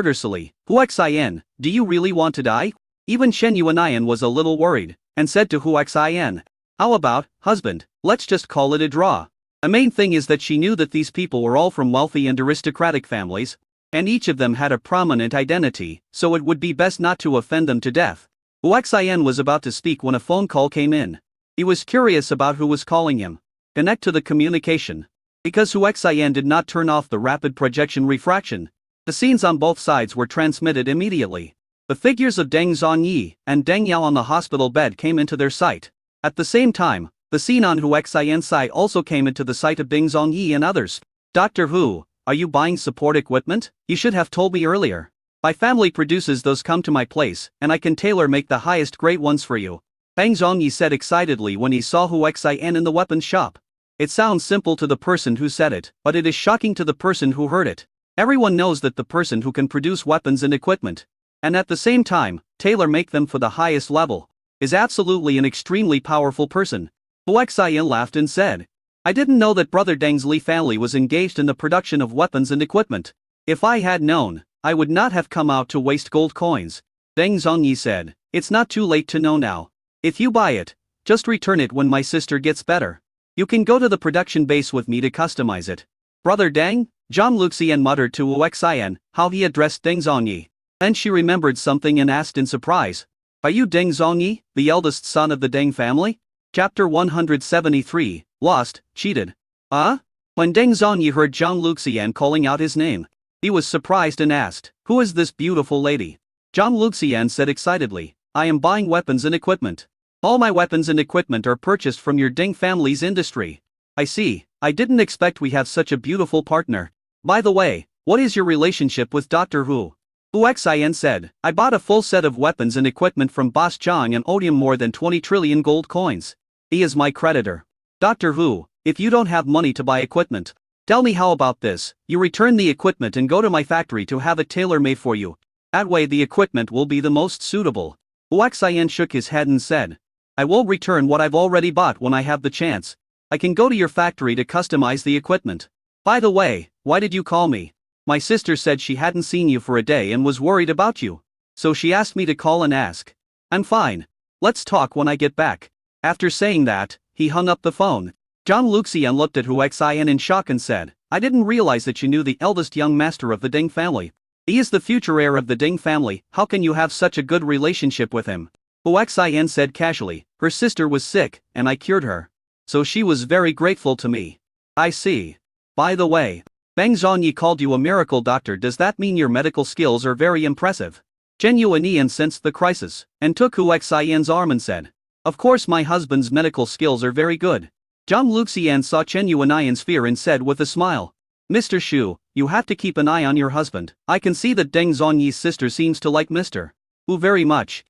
murderously, Huaxian, do you really want to die? Even Chen Yuanian was a little worried, and said to Huaxian, how about, husband, let's just call it a draw. The main thing is that she knew that these people were all from wealthy and aristocratic families, and each of them had a prominent identity, so it would be best not to offend them to death. Huaxian was about to speak when a phone call came in. He was curious about who was calling him. Connect to the communication. Because Huaxian did not turn off the rapid projection refraction, the scenes on both sides were transmitted immediately. The figures of Deng Zhongyi and Deng Yao on the hospital bed came into their sight. At the same time, the scene on Huaxian's side also came into the sight of Deng Zhongyi and others. Dr. Hu, are you buying support equipment? You should have told me earlier. My family produces those, come to my place, and I can tailor-make the highest grade ones for you. Deng Zhongyi said excitedly when he saw Huaxian in the weapons shop. It sounds simple to the person who said it, but it is shocking to the person who heard it. Everyone knows that the person who can produce weapons and equipment, and at the same time, tailor-make them for the highest level, is absolutely an extremely powerful person. Huaxian laughed and said, I didn't know that brother Deng's Li family was engaged in the production of weapons and equipment. If I had known, I would not have come out to waste gold coins. Deng Zhongyi said, it's not too late to know now. If you buy it, just return it when my sister gets better. You can go to the production base with me to customize it. Brother Deng? Zhang Luxian muttered to Huaxian how he addressed Deng Zhongyi. Then she remembered something and asked in surprise, are you Deng Zhongyi, the eldest son of the Deng family? Chapter 173, Lost, Cheated. When Deng Zhongyi heard Zhang Luxian calling out his name, he was surprised and asked, who is this beautiful lady? Zhang Luxian said excitedly, I am buying weapons and equipment. All my weapons and equipment are purchased from your Deng family's industry. I see, I didn't expect we have such a beautiful partner. By the way, what is your relationship with Dr. Hu? Huaxian said, I bought a full set of weapons and equipment from Boss Zhang and owed him more than 20 trillion gold coins. He is my creditor. Dr. Hu, if you don't have money to buy equipment, tell me how about this, you return the equipment and go to my factory to have it tailor-made for you. That way the equipment will be the most suitable. Huaxian shook his head and said, I will return what I've already bought when I have the chance. I can go to your factory to customize the equipment. By the way, why did you call me? My sister said she hadn't seen you for a day and was worried about you. So she asked me to call and ask. I'm fine. Let's talk when I get back. After saying that, he hung up the phone. Zhang Luxian looked at Huaxian in shock and said, I didn't realize that you knew the eldest young master of the Deng family. He is the future heir of the Deng family, how can you have such a good relationship with him? Huaxian said casually, her sister was sick, and I cured her. So she was very grateful to me. I see. By the way, Deng Zhongyi called you a miracle doctor. Does that mean your medical skills are very impressive? Chen Yuanian sensed the crisis, and took Huaxian's arm and said, of course my husband's medical skills are very good. Zhang Luxian saw Chen Yuanian's fear and said with a smile, Mr. Shu, you have to keep an eye on your husband. I can see that Deng Zhongyi's sister seems to like Mr. Hu very much.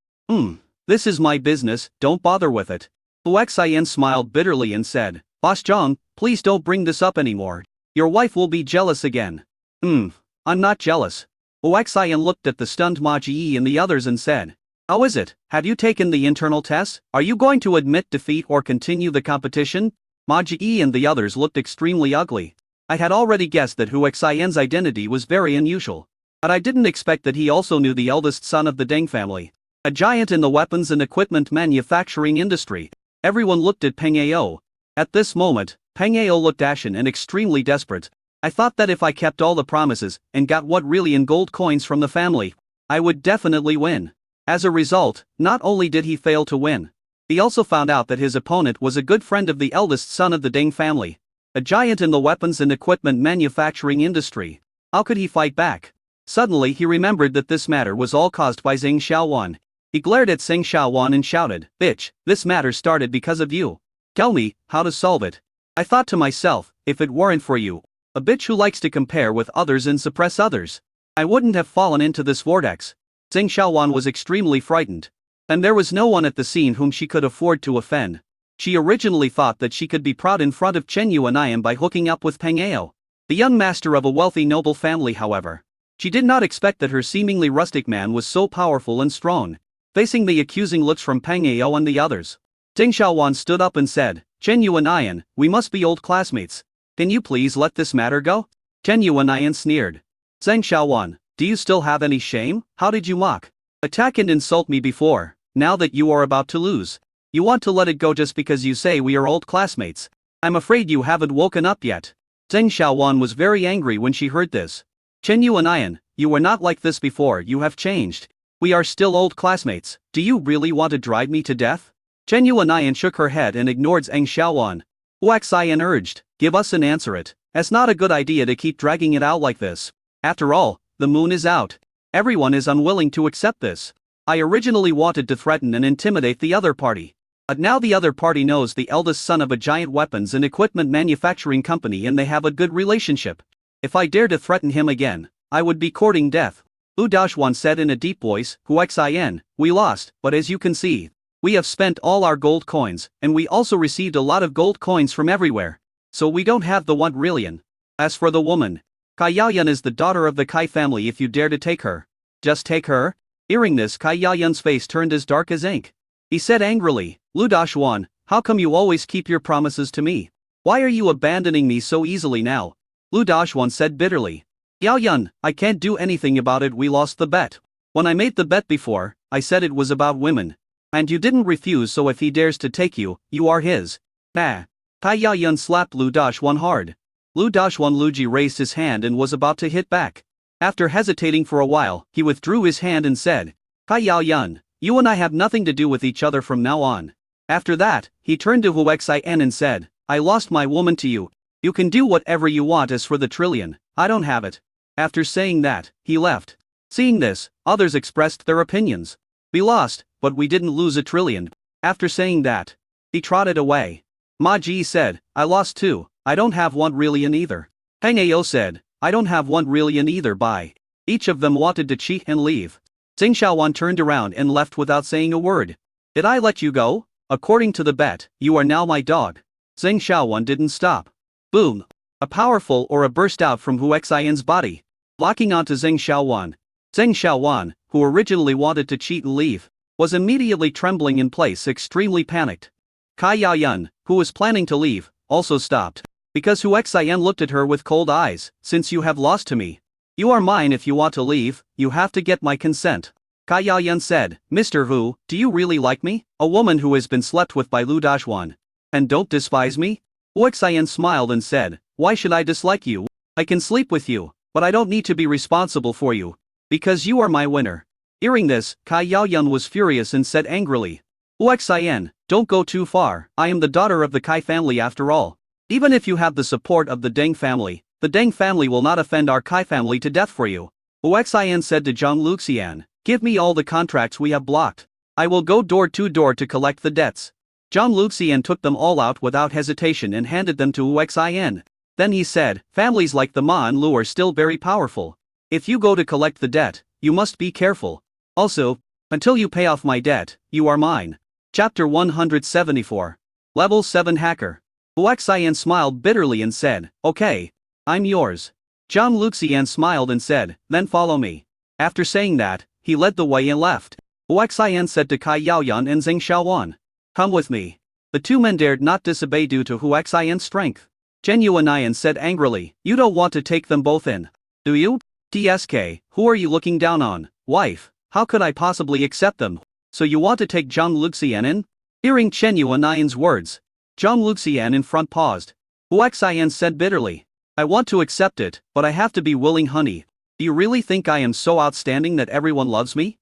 This is my business, don't bother with it. Huaxian smiled bitterly and said, Boss Zhang, please don't bring this up anymore. Your wife will be jealous again. I'm not jealous. Huaxian looked at the stunned Ma Ji and the others and said, how is it, have you taken the internal tests? Are you going to admit defeat or continue the competition? Ma Ji and the others looked extremely ugly. I had already guessed that Huaxian's identity was very unusual. But I didn't expect that he also knew the eldest son of the Deng family. A giant in the weapons and equipment manufacturing industry. Everyone looked at Peng Ao. At this moment, Peng Ao looked ashen and extremely desperate. I thought that if I kept all the promises and got 1 trillion gold coins from the family, I would definitely win. As a result, not only did he fail to win, he also found out that his opponent was a good friend of the eldest son of the Deng family. A giant in the weapons and equipment manufacturing industry. How could he fight back? Suddenly he remembered that this matter was all caused by Zheng Xiaowan. He glared at Zheng Xiaowan and shouted, bitch, this matter started because of you. Tell me how to solve it. I thought to myself, if it weren't for you, a bitch who likes to compare with others and suppress others, I wouldn't have fallen into this vortex. Zheng Xiaowan was extremely frightened. And there was no one at the scene whom she could afford to offend. She originally thought that she could be proud in front of Chen Yuanian by hooking up with Peng Ao, the young master of a wealthy noble family. However, she did not expect that her seemingly rustic man was so powerful and strong. Facing the accusing looks from Peng Ao and the others, Zheng Xiaowan stood up and said, Chen Yuanian, we must be old classmates. Can you please let this matter go? Chen Yuanian sneered. Zheng Xiaowan, Do you still have any shame? How did you mock, attack and insult me before, now that you are about to lose? You want to let it go just because you say we are old classmates. I'm afraid you haven't woken up yet. Zheng Xiaowan was very angry when she heard this. Chen Yuanayan, you were not like this before, you have changed. We are still old classmates, do you really want to drive me to death? Chen Yuanayan shook her head and ignored Zheng Xiaowan. Huaxian urged, give us an answer it. It's not a good idea to keep dragging it out like this. After all, the moon is out. Everyone is unwilling to accept this. I originally wanted to threaten and intimidate the other party. But now the other party knows the eldest son of a giant weapons and equipment manufacturing company and they have a good relationship. If I dare to threaten him again, I would be courting death. Lu Daxuan said in a deep voice, Huaxian, we lost, but as you can see, we have spent all our gold coins, and we also received a lot of gold coins from everywhere. So we don't have the 1 trillion. As for the woman, Kai Yaoyan is the daughter of the Kai family if you dare to take her. Just take her? Hearing this, Kai Yaoyan's face turned as dark as ink. He said angrily, Lu Daxuan, how come you always keep your promises to me? Why are you abandoning me so easily now? Lu Daxuan said bitterly. Yaoyan, I can't do anything about it, we lost the bet. When I made the bet before, I said it was about women. And you didn't refuse, so if he dares to take you, you are his. Ah. Kai Yaoyan slapped Lu Daxuan hard. Lu Daxuan Luji raised his hand and was about to hit back. After hesitating for a while, he withdrew his hand and said, Kai Yaoyan, you and I have nothing to do with each other from now on. After that, he turned to Huaxian and said, I lost my woman to you. You can do whatever you want, as for the trillion, I don't have it. After saying that, he left. Seeing this, others expressed their opinions. We lost, but we didn't lose a trillion. After saying that, he trotted away. Ma Ji said, I lost too, I don't have 1 trillion either. Heng Ao said, I don't have 1 trillion either. Bye. Each of them wanted to cheat and leave. Zheng Xiaowan turned around and left without saying a word. Did I let you go? According to the bet, you are now my dog. Zheng Xiaowan didn't stop. Boom. A powerful aura burst out from Huaxian's body, locking onto Zheng Xiaowan. Zheng Xiaowan, who originally wanted to cheat and leave, was immediately trembling in place, extremely panicked. Kai Yaoyan, who was planning to leave, also stopped, because Huaxian looked at her with cold eyes. Since you have lost to me, you are mine. If you want to leave, you have to get my consent. Kai Yaoyan said, Mr. Hu, do you really like me, a woman who has been slept with by Lu Daxuan, and don't despise me? Huaxian smiled and said, why should I dislike you? I can sleep with you, but I don't need to be responsible for you, because you are my winner. Hearing this, Kai Yaoyan was furious and said angrily, Huaxian, don't go too far, I am the daughter of the Kai family after all. Even if you have the support of the Deng family, the Deng family will not offend our Kai family to death for you. Huaxian said to Zhang Luxian, give me all the contracts we have blocked. I will go door to door to collect the debts. Zhang Luxian took them all out without hesitation and handed them to Huaxian. Then he said, families like the Ma and Lu are still very powerful. If you go to collect the debt, you must be careful. Also, until you pay off my debt, you are mine. Chapter 174. Level 7 Hacker. Huaxian smiled bitterly and said, okay, I'm yours. Zhang Luxian smiled and said, then follow me. After saying that, he led the way and left. Huaxian said to Kai Yaoyan and Zheng Xiaowan, come with me. The two men dared not disobey due to Huaxian's strength. Chen Yuanayan said angrily, you don't want to take them both in, do you? TSK, who are you looking down on, wife? How could I possibly accept them? So you want to take Zhang Luxian in? Hearing Chen Yuanayan's words, Zhang Luxian in front paused. Huaxian said bitterly, I want to accept it, but I have to be willing, honey. Do you really think I am so outstanding that everyone loves me?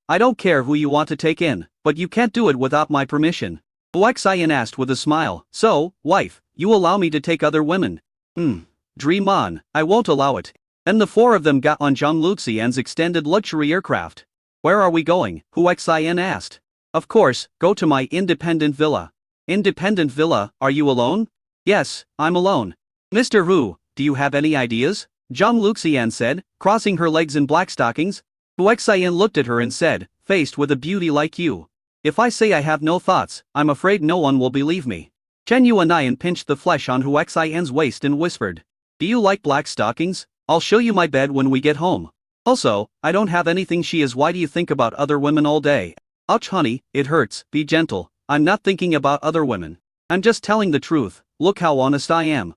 I don't care who you want to take in, but you can't do it without my permission. Huaxian asked with a smile, so, wife, you allow me to take other women? Dream on, I won't allow it. And the four of them got on Zhang Luxian's extended luxury aircraft. Where are we going? Huaxian asked. Of course, go to my independent villa. Independent villa, are you alone? Yes, I'm alone. Mr. Hu, do you have any ideas? Zhang Luxian said, crossing her legs in black stockings. Huaxian looked at her and said, faced with a beauty like you, if I say I have no thoughts, I'm afraid no one will believe me. Chen Yuanayan pinched the flesh on Huaxian's waist and whispered, do you like black stockings? I'll show you my bed when we get home. Also, I don't have anything she is. Why do you think about other women all day? Ouch honey, it hurts, be gentle, I'm not thinking about other women. I'm just telling the truth, look how honest I am.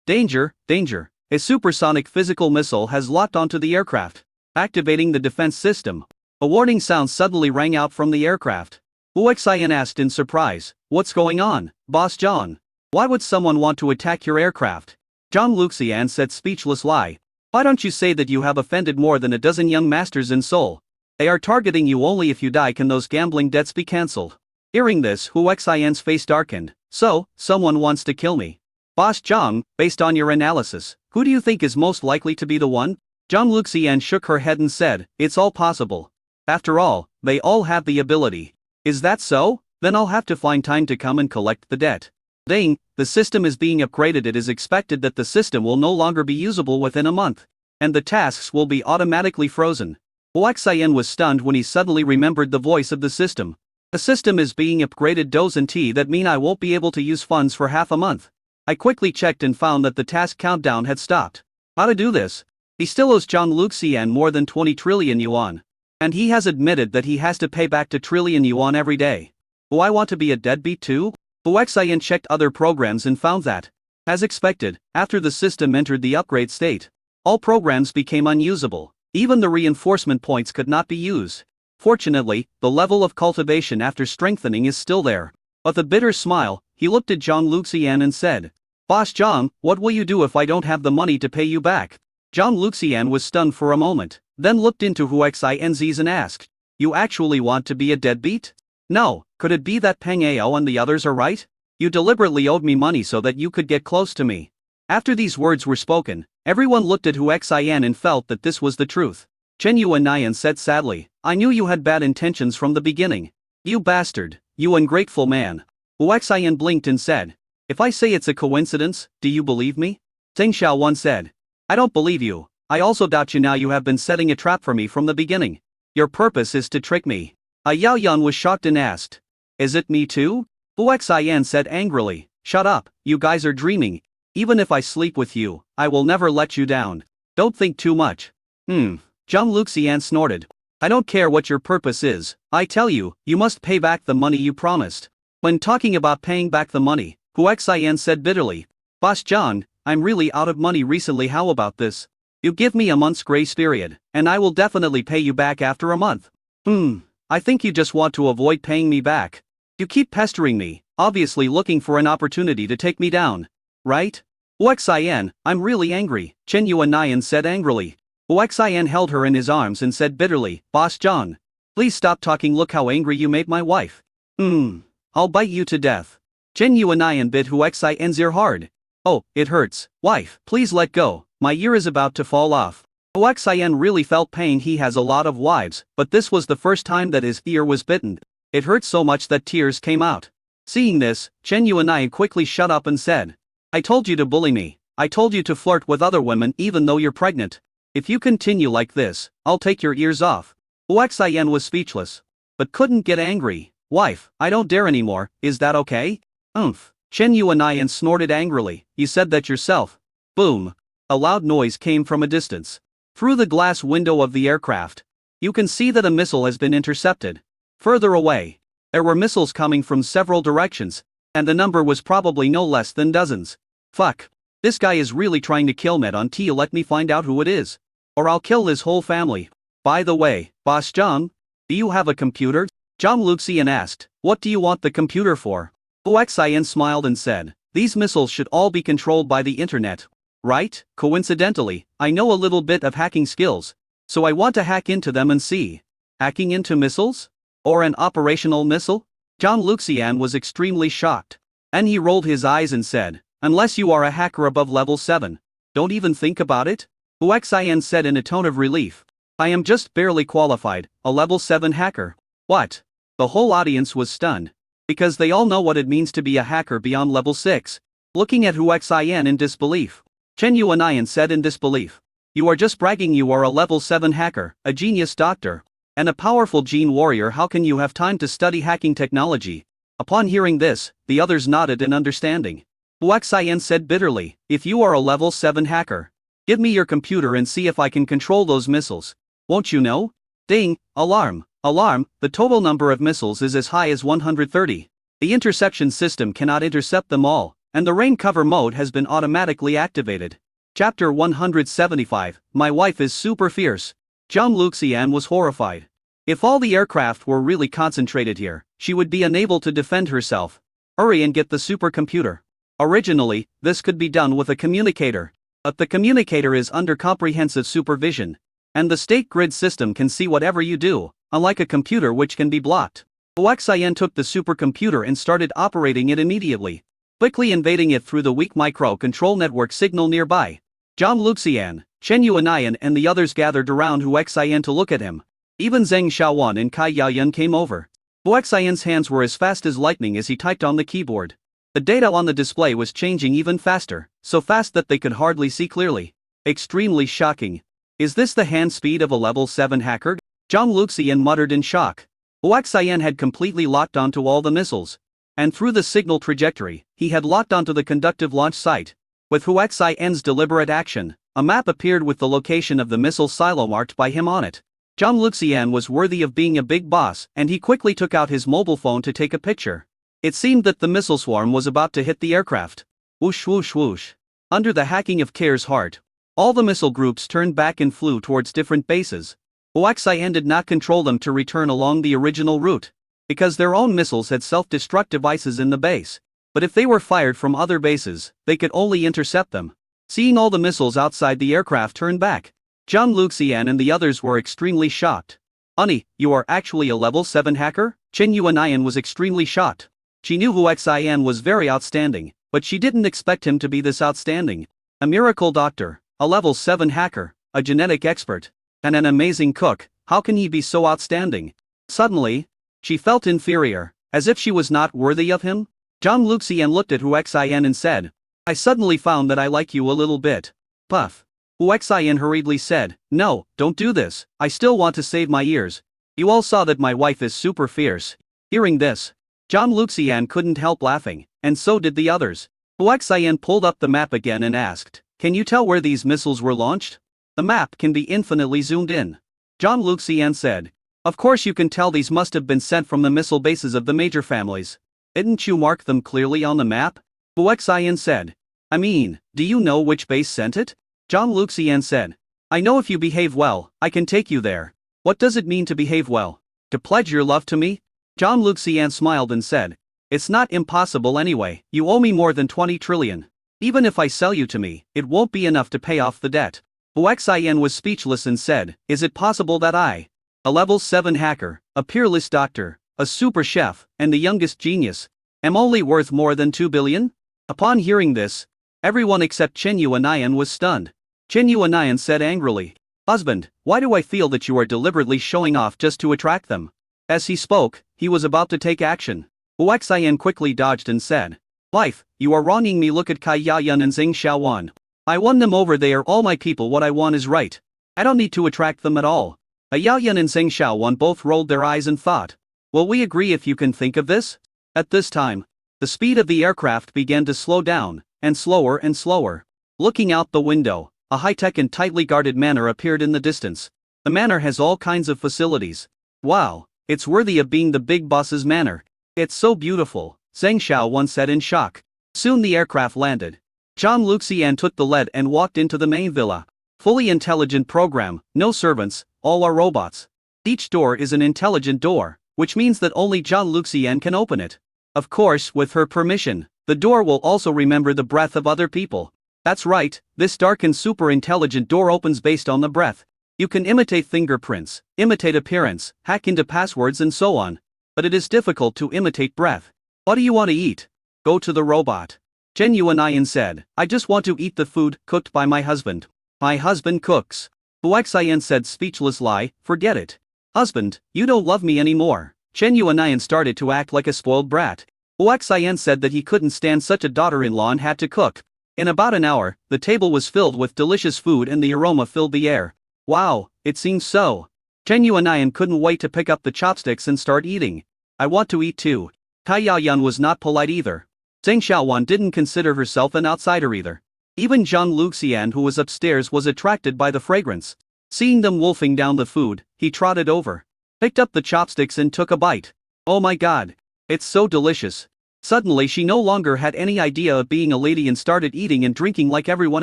Danger, danger. A supersonic physical missile has locked onto the aircraft, activating the defense system. A warning sound suddenly rang out from the aircraft. Hu Xian asked in surprise, "What's going on, Boss John? Why would someone want to attack your aircraft?" Zhang Luxian said, speechless lie. "Why don't you say that you have offended more than a dozen young masters in Seoul? They are targeting you. Only if you die can those gambling debts be cancelled." Hearing this, Hu Xian's face darkened. "So, someone wants to kill me. Boss Zhang, based on your analysis, who do you think is most likely to be the one?" Zhang Luxian shook her head and said, "It's all possible. After all, they all have the ability." "Is that so? Then I'll have to find time to come and collect the debt." Ding, the system is being upgraded. It is expected that the system will no longer be usable within a month, and the tasks will be automatically frozen. Hu Xian was stunned when he suddenly remembered the voice of the system. "The system is being upgraded. Doesn't that mean I won't be able to use funds for half a month?" I quickly checked and found that the task countdown had stopped. How to do this? He still owes Zhang Luxian more than 20 trillion yuan. And he has admitted that he has to pay back 2 trillion yuan every day. Do I want to be a deadbeat too? Hu Xian checked other programs and found that, as expected, after the system entered the upgrade state, all programs became unusable. Even the reinforcement points could not be used. Fortunately, the level of cultivation after strengthening is still there. With a bitter smile, he looked at Zhang Luxian and said, "Boss Zhang, what will you do if I don't have the money to pay you back?" Zhang Luxian was stunned for a moment, then looked into Hu Xian's eyes and asked, "You actually want to be a deadbeat? No, could it be that Peng Ao and the others are right? You deliberately owed me money so that you could get close to me." After these words were spoken, everyone looked at Hu Xian and felt that this was the truth. Chen Yuanayan said sadly, "I knew you had bad intentions from the beginning. You bastard, you ungrateful man." Hu Xian blinked and said, "If I say it's a coincidence, do you believe me?" Zheng Xiaowan said, "I don't believe you. I also doubt you now. You have been setting a trap for me from the beginning. Your purpose is to trick me." Yao Yan was shocked and asked, "Is it me too?" Hu Xian said angrily, "Shut up, you guys are dreaming. Even if I sleep with you, I will never let you down. Don't think too much." Zhang Luxian snorted. "I don't care what your purpose is. I tell you, you must pay back the money you promised." When talking about paying back the money, Hu Xian said bitterly, "Boss Zhang, I'm really out of money recently. How about this? You give me a month's grace period, and I will definitely pay you back after a month." I think you just want to avoid paying me back. You keep pestering me, obviously looking for an opportunity to take me down. Right? Hu Xian, I'm really angry, Chen Yuanayan said angrily. Hu Xian held her in his arms and said bitterly, "Boss Zhang, please stop talking. Look how angry you made my wife. I'll bite you to death." Chen Yuanayan bit Hu Xian's ear hard. "Oh, it hurts. Wife, please let go, my ear is about to fall off." Hu Xian really felt pain. He has a lot of wives, but this was the first time that his ear was bitten. It hurt so much that tears came out. Seeing this, Chen Yuanayan quickly shut up and said, "I told you to bully me. I told you to flirt with other women even though you're pregnant. If you continue like this, I'll take your ears off." Hu Xian was speechless, but couldn't get angry. "Wife, I don't dare anymore, is that okay?" Chen Yuanayan snorted angrily, "You said that yourself." Boom. A loud noise came from a distance. Through the glass window of the aircraft, you can see that a missile has been intercepted. Further away, there were missiles coming from several directions, and the number was probably no less than dozens. Fuck. This guy is really trying to kill me. Let me find out who it is, or I'll kill his whole family. By the way, Boss Zhang, do you have a computer? Zhang Luxian asked, "What do you want the computer for?" Hu Xian smiled and said, "These missiles should all be controlled by the internet. Right? Coincidentally, I know a little bit of hacking skills, so I want to hack into them and see." Hacking into missiles? Or an operational missile? Zhang Luxian was extremely shocked. And he rolled his eyes and said, "Unless you are a hacker above level 7. Don't even think about it?" Hu Xian said in a tone of relief, "I am just barely qualified, a level 7 hacker." What? The whole audience was stunned, because they all know what it means to be a hacker beyond level 6. Looking at Hu Xian in disbelief, Chen Yuanayan said in disbelief, "You are just bragging. You are a level 7 hacker, a genius doctor, and a powerful gene warrior. How can you have time to study hacking technology?" Upon hearing this, the others nodded in understanding. Hu Xian said bitterly, "If you are a level 7 hacker, give me your computer and see if I can control those missiles. Won't you know?" Ding, alarm, alarm, the total number of missiles is as high as 130. The interception system cannot intercept them all, and the rain cover mode has been automatically activated. Chapter 175, My wife is super fierce. Zhang Luxian was horrified. If all the aircraft were really concentrated here, she would be unable to defend herself. Hurry and get the supercomputer. Originally, this could be done with a communicator. But the communicator is under comprehensive supervision. And the state grid system can see whatever you do, unlike a computer which can be blocked. Huaxian took the supercomputer and started operating it immediately, quickly invading it through the weak micro-control network signal nearby. Zhang Luxian, Chen Yuanian and the others gathered around Huaxian to look at him. Even Zheng Xiaowan and Kai Yaoyun came over. Huaxian's hands were as fast as lightning as he typed on the keyboard. The data on the display was changing even faster, so fast that they could hardly see clearly. Extremely shocking. Is this the hand speed of a level 7 hacker? Zhang Luxian muttered in shock. Huaxian had completely locked onto all the missiles. And through the signal trajectory, he had locked onto the conductive launch site. With Huaxian's deliberate action, a map appeared with the location of the missile silo marked by him on it. Zhang Luxian was worthy of being a big boss, and he quickly took out his mobile phone to take a picture. It seemed that the missile swarm was about to hit the aircraft. Whoosh whoosh whoosh. Under the hacking of Care's heart, all the missile groups turned back and flew towards different bases. Huaxian did not control them to return along the original route, because their own missiles had self-destruct devices in the base. But if they were fired from other bases, they could only intercept them. Seeing all the missiles outside the aircraft turn back, Zhang Luxian and the others were extremely shocked. Honey, you are actually a level 7 hacker? Chen Yuanian was extremely shocked. She knew Huaxian was very outstanding, but she didn't expect him to be this outstanding. A miracle doctor, a level 7 hacker, a genetic expert, and an amazing cook. How can he be so outstanding? Suddenly, she felt inferior, as if she was not worthy of him. Zhang Luxian looked at Huaxian and said, I suddenly found that I like you a little bit. Puff. Huaxian hurriedly said, No, don't do this, I still want to save my ears. You all saw that my wife is super fierce. Hearing this, Zhang Luxian couldn't help laughing, and so did the others. Huaxian pulled up the map again and asked, Can you tell where these missiles were launched? The map can be infinitely zoomed in. Zhang Luxian said, Of course you can tell these must have been sent from the missile bases of the major families. Didn't you mark them clearly on the map? Huaxian said. I mean, do you know which base sent it? Zhang Luxian said. I know if you behave well, I can take you there. What does it mean to behave well? To pledge your love to me? Zhang Luxian smiled and said. It's not impossible anyway, you owe me more than 20 trillion. Even if I sell you to me, it won't be enough to pay off the debt. Huaxian was speechless and said, Is it possible that I, a level 7 hacker, a peerless doctor, a super chef, and the youngest genius, am only worth more than 2 billion? Upon hearing this, everyone except Chen Yuanian was stunned. Chen Yuanian said angrily, Husband, why do I feel that you are deliberately showing off just to attract them? As he spoke, he was about to take action. Huaxian quickly dodged and said, Wife, you are wronging me. Look at Kai Yaoyun and Zheng Xiaowan. I won them over. They are all my people. What I want is right. I don't need to attract them at all. Yaoyun and Zheng Xiaowan both rolled their eyes and thought, Will we agree if you can think of this? At this time, the speed of the aircraft began to slow down, and slower and slower. Looking out the window, a high-tech and tightly guarded manor appeared in the distance. The manor has all kinds of facilities. Wow, it's worthy of being the big boss's manor. It's so beautiful, Zheng Xiaowan said in shock. Soon the aircraft landed. Zhang Luxian took the lead and walked into the main villa. Fully intelligent program, no servants, all are robots. Each door is an intelligent door, which means that only Zhang Luxian can open it. Of course, with her permission, the door will also remember the breath of other people. That's right, this dark and super intelligent door opens based on the breath. You can imitate fingerprints, imitate appearance, hack into passwords and so on. But it is difficult to imitate breath. What do you want to eat? Go to the robot. Chen Yuanian said, I just want to eat the food cooked by my husband. My husband cooks. Huaxian said speechless lie, forget it. Husband, you don't love me anymore. Chen Yuanian started to act like a spoiled brat. Huaxian said that he couldn't stand such a daughter-in-law and had to cook. In about an hour, the table was filled with delicious food and the aroma filled the air. Wow, it seems so. Chen Yuanian couldn't wait to pick up the chopsticks and start eating. I want to eat too. Kai Yaoyun was not polite either. Zheng Xiaowan didn't consider herself an outsider either. Even Zhang Luxian, who was upstairs, was attracted by the fragrance. Seeing them wolfing down the food, he trotted over, picked up the chopsticks and took a bite. Oh my god, it's so delicious. Suddenly she no longer had any idea of being a lady and started eating and drinking like everyone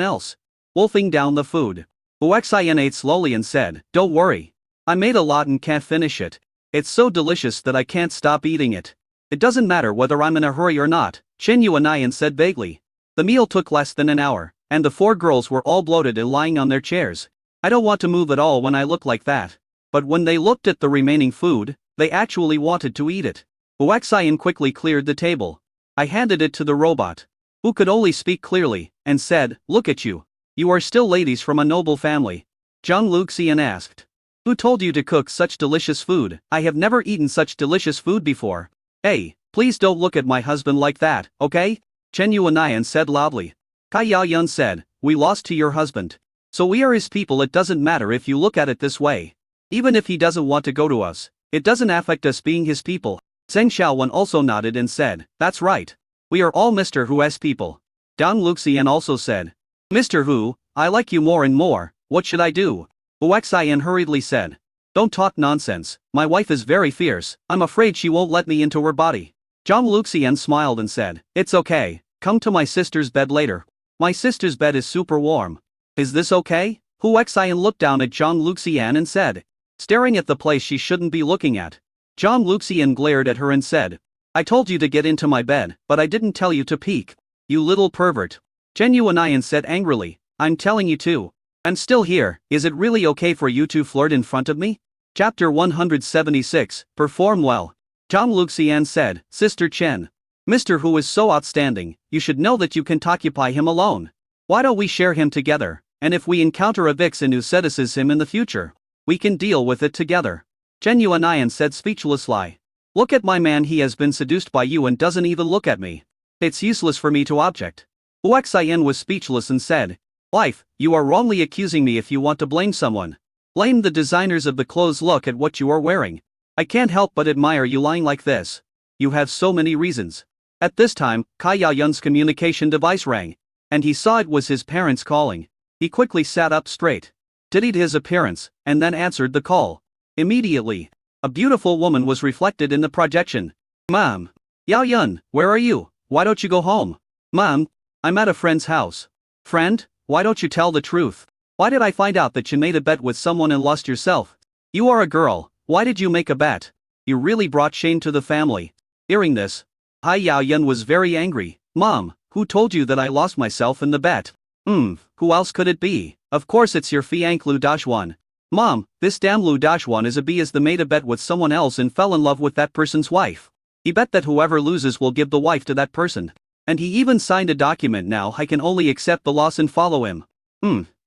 else. wolfing down the food. Huaxian ate slowly and said, "Don't worry. I made a lot and can't finish it. It's so delicious that I can't stop eating it. It doesn't matter whether I'm in a hurry or not," Chen Yuanian said vaguely. The meal took less than an hour, and the 4 girls were all bloated and lying on their chairs. I don't want to move at all when I look like that. But when they looked at the remaining food, they actually wanted to eat it. Huaxian quickly cleared the table. I handed it to the robot, who could only speak clearly, and said, "Look at you. You are still ladies from a noble family." Zhang Luxian asked, "Who told you to cook such delicious food? I have never eaten such delicious food before." "Hey, please don't look at my husband like that, okay?" Chen Yuanian said loudly. Kai Yaoyun said, "We lost to your husband. So we are his people. It doesn't matter if you look at it this way. Even if he doesn't want to go to us, it doesn't affect us being his people." Zheng Xiaowen also nodded and said, "That's right. We are all Mr. Hu's people." Zhang Luxian also said, "Mr. Hu, I like you more and more. What should I do?" Huaxian hurriedly said, "Don't talk nonsense. My wife is very fierce. I'm afraid she won't let me into her body." Zhang Luxian smiled and said, "It's okay. Come to my sister's bed later. My sister's bed is super warm. Is this okay?" Huaxian looked down at Zhang Luxian and said, staring at the place she shouldn't be looking at. Zhang Luxian glared at her and said, "I told you to get into my bed, but I didn't tell you to peek. You little pervert." Chen Yuanian said angrily, "I'm telling you to. I'm still here. Is it really okay for you to flirt in front of me?" Chapter 176, Perform Well. Zhang Luxian said, "Sister Chen. Mr. Hu is so outstanding, you should know that you can't occupy him alone. Why don't we share him together, and if we encounter a vixen who seduces him in the future, we can deal with it together." Chen Yuanian said speechlessly, "Look at my man, he has been seduced by you and doesn't even look at me. It's useless for me to object." Huaxian was speechless and said, "Wife, you are wrongly accusing me. If you want to blame someone, blame the designers of the clothes. Look at what you are wearing. I can't help but admire you lying like this. You have so many reasons." At this time, Kai Yaoyun's communication device rang, and he saw it was his parents calling. He quickly sat up straight, studied his appearance, and then answered the call. Immediately, a beautiful woman was reflected in the projection. "Mom. Yaoyun, where are you? Why don't you go home?" "Mom, I'm at a friend's house." "Friend? Why don't you tell the truth? Why did I find out that you made a bet with someone and lost yourself? You are a girl, why did you make a bet? You really brought shame to the family." Hearing this, Hai Yaoyun was very angry. "Mom, who told you that I lost myself in the bet?" Who else could it be? Of course it's your fiancé Lu Daxuan." "Mom, this damn Lu Daxuan is a b as the made a bet with someone else and fell in love with that person's wife. He bet that whoever loses will give the wife to that person. And he even signed a document. Now I can only accept the loss and follow him.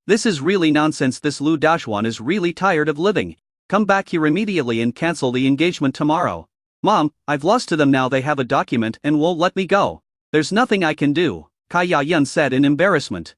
This is really nonsense. This Lu Daxuan is really tired of living. Come back here immediately and cancel the engagement tomorrow." "Mom, I've lost to them now. They have a document and won't let me go. There's nothing I can do," Kai Yaoyun said in embarrassment.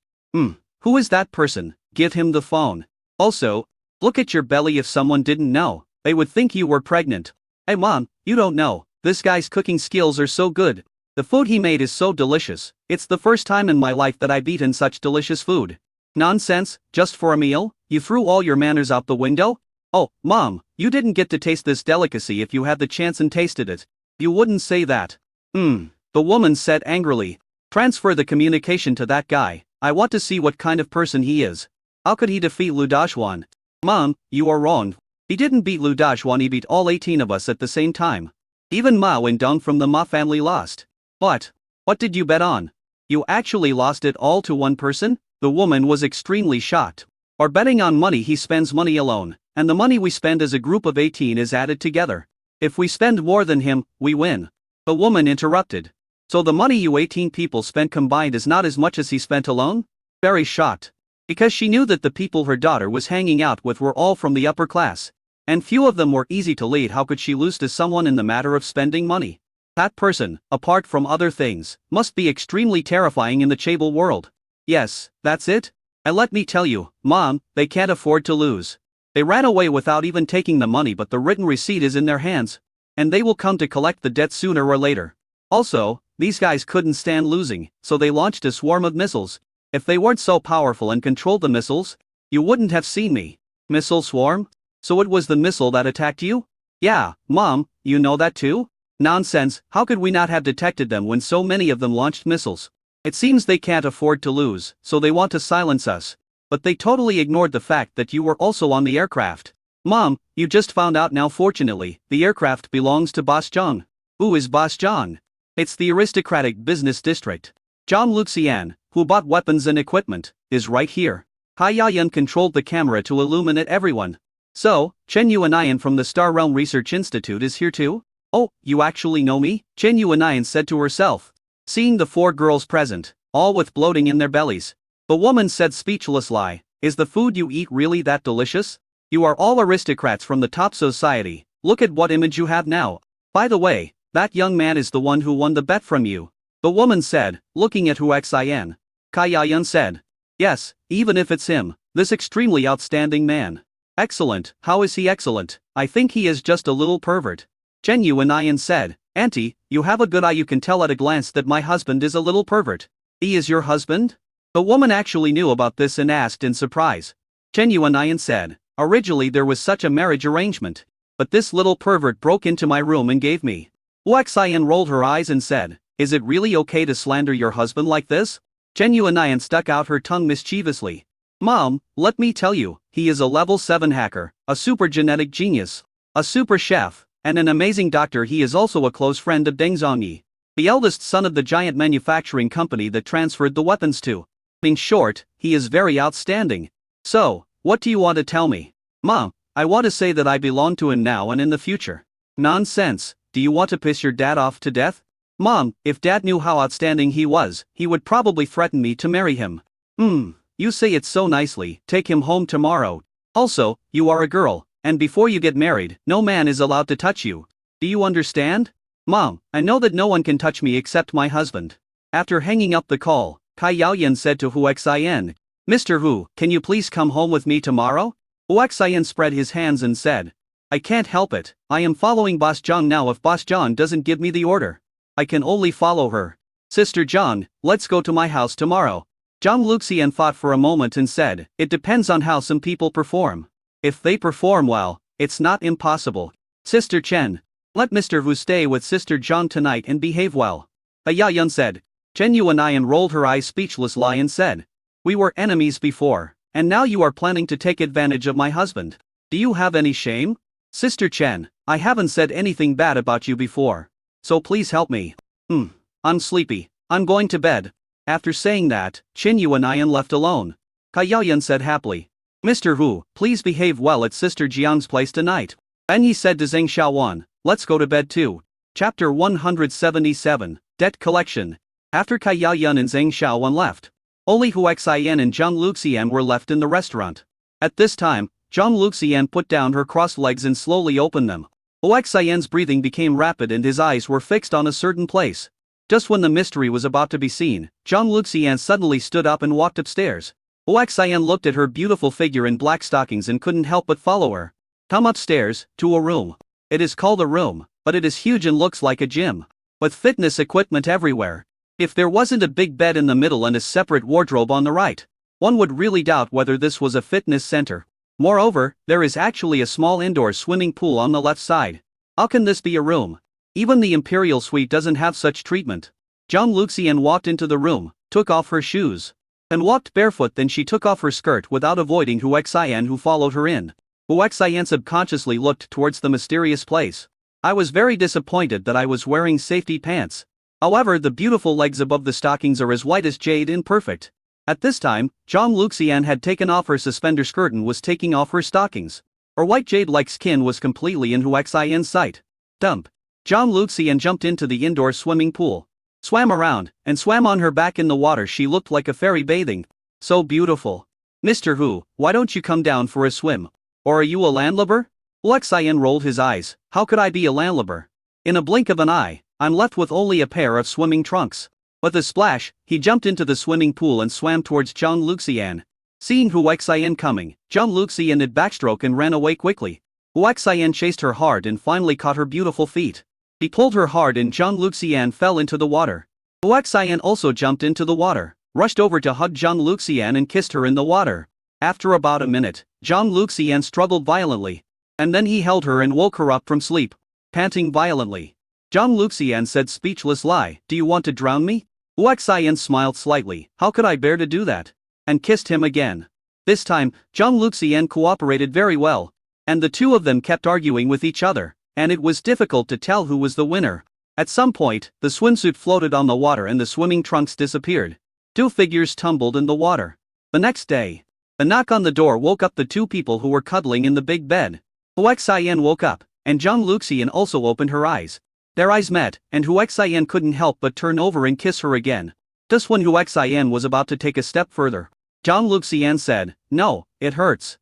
Who is that person? Give him the phone. Also, look at your belly. If someone didn't know, they would think you were pregnant." "Hey mom, you don't know, this guy's cooking skills are so good. The food he made is so delicious. It's the first time in my life that I've eaten such delicious food." "Nonsense, just for a meal? You threw all your manners out the window?" "Oh, mom, you didn't get to taste this delicacy. If you had the chance and tasted it, you wouldn't say that." The woman said angrily, "Transfer the communication to that guy. I want to see what kind of person he is. How could he defeat Lu Daxuan?" "Mom, you are wrong. He didn't beat Lu Daxuan. He beat all 18 of us at the same time. Even Mao and Dong from the Ma family lost." "What? What did you bet on? You actually lost it all to one person?" The woman was extremely shocked. "Or betting on money. He spends money alone, and the money we spend as a group of 18 is added together. If we spend more than him, we win." The woman interrupted. "So the money you 18 people spent combined is not as much as he spent alone?" Very shocked. Because she knew that the people her daughter was hanging out with were all from the upper class. And few of them were easy to lead. How could she lose to someone in the matter of spending money? That person, apart from other things, must be extremely terrifying in the Chable world. Yes, that's it. And let me tell you, Mom, they can't afford to lose. They ran away without even taking the money, but the written receipt is in their hands. And they will come to collect the debt sooner or later. Also, these guys couldn't stand losing, so they launched a swarm of missiles. If they weren't so powerful and controlled the missiles, you wouldn't have seen me. Missile swarm? So it was the missile that attacked you? Yeah, Mom, you know that too? Nonsense, how could we not have detected them when so many of them launched missiles? It seems they can't afford to lose, so they want to silence us. but they totally ignored the fact that you were also on the aircraft. Mom, you just found out now. Fortunately, the aircraft belongs to Boss Zhang. Who is Boss Zhang? It's the aristocratic business district. Zhang Luxian, who bought weapons and equipment, is right here. Kai Yayan controlled the camera to illuminate everyone. So, Chen Yuanayan from the Star Realm Research Institute is here too? Oh, you actually know me? Chen Yuanayan said to herself. Seeing the 4 girls present, all with bloating in their bellies, the woman said speechless lie, is the food you eat really that delicious? You are all aristocrats from the top society, look at what image you have now. By the way, that young man is the one who won the bet from you. The woman said, looking at Hu Xian. Kai Yayan said. Yes, even if it's him, this extremely outstanding man. Excellent, how is he excellent? I think he is just a little pervert. Chen Yuanayan said. Auntie, you have a good eye, you can tell at a glance that my husband is a little pervert. He is your husband? The woman actually knew about this and asked in surprise. Chen Yuanayan said. Originally there was such a marriage arrangement. But this little pervert broke into my room and gave me. Hu Xian rolled her eyes and said, is it really okay to slander your husband like this? Chen Yuanayan stuck out her tongue mischievously. Mom, let me tell you, he is a level 7 hacker, a super genetic genius, a super chef, and an amazing doctor. He is also a close friend of Deng Zhongyi, the eldest son of the giant manufacturing company that transferred the weapons to. In short, he is very outstanding. So, what do you want to tell me? Mom, I want to say that I belong to him now and in the future. Nonsense, do you want to piss your dad off to death? Mom, if Dad knew how outstanding he was, he would probably threaten me to marry him. You say it so nicely, take him home tomorrow. Also, you are a girl, and before you get married, no man is allowed to touch you. Do you understand? Mom, I know that no one can touch me except my husband. After hanging up the call, Kai Yaoyan said to Hu Xian, Mr. Hu, can you please come home with me tomorrow? Hu Xian spread his hands and said, I can't help it, I am following Boss Zhang now. If Boss Zhang doesn't give me the order, I can only follow her. Sister Zhang, let's go to my house tomorrow. Zhang Luxian thought for a moment and said, it depends on how some people perform. If they perform well, it's not impossible. Sister Chen, let Mr. Hu stay with Sister Zhang tonight and behave well. Yayan said. Chen Yuanayan rolled her eyes speechless lie and said, we were enemies before, and now you are planning to take advantage of my husband. Do you have any shame? Sister Chen, I haven't said anything bad about you before. So please help me. I'm sleepy, I'm going to bed. After saying that, Chen Yuanayan left alone. Kai Yayan said happily, Mr. Hu, please behave well at Sister Jiang's place tonight. And he said to Zheng Xiaowan, let's go to bed too. Chapter 177, Debt Collection. After Kai Yayan and Zheng Xiaowan left, only Hu Xian and Zhang Luxian were left in the restaurant. At this time, Zhang Luxian put down her crossed legs and slowly opened them. Hu Xian's breathing became rapid and his eyes were fixed on a certain place. Just when the mystery was about to be seen, Zhang Luxian suddenly stood up and walked upstairs. Hu Xian looked at her beautiful figure in black stockings and couldn't help but follow her. Come upstairs, to a room. It is called a room, but it is huge and looks like a gym. With fitness equipment everywhere. If there wasn't a big bed in the middle and a separate wardrobe on the right, one would really doubt whether this was a fitness center. Moreover, there is actually a small indoor swimming pool on the left side. How can this be a room? Even the Imperial Suite doesn't have such treatment. Zhang Luxian walked into the room, took off her shoes, and walked barefoot. Then she took off her skirt without avoiding Hu Xian, who followed her in. Hu Xian subconsciously looked towards the mysterious place. I was very disappointed that I was wearing safety pants. However, the beautiful legs above the stockings are as white as jade and perfect. At this time, Zhang Luxian had taken off her suspender skirt and was taking off her stockings. Her white jade-like skin was completely in Hu Xian's sight. Dump. Zhang Luxian jumped into the indoor swimming pool, swam around, and swam on her back in the water. She looked like a fairy bathing. So beautiful. Mr. Hu, why don't you come down for a swim? Or are you a landlubber? Hu Xian rolled his eyes. How could I be a landlubber? In a blink of an eye, I'm left with only a pair of swimming trunks. With a splash, he jumped into the swimming pool and swam towards Zhang Luxian. Seeing Hu Xian coming, Zhang Luxian did backstroke and ran away quickly. Hu Xian chased her hard and finally caught her beautiful feet. He pulled her hard and Zhang Luxian fell into the water. Hu Xian also jumped into the water, rushed over to hug Zhang Luxian and kissed her in the water. After about a minute, Zhang Luxian struggled violently. And then he held her and woke her up from sleep, panting violently. Zhang Luxian said speechless lie, do you want to drown me? Hu Xian smiled slightly, how could I bear to do that? And kissed him again. This time, Zhang Luxian cooperated very well, and the two of them kept arguing with each other, and it was difficult to tell who was the winner. At some point, the swimsuit floated on the water and the swimming trunks disappeared. Two figures tumbled in the water. The next day, a knock on the door woke up the two people who were cuddling in the big bed. Huaxian woke up, and Zhang Luxian also opened her eyes. Their eyes met, and Huaxian couldn't help but turn over and kiss her again. Just when Huaxian was about to take a step further, Zhang Luxian said, "No, it hurts."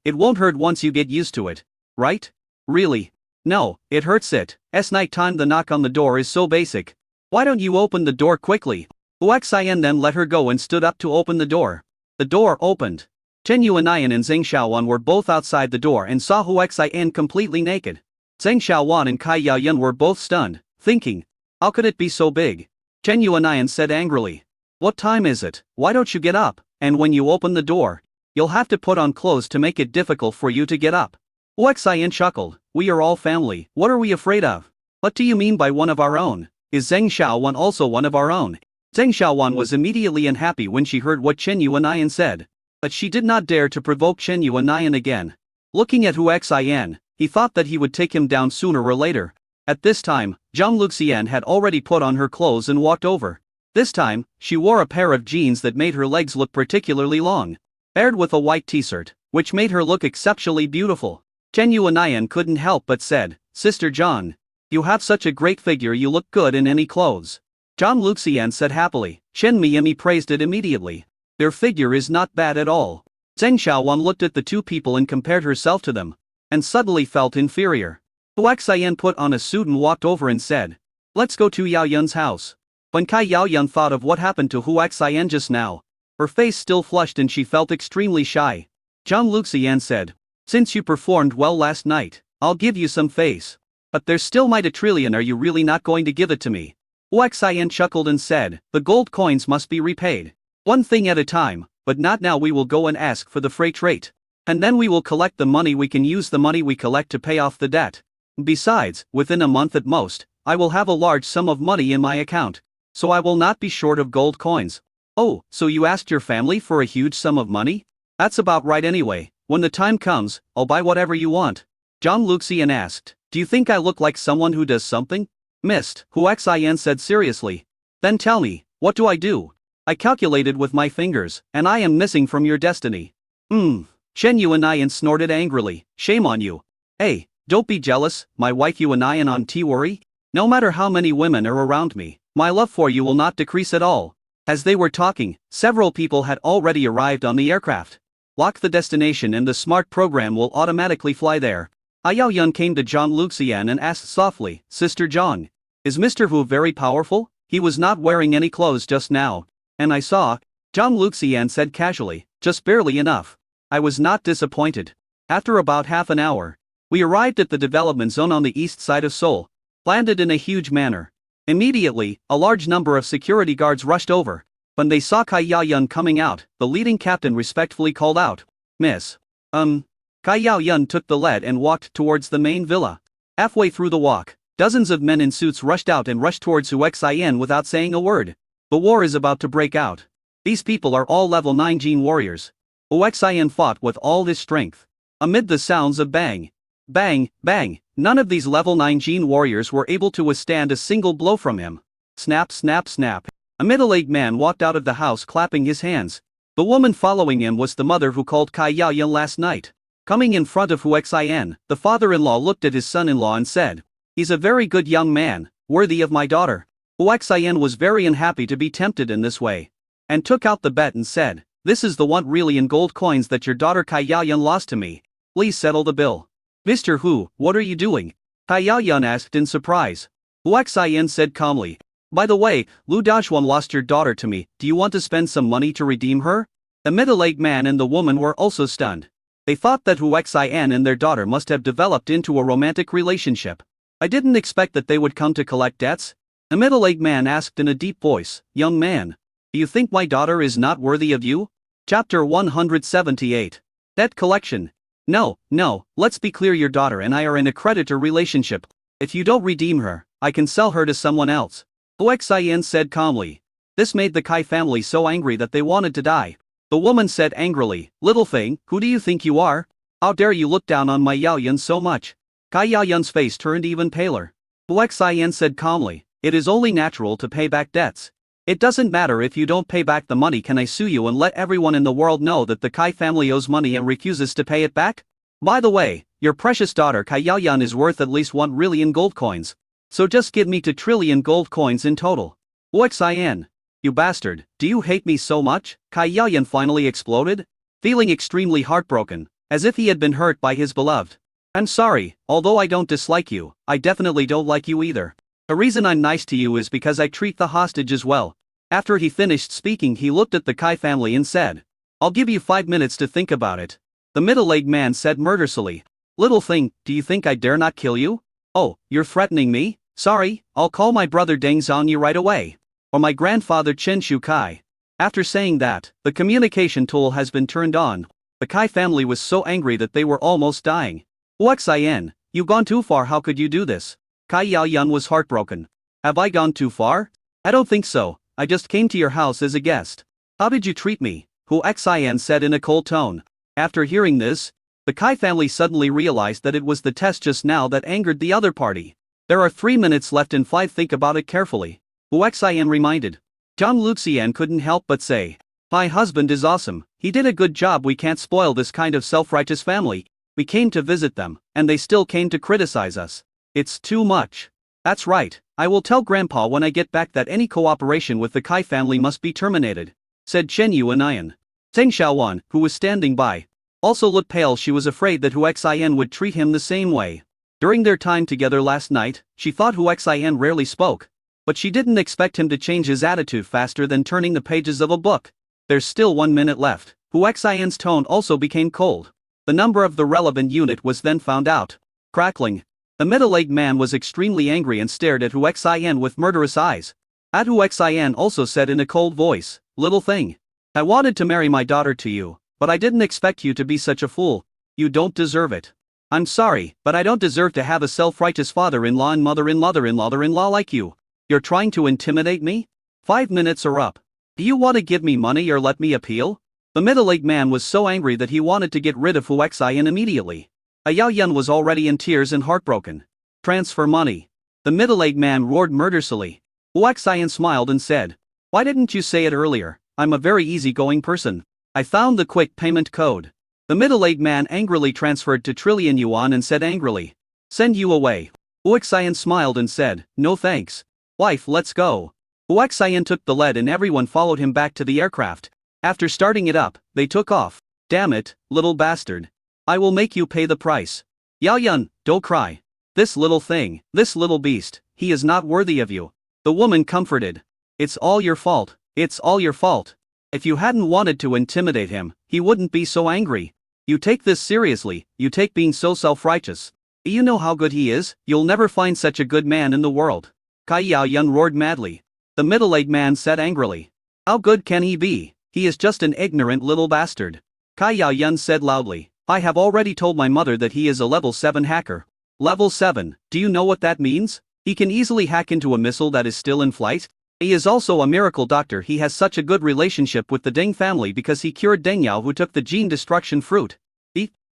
"It won't hurt once you get used to it, right?" "Really?" "No, it hurts it. Nighttime the knock on the door is so basic. Why don't you open the door quickly?" Huaxian then let her go and stood up to open the door. The door opened. Chen Yuanian and Zheng Xiaowan were both outside the door and saw Huaxian completely naked. Zheng Xiaowan and Kai Yaoyun were both stunned, thinking, "How could it be so big?" Chen Yuanian said angrily, "What time is it? Why don't you get up? And when you open the door, you'll have to put on clothes to make it difficult for you to get up." Huaxian chuckled, "We are all family, what are we afraid of? What do you mean by one of our own? Is Zheng Xiaowan also one of our own?" Zheng Xiaowan was immediately unhappy when she heard what Chen Yuanian said, but she did not dare to provoke Chen Yuanian again. Looking at Huaxian, he thought that he would take him down sooner or later. At this time, Zhang Luxian had already put on her clothes and walked over. This time, she wore a pair of jeans that made her legs look particularly long, paired with a white t-shirt, which made her look exceptionally beautiful. Chen Yuanian couldn't help but said, "Sister Zhang, you have such a great figure, you look good in any clothes." Zhang Luxian said happily. Chen Miyami praised it immediately. "Their figure is not bad at all." Zheng Xiaowan looked at the two people and compared herself to them, and suddenly felt inferior. Huaxian put on a suit and walked over and said, "Let's go to Yaoyun's house." When Kai Yaoyun thought of what happened to Huaxian just now, her face still flushed and she felt extremely shy. Zhang Luxian said, "Since you performed well last night, I'll give you some face. But there's still my 2 trillion, are you really not going to give it to me?" Huaxian chuckled and said, "The gold coins must be repaid. One thing at a time, but not now. We will go and ask for the freight rate. And then we will collect the money. We can use the money we collect to pay off the debt. Besides, within a month at most, I will have a large sum of money in my account, so I will not be short of gold coins." "Oh, so you asked your family for a huge sum of money?" "That's about right anyway. When the time comes, I'll buy whatever you want." Zhang Luxian asked, "Do you think I look like someone who does something?" "Missed," Huaxian said seriously. "Then tell me, what do I do? I calculated with my fingers, and I am missing from your destiny." Chen Yuanian snorted angrily, "Shame on you. Hey, don't be jealous, my wife Yuanian on worry. No matter how many women are around me, my love for you will not decrease at all." As they were talking, several people had already arrived on the aircraft. "Lock the destination and the smart program will automatically fly there." Yaoyun came to Zhang Luxian and asked softly, "Sister Zhang, is Mr. Hu very powerful? He was not wearing any clothes just now, and I saw." Zhang Luxian said casually, "Just barely enough." I was not disappointed. After about half an hour, we arrived at the development zone on the east side of Seoul, planned it in a huge manner. Immediately, a large number of security guards rushed over. When they saw Kai Yaoyun coming out, the leading captain respectfully called out, "Miss." Kai Yaoyun took the lead and walked towards the main villa. Halfway through the walk, dozens of men in suits rushed out and rushed towards Huaxian without saying a word. The war is about to break out. These people are all level 9 Jin warriors. Huaxian fought with all his strength. Amid the sounds of bang, bang, bang, none of these level 9 Jin warriors were able to withstand a single blow from him. Snap, snap, snap. A middle-aged man walked out of the house clapping his hands. The woman following him was the mother who called Kai Yaoyun last night. Coming in front of Huaxian, the father-in-law looked at his son-in-law and said, "He's a very good young man, worthy of my daughter." Huaxian was very unhappy to be tempted in this way, and took out the bet and said, "This is the 1 trillion gold coins that your daughter Kai Yaoyun lost to me. Please settle the bill." "Mr. Hu, what are you doing?" Kai Yaoyun asked in surprise. Huaxian said calmly, "By the way, Lu Dazhuan lost your daughter to me. Do you want to spend some money to redeem her?" The middle-aged man and the woman were also stunned. They thought that Huaxian and their daughter must have developed into a romantic relationship. "I didn't expect that they would come to collect debts." The middle-aged man asked in a deep voice, "Young man, do you think my daughter is not worthy of you?" Chapter 178. Debt collection. No, let's be clear, your daughter and I are in a creditor relationship. If you don't redeem her, I can sell her to someone else," Huaxian said calmly. This made the Kai family so angry that they wanted to die. The woman said angrily, "Little thing, who do you think you are? How dare you look down on my Yao Yan so much?" Kai Yao Yan's face turned even paler. Hu Xian said calmly, "It is only natural to pay back debts. It doesn't matter if you don't pay back the money. Can I sue you and let everyone in the world know that the Kai family owes money and refuses to pay it back? By the way, your precious daughter Kai Yao Yan is worth at least 1 trillion gold coins. So just give me 2 trillion gold coins in total." Hu Xian, "You bastard, do you hate me so much?" Kai Yao Yan finally exploded, feeling extremely heartbroken, as if he had been hurt by his beloved. "I'm sorry, although I don't dislike you, I definitely don't like you either. The reason I'm nice to you is because I treat the hostages well." After he finished speaking, he looked at the Kai family and said, "I'll give you 5 minutes to think about it." The middle-aged man said murderously, "Little thing, do you think I dare not kill you? Oh, you're threatening me? Sorry, I'll call my brother Deng Zhongyi right away. Or my grandfather Chen Shukai." After saying that, the communication tool has been turned on. The Kai family was so angry that they were almost dying. "Hu Xian, you've gone too far. How could you do this?" Kai Yao Yan was heartbroken. "Have I gone too far? I don't think so. I just came to your house as a guest. How did you treat me?" Hu Xian said in a cold tone. After hearing this, the Kai family suddenly realized that it was the test just now that angered the other party. "There are 3 minutes left and 5. Think about it carefully," Hu Xian reminded. Zhang Luxian couldn't help but say, "My husband is awesome. He did a good job. We can't spoil this kind of self-righteous family. We came to visit them, and they still came to criticize us. It's too much." "That's right. I will tell Grandpa when I get back that any cooperation with the Kai family must be terminated," said Chen Yuanian. Zheng Xiaowan, who was standing by, also looked pale. She was afraid that Hu Xian would treat him the same way. During their time together last night, she thought Hu Xian rarely spoke, but she didn't expect him to change his attitude faster than turning the pages of a book. "There's still 1 minute left." Hu Xian's tone also became cold. The number of the relevant unit was then found out. Crackling. The middle-aged man was extremely angry and stared at Hu Xian with murderous eyes. Hu Xian also said in a cold voice, "Little thing. I wanted to marry my daughter to you, but I didn't expect you to be such a fool. You don't deserve it. I'm sorry, but I don't deserve to have a self-righteous father-in-law and mother-in-law like you. You're trying to intimidate me? 5 minutes are up. Do you want to give me money or let me appeal?" The middle-aged man was so angry that he wanted to get rid of Hu Xian immediately. Yao Yan was already in tears and heartbroken. "Transfer money." The middle-aged man roared murderously. Hu Xian smiled and said, "Why didn't you say it earlier? I'm a very easygoing person. I found the quick payment code." The middle-aged man angrily transferred 2 trillion yuan and said angrily, "Send you away." Hu Xian smiled and said, "No thanks. Wife, let's go." Hu Xian took the lead and everyone followed him back to the aircraft. After starting it up, they took off. "Damn it, little bastard. I will make you pay the price. Yao Yan, don't cry. This little thing, this little beast, he is not worthy of you." The woman comforted. "It's all your fault. It's all your fault. If you hadn't wanted to intimidate him, he wouldn't be so angry. You take this seriously, you take being so self-righteous. You know how good he is. You'll never find such a good man in the world." Kai Yao Yan roared madly. The middle-aged man said angrily, "How good can he be? He is just an ignorant little bastard." Kai Yao Yan said loudly, "I have already told my mother that he is a level 7 hacker." Level 7, do you know what that means? He can easily hack into a missile that is still in flight. He is also a miracle doctor. He has such a good relationship with the Deng family because he cured Deng Yao who took the gene destruction fruit.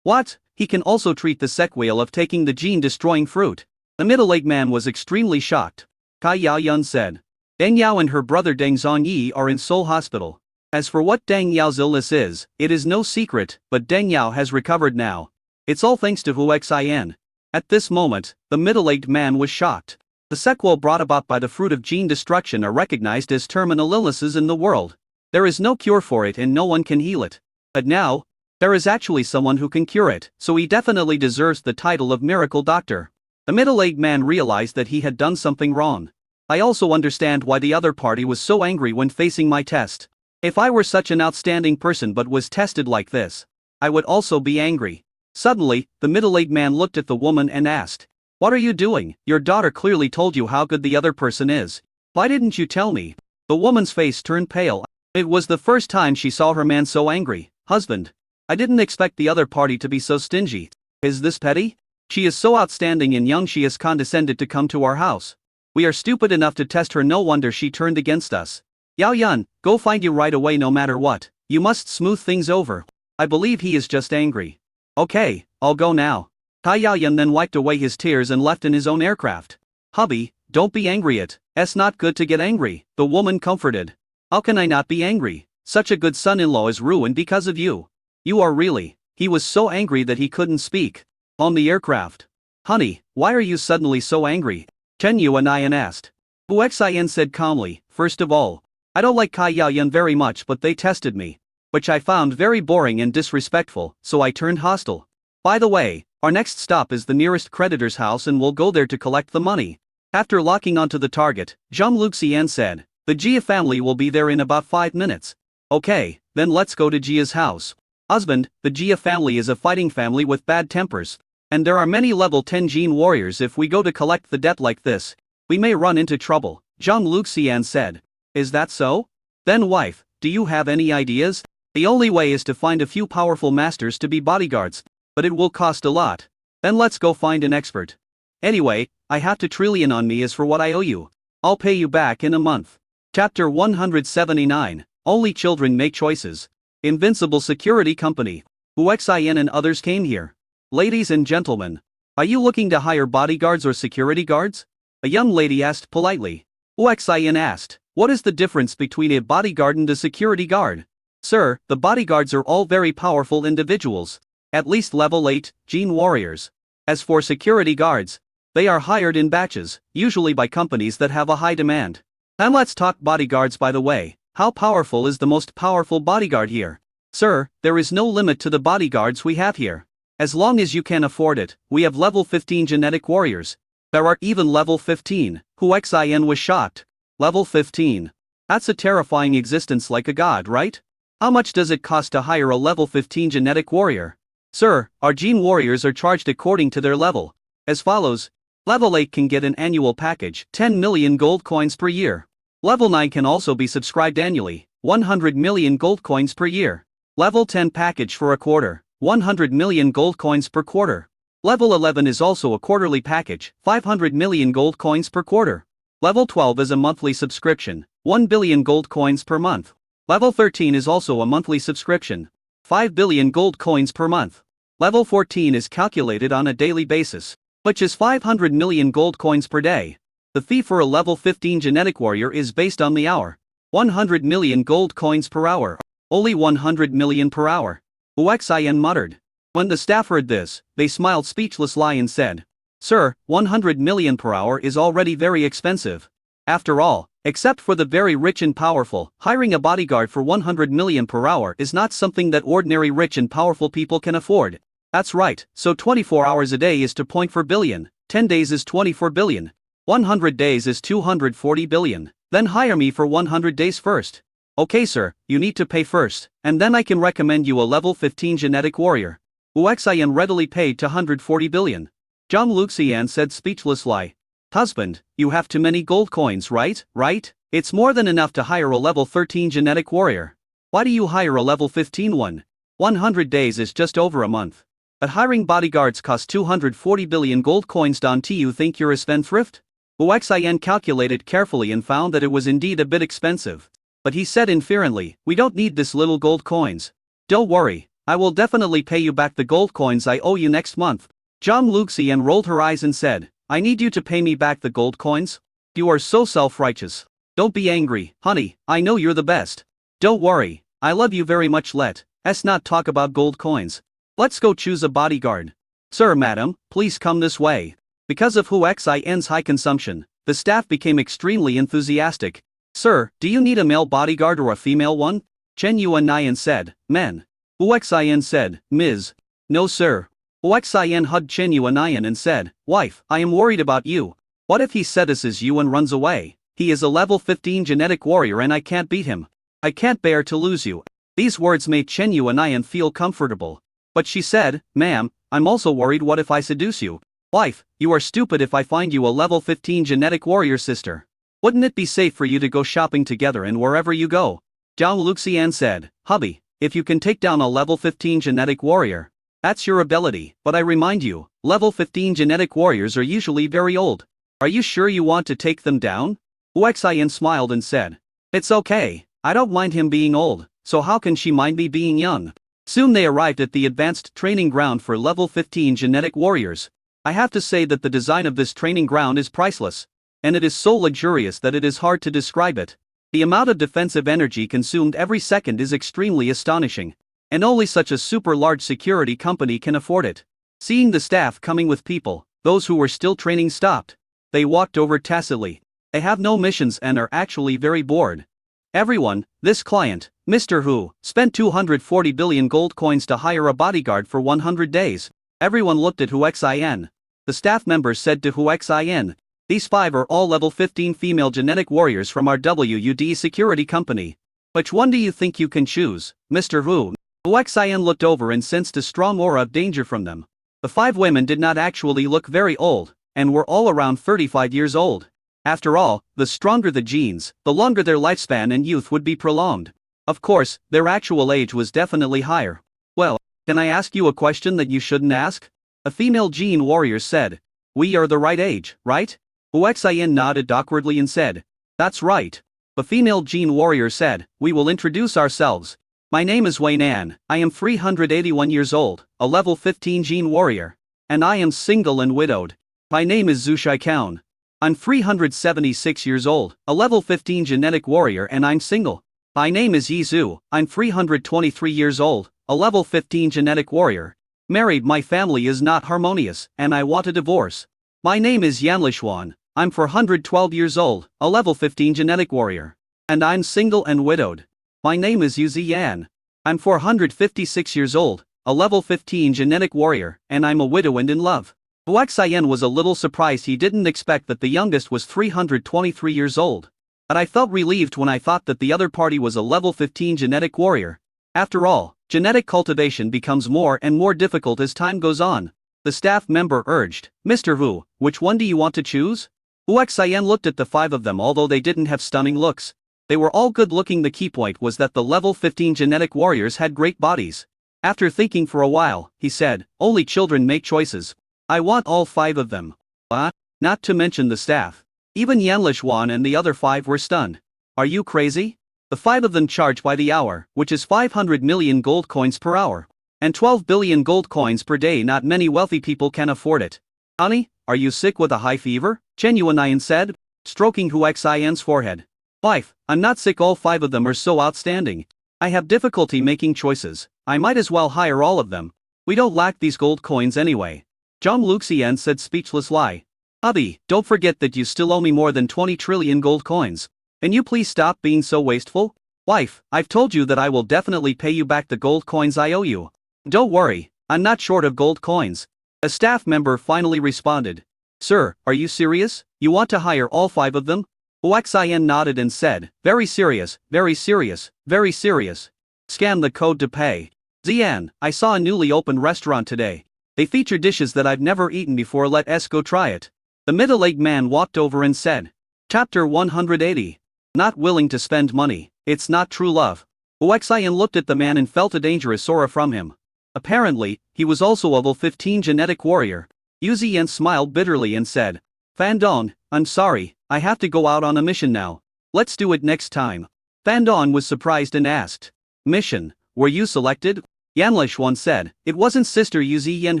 What? He can also treat the sequel of taking the gene destroying fruit. The middle-aged man was extremely shocked. Kai Yao Yan said, "Deng Yao and her brother Deng Zhongyi are in Seoul Hospital. As for what Deng Yao's illness is, it is no secret, but Deng Yao has recovered now. It's all thanks to Hu Xian." At this moment, the middle-aged man was shocked. The sequel brought about by the fruit of gene destruction are recognized as terminal illnesses in the world. There is no cure for it and no one can heal it. But now, there is actually someone who can cure it, so he definitely deserves the title of miracle doctor. The middle-aged man realized that he had done something wrong. I also understand why the other party was so angry when facing my test. If I were such an outstanding person but was tested like this, I would also be angry. Suddenly, the middle-aged man looked at the woman and asked, "What are you doing? Your daughter clearly told you how good the other person is. Why didn't you tell me?" The woman's face turned pale. It was the first time she saw her man so angry. "Husband, I didn't expect the other party to be so stingy. Is this petty? She is so outstanding and young she has condescended to come to our house. We are stupid enough to test her. No wonder she turned against us. Yao Yan, go find you right away no matter what. You must smooth things over. I believe he is just angry. Okay, I'll go now. Tai Yaoyan then wiped away his tears and left in his own aircraft. Hubby, don't be angry, it's not good to get angry, the woman comforted. How can I not be angry? Such a good son-in-law is ruined because of you. You are really. He was so angry that he couldn't speak. On the aircraft. Honey, why are you suddenly so angry? Chen Yuanayan asked. Hu Xian said calmly, first of all, I don't like Kai Yaoyan very much, but they tested me, which I found very boring and disrespectful, so I turned hostile. By the way, our next stop is the nearest creditor's house and we'll go there to collect the money. After locking onto the target, Zhang Luxian said, the Jia family will be there in about 5 minutes. Okay, then let's go to Jia's house. Husband, the Jia family is a fighting family with bad tempers, and there are many level 10 Jin warriors. If we go to collect the debt like this, we may run into trouble, Zhang Luxian said. Is that so? Then wife, do you have any ideas? The only way is to find a few powerful masters to be bodyguards, but it will cost a lot. Then let's go find an expert. Anyway, I have $2 trillion on me as for what I owe you. I'll pay you back in a month. Chapter 179, Only Children Make Choices. Invincible Security Company. Hu Xian and others came here. Ladies and gentlemen, are you looking to hire bodyguards or security guards? A young lady asked politely. Hu Xian asked, what is the difference between a bodyguard and a security guard? Sir, the bodyguards are all very powerful individuals. At least level 8, Jin warriors. As for security guards, they are hired in batches, usually by companies that have a high demand. And let's talk bodyguards by the way. How powerful is the most powerful bodyguard here? Sir, there is no limit to the bodyguards we have here. As long as you can afford it, we have level 15 genetic warriors. There are even level 15, Hu Xian was shocked. Level 15. That's a terrifying existence like a god, right? How much does it cost to hire a level 15 genetic warrior? Sir, our Jin warriors are charged according to their level. As follows. Level 8 can get an annual package, 10 million gold coins per year. Level 9 can also be subscribed annually, 100 million gold coins per year. Level 10 package for a quarter, 100 million gold coins per quarter. Level 11 is also a quarterly package, 500 million gold coins per quarter. Level 12 is a monthly subscription, 1 billion gold coins per month. Level 13 is also a monthly subscription, 5 billion gold coins per month. Level 14 is calculated on a daily basis, which is 500 million gold coins per day. The fee for a level 15 genetic warrior is based on the hour. 100 million gold coins per hour. Only 100 million per hour. Hu Xian muttered. When the staff heard this, they smiled speechlessly and said, Sir, 100 million per hour is already very expensive. After all, except for the very rich and powerful, hiring a bodyguard for 100 million per hour is not something that ordinary rich and powerful people can afford. That's right, so 24 hours a day is 2.4 billion, 10 days is 24 billion. 100 days is 240 billion, then hire me for 100 days first. Okay sir, you need to pay first, and then I can recommend you a level 15 genetic warrior. Hu Xian readily paid 240 billion. Zhang Luxian said speechlessly. Husband, you have too many gold coins, right? It's more than enough to hire a level 13 genetic warrior. Why do you hire a level 15 one? 100 days is just over a month. But hiring bodyguards costs 240 billion gold coins. Don't you think you're a spendthrift? Hu Xian calculated carefully and found that it was indeed a bit expensive. But he said inferently, we don't need this little gold coins. Don't worry, I will definitely pay you back the gold coins I owe you next month. Zhang Luxian rolled her eyes and said, I need you to pay me back the gold coins? You are so self-righteous. Don't be angry, honey, I know you're the best. Don't worry, I love you very much. Let's not talk about gold coins. Let's go choose a bodyguard. Sir, madam, please come this way. Because of Hu Xian's high consumption, the staff became extremely enthusiastic. Sir, do you need a male bodyguard or a female one? Chen Yuanayan said, men. Hu Xian said, Ms. No sir. Hu Xian hugged Chen Yuanayan and said, wife, I am worried about you. What if he seduces you and runs away? He is a level 15 genetic warrior and I can't beat him. I can't bear to lose you. These words made Chen Yuanayan feel comfortable. But she said, ma'am, I'm also worried. What if I seduce you? Wife, you are stupid. If I find you a level 15 genetic warrior sister, wouldn't it be safe for you to go shopping together and wherever you go? Zhang Luxian said, hubby, if you can take down a level 15 genetic warrior, that's your ability, but I remind you, level 15 genetic warriors are usually very old. Are you sure you want to take them down? Hu Xian smiled and said, it's okay, I don't mind him being old. so how can she mind me being young? Soon they arrived at the advanced training ground for level 15 genetic warriors. I have to say that the design of this training ground is priceless. And it is so luxurious that it is hard to describe it. The amount of defensive energy consumed every second is extremely astonishing. And only such a super large security company can afford it. Seeing the staff coming with people, those who were still training stopped. They walked over tacitly. They have no missions and are actually very bored. Everyone, this client, Mr. Hu, spent 240 billion gold coins to hire a bodyguard for 100 days. Everyone looked at Hu Xin. The staff members said to Hu Xin, "These 5 are all level 15 female genetic warriors from our WUD security company. Which one do you think you can choose, Mr. Hu?" Hu Xin looked over and sensed a strong aura of danger from them. The 5 women did not actually look very old, and were all around 35 years old. After all, the stronger the genes, the longer their lifespan and youth would be prolonged. Of course, their actual age was definitely higher. "Well, can I ask you a question that you shouldn't ask?" A female gene warrior said. "We are the right age, right?" Hu Xin nodded awkwardly and said, "That's right." The female gene warrior said, "We will introduce ourselves. My name is Wei Nan, I am 381 years old, a level 15 gene warrior. And I am single and widowed. My name is Zhu Shikaun. I'm 376 years old, a level 15 genetic warrior and I'm single. My name is Yi Zhu, I'm 323 years old, a level 15 genetic warrior. Married, my family is not harmonious, and I want a divorce. My name is Yan Lishuan, I'm 412 years old, a level 15 genetic warrior. And I'm single and widowed. My name is Yu Ziyan. I'm 456 years old, a level 15 genetic warrior, and I'm a widow and in love. Hu Xin was a little surprised. He didn't expect that the youngest was 323 years old. But I felt relieved when I thought that the other party was a level 15 genetic warrior. After all, genetic cultivation becomes more and more difficult as time goes on. The staff member urged, "Mr. Hu, which one do you want to choose?" Hu Xin looked at the 5 of them. Although they didn't have stunning looks, they were all good looking. The key point was that the level 15 genetic warriors had great bodies. After thinking for a while, he said, "Only children make choices. I want all 5 of them." Not to mention the staff. Even Yan Lishuan and the other 5 were stunned. "Are you crazy? The 5 of them charge by the hour, which is 500 million gold coins per hour. And 12 billion gold coins per day. Not many wealthy people can afford it." "Honey, are you sick with a high fever?" Chen Yuanian said, stroking Hu Xin's forehead. "Wife, I'm not sick. All 5 of them are so outstanding. I have difficulty making choices. I might as well hire all of them. We don't lack these gold coins anyway." Zhang Luxian said, speechless lie. "Hubby, don't forget that you still owe me more than 20 trillion gold coins. Can you please stop being so wasteful?" "Wife, I've told you that I will definitely pay you back the gold coins I owe you. Don't worry, I'm not short of gold coins." A staff member finally responded. "Sir, are you serious? You want to hire all 5 of them?" Hu Xin nodded and said, "Very serious, very serious, very serious." Scan the code to pay. "Zian, I saw a newly opened restaurant today. They feature dishes that I've never eaten before. Let's go try it." The middle-aged man walked over and said. Chapter 180. Not willing to spend money, it's not true love. Hu Xin looked at the man and felt a dangerous aura from him. Apparently, he was also a level 15 genetic warrior. Yu Ziyan smiled bitterly and said, "Fan Dong, I'm sorry, I have to go out on a mission now. Let's do it next time." Fan Dong was surprised and asked, "Mission, were you selected?" Yan Lishuan said, "It wasn't Sister Yu Ziyan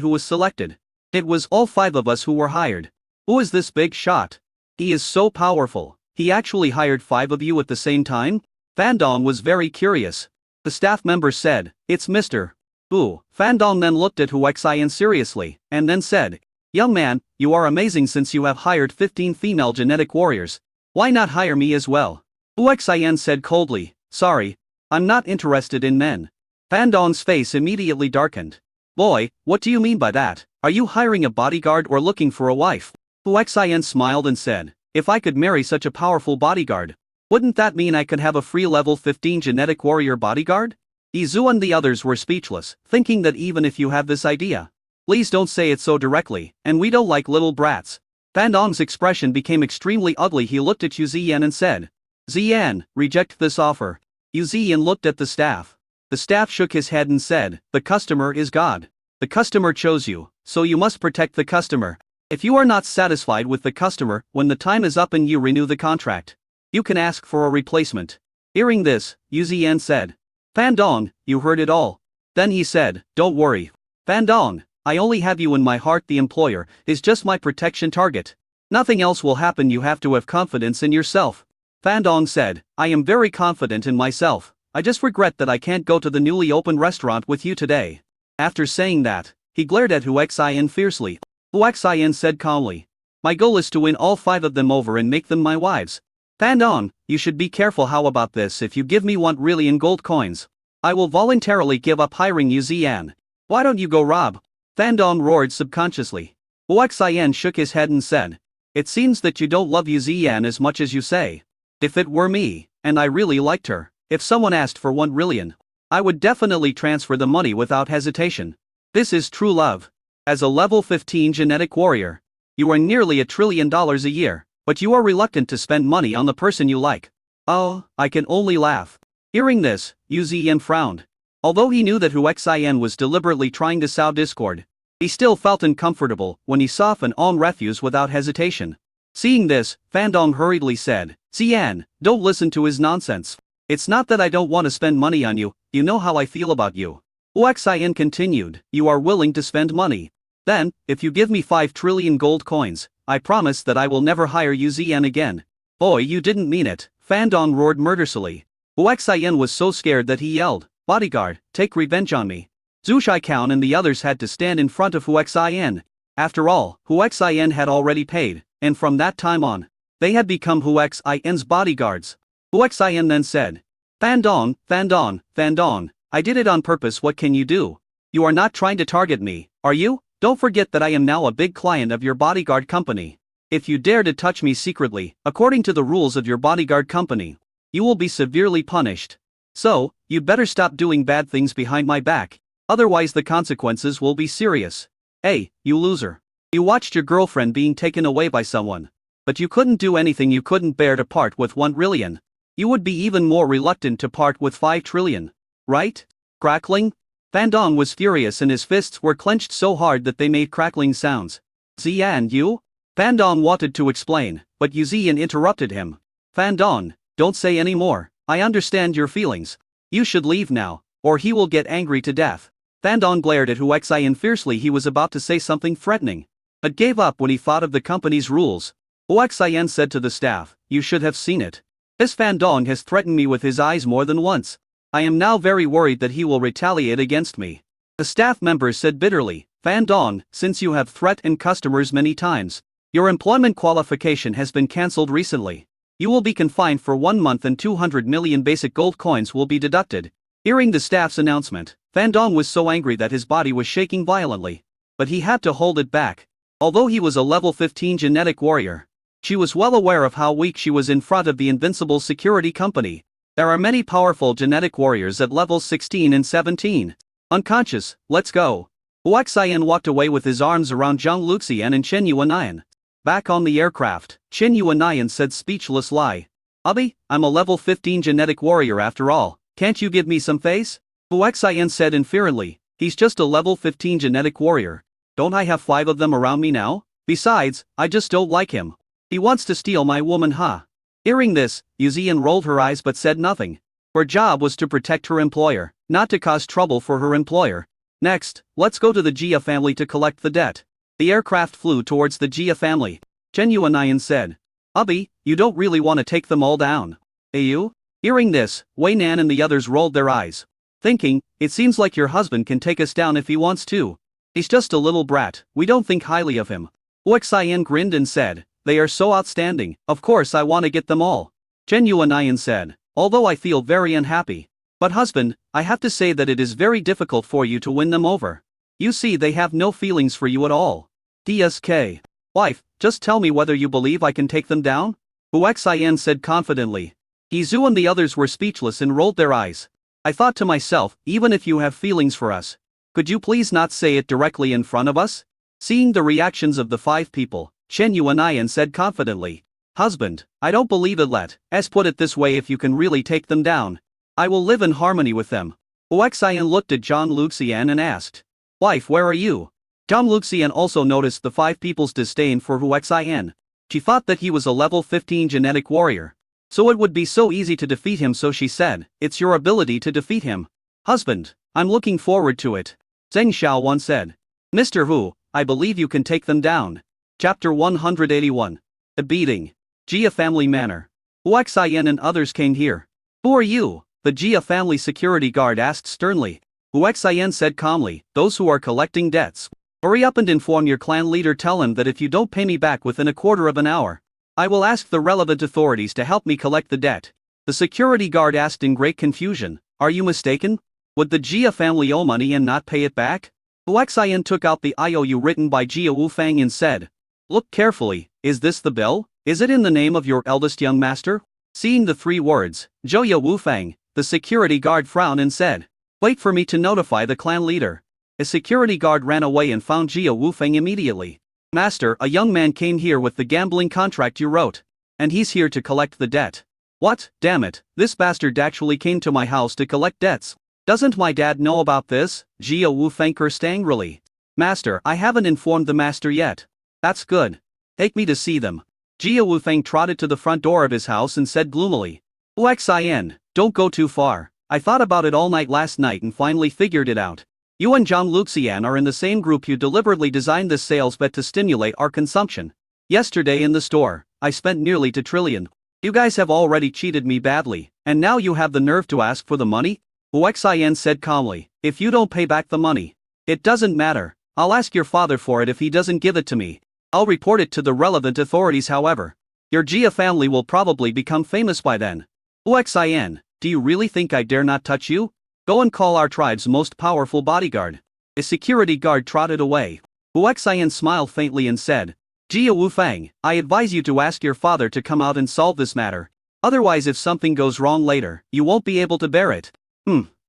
who was selected. It was all 5 of us who were hired." "Who is this big shot? He is so powerful. He actually hired 5 of you at the same time?" Fan Dong was very curious. The staff member said, "It's Mr. Hu." Fan Dong then looked at Hu Xin seriously, and then said, "Young man, you are amazing. Since you have hired 15 female genetic warriors, why not hire me as well?" Hu Xin said coldly, "Sorry, I'm not interested in men." Fan Dong's face immediately darkened. "Boy, what do you mean by that? Are you hiring a bodyguard or looking for a wife?" Hu Xin smiled and said, "If I could marry such a powerful bodyguard, wouldn't that mean I could have a free level 15 genetic warrior bodyguard?" Yi Zhu and the others were speechless, thinking that even if you have this idea, please don't say it so directly, and we don't like little brats. Fan Dong's expression became extremely ugly. He looked at Yu Ziyan and said, "Ziyan, reject this offer." Yu Ziyan looked at the staff. The staff shook his head and said, "The customer is God. The customer chose you, so you must protect the customer. If you are not satisfied with the customer, when the time is up and you renew the contract, you can ask for a replacement." Hearing this, Yu Ziyan said, Fan Dong, you heard it all. Then he said, don't worry. Fan Dong, I only have you in my heart. The employer is just my protection target. Nothing else will happen. You have to have confidence in yourself. Fan Dong said, I am very confident in myself. I just regret that I can't go to the newly opened restaurant with you today. After saying that, he glared at Hu Xian fiercely. Hu Xian said calmly, my goal is to win all 5 of them over and make them my wives. Fan Dong, you should be careful. How about this? If you give me 1 trillion gold coins, I will voluntarily give up hiring you. Zian. Why don't you go rob? Fan Dong roared subconsciously. Hu Xian shook his head and said, it seems that you don't love Yu Ziyan as much as you say. If it were me, and I really liked her, if someone asked for 1 trillion, I would definitely transfer the money without hesitation. This is true love. As a level 15 genetic warrior, you are nearly $1 trillion a year, but you are reluctant to spend money on the person you like. Oh, I can only laugh. Hearing this, Yu Ziyan frowned. Although he knew that Hu Xian was deliberately trying to sow discord, he still felt uncomfortable when he saw Fan Dong refuse without hesitation. Seeing this, Fan Dong hurriedly said, Zian, don't listen to his nonsense. It's not that I don't want to spend money on you, you know how I feel about you. Hu Xian continued, you are willing to spend money. Then, if you give me 5 trillion gold coins, I promise that I will never hire you Zian again. Boy, you didn't mean it, Fan Dong roared murderously. Hu Xian was so scared that he yelled, bodyguard, take revenge on me. Zhu Shikai and the others had to stand in front of Hu Xian. After all, Hu Xian had already paid, and from that time on, they had become Hu Xian's bodyguards. Hu Xian then said, Fan Dong, Fan Dong, Fan Dong, I did it on purpose. What can you do? You are not trying to target me, are you? Don't forget that I am now a big client of your bodyguard company. If you dare to touch me secretly, according to the rules of your bodyguard company, you will be severely punished. So, you'd better stop doing bad things behind my back, otherwise the consequences will be serious. Hey, you loser. You watched your girlfriend being taken away by someone. But you couldn't do anything. You couldn't bear to part with 1 trillion. You would be even more reluctant to part with 5 trillion. Right? Crackling? Fan Dong was furious and his fists were clenched so hard that they made crackling sounds. Zian, you? Fan Dong wanted to explain, but Yu Ziyan interrupted him. Fan Dong, don't say any more. I understand your feelings. You should leave now, or he will get angry to death. Fan Dong glared at Hu Xian fiercely. He was about to say something threatening, but gave up when he thought of the company's rules. Hu Xian said to the staff, you should have seen it. This Fan Dong has threatened me with his eyes more than once. I am now very worried that he will retaliate against me. The staff members said bitterly, Fan Dong, since you have threatened customers many times, your employment qualification has been cancelled recently. You will be confined for 1 month and 200 million basic gold coins will be deducted. Hearing the staff's announcement, Fan Dong was so angry that his body was shaking violently. But he had to hold it back. Although he was a level 15 genetic warrior, she was well aware of how weak she was in front of the invincible security company. There are many powerful genetic warriors at levels 16 and 17. Unconscious, let's go. Hu Xian walked away with his arms around Zhang Luxian and Chen Yuanian. Back on the aircraft, Chen Yuanian said speechless lie. Abi, I'm a level 15 genetic warrior after all, can't you give me some face? Hu Xian said inferiorly, he's just a level 15 genetic warrior. Don't I have 5 of them around me now? Besides, I just don't like him. He wants to steal my woman, huh? Hearing this, Yu Ziyan rolled her eyes but said nothing. Her job was to protect her employer, not to cause trouble for her employer. Next, let's go to the Jia family to collect the debt. The aircraft flew towards the Jia family. Chen Yuanian said, Abi, you don't really want to take them all down. You? Hearing this, Wei Nan and the others rolled their eyes, thinking, it seems like your husband can take us down if he wants to. He's just a little brat, we don't think highly of him. Hu Xian grinned and said, they are so outstanding, of course I want to get them all. Chen Yuanian said, although I feel very unhappy. But husband, I have to say that it is very difficult for you to win them over. You see, they have no feelings for you at all. DSK. Wife, just tell me whether you believe I can take them down? Hu Xian said confidently. Zhu and the others were speechless and rolled their eyes. I thought to myself, even if you have feelings for us, could you please not say it directly in front of us? Seeing the reactions of the 5 people, Chen Yuanian said confidently, husband, I don't believe it. Let's put it this way, if you can really take them down, I will live in harmony with them. Hu Xian looked at Zhang Luxian and asked, wife, where are you? Zhang Luxian also noticed the 5 people's disdain for Hu Xian. She thought that he was a level 15 genetic warrior. So it would be so easy to defeat him, so she said, it's your ability to defeat him. Husband, I'm looking forward to it. Zheng Xiaowan said. Mr. Hu, I believe you can take them down. Chapter 181. A beating. Jia family manor. Huax Xian and others came here. Who are you? The Jia family security guard asked sternly. Huax Xian said calmly, those who are collecting debts. Hurry up and inform your clan leader, tell him that if you don't pay me back within a quarter of an hour, I will ask the relevant authorities to help me collect the debt. The security guard asked in great confusion, are you mistaken? Would the Jia family owe money and not pay it back? Huax Xian took out the IOU written by Jia Wufang and said, look carefully, is this the bill? Is it in the name of your eldest young master? Seeing the 3 words, Zhouya Wufang, the security guard frowned and said, wait for me to notify the clan leader. A security guard ran away and found Jia Wufang immediately. Master, a young man came here with the gambling contract you wrote. And he's here to collect the debt. What, damn it, this bastard actually came to my house to collect debts. Doesn't my dad know about this? Jia Wufang cursed angrily. Master, I haven't informed the master yet. That's good. Take me to see them. Jia Wufang trotted to the front door of his house and said gloomily. Huax Xian, don't go too far. I thought about it all night last night and finally figured it out. You and Zhang Luxian are in the same group. You deliberately designed this sales bet to stimulate our consumption. Yesterday in the store, I spent nearly 2 trillion. You guys have already cheated me badly, and now you have the nerve to ask for the money? Huax Xian said calmly, if you don't pay back the money, it doesn't matter. I'll ask your father for it if he doesn't give it to me. I'll report it to the relevant authorities. However, your Jia family will probably become famous by then. Huax Xian, do you really think I dare not touch you? Go and call our tribe's most powerful bodyguard. A security guard trotted away. Huax Xian smiled faintly and said, Jia Wufang, I advise you to ask your father to come out and solve this matter. Otherwise, if something goes wrong later, you won't be able to bear it.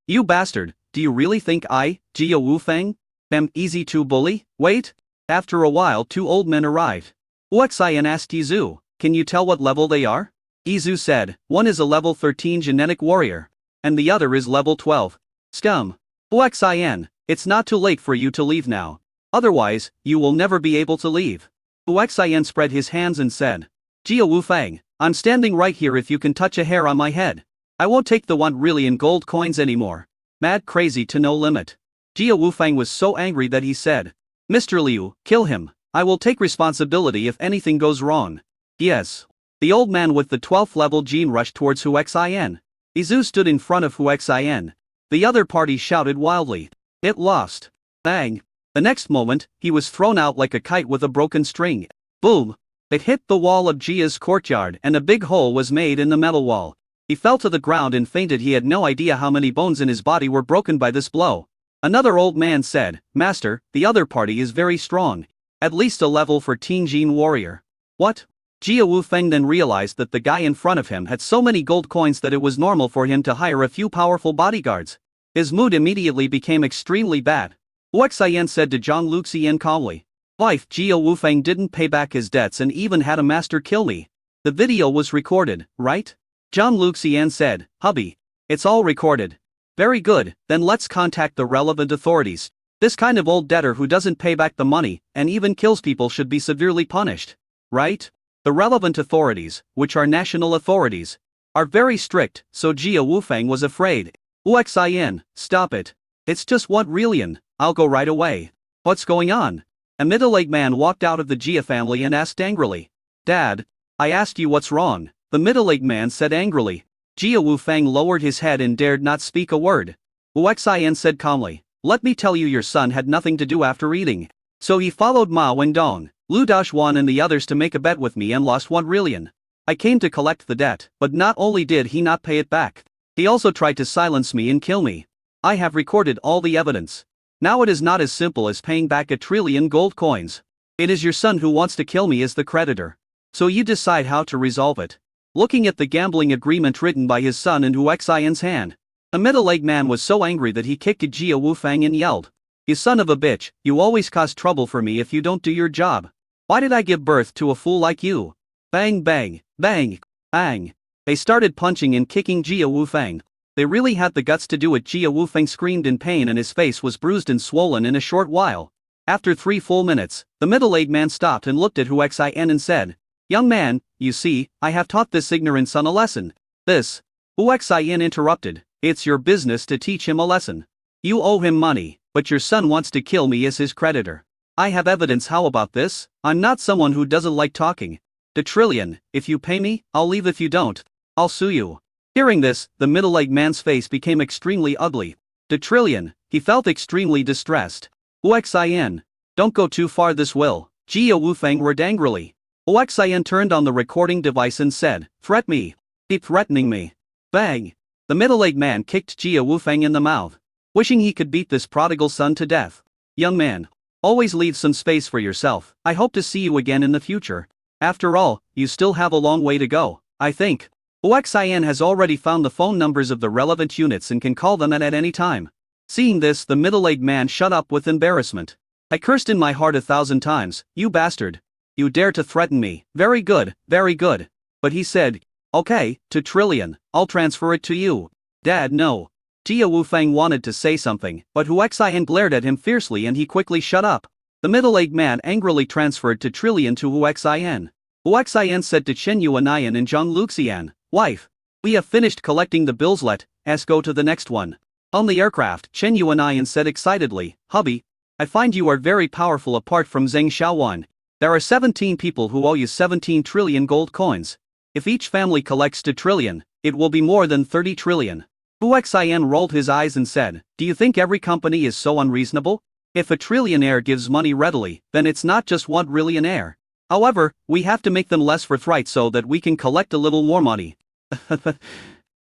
You bastard, do you really think I, Jia Wufang, am easy to bully? Wait. After a while 2 old men arrived. Huax Xian asked Yizu, can you tell what level they are? Yizu said, one is a level 13 genetic warrior. And the other is level 12. Scum. Huax Xian, it's not too late for you to leave now. Otherwise, you will never be able to leave. Huax Xian spread his hands and said, Jia Wufang, I'm standing right here. If you can touch a hair on my head, I won't take the 1 trillion gold coins anymore. Mad crazy to no limit. Jia Wufang was so angry that he said, Mr. Liu, kill him. I will take responsibility if anything goes wrong. Yes. The old man with the 12th level gene rushed towards Huax Xian. Yizu stood in front of Huax Xian. The other party shouted wildly. It lost. Bang. The next moment, he was thrown out like a kite with a broken string. Boom. It hit the wall of Jia's courtyard and a big hole was made in the metal wall. He fell to the ground and fainted. He had no idea how many bones in his body were broken by this blow. Another old man said, Master, the other party is very strong. At least a level 14 gene warrior. What? Jia Wufang then realized that the guy in front of him had so many gold coins that it was normal for him to hire a few powerful bodyguards. His mood immediately became extremely bad. Huax Xian said to Zhang Luxian calmly, wife, Jia Wufang didn't pay back his debts and even had a master kill me. The video was recorded, right? Zhang Luxian said, hubby, it's all recorded. Very good, then let's contact the relevant authorities. This kind of old debtor who doesn't pay back the money and even kills people should be severely punished. Right? The relevant authorities, which are national authorities, are very strict, so Jia Wufang was afraid. Huax Xian, stop it. It's just 1 trillion, I'll go right away. What's going on? A middle-aged man walked out of the Jia family and asked angrily. Dad, I asked you what's wrong, the middle-aged man said angrily. Jia Wufang lowered his head and dared not speak a word. Huax Xian said calmly, let me tell you, your son had nothing to do after eating. So he followed Ma Wendong, Lu Daxuan and the others to make a bet with me and lost 1 trillion. I came to collect the debt, but not only did he not pay it back, he also tried to silence me and kill me. I have recorded all the evidence. Now it is not as simple as paying back 1 trillion gold coins. It is your son who wants to kill me as the creditor. So you decide how to resolve it. Looking at the gambling agreement written by his son in Huax Xian's hand, a middle-aged man was so angry that he kicked Jia Wufang and yelled, you son of a bitch, you always cause trouble for me if you don't do your job. Why did I give birth to a fool like you? Bang bang, bang, bang. They started punching and kicking Jia Wufang. They really had the guts to do it. Jia Wufang screamed in pain and his face was bruised and swollen in a short while. After 3 full minutes, the middle-aged man stopped and looked at Huax Xian and said, Young man, you see, I have taught this ignorant son a lesson. This. Huaxian interrupted, it's your business to teach him a lesson. You owe him money, but your son wants to kill me as his creditor. I have evidence. How about this? I'm not someone who doesn't like talking. The trillion, if you pay me, I'll leave. If you don't, I'll sue you. Hearing this, the middle-aged man's face became extremely ugly. The trillion, he felt extremely distressed. Huaxian, don't go too far, this will. Jia Wufang roared angrily. Huaxian turned on the recording device and said, threat me. Keep threatening me. Bang! The middle-aged man kicked Jia Wufang in the mouth, wishing he could beat this prodigal son to death. Young man, always leave some space for yourself. I hope to see you again in the future. After all, you still have a long way to go, I think. Huaxian has already found the phone numbers of the relevant units and can call them at any time. Seeing this, the middle-aged man shut up with embarrassment. I cursed in my heart 1,000 times, you bastard. You dare to threaten me. Very good, very good. But he said, okay, to trillion, I'll transfer it to you. Dad, no. Jia Wufang wanted to say something, but Huaxian glared at him fiercely and he quickly shut up. The middle-aged man angrily transferred to trillion to Huaxian. Huaxian said to Chen Yuanayan and Zhang Luxian, wife, we have finished collecting the bills, let us go to the next one. On the aircraft, Chen Yuanayan said excitedly, hubby, I find you are very powerful. Apart from Zheng Xiaowan, there are 17 people who owe you 17 trillion gold coins. If each family collects 2 trillion, it will be more than 30 trillion. Huaxian rolled his eyes and said, do you think every company is so unreasonable? If a trillionaire gives money readily, then it's not just 1 trillionaire. However, we have to make them less forthright so that we can collect a little more money. Zhang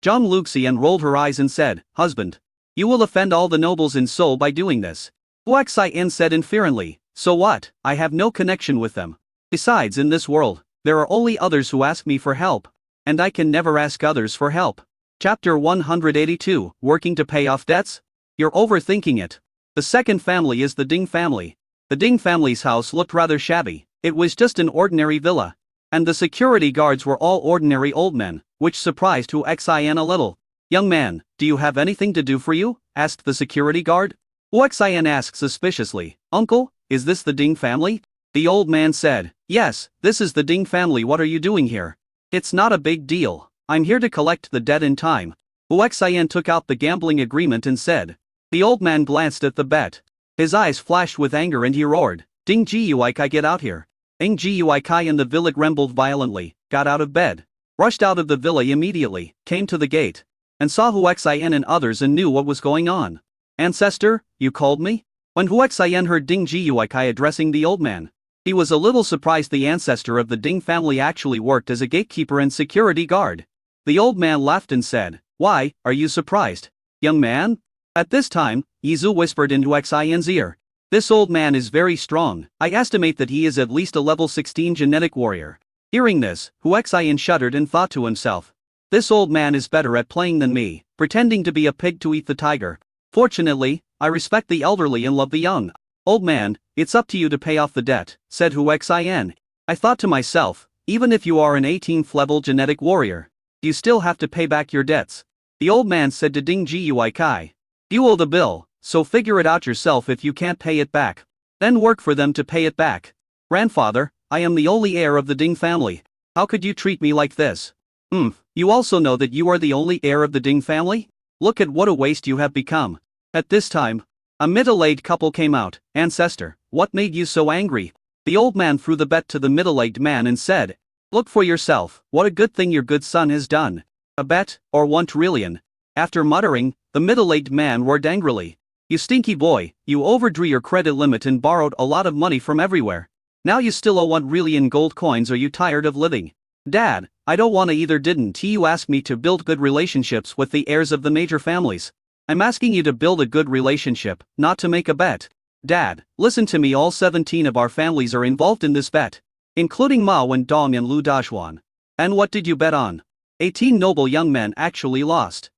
Luxian rolled her eyes and said, husband, you will offend all the nobles in Seoul by doing this. Huaxian said inferently, so what? I have no connection with them. Besides, in this world, there are only others who ask me for help, and I can never ask others for help. Chapter 182, Working to Pay Off Debts? You're overthinking it. The second family is the Ding family. The Ding family's house looked rather shabby. It was just an ordinary villa. And the security guards were all ordinary old men, which surprised Huaxian a little. Young man, do you have anything to do for you? Asked the security guard. Huaxian asked suspiciously, uncle, is this the Ding family? The old man said, yes, this is the Ding family. What are you doing here? It's not a big deal. I'm here to collect the debt in time. Huaxian took out the gambling agreement and said. The old man glanced at the bet. His eyes flashed with anger and he roared, Ding Jiuikai, get out here. Ding Jiuikai and the villa trembled violently, got out of bed, rushed out of the villa immediately, came to the gate, and saw Huaxian and others and knew what was going on. Ancestor, you called me? When Huaxian heard Ding Jiuikai addressing the old man, he was a little surprised. The ancestor of the Ding family actually worked as a gatekeeper and security guard. The old man laughed and said, why, are you surprised, young man? At this time, Yizu whispered in Huaxian's ear, this old man is very strong. I estimate that he is at least a level 16 genetic warrior. Hearing this, Huaxian shuddered and thought to himself, this old man is better at playing than me, pretending to be a pig to eat the tiger. Fortunately, I respect the elderly and love the young. Old man, it's up to you to pay off the debt, said Huaxian. I thought to myself, even if you are an 18th level genetic warrior, you still have to pay back your debts. The old man said to Ding Jiuikai, you owe the bill, so figure it out yourself. If you can't pay it back, then work for them to pay it back. Grandfather, I am the only heir of the Ding family. How could you treat me like this? You also know that you are the only heir of the Ding family? Look at what a waste you have become. At this time, a middle-aged couple came out. Ancestor, what made you so angry? The old man threw the bet to the middle-aged man and said, look for yourself, what a good thing your good son has done. A bet, or 1 trillion. After muttering, the middle-aged man roared angrily, you stinky boy, you overdrew your credit limit and borrowed a lot of money from everywhere. Now you still owe 1 trillion gold coins. Are you tired of living? Dad, I don't wanna either. Didn't you ask me to build good relationships with the heirs of the major families? I'm asking you to build a good relationship, not to make a bet. Dad, listen to me, all 17 of our families are involved in this bet, including Mao and Dong and Lu Daxuan. And what did you bet on? 18 noble young men actually lost.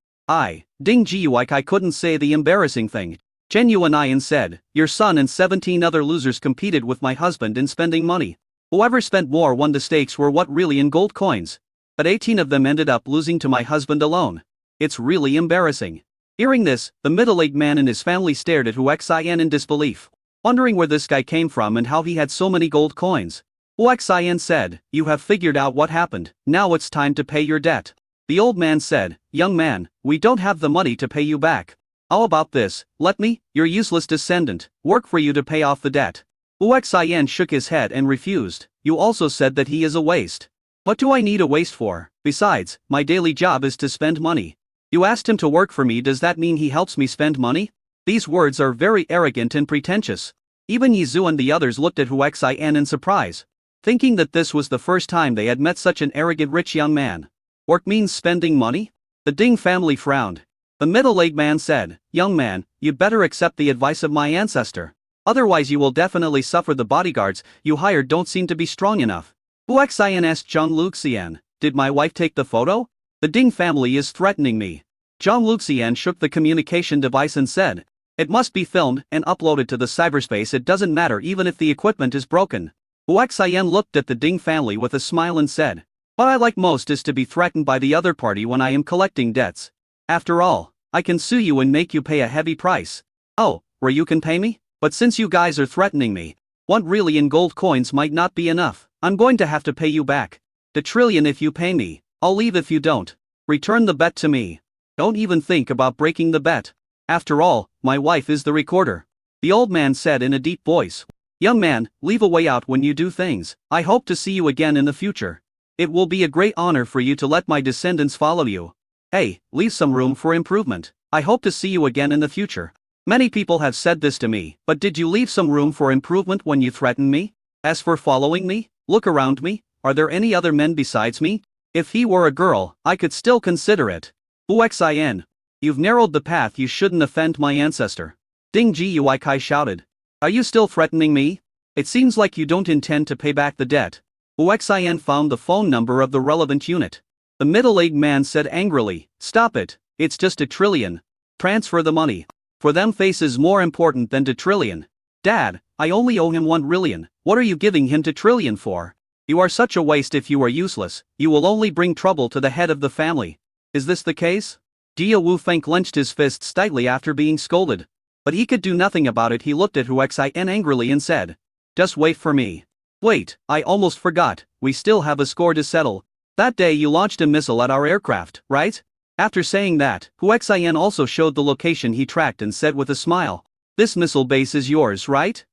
Ding Jiuikai couldn't say the embarrassing thing. Chen Yuanayan said, your son and 17 other losers competed with my husband in spending money. Whoever spent more won. The stakes were what really in gold coins. But 18 of them ended up losing to my husband alone. It's really embarrassing. Hearing this, the middle-aged man and his family stared at Huaxian in disbelief, wondering where this guy came from and how he had so many gold coins. Huaxian said, "You have figured out what happened, now it's time to pay your debt." The old man said, "Young man, we don't have the money to pay you back. How about this, let me, your useless descendant, work for you to pay off the debt." Huaxian shook his head and refused. "You also said that he is a waste. What do I need a waste for? Besides, my daily job is to spend money. You asked him to work for me, does that mean he helps me spend money?" These words are very arrogant and pretentious. Even Yizu and the others looked at Huaxian in surprise, thinking that this was the first time they had met such an arrogant rich young man. Work means spending money? The Ding family frowned. The middle-aged man said, "Young man, you'd better accept the advice of my ancestor. Otherwise you will definitely suffer. The bodyguards you hired don't seem to be strong enough." Huaxian asked Zhang Luxian, "Did my wife take the photo? The Ding family is threatening me." Zhang Luxian shook the communication device and said, "It must be filmed and uploaded to the cyberspace. It doesn't matter even if the equipment is broken." Huaxian looked at the Ding family with a smile and said, "What I like most is to be threatened by the other party when I am collecting debts. After all, I can sue you and make you pay a heavy price. Oh, where you can pay me? But since you guys are threatening me, 1 trillion in gold coins might not be enough. I'm going to have to pay you back. The trillion if you pay me, I'll leave if you don't. Return the bet to me. Don't even think about breaking the bet. After all, my wife is the recorder." The old man said in a deep voice, "Young man, leave a way out when you do things. I hope to see you again in the future. It will be a great honor for you to let my descendants follow you. Hey, leave some room for improvement. I hope to see you again in the future. Many people have said this to me, but did you leave some room for improvement when you threatened me? As for following me, look around me, are there any other men besides me? If he were a girl, I could still consider it." Huaxian, "You've narrowed the path. You shouldn't offend my ancestor." Ding Jiuikai shouted, "Are you still threatening me? It seems like you don't intend to pay back the debt." Huaxian found the phone number of the relevant unit. The middle-aged man said angrily, "Stop it, it's just 1 trillion. Transfer the money. For them face is more important than 1 trillion. Dad, I only owe him 1 trillion, what are you giving him 2 trillion for? You are such a waste. If you are useless, you will only bring trouble to the head of the family. Is this the case?" Dia Wufeng clenched his fists tightly after being scolded. But he could do nothing about it. He looked at Huaxian angrily and said, "Just wait for me. Wait, I almost forgot, we still have a score to settle. That day you launched a missile at our aircraft, right?" After saying that, Huaxian also showed the location he tracked and said with a smile, "This missile base is yours, right?"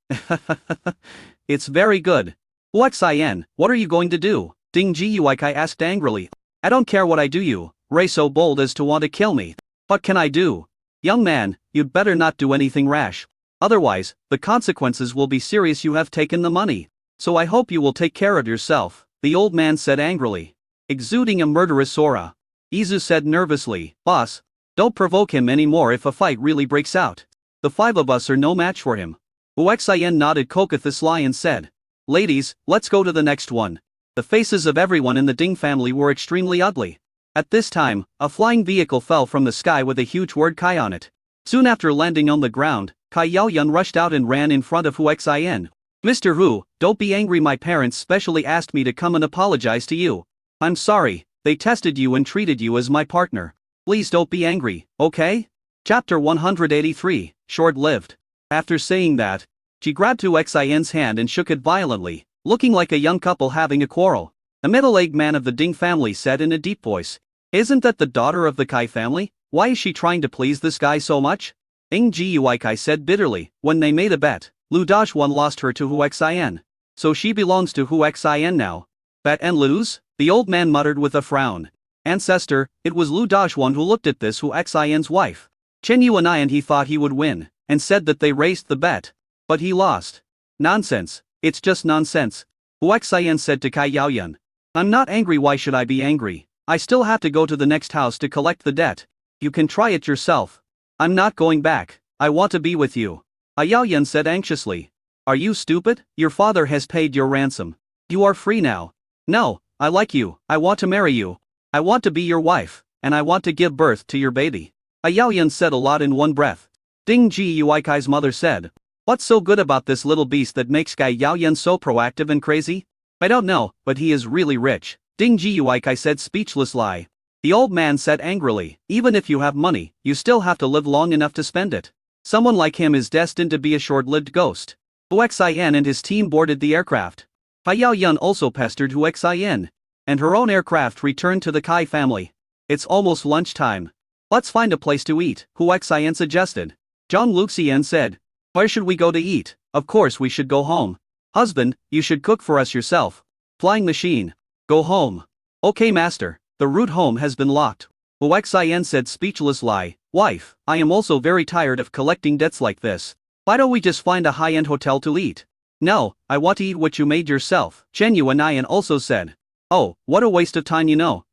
"It's very good." "Huaxian, what are you going to do?" Ding Jiuikai asked angrily. "I don't care what I do. You, Ray, so bold as to want to kill me. What can I do?" "Young man, you'd better not do anything rash. Otherwise, the consequences will be serious. You have taken the money. So I hope you will take care of yourself," the old man said angrily, exuding a murderous aura. Izu said nervously, "Boss, don't provoke him anymore. If a fight really breaks out, the 5 of us are no match for him." Huaxian nodded cockathiously and said, "Ladies, let's go to the next one." The faces of everyone in the Ding family were extremely ugly. At this time, a flying vehicle fell from the sky with a huge word Kai on it. Soon after landing on the ground, Kai Yaoyun rushed out and ran in front of Huaxian. "Mr. Hu, don't be angry. My parents specially asked me to come and apologize to you. I'm sorry, they tested you and treated you as my partner. Please don't be angry, okay?" Chapter 183, Short-Lived. After saying that, she grabbed Huaxian's hand and shook it violently, looking like a young couple having a quarrel. A middle-aged man of the Ding family said in a deep voice, "Isn't that the daughter of the Kai family? Why is she trying to please this guy so much?" Ing Jiuikai said bitterly, "When they made a bet, Lu Dashwan lost her to Huaxian. So she belongs to Huaxian now." "Bet and lose?" the old man muttered with a frown. "Ancestor, it was Lu Dashwan who looked at this Huaxian's wife. Chen Yuanai and he thought he would win, and said that they raised the bet. But he lost." "Nonsense, it's just nonsense," Huaxian said to Kai Yaoyun. "I'm not angry. Why should I be angry? I still have to go to the next house to collect the debt. You can try it yourself. I'm not going back. I want to be with you." Yaoyun said anxiously. "Are you stupid? Your father has paid your ransom. You are free now." "No, I like you. I want to marry you. I want to be your wife, and I want to give birth to your baby." Yaoyun said a lot in one breath. Ding Jiuikai's mother said, "What's so good about this little beast that makes Kai Yaoyun so proactive and crazy?" "I don't know, but he is really rich," Ding Jiuikai said speechlessly. The old man said angrily, "Even if you have money, you still have to live long enough to spend it. Someone like him is destined to be a short-lived ghost." Huaxian and his team boarded the aircraft. Yao Yun also pestered Hu Xian. And her own aircraft returned to the Kai family. It's almost lunchtime. Let's find a place to eat, Hu Xian suggested. Zhang Luxian said. Where should we go to eat? Of course we should go home. Husband, you should cook for us yourself. Flying machine. Go home. Okay master, the route home has been locked. Hu Xian said speechless lie. Wife, I am also very tired of collecting debts like this. Why don't we just find a high-end hotel to eat? No, I want to eat what you made yourself, Chen Yuanian also said. Oh, what a waste of time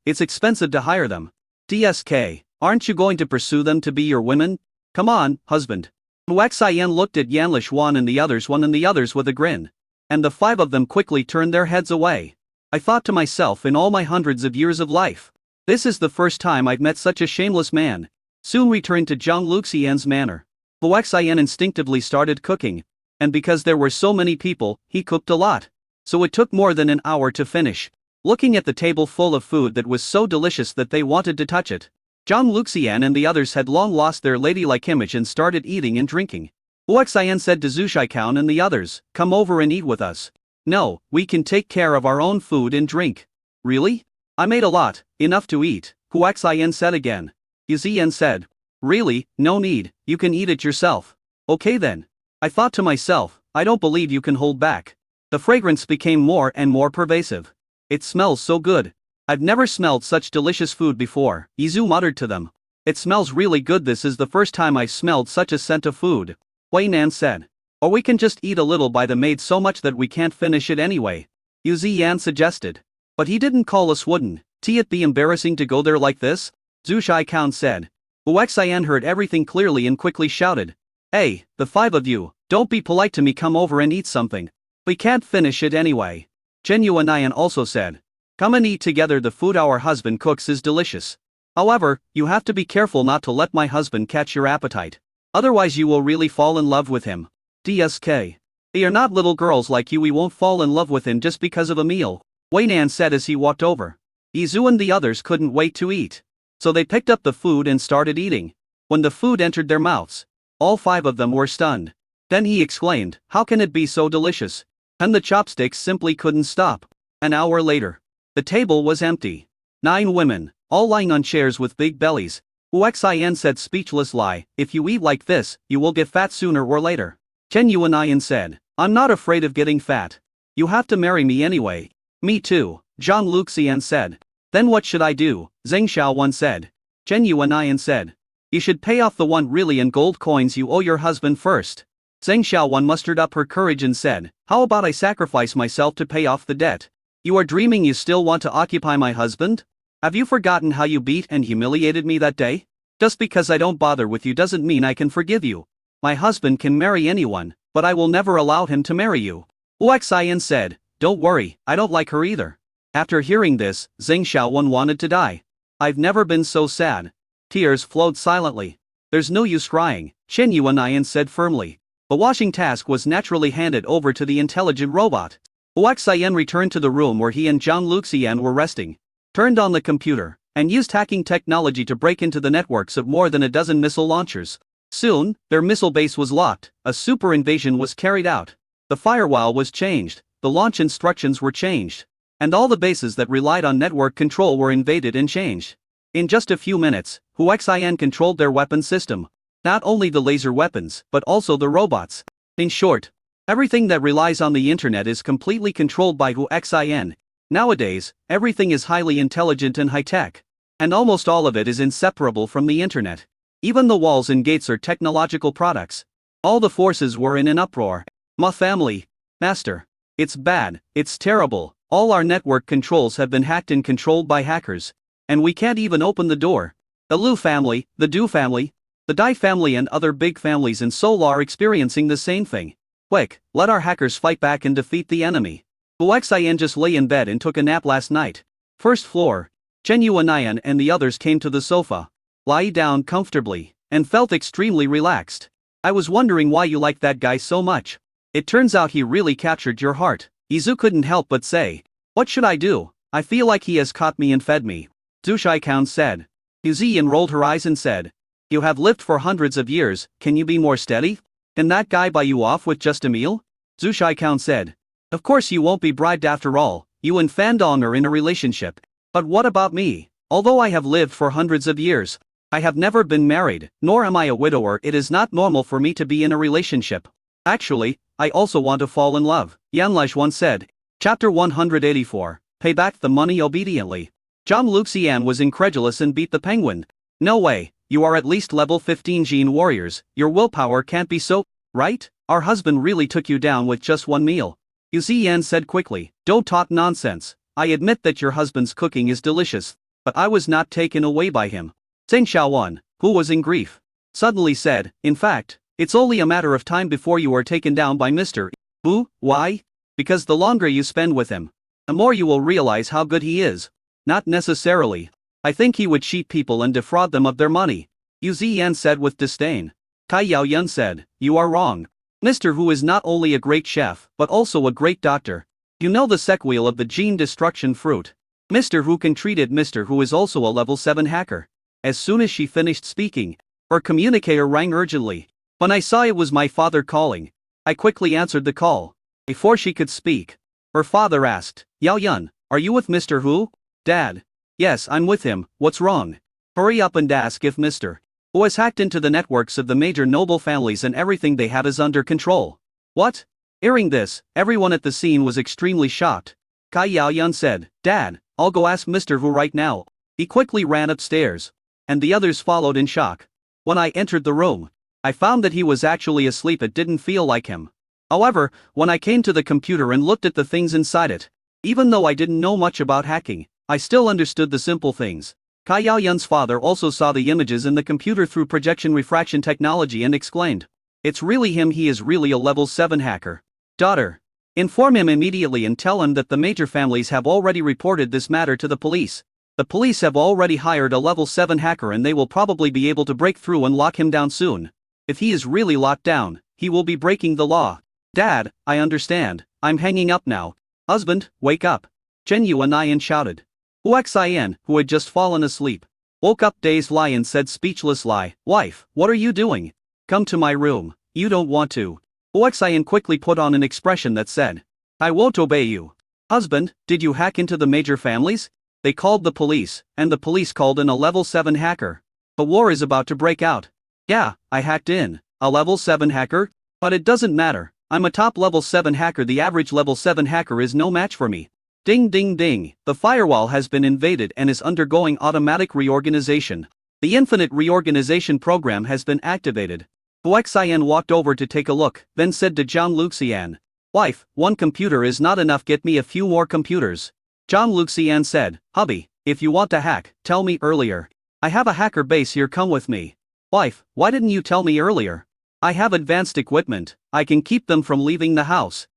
it's expensive to hire them. DSK, aren't you going to pursue them to be your women? Come on, husband. Hu Xian looked at Yan Lishuan and the others with a grin. And the five of them quickly turned their heads away. I thought to myself in all my hundreds of years of life. This is the first time I've met such a shameless man. Soon returned to Zhang Luxian's manor. Hu Xian instinctively started cooking. And because there were so many people, he cooked a lot. So it took more than an hour to finish. Looking at the table full of food that was so delicious that they wanted to touch it. Zhang Luxian and the others had long lost their ladylike image and started eating and drinking. Hu Xian said to Zhu Shaikan and the others, come over and eat with us. No, we can take care of our own food and drink. Really? I made a lot, enough to eat, Hu Xian said again. Yu Ziyan said. Really, no need, you can eat it yourself. Okay then. I thought to myself, I don't believe you can hold back. The fragrance became more and more pervasive. It smells so good. I've never smelled such delicious food before, Yizu muttered to them. It smells really good. This is the first time I've smelled such a scent of food, Hui Nan said. Or we can just eat a little by the maid so much that we can't finish it anyway, Yu Ziyan suggested. But he didn't call us wouldn't it be embarrassing to go there like this? Zhu Shaikan said. Hu Xian heard everything clearly and quickly shouted. Hey, the five of you, don't be polite to me, come over and eat something. We can't finish it anyway. Chen Yuanian also said. Come and eat together, the food our husband cooks is delicious. However, you have to be careful not to let my husband catch your appetite. Otherwise you will really fall in love with him. DSK. They are not little girls like you, we won't fall in love with him just because of a meal, Wei Nan said as he walked over. Yizu and the others couldn't wait to eat. So they picked up the food and started eating. When the food entered their mouths, all five of them were stunned. Then he exclaimed, how can it be so delicious? And the chopsticks simply couldn't stop. An hour later, the table was empty. 9 women, all lying on chairs with big bellies. Hu Xian said speechless lie, if you eat like this, you will get fat sooner or later. Chen Yuanian said, I'm not afraid of getting fat. You have to marry me anyway. Me too, Zhang Luxian said. Then what should I do? Zheng Xiaowan said. Chen Yuanian said. You should pay off the 1 really in gold coins you owe your husband first. Zheng Xiaowan mustered up her courage and said, how about I sacrifice myself to pay off the debt? You are dreaming you still want to occupy my husband? Have you forgotten how you beat and humiliated me that day? Just because I don't bother with you doesn't mean I can forgive you. My husband can marry anyone, but I will never allow him to marry you. Hu Xian said, don't worry, I don't like her either. After hearing this, Zheng Xiaowan wanted to die. I've never been so sad. Tears flowed silently. There's no use crying, Chen Yuanian said firmly. The washing task was naturally handed over to the intelligent robot. Hu Xian returned to the room where he and Zhang Luxian were resting, turned on the computer, and used hacking technology to break into the networks of more than a dozen missile launchers. Soon, their missile base was locked, a super invasion was carried out. The firewall was changed, the launch instructions were changed. And all the bases that relied on network control were invaded and changed. In just a few minutes, Hu Xian controlled their weapon system. Not only the laser weapons, but also the robots. In short, everything that relies on the internet is completely controlled by Hu Xian. Nowadays, everything is highly intelligent and high-tech. And almost all of it is inseparable from the internet. Even the walls and gates are technological products. All the forces were in an uproar. Ma family. Master. It's bad, it's terrible. All our network controls have been hacked and controlled by hackers. And we can't even open the door. The Lu family, the Du family, the Dai family and other big families in Seoul are experiencing the same thing. Quick, let our hackers fight back and defeat the enemy. Hu Xian just lay in bed and took a nap last night. First floor. Chen Yuanian and the others came to the sofa. Lie down comfortably, and felt extremely relaxed. I was wondering why you liked that guy so much. It turns out he really captured your heart. Yizu couldn't help but say. What should I do? I feel like he has caught me and fed me. Zhu Shaikan said. Yu Ziyan rolled her eyes and said. You have lived for hundreds of years, can you be more steady? Can that guy buy you off with just a meal? Zhu Shaikan said. Of course you won't be bribed after all, you and Fan Dong are in a relationship. But what about me? Although I have lived for hundreds of years, I have never been married, nor am I a widower. It is not normal for me to be in a relationship. Actually, I also want to fall in love, Yanlish once said. Chapter 184, Pay back the money obediently. Zhang Luxian was incredulous and beat the penguin. No way, you are at least level 15 Gene warriors, your willpower can't be so, right? Our husband really took you down with just one meal. Yu Ziyan said quickly, don't talk nonsense. I admit that your husband's cooking is delicious, but I was not taken away by him. Zheng Xiaowan, who was in grief, suddenly said, in fact, it's only a matter of time before you are taken down by Mr. Wu. Why? Because the longer you spend with him, the more you will realize how good he is. Not necessarily. I think he would cheat people and defraud them of their money, Yu Ziyan said with disdain. Cai Yaoyun said, you are wrong. Mr. Wu is not only a great chef, but also a great doctor. You know the sequel of the gene destruction fruit. Mr. Wu can treat it. Mr. Wu is also a level 7 hacker. As soon as she finished speaking, her communicator rang urgently. When I saw it was my father calling, I quickly answered the call. Before she could speak, her father asked, Yaoyun, are you with Mr. Wu? Dad. Yes, I'm with him. What's wrong? Hurry up and ask if Mr. Wu has hacked into the networks of the major noble families and everything they have is under control. What? Hearing this, everyone at the scene was extremely shocked. Cai Yaoyun said, Dad, I'll go ask Mr. Wu right now. He quickly ran upstairs, and the others followed in shock. When I entered the room, I found that he was actually asleep. It didn't feel like him. However, when I came to the computer and looked at the things inside it, even though I didn't know much about hacking, I still understood the simple things. Cai Yaoyun's father also saw the images in the computer through projection refraction technology and exclaimed, it's really him. He is really a level 7 hacker. Daughter, inform him immediately and tell him that the major families have already reported this matter to the police. The police have already hired a level 7 hacker and they will probably be able to break through and lock him down soon. If he is really locked down, he will be breaking the law. Dad, I understand. I'm hanging up now. Husband, wake up. Chen Yuanian shouted. Huaxian, who had just fallen asleep, woke up dazed. Lion said speechless lie, wife, what are you doing? Come to my room. You don't want to. Huaxian quickly put on an expression that said, I won't obey you. Husband, did you hack into the major families? They called the police, and the police called in a level 7 hacker. A war is about to break out. Yeah, I hacked in. A level 7 hacker? But it doesn't matter. I'm a top level 7 hacker. The average level 7 hacker is no match for me. Ding ding ding, the firewall has been invaded and is undergoing automatic reorganization. The infinite reorganization program has been activated. Huaxian walked over to take a look, then said to Zhang Luxian, wife, one computer is not enough, get me a few more computers. Zhang Luxian said, hubby, if you want to hack, tell me earlier. I have a hacker base here, come with me. Wife, why didn't you tell me earlier? I have advanced equipment, I can keep them from leaving the house.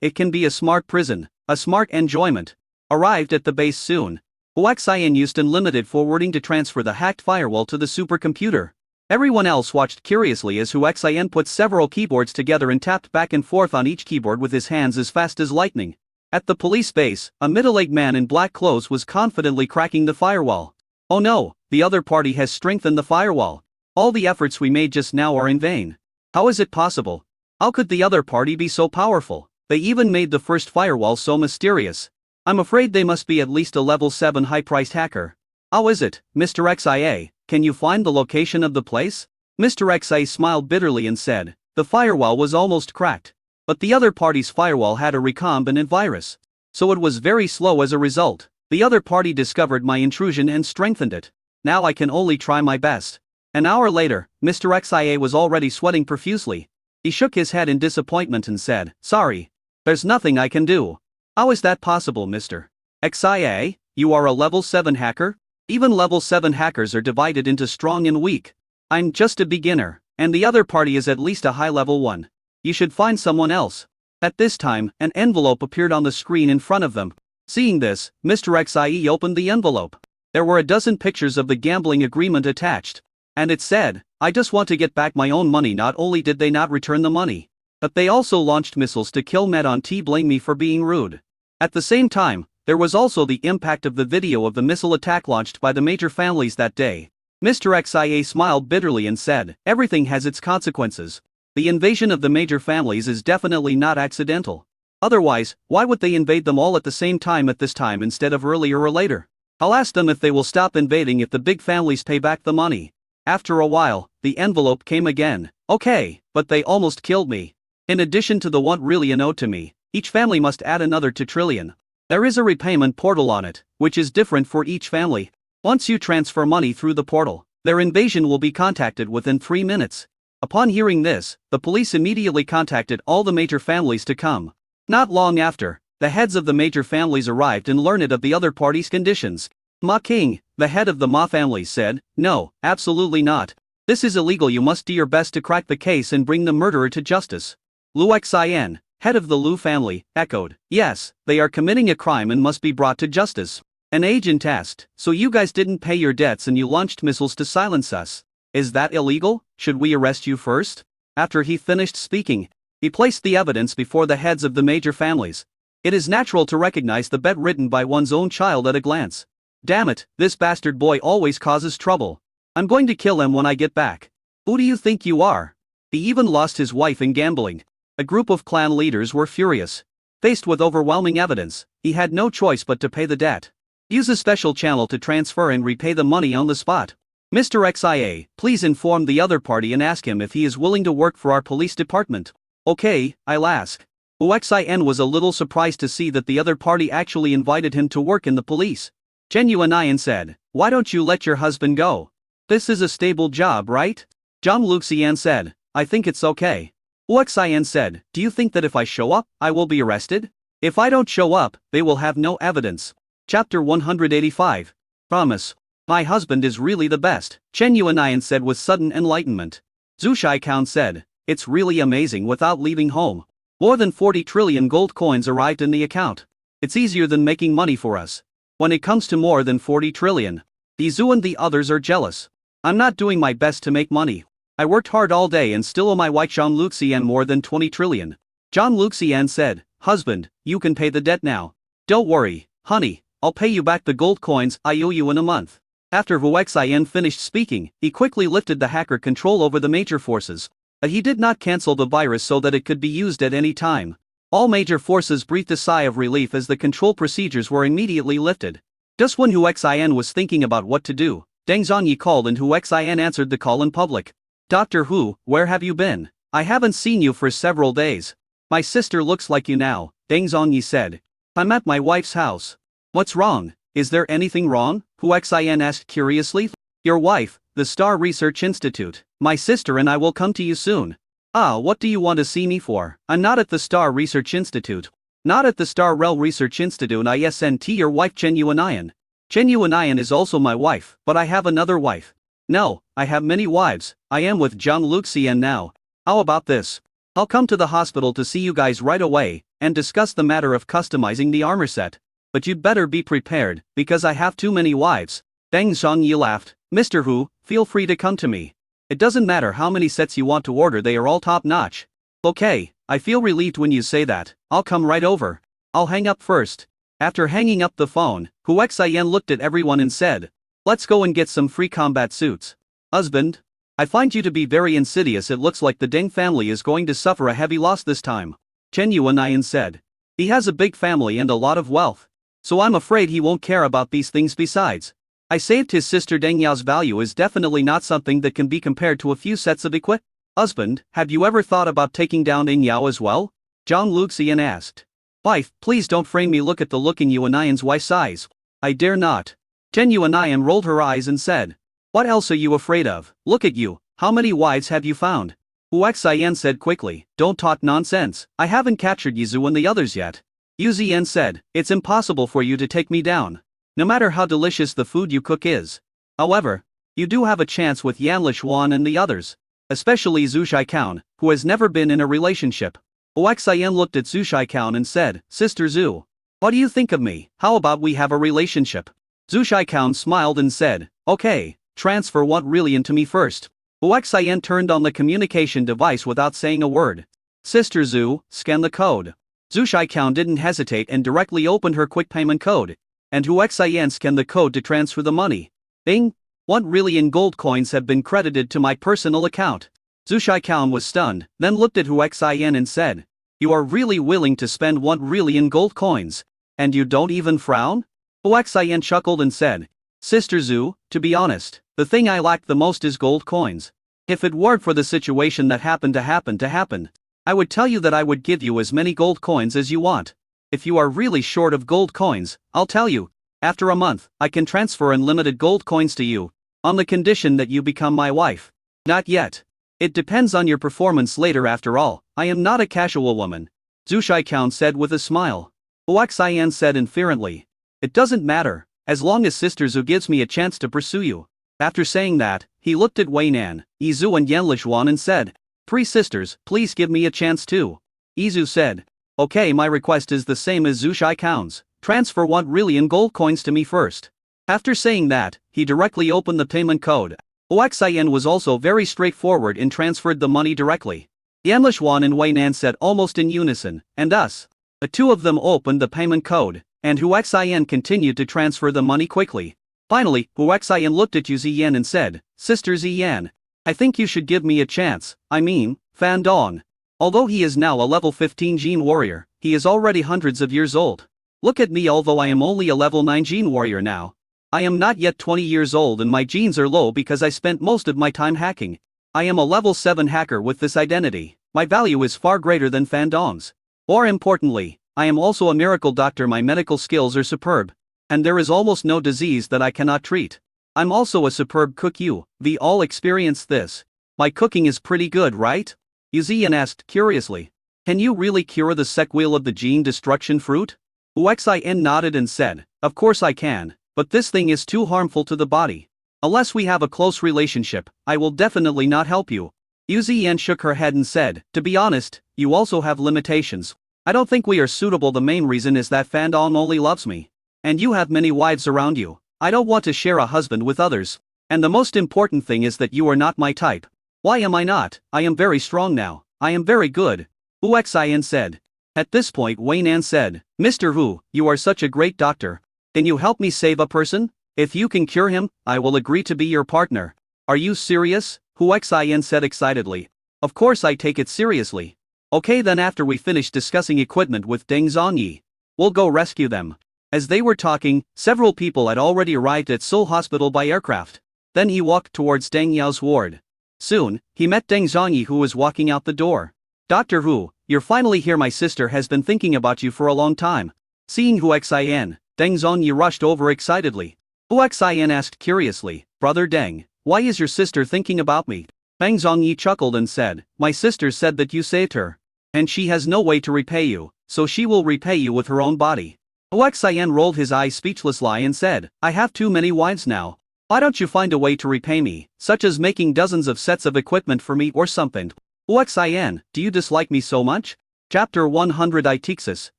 It can be a smart prison. A smart enjoyment. Arrived at the base soon. Huaxian used unlimited forwarding to transfer the hacked firewall to the supercomputer. Everyone else watched curiously as Huaxian put several keyboards together and tapped back and forth on each keyboard with his hands as fast as lightning. At the police base, a middle-aged man in black clothes was confidently cracking the firewall. Oh no, the other party has strengthened the firewall. All the efforts we made just now are in vain. How is it possible? How could the other party be so powerful? They even made the first firewall so mysterious. I'm afraid they must be at least a level 7 high-priced hacker. How is it, Mr. XIA, can you find the location of the place? Mr. XIA smiled bitterly and said, the firewall was almost cracked. But the other party's firewall had a recombinant virus. So it was very slow as a result. The other party discovered my intrusion and strengthened it. Now I can only try my best. An hour later, Mr. XIA was already sweating profusely. He shook his head in disappointment and said, sorry. There's nothing I can do. How is that possible, Mr. XIA? You are a level 7 hacker? Even level 7 hackers are divided into strong and weak. I'm just a beginner, and the other party is at least a high level 1. You should find someone else. At this time, an envelope appeared on the screen in front of them. Seeing this, Mr. XIE opened the envelope. There were a dozen pictures of the gambling agreement attached. And it said, I just want to get back my own money. Not only did they not return the money, but they also launched missiles to kill Medon T. Blame me for being rude. At the same time, there was also the impact of the video of the missile attack launched by the major families that day. Mr. XIA smiled bitterly and said, everything has its consequences. The invasion of the major families is definitely not accidental. Otherwise, why would they invade them all at the same time at this time instead of earlier or later? I'll ask them if they will stop invading if the big families pay back the money. After a while, the envelope came again. Okay, but they almost killed me. In addition to the $1 owed to me, each family must add another $2 trillion. There is a repayment portal on it, which is different for each family. Once you transfer money through the portal, their invasion will be contacted within 3 minutes. Upon hearing this, the police immediately contacted all the major families to come. Not long after, the heads of the major families arrived and learned of the other party's conditions. Ma King, the head of the Ma families, said, "No, absolutely not. This is illegal. You must do your best to crack the case and bring the murderer to justice." Lu Xian, head of the Lu family, echoed, "Yes, they are committing a crime and must be brought to justice." An agent asked, "So you guys didn't pay your debts and you launched missiles to silence us? Is that illegal? Should we arrest you first?" After he finished speaking, he placed the evidence before the heads of the major families. It is natural to recognize the bet written by one's own child at a glance. Damn it, this bastard boy always causes trouble. I'm going to kill him when I get back. Who do you think you are? He even lost his wife in gambling. A group of clan leaders were furious. Faced with overwhelming evidence, he had no choice but to pay the debt. Use a special channel to transfer and repay the money on the spot. Mr. XIA, please inform the other party and ask him if he is willing to work for our police department. Okay, I'll ask. Xin was a little surprised to see that the other party actually invited him to work in the police. Chen Yuanian said, "Why don't you let your husband go? This is a stable job, right?" Zhang Luxian said, "I think it's okay." Xian said, "Do you think that if I show up, I will be arrested? If I don't show up, they will have no evidence." Chapter 185. Promise. My husband is really the best, Chen Yuanian said with sudden enlightenment. Zhu Shaikan said, "It's really amazing without leaving home. More than 40 trillion gold coins arrived in the account. It's easier than making money for us. When it comes to more than 40 trillion, the Zhu and the others are jealous. I'm not doing my best to make money. I worked hard all day and still owe my wife Zhang Luxian more than 20 trillion. Zhang Luxian said, "Husband, you can pay the debt now. Don't worry, honey, I'll pay you back the gold coins I owe you in a month." After Wu Xian finished speaking, he quickly lifted the hacker control over the major forces. But he did not cancel the virus so that it could be used at any time. All major forces breathed a sigh of relief as the control procedures were immediately lifted. Just when Hu Xian was thinking about what to do, Deng Zhongyi called and Hu Xian answered the call in public. "Dr. Hu, where have you been? I haven't seen you for several days." "My sister looks like you now," Deng Zhongyi said. "I'm at my wife's house." "What's wrong? Is there anything wrong?" Hu Xian asked curiously. "Your wife, the Star Research Institute, my sister and I will come to you soon." "Ah, what do you want to see me for? I'm not at the Star Research Institute." "Not at the Star Rel Research Institute. I sent your wife Chen Yuanian. Chen Yuanian is also my wife, but I have another wife." "No, I have many wives. I am with Zhang Luxian now. How about this? I'll come to the hospital to see you guys right away, and discuss the matter of customizing the armor set. But you'd better be prepared, because I have too many wives." Deng Zhongyi laughed. "Mr. Hu, feel free to come to me. It doesn't matter how many sets you want to order, they are all top-notch." "Okay, I feel relieved when you say that. I'll come right over. I'll hang up first." After hanging up the phone, Hu Xian looked at everyone and said, "Let's go and get some free combat suits." "Husband, I find you to be very insidious. It looks like the Deng family is going to suffer a heavy loss this time," Chen Yuanian said. "He has a big family and a lot of wealth. So I'm afraid he won't care about these things. Besides, I saved his sister Deng Yao's value is definitely not something that can be compared to a few sets of equipment." "Husband, have you ever thought about taking down Deng Yao as well?" Zhang Luxian asked. "Wife, please don't frame me. Look at the look in Yuanian's wife's eyes." "I dare not." Chen Yuanian rolled her eyes and said, "What else are you afraid of? Look at you, how many wives have you found?" Hu Xian said quickly, "Don't talk nonsense, I haven't captured Yizu and the others yet." Yu Ziyan said, "It's impossible for you to take me down. No matter how delicious the food you cook is. However, you do have a chance with Yan Lishuan and the others. Especially Zhu Shaikan, who has never been in a relationship." Hu Xian looked at Zhu Shaikan and said, "Sister Zhu, what do you think of me? How about we have a relationship?" Zhu Shaikan smiled and said, "Okay, transfer $1 to me first." Hu Xian turned on the communication device without saying a word. "Sister Zhu, scan the code." Zhu Shaikan didn't hesitate and directly opened her quick payment code. And Hu Xian scanned the code to transfer the money. Bing! $1 in gold coins have been credited to my personal account. Zhu Shaikan was stunned, then looked at Hu Xian and said, You are really willing to spend 1 in gold coins. And you don't even frown? Huaxian chuckled and said, Sister Zhu, to be honest, the thing I lack the most is gold coins. If it weren't for the situation that happened to happen, I would tell you that I would give you as many gold coins as you want. If you are really short of gold coins, I'll tell you. After a month, I can transfer unlimited gold coins to you, on the condition that you become my wife. Not yet. It depends on your performance later. After all, I am not a casual woman. Zhu Shiqian said with a smile. Huaxian said inferently. It doesn't matter, as long as Sister Zhu gives me a chance to pursue you. After saying that, he looked at Wei Nan, Yizu and Yanlishuan and said, 3 sisters, please give me a chance too. Yizu said, okay, my request is the same as Zhu Shiqian's. Transfer 1 gold coins to me first. After saying that, he directly opened the payment code. Huaxian was also very straightforward and transferred the money directly. Yanlishuan and Wei Nan said almost in unison, and us. The two of them opened the payment code, and Huaxian continued to transfer the money quickly. Finally, Huaxian looked at Yu Ziyan and said, Sister Ziyan, I think you should give me a chance, I mean, Fan Dong. Although he is now a level 15 Jin warrior, he is already hundreds of years old. Look at me, although I am only a level 9 Jin warrior now. I am not yet 20 years old and my genes are low because I spent most of my time hacking. I am a level 7 hacker with this identity. My value is far greater than Fan Dong's. More importantly, I am also a miracle doctor. My medical skills are superb. And there is almost no disease that I cannot treat. I'm also a superb cook. We all experienced this. My cooking is pretty good, right? Yu Ziyan asked curiously. Can you really cure the sequel of the gene destruction fruit? Huaxian nodded and said, of course I can, but this thing is too harmful to the body. Unless we have a close relationship, I will definitely not help you. Yu Ziyan shook her head and said, to be honest, you also have limitations. I don't think we are suitable. The main reason is that Fan Dong only loves me. And you have many wives around you. I don't want to share a husband with others. And the most important thing is that you are not my type. Why am I not? I am very strong now. I am very good. Huaxian said. At this point Wei Nan said, Mr. Hu, you are such a great doctor. Can you help me save a person? If you can cure him, I will agree to be your partner. Are you serious? Huaxian said excitedly. Of course I take it seriously. Okay, then after we finish discussing equipment with Deng Zhongyi, we'll go rescue them. As they were talking, several people had already arrived at Seoul Hospital by aircraft. Then he walked towards Deng Yao's ward. Soon, he met Deng Zhongyi, who was walking out the door. Dr. Hu, you're finally here. My sister has been thinking about you for a long time. Seeing Huaxian, Deng Zhongyi rushed over excitedly. Huaxian asked curiously, Brother Deng, why is your sister thinking about me? Deng Zhongyi chuckled and said, my sister said that you saved her. And she has no way to repay you, so she will repay you with her own body. Huaxian rolled his eyes speechlessly and said, I have too many wives now. Why don't you find a way to repay me, such as making dozens of sets of equipment for me or something? Huaxian, do you dislike me so much? Chapter 100 Itexus,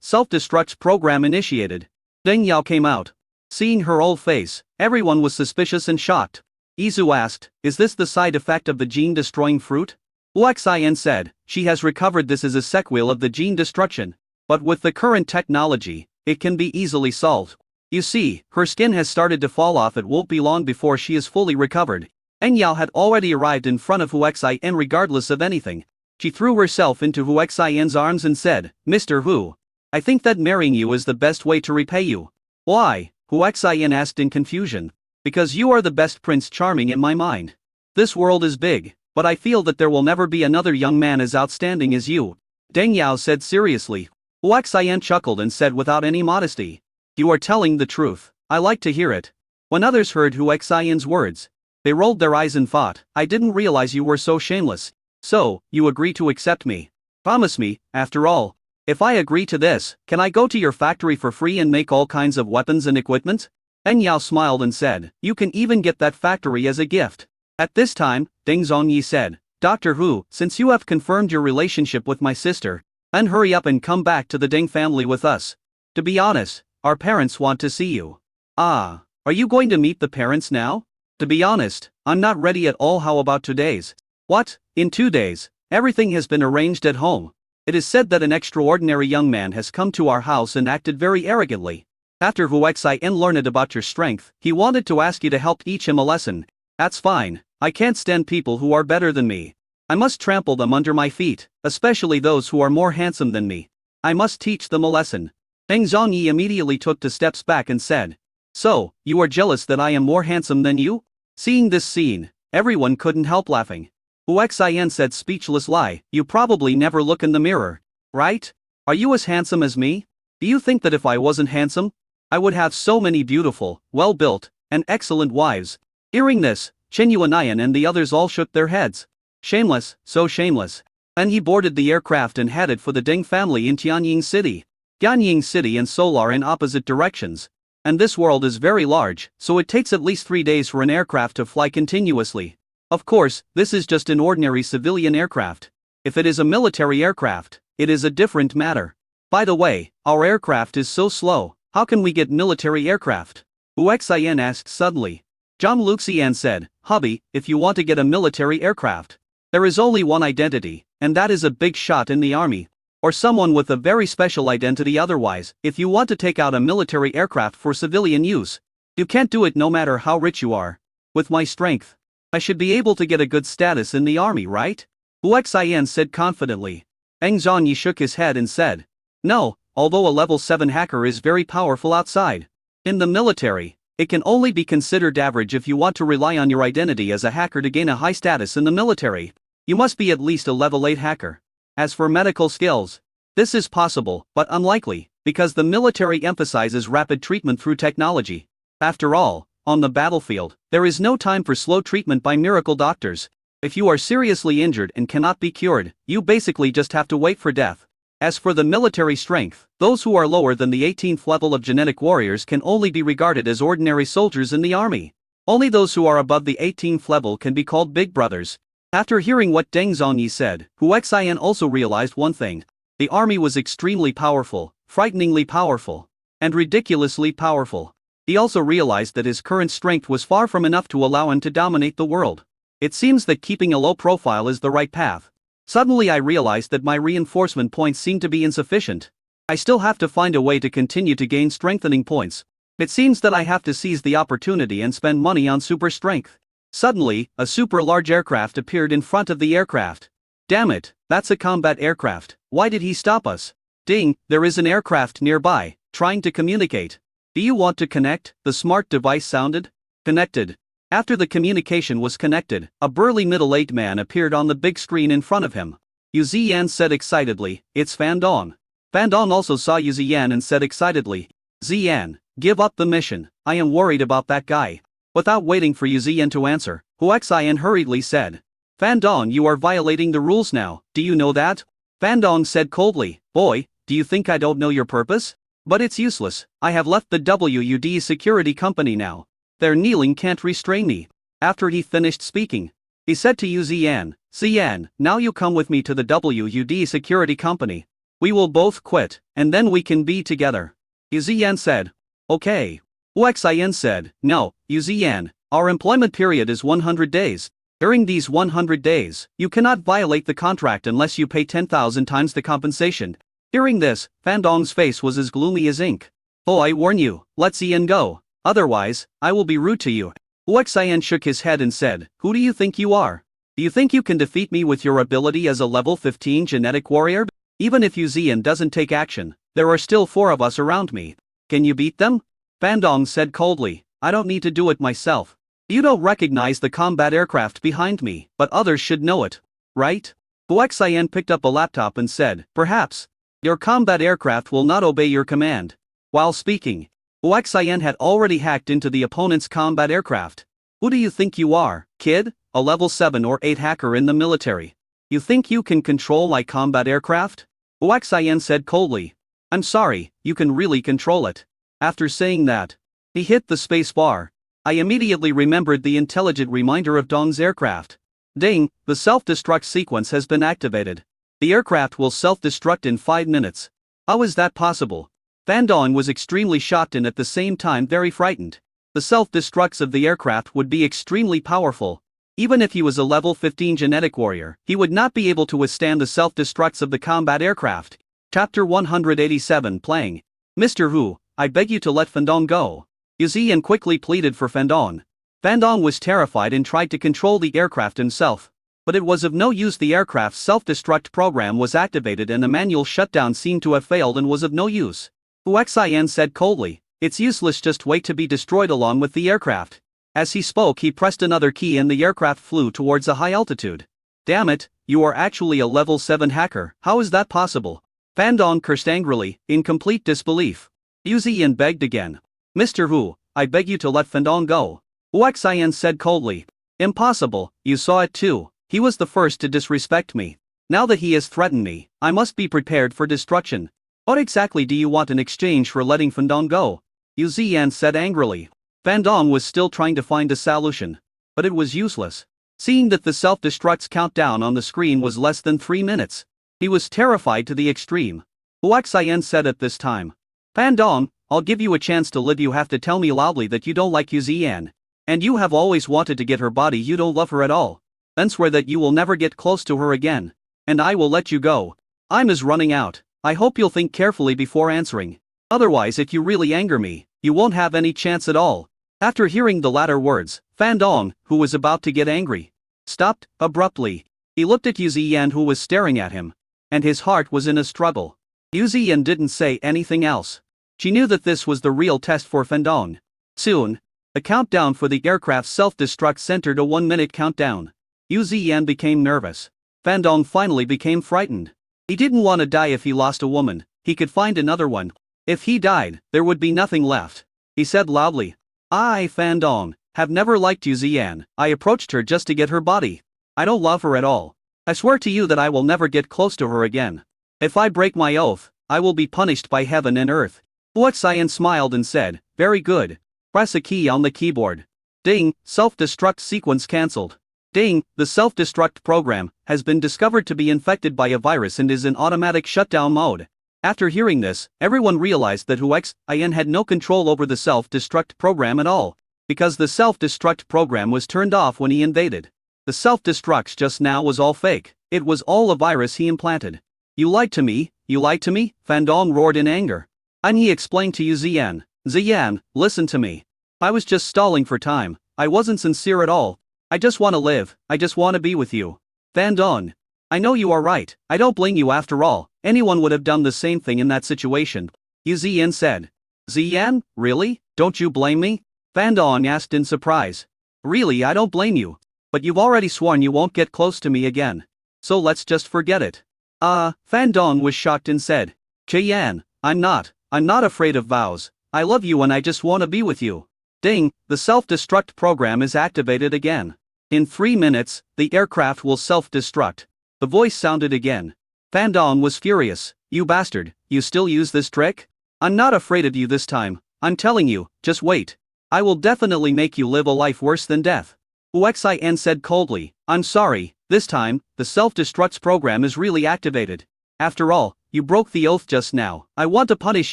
Self-Destruct Program Initiated. Deng Yao came out. Seeing her old face, everyone was suspicious and shocked. Yizu asked, is this the side effect of the gene-destroying fruit? Huaxian said, she has recovered. This is a sequel of the gene destruction. But with the current technology, it can be easily solved. You see, her skin has started to fall off. It won't be long before she is fully recovered. Deng Yao had already arrived in front of Huaxian. Regardless of anything, she threw herself into Huaxian's arms and said, Mr. Hu, I think that marrying you is the best way to repay you. Why? Huaxian asked in confusion. Because you are the best Prince Charming in my mind. This world is big, but I feel that there will never be another young man as outstanding as you. Deng Yao said seriously. Huaxian chuckled and said without any modesty, you are telling the truth. I like to hear it. When others heard Huaxian's words, they rolled their eyes and thought, I didn't realize you were so shameless. So, you agree to accept me? Promise me, after all. If I agree to this, can I go to your factory for free and make all kinds of weapons and equipment? Deng Yao smiled and said, you can even get that factory as a gift. At this time, Deng Zhongyi said, Dr. Hu, since you have confirmed your relationship with my sister, then hurry up and come back to the Deng family with us. To be honest, our parents want to see you. Ah, are you going to meet the parents now? To be honest, I'm not ready at all. How about 2 days? What, in 2 days? Everything has been arranged at home. It is said that an extraordinary young man has come to our house and acted very arrogantly. After Huaxian learned about your strength, he wanted to ask you to help teach him a lesson. That's fine. I can't stand people who are better than me. I must trample them under my feet, especially those who are more handsome than me. I must teach them a lesson. Deng Zhongyi immediately took 2 steps back and said, "So, you are jealous that I am more handsome than you?" Seeing this scene, everyone couldn't help laughing. Hu Xian said, speechless lie, "You probably never look in the mirror, right? Are you as handsome as me? Do you think that if I wasn't handsome, I would have so many beautiful, well-built, and excellent wives?" Hearing this, Chen Yuanian and the others all shook their heads. Shameless, so shameless. And he boarded the aircraft and headed for the Deng family in Tianying City. Tianying City and Seoul are in opposite directions. And this world is very large, so it takes at least 3 days for an aircraft to fly continuously. Of course, this is just an ordinary civilian aircraft. If it is a military aircraft, it is a different matter. By the way, our aircraft is so slow, how can we get military aircraft? Hu Xian asked suddenly. Zhang Luxian said, "Hubby, if you want to get a military aircraft, there is only one identity, and that is a big shot in the army. Or someone with a very special identity. Otherwise, if you want to take out a military aircraft for civilian use, you can't do it no matter how rich you are. With my strength, I should be able to get a good status in the army, right?" Hu Xian said confidently. Deng Zhongyi shook his head and said, "No, although a level 7 hacker is very powerful outside, in the military, it can only be considered average. If you want to rely on your identity as a hacker to gain a high status in the military, you must be at least a level 8 hacker. As for medical skills, this is possible, but unlikely, because the military emphasizes rapid treatment through technology. After all, on the battlefield, there is no time for slow treatment by miracle doctors. If you are seriously injured and cannot be cured, you basically just have to wait for death. As for the military strength, those who are lower than the 18th level of genetic warriors can only be regarded as ordinary soldiers in the army. Only those who are above the 18th level can be called big brothers." After hearing what Deng Zhongyi said, Hu Xian also realized one thing. The army was extremely powerful, frighteningly powerful, and ridiculously powerful. He also realized that his current strength was far from enough to allow him to dominate the world. It seems that keeping a low profile is the right path. Suddenly I realized that my reinforcement points seem to be insufficient. I still have to find a way to continue to gain strengthening points. It seems that I have to seize the opportunity and spend money on super strength. Suddenly, a super large aircraft appeared in front of the aircraft. Damn it, that's a combat aircraft. Why did he stop us? Ding, there is an aircraft nearby, trying to communicate. Do you want to connect? The smart device sounded. Connected. After the communication was connected, a burly middle-aged man appeared on the big screen in front of him. Yu Ziyan said excitedly, "It's Fan Dong." Fan Dong also saw Yu Ziyan and said excitedly, "Ziyan, give up the mission, I am worried about that guy." Without waiting for Yu Ziyan to answer, Hu Xian hurriedly said, "Fan Dong, you are violating the rules now, do you know that?" Fan Dong said coldly, "Boy, do you think I don't know your purpose? But it's useless, I have left the WUD security company now. Their kneeling can't restrain me." After he finished speaking, he said to Yu Ziyan, "Ziyan, now you come with me to the WUD security company. We will both quit, and then we can be together." Yu Ziyan said, "Okay." Hu Xian said, "No, Yu Ziyan, our employment period is 100 days. During these 100 days, you cannot violate the contract unless you pay 10,000 times the compensation." Hearing this, Fan Dong's face was as gloomy as ink. "Oh, I warn you, let Ziyan go. Otherwise, I will be rude to you." Hu Xian shook his head and said, "Who do you think you are? Do you think you can defeat me with your ability as a level 15 genetic warrior? Even if Yu Ziyan doesn't take action, there are still 4 of us around me. Can you beat them?" Fan Dong said coldly, "I don't need to do it myself. You don't recognize the combat aircraft behind me, but others should know it, right?" Hu Xian picked up a laptop and said, "Perhaps. Your combat aircraft will not obey your command." While speaking, Hu Xian had already hacked into the opponent's combat aircraft. "Who do you think you are, kid? A level 7 or 8 hacker in the military? You think you can control my combat aircraft?" Hu Xian said coldly, "I'm sorry, you can really control it." After saying that, he hit the space bar. I immediately remembered the intelligent reminder of Dong's aircraft. Ding, the self-destruct sequence has been activated. The aircraft will self-destruct in 5 minutes. How is that possible? Fan Dong was extremely shocked and at the same time very frightened. The self-destructs of the aircraft would be extremely powerful. Even if he was a level 15 genetic warrior, he would not be able to withstand the self-destructs of the combat aircraft. Chapter 187 Playing. "Mr. Hu, I beg you to let Fan Dong go." Yu Ziyan quickly pleaded for Fan Dong. Fan Dong was terrified and tried to control the aircraft himself. But it was of no use. The aircraft's self-destruct program was activated and the manual shutdown seemed to have failed and was of no use. Hu Xian said coldly, "It's useless, just wait to be destroyed along with the aircraft." As he spoke, he pressed another key and the aircraft flew towards a high altitude. "Damn it, you are actually a level 7 hacker, how is that possible?" Fan Dong cursed angrily, in complete disbelief. Yu Ziyan begged again. "Mr. Hu, I beg you to let Fan Dong go." Hu Xian said coldly. "Impossible, you saw it too. He was the first to disrespect me. Now that he has threatened me, I must be prepared for destruction." "What exactly do you want in exchange for letting Fan Dong go?" Yu Ziyan said angrily. Fan Dong was still trying to find a solution. But it was useless. Seeing that the self-destruct's countdown on the screen was less than 3 minutes, he was terrified to the extreme. Hu Xian said at this time, "Fan Dong, I'll give you a chance to live. You have to tell me loudly that you don't like Yu Ziyan. And you have always wanted to get her body. You don't love her at all. Then swear that you will never get close to her again. And I will let you go. Time is running out. I hope you'll think carefully before answering. Otherwise, if you really anger me, you won't have any chance at all." After hearing the latter words, Fan Dong, who was about to get angry, stopped abruptly. He looked at Yu Ziyan, who was staring at him, and his heart was in a struggle. Yu Ziyan didn't say anything else. She knew that this was the real test for Fan Dong. Soon, the countdown for the aircraft's self-destruct centered a 1-minute countdown. Yu Ziyan became nervous. Fan Dong finally became frightened. He didn't want to die. If he lost a woman, he could find another one. If he died, there would be nothing left. He said loudly, "I, Fan Dong, have never liked Yu Ziyan. I approached her just to get her body. I don't love her at all. I swear to you that I will never get close to her again. If I break my oath, I will be punished by heaven and earth." Hu Xian smiled and said, "Very good. Press a key on the keyboard." Ding, self-destruct sequence cancelled. Ding, the self-destruct program has been discovered to be infected by a virus and is in automatic shutdown mode. After hearing this, everyone realized that Hu Xian had no control over the self-destruct program at all, because the self-destruct program was turned off when he invaded. The self-destruct just now was all fake. It was all a virus he implanted. "You lied to me, you lied to me," Fan Dong roared in anger. And he explained to Yu Ziyan, "Ziyan, listen to me. I was just stalling for time. I wasn't sincere at all. I just want to live, I just want to be with you." "Fan Dong, I know you are right. I don't blame you. After all, anyone would have done the same thing in that situation," Yu Ziyan said. "Ziyan, really? Don't you blame me?" Fan Dong asked in surprise. "Really, I don't blame you. But you've already sworn you won't get close to me again. So let's just forget it." Fan Dong was shocked and said, "Qian, I'm not afraid of vows. I love you and I just want to be with you." Ding, the self-destruct program is activated again. "In 3 minutes, the aircraft will self-destruct." The voice sounded again. Fan Dong was furious. "You bastard, you still use this trick? I'm not afraid of you this time. I'm telling you, just wait. I will definitely make you live a life worse than death." Hu Xian said coldly, "I'm sorry, this time, the self-destruct program is really activated. After all, you broke the oath just now. I want to punish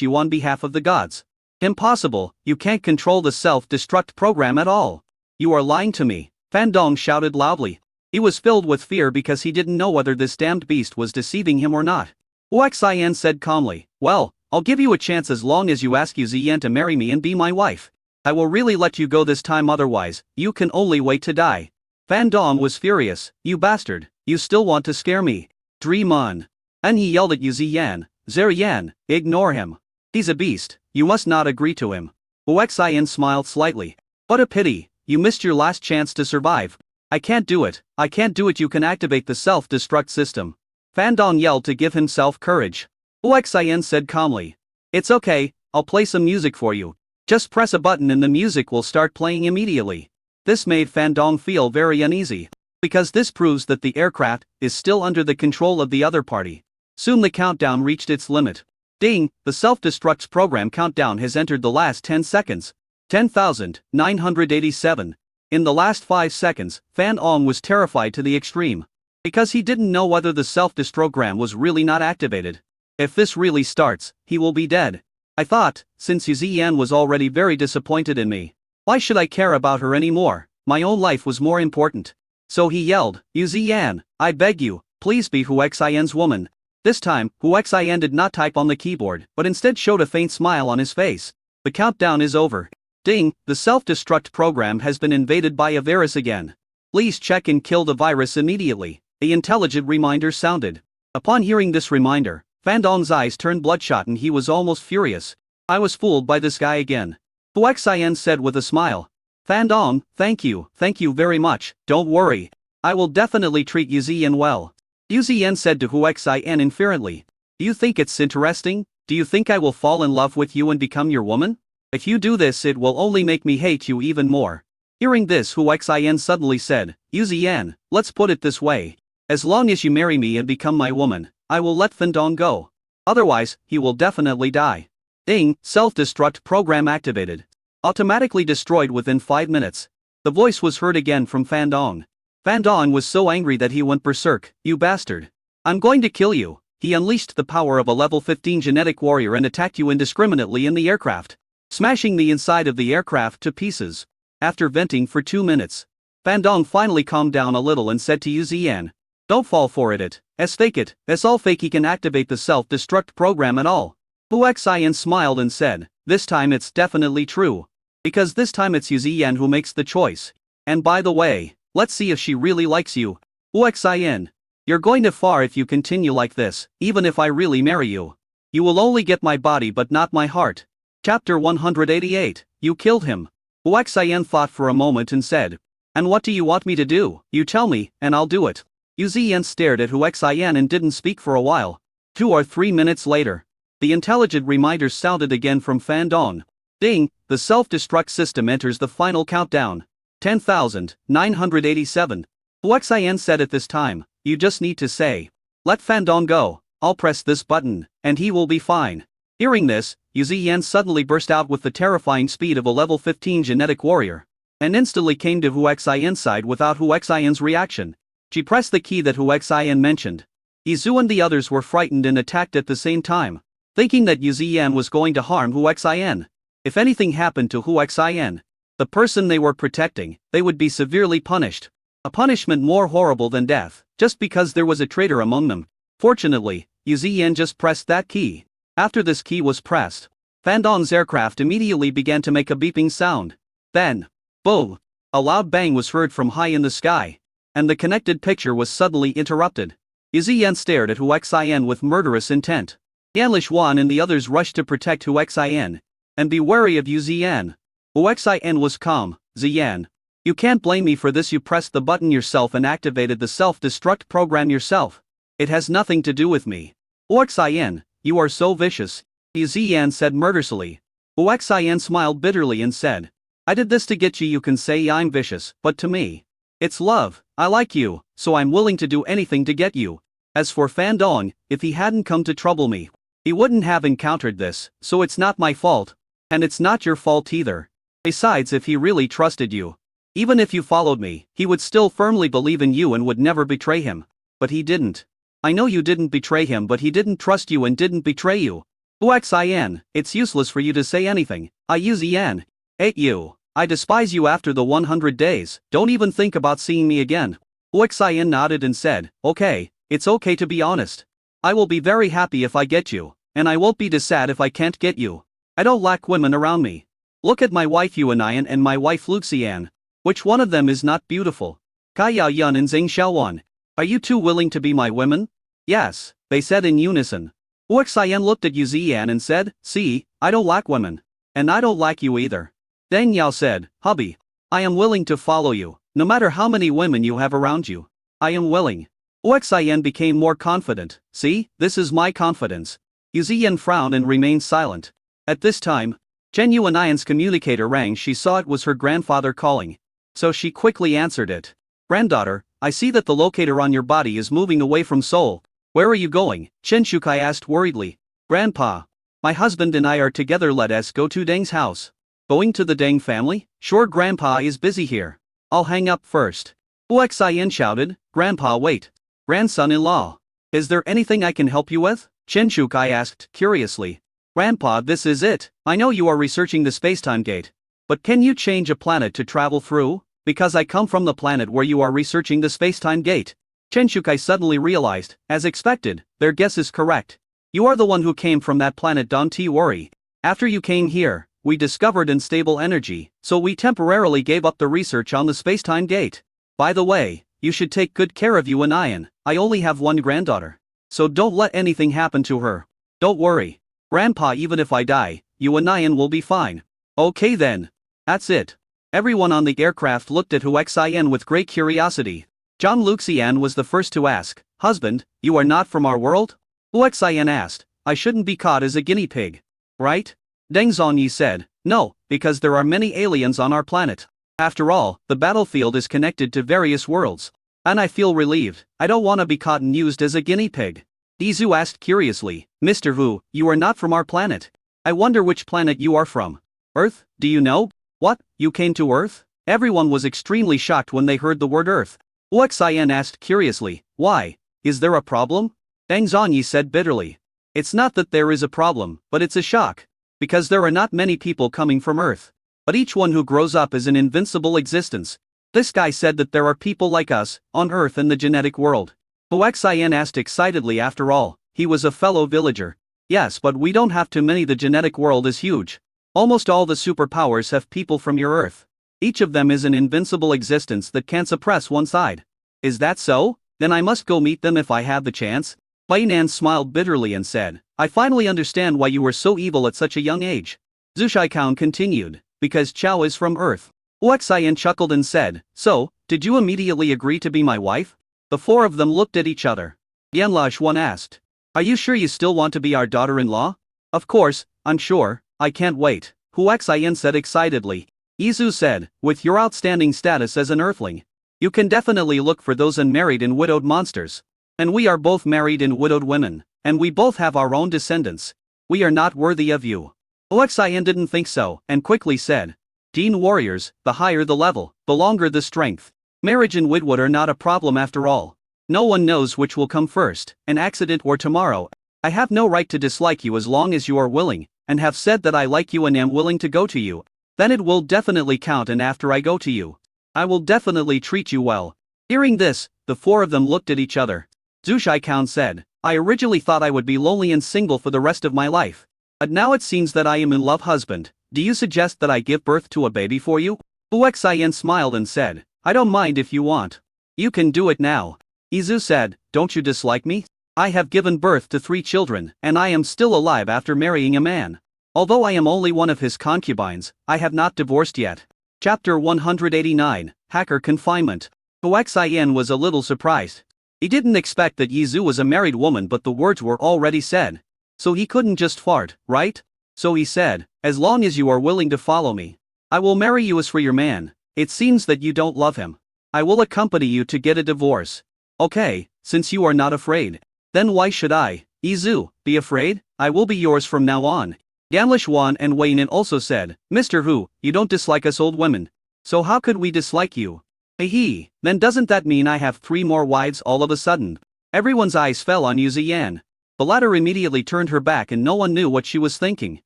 you on behalf of the gods." "Impossible, you can't control the self-destruct program at all. You are lying to me," Fan Dong shouted loudly. He was filled with fear because he didn't know whether this damned beast was deceiving him or not. Hu Xian said calmly, "Well, I'll give you a chance as long as you ask Yu Ziyan to marry me and be my wife. I will really let you go this time, otherwise, you can only wait to die." Fan Dong was furious. "You bastard, you still want to scare me? Dream on." And he yelled at Yu Ziyan, "Zeriyan, ignore him. He's a beast, you must not agree to him." Hu Xian smiled slightly. "What a pity, you missed your last chance to survive." I can't do it, you can activate the self-destruct system." Fan Dong yelled to give himself courage. Hu Xian said calmly, "It's okay, I'll play some music for you. Just press a button and the music will start playing immediately." This made Fan Dong feel very uneasy, because this proves that the aircraft is still under the control of the other party. Soon the countdown reached its limit. Ding, the self-destruct program countdown has entered the last 10 seconds. 10,987. In the last 5 seconds, Fan Dong was terrified to the extreme. Because he didn't know whether the self-destruct program was really not activated. If this really starts, he will be dead. I thought, since Yu Ziyan was already very disappointed in me, why should I care about her anymore? My own life was more important. So he yelled, "Yu Ziyan, I beg you, please be Hu Xian's woman." This time, Hu Xian did not type on the keyboard, but instead showed a faint smile on his face. The countdown is over. Ding, the self-destruct program has been invaded by a virus again. Please check and kill the virus immediately. The intelligent reminder sounded. Upon hearing this reminder, Fandong's eyes turned bloodshot and he was almost furious. I was fooled by this guy again. Hu Xian said with a smile. Fandong, thank you very much, don't worry. I will definitely treat Yu Ziyan well. Yu Ziyan said to Hu Xian inferently. Do you think it's interesting? Do you think I will fall in love with you and become your woman? If you do this it will only make me hate you even more. Hearing this Hu Xian suddenly said, Yu Ziyan, let's put it this way. As long as you marry me and become my woman, I will let Fandong go. Otherwise, he will definitely die. Ding, self-destruct program activated. Automatically destroyed within 5 minutes. The voice was heard again from Fandong. Fandong was so angry that he went berserk. You bastard. I'm going to kill you. He unleashed the power of a level 15 genetic warrior and attacked you indiscriminately in the aircraft, smashing the inside of the aircraft to pieces. After venting for 2 minutes, Fandong finally calmed down a little and said to Yu Ziyan, don't fall for it. As fake it, as all fake he can activate the self-destruct program and all. Hu Xian smiled and said, this time it's definitely true. Because this time it's Yu Ziyan who makes the choice. And by the way, let's see if she really likes you. Hu Xian, you're going too far if you continue like this, even if I really marry you. You will only get my body but not my heart. Chapter 188, You killed him. Hu Xian thought for a moment and said, and what do you want me to do? You tell me, and I'll do it. Yu Ziyan stared at Hu Xian and didn't speak for a while. 2 or 3 minutes later, the intelligent reminder sounded again from Fandong. Ding, the self-destruct system enters the final countdown. 10,987. Hu Xian said at this time, you just need to say, let Fandong go, I'll press this button, and he will be fine. Hearing this, Yu Ziyan suddenly burst out with the terrifying speed of a level 15 genetic warrior, and instantly came to Hu Xian's side without Hu Xian's reaction. She pressed the key that Hu Xian mentioned. Yizu and the others were frightened and attacked at the same time, thinking that Yu Ziyan was going to harm Hu Xian. If anything happened to Hu Xian, the person they were protecting, they would be severely punished. A punishment more horrible than death, just because there was a traitor among them. Fortunately, Yu Ziyan just pressed that key. After this key was pressed, Fandong's aircraft immediately began to make a beeping sound. Then, boom! A loud bang was heard from high in the sky, and the connected picture was suddenly interrupted. Yu Ziyan stared at Hu Xian with murderous intent. Yan Lishuan and the others rushed to protect Hu Xian, and be wary of Yu Ziyan. Hu Xian was calm. Ziyan, you can't blame me for this. You pressed the button yourself and activated the self-destruct program yourself. It has nothing to do with me. Hu Xian, you are so vicious, Yu Ziyan said murderously. Hu Xian smiled bitterly and said, I did this to get you. You can say I'm vicious, but to me, it's love. I like you, so I'm willing to do anything to get you. As for Fandong, if he hadn't come to trouble me, he wouldn't have encountered this, so it's not my fault. And it's not your fault either. Besides, if he really trusted you, even if you followed me, he would still firmly believe in you and would never betray him. But he didn't. I know you didn't betray him, but he didn't trust you and didn't betray you. Hu Xian, it's useless for you to say anything. Yu Ziyan, hate you. I despise you. After the 100 days, don't even think about seeing me again. Hu Xian nodded and said, okay, it's okay to be honest. I will be very happy if I get you, and I won't be sad if I can't get you. I don't lack women around me. Look at my wife Yuanian and my wife Luxian. Which one of them is not beautiful? Kai Yao Yun and Zhang Xiaowan. Are you two willing to be my women? Yes, they said in unison. Hu Xian looked at Yu Ziyan and said, see, I don't lack women. And I don't like you either. Deng Yao said, hubby, I am willing to follow you, no matter how many women you have around you. I am willing. Hu Xian became more confident. See, this is my confidence. Yu Ziyan frowned and remained silent. At this time, Chen Yuanian's communicator rang. She saw it was her grandfather calling, so she quickly answered it. Granddaughter, I see that the locator on your body is moving away from Seoul. Where are you going? Chen Shukai asked worriedly. Grandpa, my husband and I are together. Let us go to Deng's house. Going to the Deng family? Sure, Grandpa is busy here. I'll hang up first. Hu Xian shouted, Grandpa, wait. Grandson-in-law, is there anything I can help you with? Chen Shukai asked curiously. Grandpa, this is it. I know you are researching the spacetime gate, but can you change a planet to travel through? Because I come from the planet where you are researching the spacetime gate. Chen Shukai suddenly realized, as expected, their guess is correct. You are the one who came from that planet. Don't worry. After you came here, we discovered unstable energy, so we temporarily gave up the research on the spacetime gate. By the way, you should take good care of Yuan Ian. I only have one granddaughter. So don't let anything happen to her. Don't worry. Grandpa, even if I die, Yuan Ian will be fine. Okay then. That's it. Everyone on the aircraft looked at Hu Xian with great curiosity. Zhang Luxian was the first to ask, "Husband, you are not from our world?" Hu Xian asked, "I shouldn't be caught as a guinea pig, right?" Deng Zhongyi said, "No, because there are many aliens on our planet. After all, the battlefield is connected to various worlds. And I feel relieved, I don't want to be caught and used as a guinea pig." Izu asked curiously, "Mr. Hu, you are not from our planet. I wonder which planet you are from. Earth, do you know?" "What, you came to Earth?" Everyone was extremely shocked when they heard the word Earth. Hu Xian asked curiously, "Why? Is there a problem?" Deng Zhongyi said bitterly, "It's not that there is a problem, but it's a shock. Because there are not many people coming from Earth. But each one who grows up is an invincible existence. This guy said that there are people like us, on Earth and the genetic world." Hu Xian asked excitedly, after all, he was a fellow villager. "Yes, but we don't have too many. The genetic world is huge. Almost all the superpowers have people from your Earth. Each of them is an invincible existence that can't suppress one side." "Is that so? Then I must go meet them if I have the chance." Bai Nan smiled bitterly and said, "I finally understand why you were so evil at such a young age." Zhu Shaikan continued, "Because Chao is from Earth." Hu Xian chuckled and said, "So, did you immediately agree to be my wife?" The four of them looked at each other. Yanla Xuan asked, "Are you sure you still want to be our daughter-in-law?" "Of course, I'm sure, I can't wait," Hu Xian said excitedly. Izu said, "With your outstanding status as an Earthling, you can definitely look for those unmarried and widowed monsters. And we are both married and widowed women, and we both have our own descendants. We are not worthy of you." Hu Xian didn't think so, and quickly said, "Deen warriors, the higher the level, the longer the strength. Marriage and widowhood are not a problem after all. No one knows which will come first, an accident or tomorrow. I have no right to dislike you as long as you are willing, and have said that I like you and am willing to go to you. Then it will definitely count, and after I go to you, I will definitely treat you well." Hearing this, the four of them looked at each other. Zhu Shaikan said, "I originally thought I would be lonely and single for the rest of my life. But now it seems that I am in love. Husband, do you suggest that I give birth to a baby for you?" Hu Xian smiled and said, "I don't mind if you want. You can do it now." Izu said, "Don't you dislike me? I have given birth to 3 children, and I am still alive after marrying a man. Although I am only one of his concubines, I have not divorced yet." Chapter 189, Hacker Confinement. Hu Xian was a little surprised. He didn't expect that Yizu was a married woman, but the words were already said. So he couldn't just fart, right? So he said, "As long as you are willing to follow me, I will marry you as for your man. It seems that you don't love him. I will accompany you to get a divorce." "Okay, since you are not afraid. Then why should I, Yizu, be afraid? I will be yours from now on." Yanla Xuan and Wei Nin also said, "Mr. Hu, you don't dislike us old women. So how could we dislike you?" "Hey, then doesn't that mean I have 3 more wives all of a sudden?" Everyone's eyes fell on Yu Ziyan. The latter immediately turned her back and no one knew what she was thinking.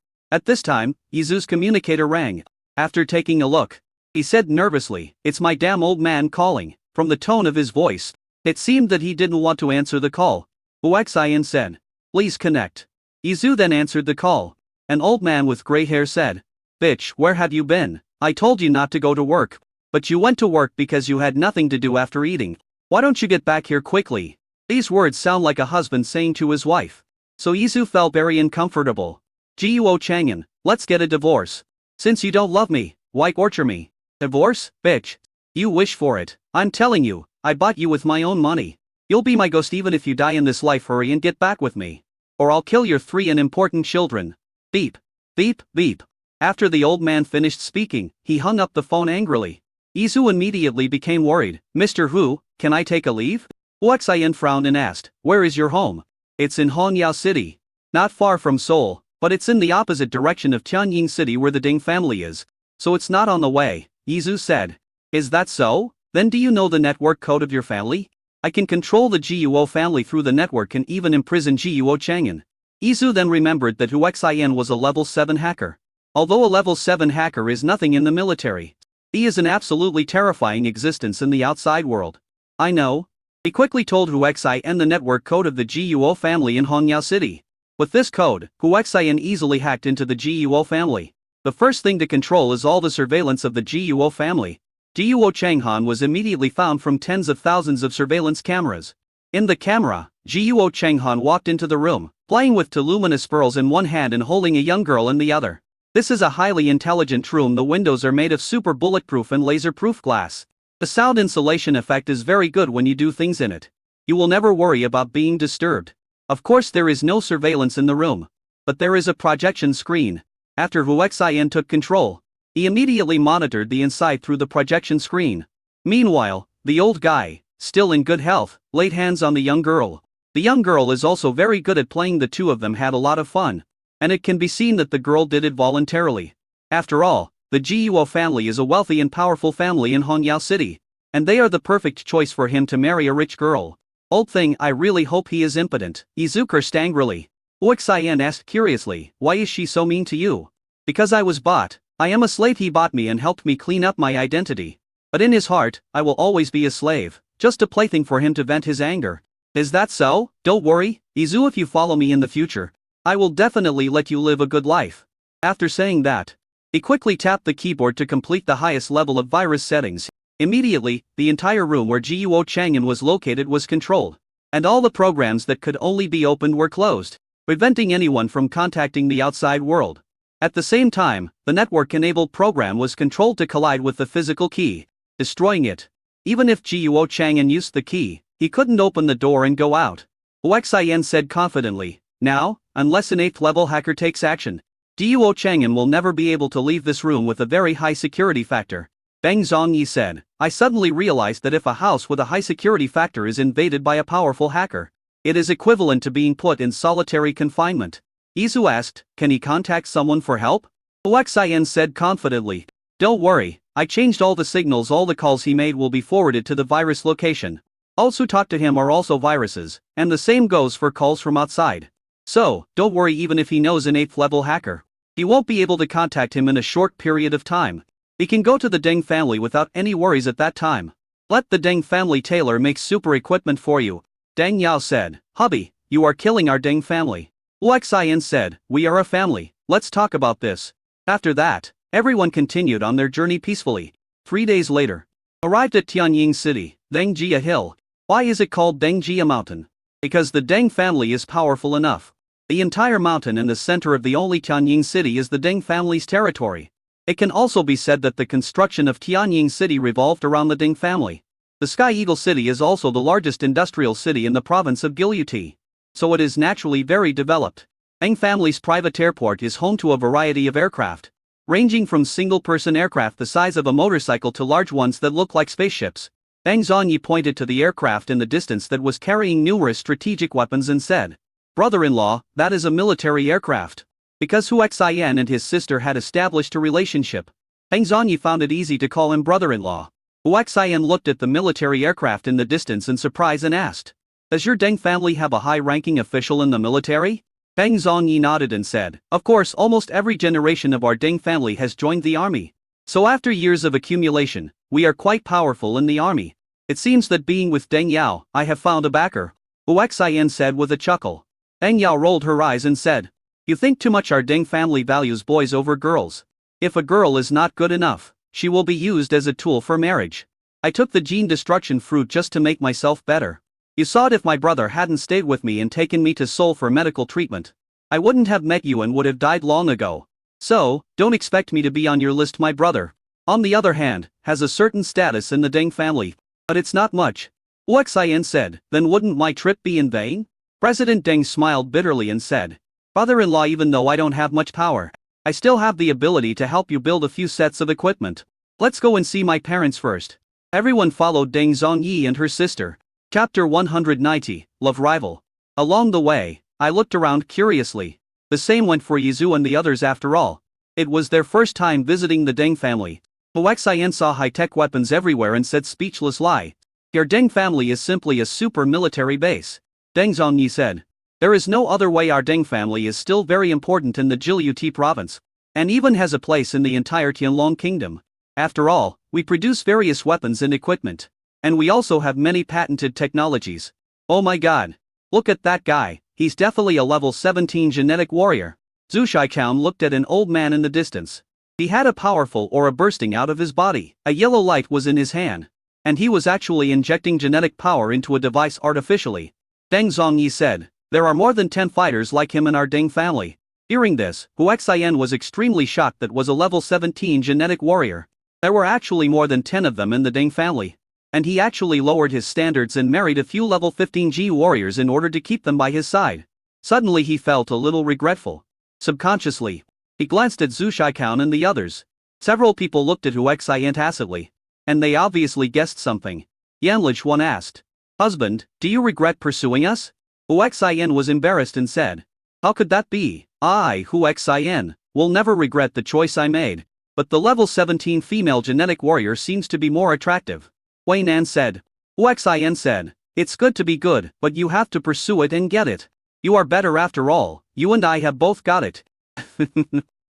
At this time, Yizu's communicator rang. After taking a look, he said nervously, "It's my damn old man calling." From the tone of his voice, it seemed that he didn't want to answer the call. Hu Xian said, "Please connect." Yizu then answered the call. An old man with gray hair said, "Bitch, where have you been? I told you not to go to work. But you went to work because you had nothing to do after eating. Why don't you get back here quickly?" These words sound like a husband saying to his wife. So Yizu felt very uncomfortable. "Guo Chang'an, let's get a divorce. Since you don't love me, why torture me? Divorce, bitch? You wish for it. I'm telling you, I bought you with my own money. You'll be my ghost even if you die in this life. Hurry and get back with me. Or I'll kill your 3 unimportant children." Beep. Beep, beep. After the old man finished speaking, he hung up the phone angrily. Yizu immediately became worried. "Mr. Hu, can I take a leave?" Hu Xian frowned and asked, "Where is your home?" "It's in Hongyao City. Not far from Seoul, but it's in the opposite direction of Tianying City where the Ding family is. So it's not on the way," Yizu said. "Is that so? Then do you know the network code of your family? I can control the Guo family through the network and even imprison Guo Chang'an." Yizu then remembered that Hu Xian was a level 7 hacker. Although a level 7 hacker is nothing in the military, he is an absolutely terrifying existence in the outside world. "I know." He quickly told Hu Xian the network code of the Guo family in Hongyao City. With this code, Hu Xian easily hacked into the Guo family. The first thing to control is all the surveillance of the Guo family. Jiuo Changhan was immediately found from tens of thousands of surveillance cameras. In the camera, Jiuo Changhan walked into the room, playing with two luminous pearls in one hand and holding a young girl in the other. This is a highly intelligent room. The windows are made of super bulletproof and laser-proof glass. The sound insulation effect is very good when you do things in it. You will never worry about being disturbed. Of course, there is no surveillance in the room, but there is a projection screen. After Hu Xian took control, he immediately monitored the inside through the projection screen. Meanwhile, the old guy, still in good health, laid hands on the young girl. The young girl is also very good at playing. The two of them had a lot of fun, and it can be seen that the girl did it voluntarily. After all, the Jiuo family is a wealthy and powerful family in Hongyao City, and they are the perfect choice for him to marry a rich girl. Old thing, I really hope he is impotent, Izu cursed angrily. Hu Xian asked curiously, why is she so mean to you? Because I was bought. I am a slave. He bought me and helped me clean up my identity. But in his heart, I will always be a slave, just a plaything for him to vent his anger. Is that so? Don't worry, Izu, if you follow me in the future, I will definitely let you live a good life. After saying that, he quickly tapped the keyboard to complete the highest level of virus settings. Immediately, the entire room where Jiuo Chang'an was located was controlled, and all the programs that could only be opened were closed, preventing anyone from contacting the outside world. At the same time, the network-enabled program was controlled to collide with the physical key, destroying it. Even if Jiuo Chang'an used the key, he couldn't open the door and go out. Hu Xian said confidently, now, unless an 8th level hacker takes action, Jiuo Chang'an will never be able to leave this room with a very high security factor. Bang Zhongyi said, I suddenly realized that if a house with a high security factor is invaded by a powerful hacker, it is equivalent to being put in solitary confinement. Izu asked, can he contact someone for help? Hu Xian said confidently, don't worry, I changed all the signals. All the calls he made will be forwarded to the virus location. Those who talk to him are also viruses, and the same goes for calls from outside. So, don't worry, even if he knows an 8th level hacker, he won't be able to contact him in a short period of time. He can go to the Deng family without any worries at that time. Let the Deng family tailor make super equipment for you. Deng Yao said, hubby, you are killing our Deng family. Hu Xian said, we are a family, let's talk about this. After that, everyone continued on their journey peacefully. 3 days later, arrived at Tianying City, Dengjia Hill. Why is it called Dengjia Mountain? Because the Deng family is powerful enough. The entire mountain in the center of the only Tianying City is the Deng family's territory. It can also be said that the construction of Tianying City revolved around the Deng family. The Sky Eagle City is also the largest industrial city in the province of Gilyuti, so it is naturally very developed. Deng family's private airport is home to a variety of aircraft, ranging from single-person aircraft the size of a motorcycle to large ones that look like spaceships. Bang Zhongyi pointed to the aircraft in the distance that was carrying numerous strategic weapons and said, brother-in-law, that is a military aircraft. Because Hu Xian and his sister had established a relationship, Bang Zhongyi found it easy to call him brother-in-law. Hu Xian looked at the military aircraft in the distance in surprise and asked, does your Deng family have a high-ranking official in the military? Bang Zhongyi nodded and said, of course, almost every generation of our Deng family has joined the army. So after years of accumulation, we are quite powerful in the army. It seems that being with Deng Yao, I have found a backer, Hu Xian said with a chuckle. Deng Yao rolled her eyes and said, you think too much. Our Deng family values boys over girls. If a girl is not good enough, she will be used as a tool for marriage. I took the gene destruction fruit just to make myself better. You saw it. If my brother hadn't stayed with me and taken me to Seoul for medical treatment, I wouldn't have met you and would have died long ago. So, don't expect me to be on your list. My brother, on the other hand, has a certain status in the Deng family, but it's not much. Hu Xian said, then wouldn't my trip be in vain? President Deng smiled bitterly and said, brother-in-law, even though I don't have much power, I still have the ability to help you build a few sets of equipment. Let's go and see my parents first. Everyone followed Deng Zhongyi and her sister. Chapter 190, Love Rival. Along the way, I looked around curiously. The same went for Yizu and the others. After all, it was their first time visiting the Deng family. Hu Xian saw high-tech weapons everywhere and said, speechless lie. Your Deng family is simply a super military base. Deng Zhongyi said, there is no other way. Our Deng family is still very important in the Gilyuti province, and even has a place in the entire Qianlong kingdom. After all, we produce various weapons and equipment, and we also have many patented technologies. Oh my god. Look at that guy, he's definitely a level 17 genetic warrior. Zhu Shiqian looked at an old man in the distance. He had a powerful aura bursting out of his body. A yellow light was in his hand. And he was actually injecting genetic power into a device artificially. Deng Zhongyi said, "There are more than 10 fighters like him in our Deng family." Hearing this, Hu Xian was extremely shocked that was a level 17 genetic warrior. There were actually more than 10 of them in the Deng family. And he actually lowered his standards and married a few level 15G warriors in order to keep them by his side. Suddenly he felt a little regretful. Subconsciously, he glanced at Zhu Shikai and the others. Several people looked at Hu Xian tacitly. And they obviously guessed something. Yan Lichuan asked, "Husband, do you regret pursuing us?" Hu Xian was embarrassed and said, "How could that be? I, Hu Xian, will never regret the choice I made. But the level 17 female genetic warrior seems to be more attractive." Wei Nan said. Hu Xian said, "It's good to be good, but you have to pursue it and get it. You are better after all, you and I have both got it."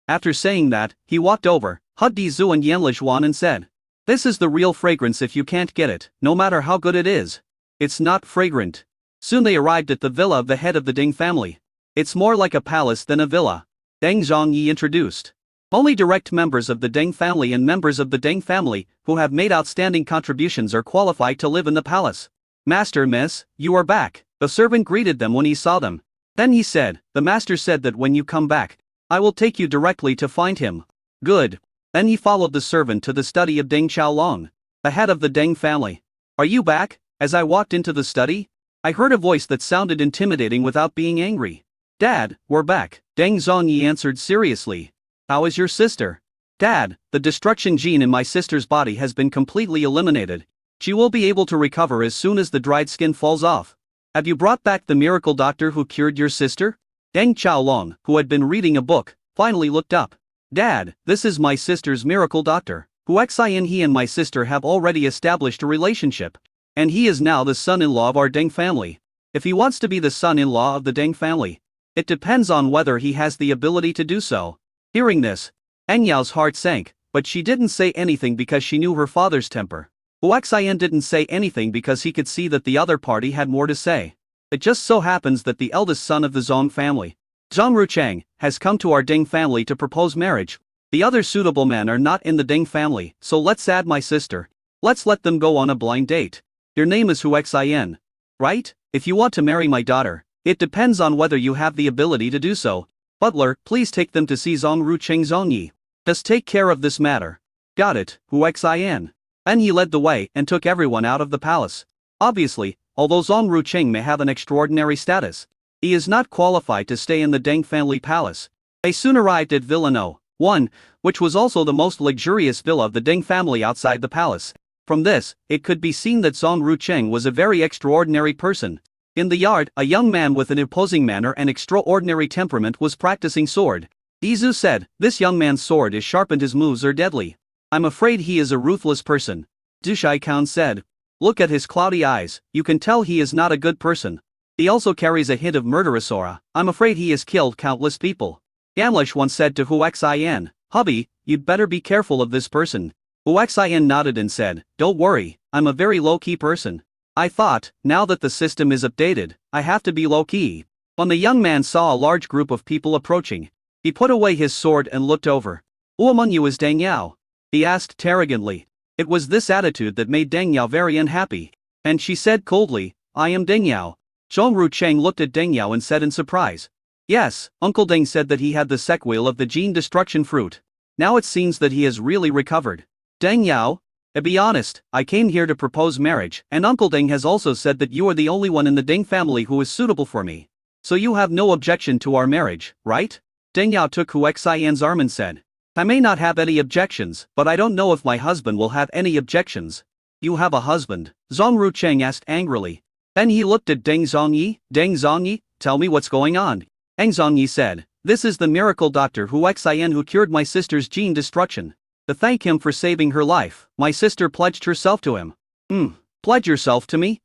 After saying that, he walked over, hugged Zhu and Yan Lichuan and said, "This is the real fragrance if you can't get it, no matter how good it is. It's not fragrant." Soon they arrived at the villa of the head of the Deng family. "It's more like a palace than a villa," Deng Zhongyi introduced. "Only direct members of the Deng family and members of the Deng family who have made outstanding contributions are qualified to live in the palace." "Master, miss, you are back," the servant greeted them when he saw them. Then he said, "The master said that when you come back, I will take you directly to find him." "Good." Then he followed the servant to the study of Deng Qiaolong, the head of the Deng family. "Are you back?" As I walked into the study, I heard a voice that sounded intimidating without being angry. "Dad, we're back," Deng Zhongyi answered seriously. "How is your sister?" "Dad, the destruction gene in my sister's body has been completely eliminated. She will be able to recover as soon as the dried skin falls off." "Have you brought back the miracle doctor who cured your sister?" Deng Qiaolong, who had been reading a book, finally looked up. "Dad, this is my sister's miracle doctor. Hu Xian, he and my sister have already established a relationship. And he is now the son-in-law of our Deng family. If he wants to be the son-in-law of the Deng family, it depends on whether he has the ability to do so." Hearing this, Eng Yao's heart sank, but she didn't say anything because she knew her father's temper. Hu Xian didn't say anything because he could see that the other party had more to say. It just so happens that the eldest son of the Zhong family, Zhang Rucheng, has come to our Deng family to propose marriage. The other suitable men are not in the Deng family, so let's add my sister. Let's let them go on a blind date. Your name is Hu Xian, right? If you want to marry my daughter, it depends on whether you have the ability to do so. Butler, please take them to see Zhang Rucheng Zhongyi. Just take care of this matter." "Got it, Hu Xian." Then he led the way and took everyone out of the palace. Obviously, although Zhang Rucheng may have an extraordinary status, he is not qualified to stay in the Deng family palace. They soon arrived at Villa No. 1, which was also the most luxurious villa of the Deng family outside the palace. From this, it could be seen that Zhang Rucheng was a very extraordinary person. In the yard, a young man with an imposing manner and extraordinary temperament was practicing sword. Zhu said, "This young man's sword is sharpened, his moves are deadly. I'm afraid he is a ruthless person." Zhu Shikai said, "Look at his cloudy eyes, you can tell he is not a good person. He also carries a hint of murderous aura. I'm afraid he has killed countless people." Yan Lichuan said to Hu Xian, "Hubby, you'd better be careful of this person." Hu Xian nodded and said, "Don't worry, I'm a very low-key person. I thought, now that the system is updated, I have to be low-key." When the young man saw a large group of people approaching, he put away his sword and looked over. "Who among you is Deng Yao?" he asked arrogantly. It was this attitude that made Deng Yao very unhappy. And she said coldly, "I am Deng Yao." Zhang Rucheng looked at Deng Yao and said in surprise, "Yes, Uncle Deng said that he had the sequel of the gene destruction fruit. Now it seems that he has really recovered." "Deng Yao? To be honest, I came here to propose marriage, and Uncle Deng has also said that you are the only one in the Deng family who is suitable for me. So you have no objection to our marriage, right?" Deng Yao took Hu Xian's arm and said, "I may not have any objections, but I don't know if my husband will have any objections." "You have a husband?" Zhang Rucheng asked angrily. Then he looked at Deng Zhongyi. "Deng Zhongyi, tell me what's going on." Deng Zhongyi said, "This is the miracle doctor Hu Xian who cured my sister's gene destruction. To thank him for saving her life, my sister pledged herself to him." Pledge yourself to me?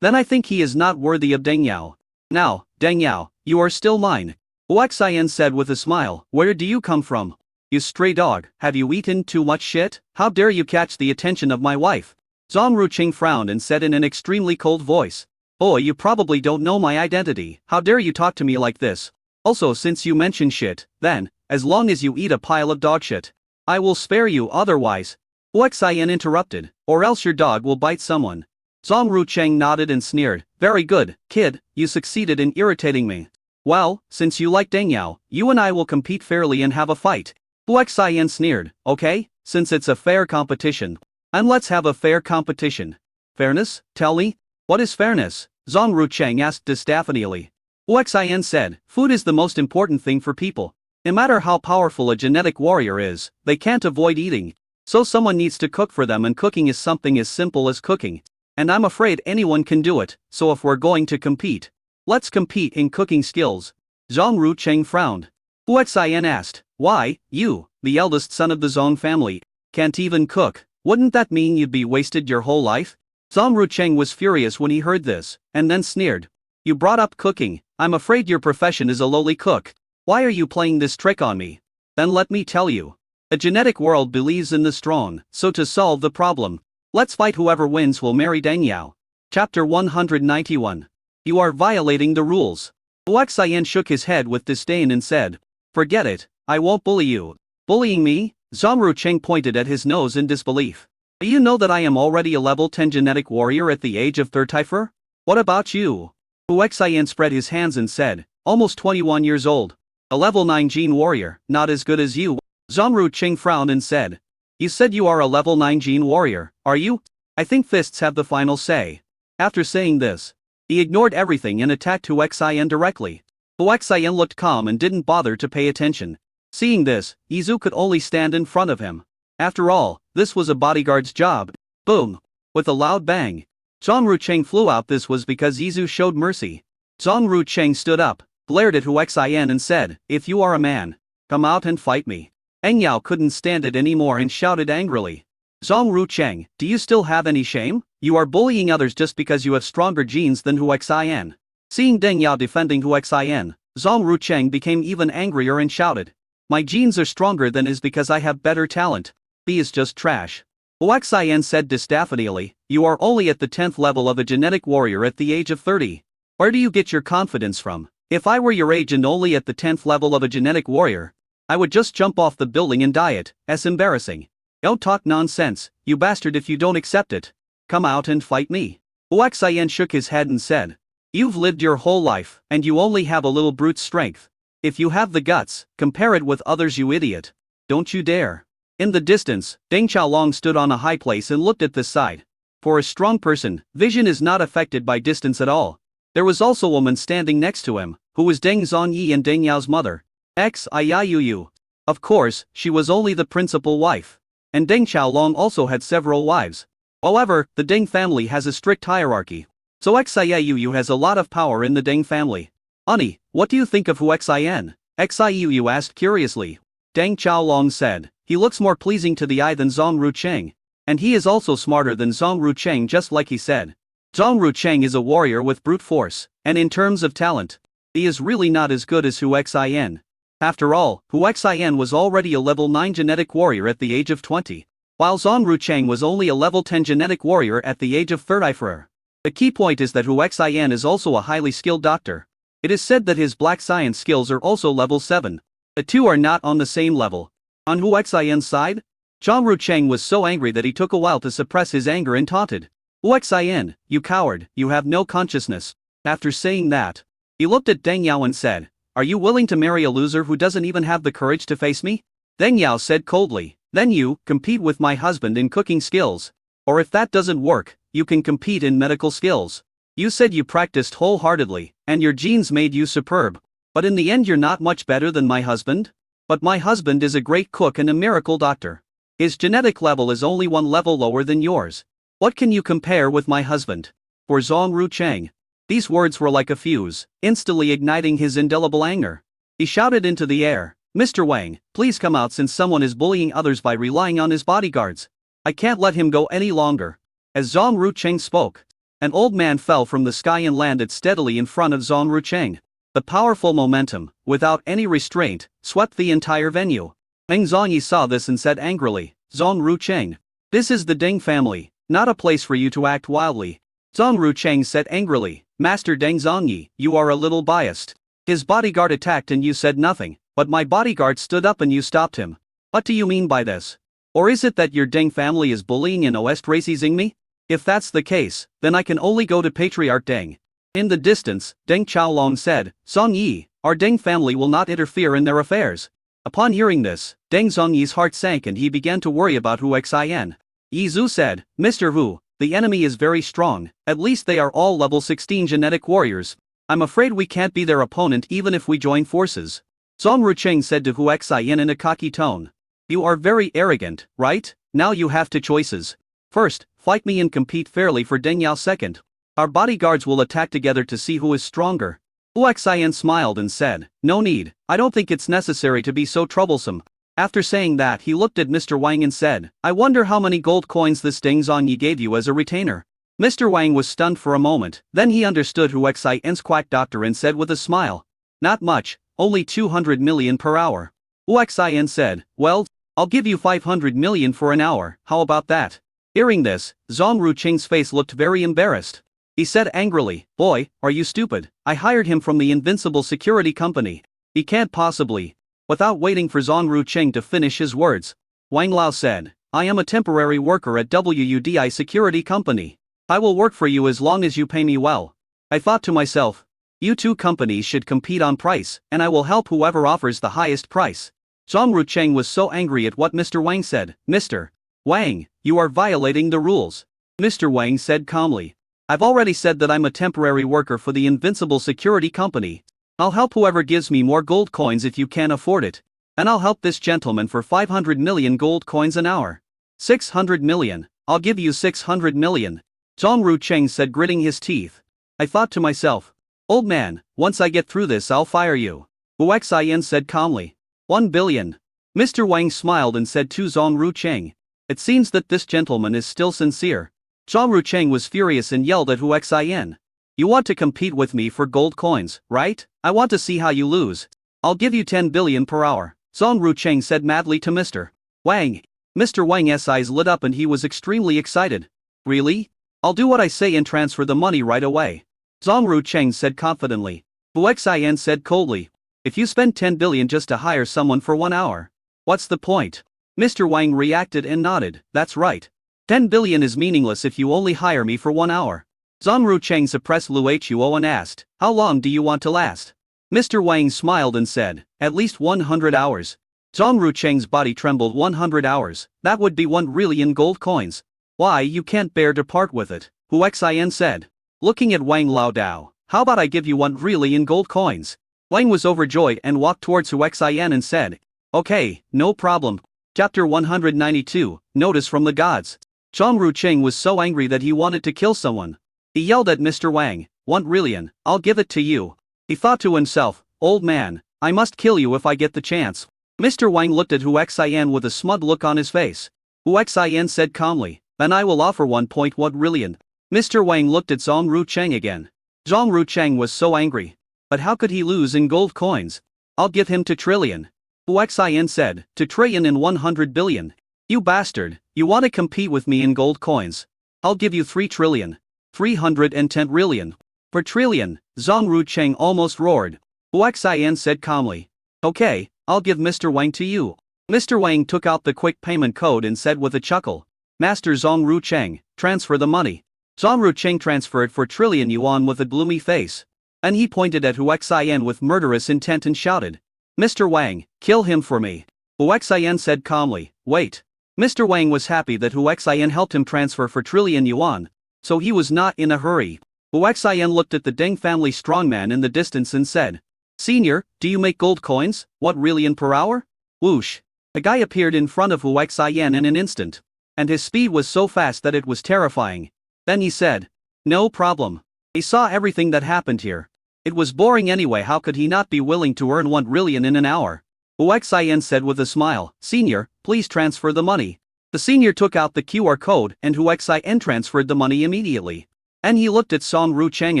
Then I think he is not worthy of Deng Yao. "Now, Deng Yao, you are still mine." Hu Xian said with a smile, "Where do you come from? You stray dog, have you eaten too much shit? How dare you catch the attention of my wife?" Zhang Rucheng frowned and said in an extremely cold voice, "Boy, you probably don't know my identity. How dare you talk to me like this? Also, since you mention shit, then, as long as you eat a pile of dog shit, I will spare you otherwise. Huaxian interrupted, or else your dog will bite someone. Zhang Rucheng nodded and sneered, very good, kid, you succeeded in irritating me. Well, since you like Deng Yao, you and I will compete fairly and have a fight. Huaxian sneered, okay, since it's a fair competition. And let's have a fair competition. Fairness, tell me? What is fairness? Zhang Rucheng asked disaffectedly. Huaxian said, food is the most important thing for people. No matter how powerful a genetic warrior is, they can't avoid eating. So someone needs to cook for them, and cooking is something as simple as cooking. And I'm afraid anyone can do it, so if we're going to compete, let's compete in cooking skills. Zhang Rucheng frowned. Huaxian asked, why, you, the eldest son of the Zhang family, can't even cook? Wouldn't that mean you'd be wasted your whole life? Zhang Rucheng was furious when he heard this, and then sneered. You brought up cooking, I'm afraid your profession is a lowly cook. Why are you playing this trick on me? Then let me tell you. The genetic world believes in the strong, so to solve the problem, let's fight. Whoever wins will marry Deng Yao. Chapter 191. You are violating the rules. Huaxian shook his head with disdain and said, forget it, I won't bully you. Bullying me? Zhang Rucheng pointed at his nose in disbelief. Do you know that I am already a level 10 genetic warrior at the age of 35? What about you? Huaxian spread his hands and said, almost 21 years old. A level 9 gene warrior, not as good as you. Zhang Rucheng frowned and said, you said you are a level 9 gene warrior, are you? I think fists have the final say. After saying this, he ignored everything and attacked Huaxian directly. Huaxian looked calm and didn't bother to pay attention. Seeing this, Yizu could only stand in front of him. After all, this was a bodyguard's job. Boom! With a loud bang, Zhang Rucheng flew out. This was because Yizu showed mercy. Zhang Rucheng stood up, glared at Huaxian and said, if you are a man, come out and fight me. Deng Yao couldn't stand it anymore and shouted angrily. Zhang Rucheng, do you still have any shame? You are bullying others just because you have stronger genes than Huaxian. Seeing Deng Yao defending Huaxian, Zhang Rucheng became even angrier and shouted, my genes are stronger than his because I have better talent. He is just trash. Huaxian said disaffectedly, you are only at the 10th level of a genetic warrior at the age of 30. Where do you get your confidence from? If I were your age and only at the 10th level of a genetic warrior, I would just jump off the building and die it. It's embarrassing. Don't talk nonsense, you bastard. If you don't accept it, come out and fight me. Huaxian shook his head and said, you've lived your whole life, and you only have a little brute strength. If you have the guts, compare it with others, you idiot. Don't you dare. In the distance, Deng Qiaolong stood on a high place and looked at this side. For a strong person, vision is not affected by distance at all. There was also a woman standing next to him, who was Deng Zhongyi and Deng Yao's mother. Xiaoyu. Of course, she was only the principal wife. And Deng Qiaolong also had several wives. However, the Deng family has a strict hierarchy. So Xiaoyu has a lot of power in the Deng family. Honey, what do you think of Huaxian? Xiaoyu asked curiously. Deng Qiaolong said, he looks more pleasing to the eye than Zhang Rucheng. And he is also smarter than Zhang Rucheng, just like he said. Zhang Rucheng is a warrior with brute force, and in terms of talent, he is really not as good as Huaxian. After all, Huaxian was already a level 9 genetic warrior at the age of 20, while Zhang Rucheng was only a level 10 genetic warrior at the age of 34. The key point is that Huaxian is also a highly skilled doctor. It is said that his black science skills are also level 7. The two are not on the same level. On Huaxian's side, Zhang Rucheng was so angry that he took a while to suppress his anger and taunted. Huaxian, you coward, you have no consciousness. After saying that, he looked at Deng Yao and said, are you willing to marry a loser who doesn't even have the courage to face me? Deng Yao said coldly, then you compete with my husband in cooking skills. Or if that doesn't work, you can compete in medical skills. You said you practiced wholeheartedly, and your genes made you superb. But in the end you're not much better than my husband? But my husband is a great cook and a miracle doctor. His genetic level is only one level lower than yours. What can you compare with my husband? For Zhang Rucheng, these words were like a fuse, instantly igniting his indelible anger. He shouted into the air, Mr. Wang, please come out since someone is bullying others by relying on his bodyguards. I can't let him go any longer. As Zhang Rucheng spoke, an old man fell from the sky and landed steadily in front of Zhang Rucheng. The powerful momentum, without any restraint, swept the entire venue. Deng Zhongyi saw this and said angrily, Zhang Rucheng, this is the Deng family, not a place for you to act wildly. Zhang Rucheng said angrily, Master Deng Zhongyi, you are a little biased. His bodyguard attacked and you said nothing, but my bodyguard stood up and you stopped him. What do you mean by this? Or is it that your Deng family is bullying and ostracizing me? If that's the case, then I can only go to Patriarch Deng. In the distance, Deng Qiaolong said, Song Yi, our Deng family will not interfere in their affairs. Upon hearing this, Deng Zhongyi's heart sank and he began to worry about Hu Xian. Yi Zhu said, Mr. Hu, the enemy is very strong, at least they are all level 16 genetic warriors. I'm afraid we can't be their opponent even if we join forces. Zhang Rucheng said to Hu Xian in a cocky tone. You are very arrogant, right? Now you have two choices. First, fight me and compete fairly for Deng Yao. Second, our bodyguards will attack together to see who is stronger. Hu Xian smiled and said, no need, I don't think it's necessary to be so troublesome. After saying that, he looked at Mr. Wang and said, I wonder how many gold coins this Deng Zhongyi gave you as a retainer. Mr. Wang was stunned for a moment, then he understood Hu Xian's quack doctor and said with a smile, not much, only 200 million per hour. Hu Xian said, well, I'll give you 500 million for an hour, how about that? Hearing this, Zhang Rucheng's face looked very embarrassed. He said angrily, boy, are you stupid? I hired him from the Invincible Security Company. He can't possibly. Without waiting for Zhang Rucheng to finish his words, Wang Lao said, I am a temporary worker at WUDI Security Company. I will work for you as long as you pay me well. I thought to myself, you two companies should compete on price, and I will help whoever offers the highest price. Zhang Rucheng was so angry at what Mr. Wang said. Mr. Wang, you are violating the rules. Mr. Wang said calmly, I've already said that I'm a temporary worker for the Invincible Security Company. I'll help whoever gives me more gold coins if you can't afford it. And I'll help this gentleman for 500 million gold coins an hour. 600 million, I'll give you 600 million. Zhang Rucheng said, gritting his teeth. I thought to myself, old man, once I get through this I'll fire you. Hu Xian said calmly. 1 billion. Mr. Wang smiled and said to Zhang Rucheng, it seems that this gentleman is still sincere. Zhang Rucheng was furious and yelled at Hu Xian. You want to compete with me for gold coins, right? I want to see how you lose. I'll give you 10 billion per hour, Zhang Rucheng said madly to Mr. Wang. Mr. Wang's eyes lit up and he was extremely excited. Really? I'll do what I say and transfer the money right away. Zhang Rucheng said confidently. Hu Xian said coldly. If you spend 10 billion just to hire someone for 1 hour, what's the point? Mr. Wang reacted and nodded, that's right. 10 billion is meaningless if you only hire me for 1 hour. Zhang Rucheng suppressed Lu Huo and asked, how long do you want to last? Mr. Wang smiled and said, at least 100 hours. Zhang Rucheng's body trembled. 100 hours, that would be 1 trillion gold coins. Why, you can't bear to part with it, Hu Xian said. Looking at Wang Lao Dao, how about I give you 1 trillion gold coins? Wang was overjoyed and walked towards Hu Xian and said, okay, no problem. Chapter 192, Notice from the Gods. Zhang Rucheng was so angry that he wanted to kill someone. He yelled at Mr. Wang, 1 trillion, I'll give it to you. He thought to himself, old man, I must kill you if I get the chance. Mr. Wang looked at Hu Xian with a smug look on his face. Hu Xian said calmly, then I will offer 1.1 trillion. Mr. Wang looked at Zhang Rucheng again. Zhang Rucheng was so angry. But how could he lose in gold coins? I'll give him 2 trillion. Hu Xian said, 2 trillion and 100 billion. You bastard, you want to compete with me in gold coins? I'll give you 3 trillion. 310 trillion. Per trillion, Zhang Rucheng almost roared. Hu Xian said calmly. Okay, I'll give Mr. Wang to you. Mr. Wang took out the quick payment code and said with a chuckle. Master Zhang Rucheng, transfer the money. Zhang Rucheng transferred 4 trillion yuan with a gloomy face. And he pointed at Hu Xian with murderous intent and shouted. Mr. Wang, kill him for me. Hu Xian said calmly, wait. Mr. Wang was happy that Hu Xian helped him transfer 4 trillion yuan. So he was not in a hurry. Hu Xian looked at the Deng family strongman in the distance and said, Senior, do you make gold coins? What trillion per hour? Whoosh. A guy appeared in front of Hu Xian in an instant. And his speed was so fast that it was terrifying. Then he said, no problem. He saw everything that happened here. It was boring anyway, how could he not be willing to earn 1 trillion in an hour? Hu Xian said with a smile, Senior, please transfer the money. The senior took out the QR code and Hu Xian transferred the money immediately. And he looked at Zhang Rucheng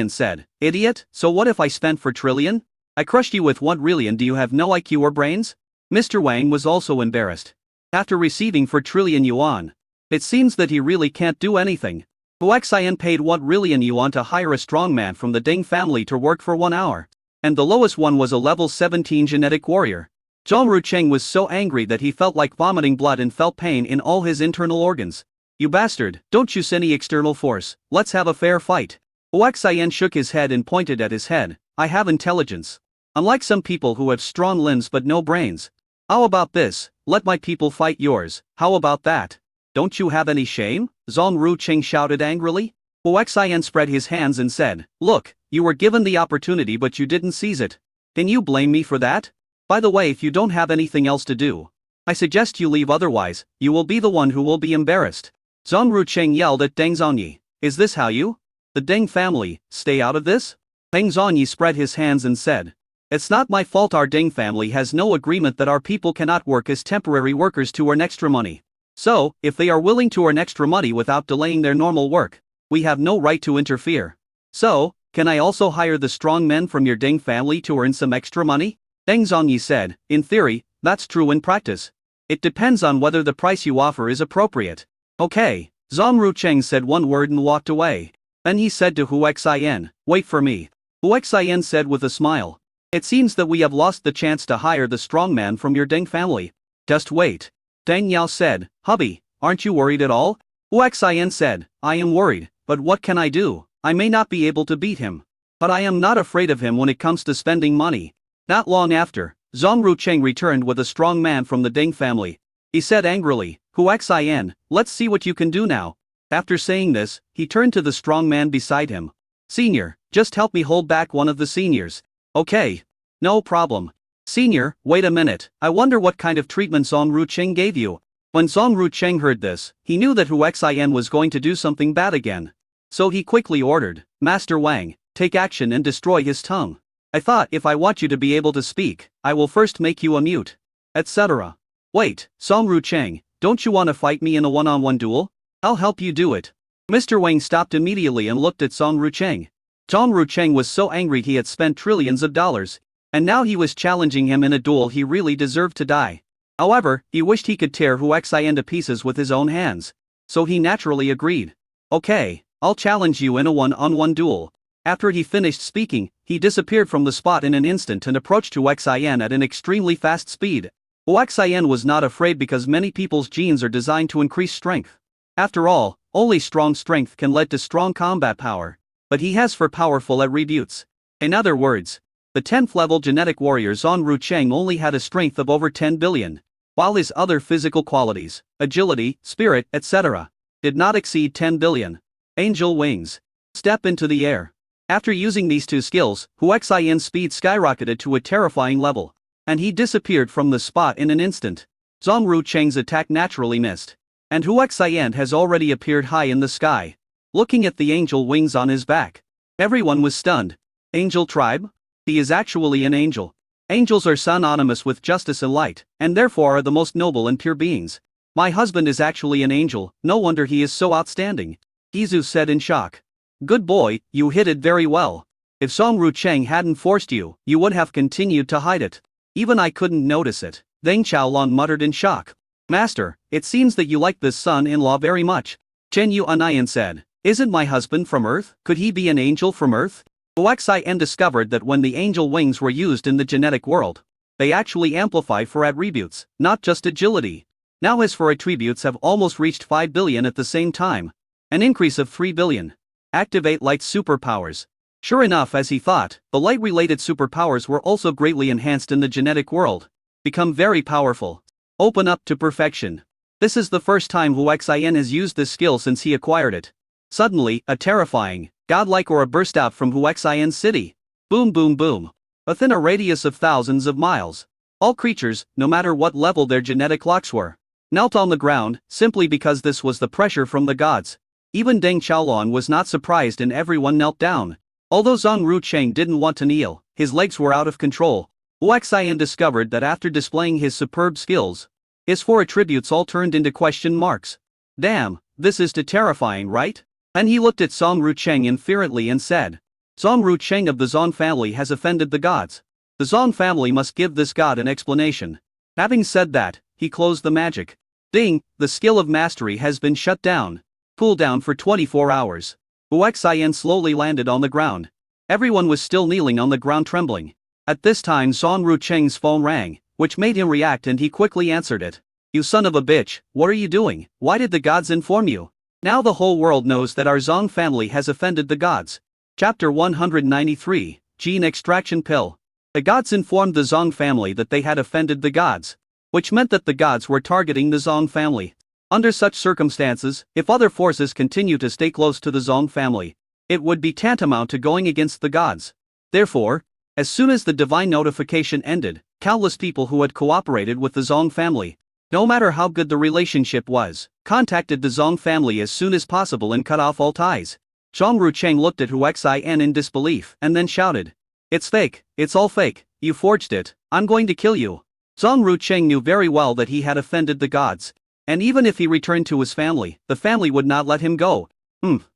and said, idiot, so what if I spent 4 trillion? I crushed you with 1 trillion, do you have no IQ or brains? Mr. Wang was also embarrassed. After receiving 4 trillion yuan, it seems that he really can't do anything. Hu Xian paid 1 trillion yuan to hire a strongman from the Deng family to work for 1 hour. And the lowest one was a level 17 genetic warrior. Zhang Rucheng was so angry that he felt like vomiting blood and felt pain in all his internal organs. You bastard, don't use any external force, let's have a fair fight. Hu Xian shook his head and pointed at his head. I have intelligence. Unlike some people who have strong limbs but no brains. How about this, let my people fight yours, how about that? Don't you have any shame? Zhang Rucheng shouted angrily. Hu Xian spread his hands and said, look, you were given the opportunity but you didn't seize it. Can you blame me for that? By the way, if you don't have anything else to do, I suggest you leave, otherwise, you will be the one who will be embarrassed. Zhang Rucheng yelled at Deng Zhongyi. Is this how you? The Deng family, stay out of this? Deng Zhongyi spread his hands and said, it's not my fault. Our Deng family has no agreement that our people cannot work as temporary workers to earn extra money. So, if they are willing to earn extra money without delaying their normal work, we have no right to interfere. So, can I also hire the strong men from your Deng family to earn some extra money? Deng Zhongyi said, in theory, that's true in practice. It depends on whether the price you offer is appropriate. Okay, Zhang Rucheng said one word and walked away. Then he said to Hu Xian, wait for me. Hu Xian said with a smile. It seems that we have lost the chance to hire the strong man from your Deng family. Just wait. Deng Yao said, hubby, aren't you worried at all? Hu Xian said, I am worried, but what can I do? I may not be able to beat him. But I am not afraid of him when it comes to spending money. Not long after, Zhang Rucheng returned with a strong man from the Deng family. He said angrily, Hu Xian, let's see what you can do now. After saying this, he turned to the strong man beside him. Senior, just help me hold back one of the seniors. Okay. No problem. Senior, wait a minute, I wonder what kind of treatment Zhang Rucheng gave you. When Zhang Rucheng heard this, he knew that Hu Xian was going to do something bad again. So he quickly ordered, Master Wang, take action and destroy his tongue. I thought if I want you to be able to speak, I will first make you a mute. Etc. Wait, Zhang Rucheng, don't you want to fight me in a one-on-one duel? I'll help you do it. Mr. Wang stopped immediately and looked at Zhang Rucheng. Zhang Rucheng was so angry he had spent trillions of dollars, and now he was challenging him in a duel. He really deserved to die. However, he wished he could tear Hu Xian to pieces with his own hands. So he naturally agreed. Okay, I'll challenge you in a one-on-one duel. After he finished speaking, he disappeared from the spot in an instant and approached Hu Xian at an extremely fast speed. Hu Xian was not afraid because many people's genes are designed to increase strength. After all, only strong strength can lead to strong combat power. But he has for powerful attributes. In other words, the 10th level genetic warrior Zhang Rucheng only had a strength of over 10 billion, while his other physical qualities, agility, spirit, etc., did not exceed 10 billion. Angel wings. Step into the air. After using these two skills, Hu Xian's speed skyrocketed to a terrifying level, and he disappeared from the spot in an instant. Zhang Rucheng's attack naturally missed, and Hu Xian has already appeared high in the sky, looking at the angel wings on his back. Everyone was stunned. Angel tribe? He is actually an angel. Angels are synonymous with justice and light, and therefore are the most noble and pure beings. My husband is actually an angel, no wonder he is so outstanding. Izu said in shock. Good boy, you hid it very well. If Zhang Rucheng hadn't forced you, you would have continued to hide it. Even I couldn't notice it. Deng Qiaolong muttered in shock. Master, it seems that you like this son-in-law very much. Chen Yuanian said. Isn't my husband from Earth? Could he be an angel from Earth? Hu Xian discovered that when the angel wings were used in the genetic world, they actually amplify for attributes, not just agility. Now his four attributes have almost reached 5 billion at the same time. An increase of 3 billion. Activate light superpowers. Sure enough, as he thought, the light-related superpowers were also greatly enhanced in the genetic world. Become very powerful. Open up to perfection. This is the first time Hu Xian has used this skill since he acquired it. Suddenly, a terrifying, godlike aura burst out from Hu Xian's city. Boom boom boom. Within a radius of thousands of miles, all creatures, no matter what level their genetic locks were, knelt on the ground, simply because this was the pressure from the gods. Even Deng Qiaolong was not surprised and everyone knelt down. Although Zhang Rucheng didn't want to kneel, his legs were out of control. Hu Xian discovered that after displaying his superb skills, his four attributes all turned into question marks. Damn, this is too terrifying, right? And he looked at Zhang Rucheng inferently and said, Zhang Rucheng of the Zhang family has offended the gods. The Zhang family must give this god an explanation. Having said that, he closed the magic. Ding, the skill of mastery has been shut down. Cool down for 24 hours. Hu Xian slowly landed on the ground. Everyone was still kneeling on the ground trembling. At this time Zhang Rucheng's phone rang. which made him react, and he quickly answered it. You son of a bitch, what are you doing? Why did the gods inform you? Now the whole world knows that our Zong family has offended the gods. Chapter 193, Gene Extraction Pill. The gods informed the Zong family that they had offended the gods, which meant that the gods were targeting the Zong family. Under such circumstances, if other forces continue to stay close to the Zong family, it would be tantamount to going against the gods. Therefore, as soon as the divine notification ended, countless people who had cooperated with the Zong family, no matter how good the relationship was, contacted the Zong family as soon as possible and cut off all ties. Zhang Rucheng looked at Hu Xin in disbelief and then shouted, "It's fake, it's all fake, you forged it, I'm going to kill you." Zhang Rucheng knew very well that he had offended the gods, and even if he returned to his family, the family would not let him go.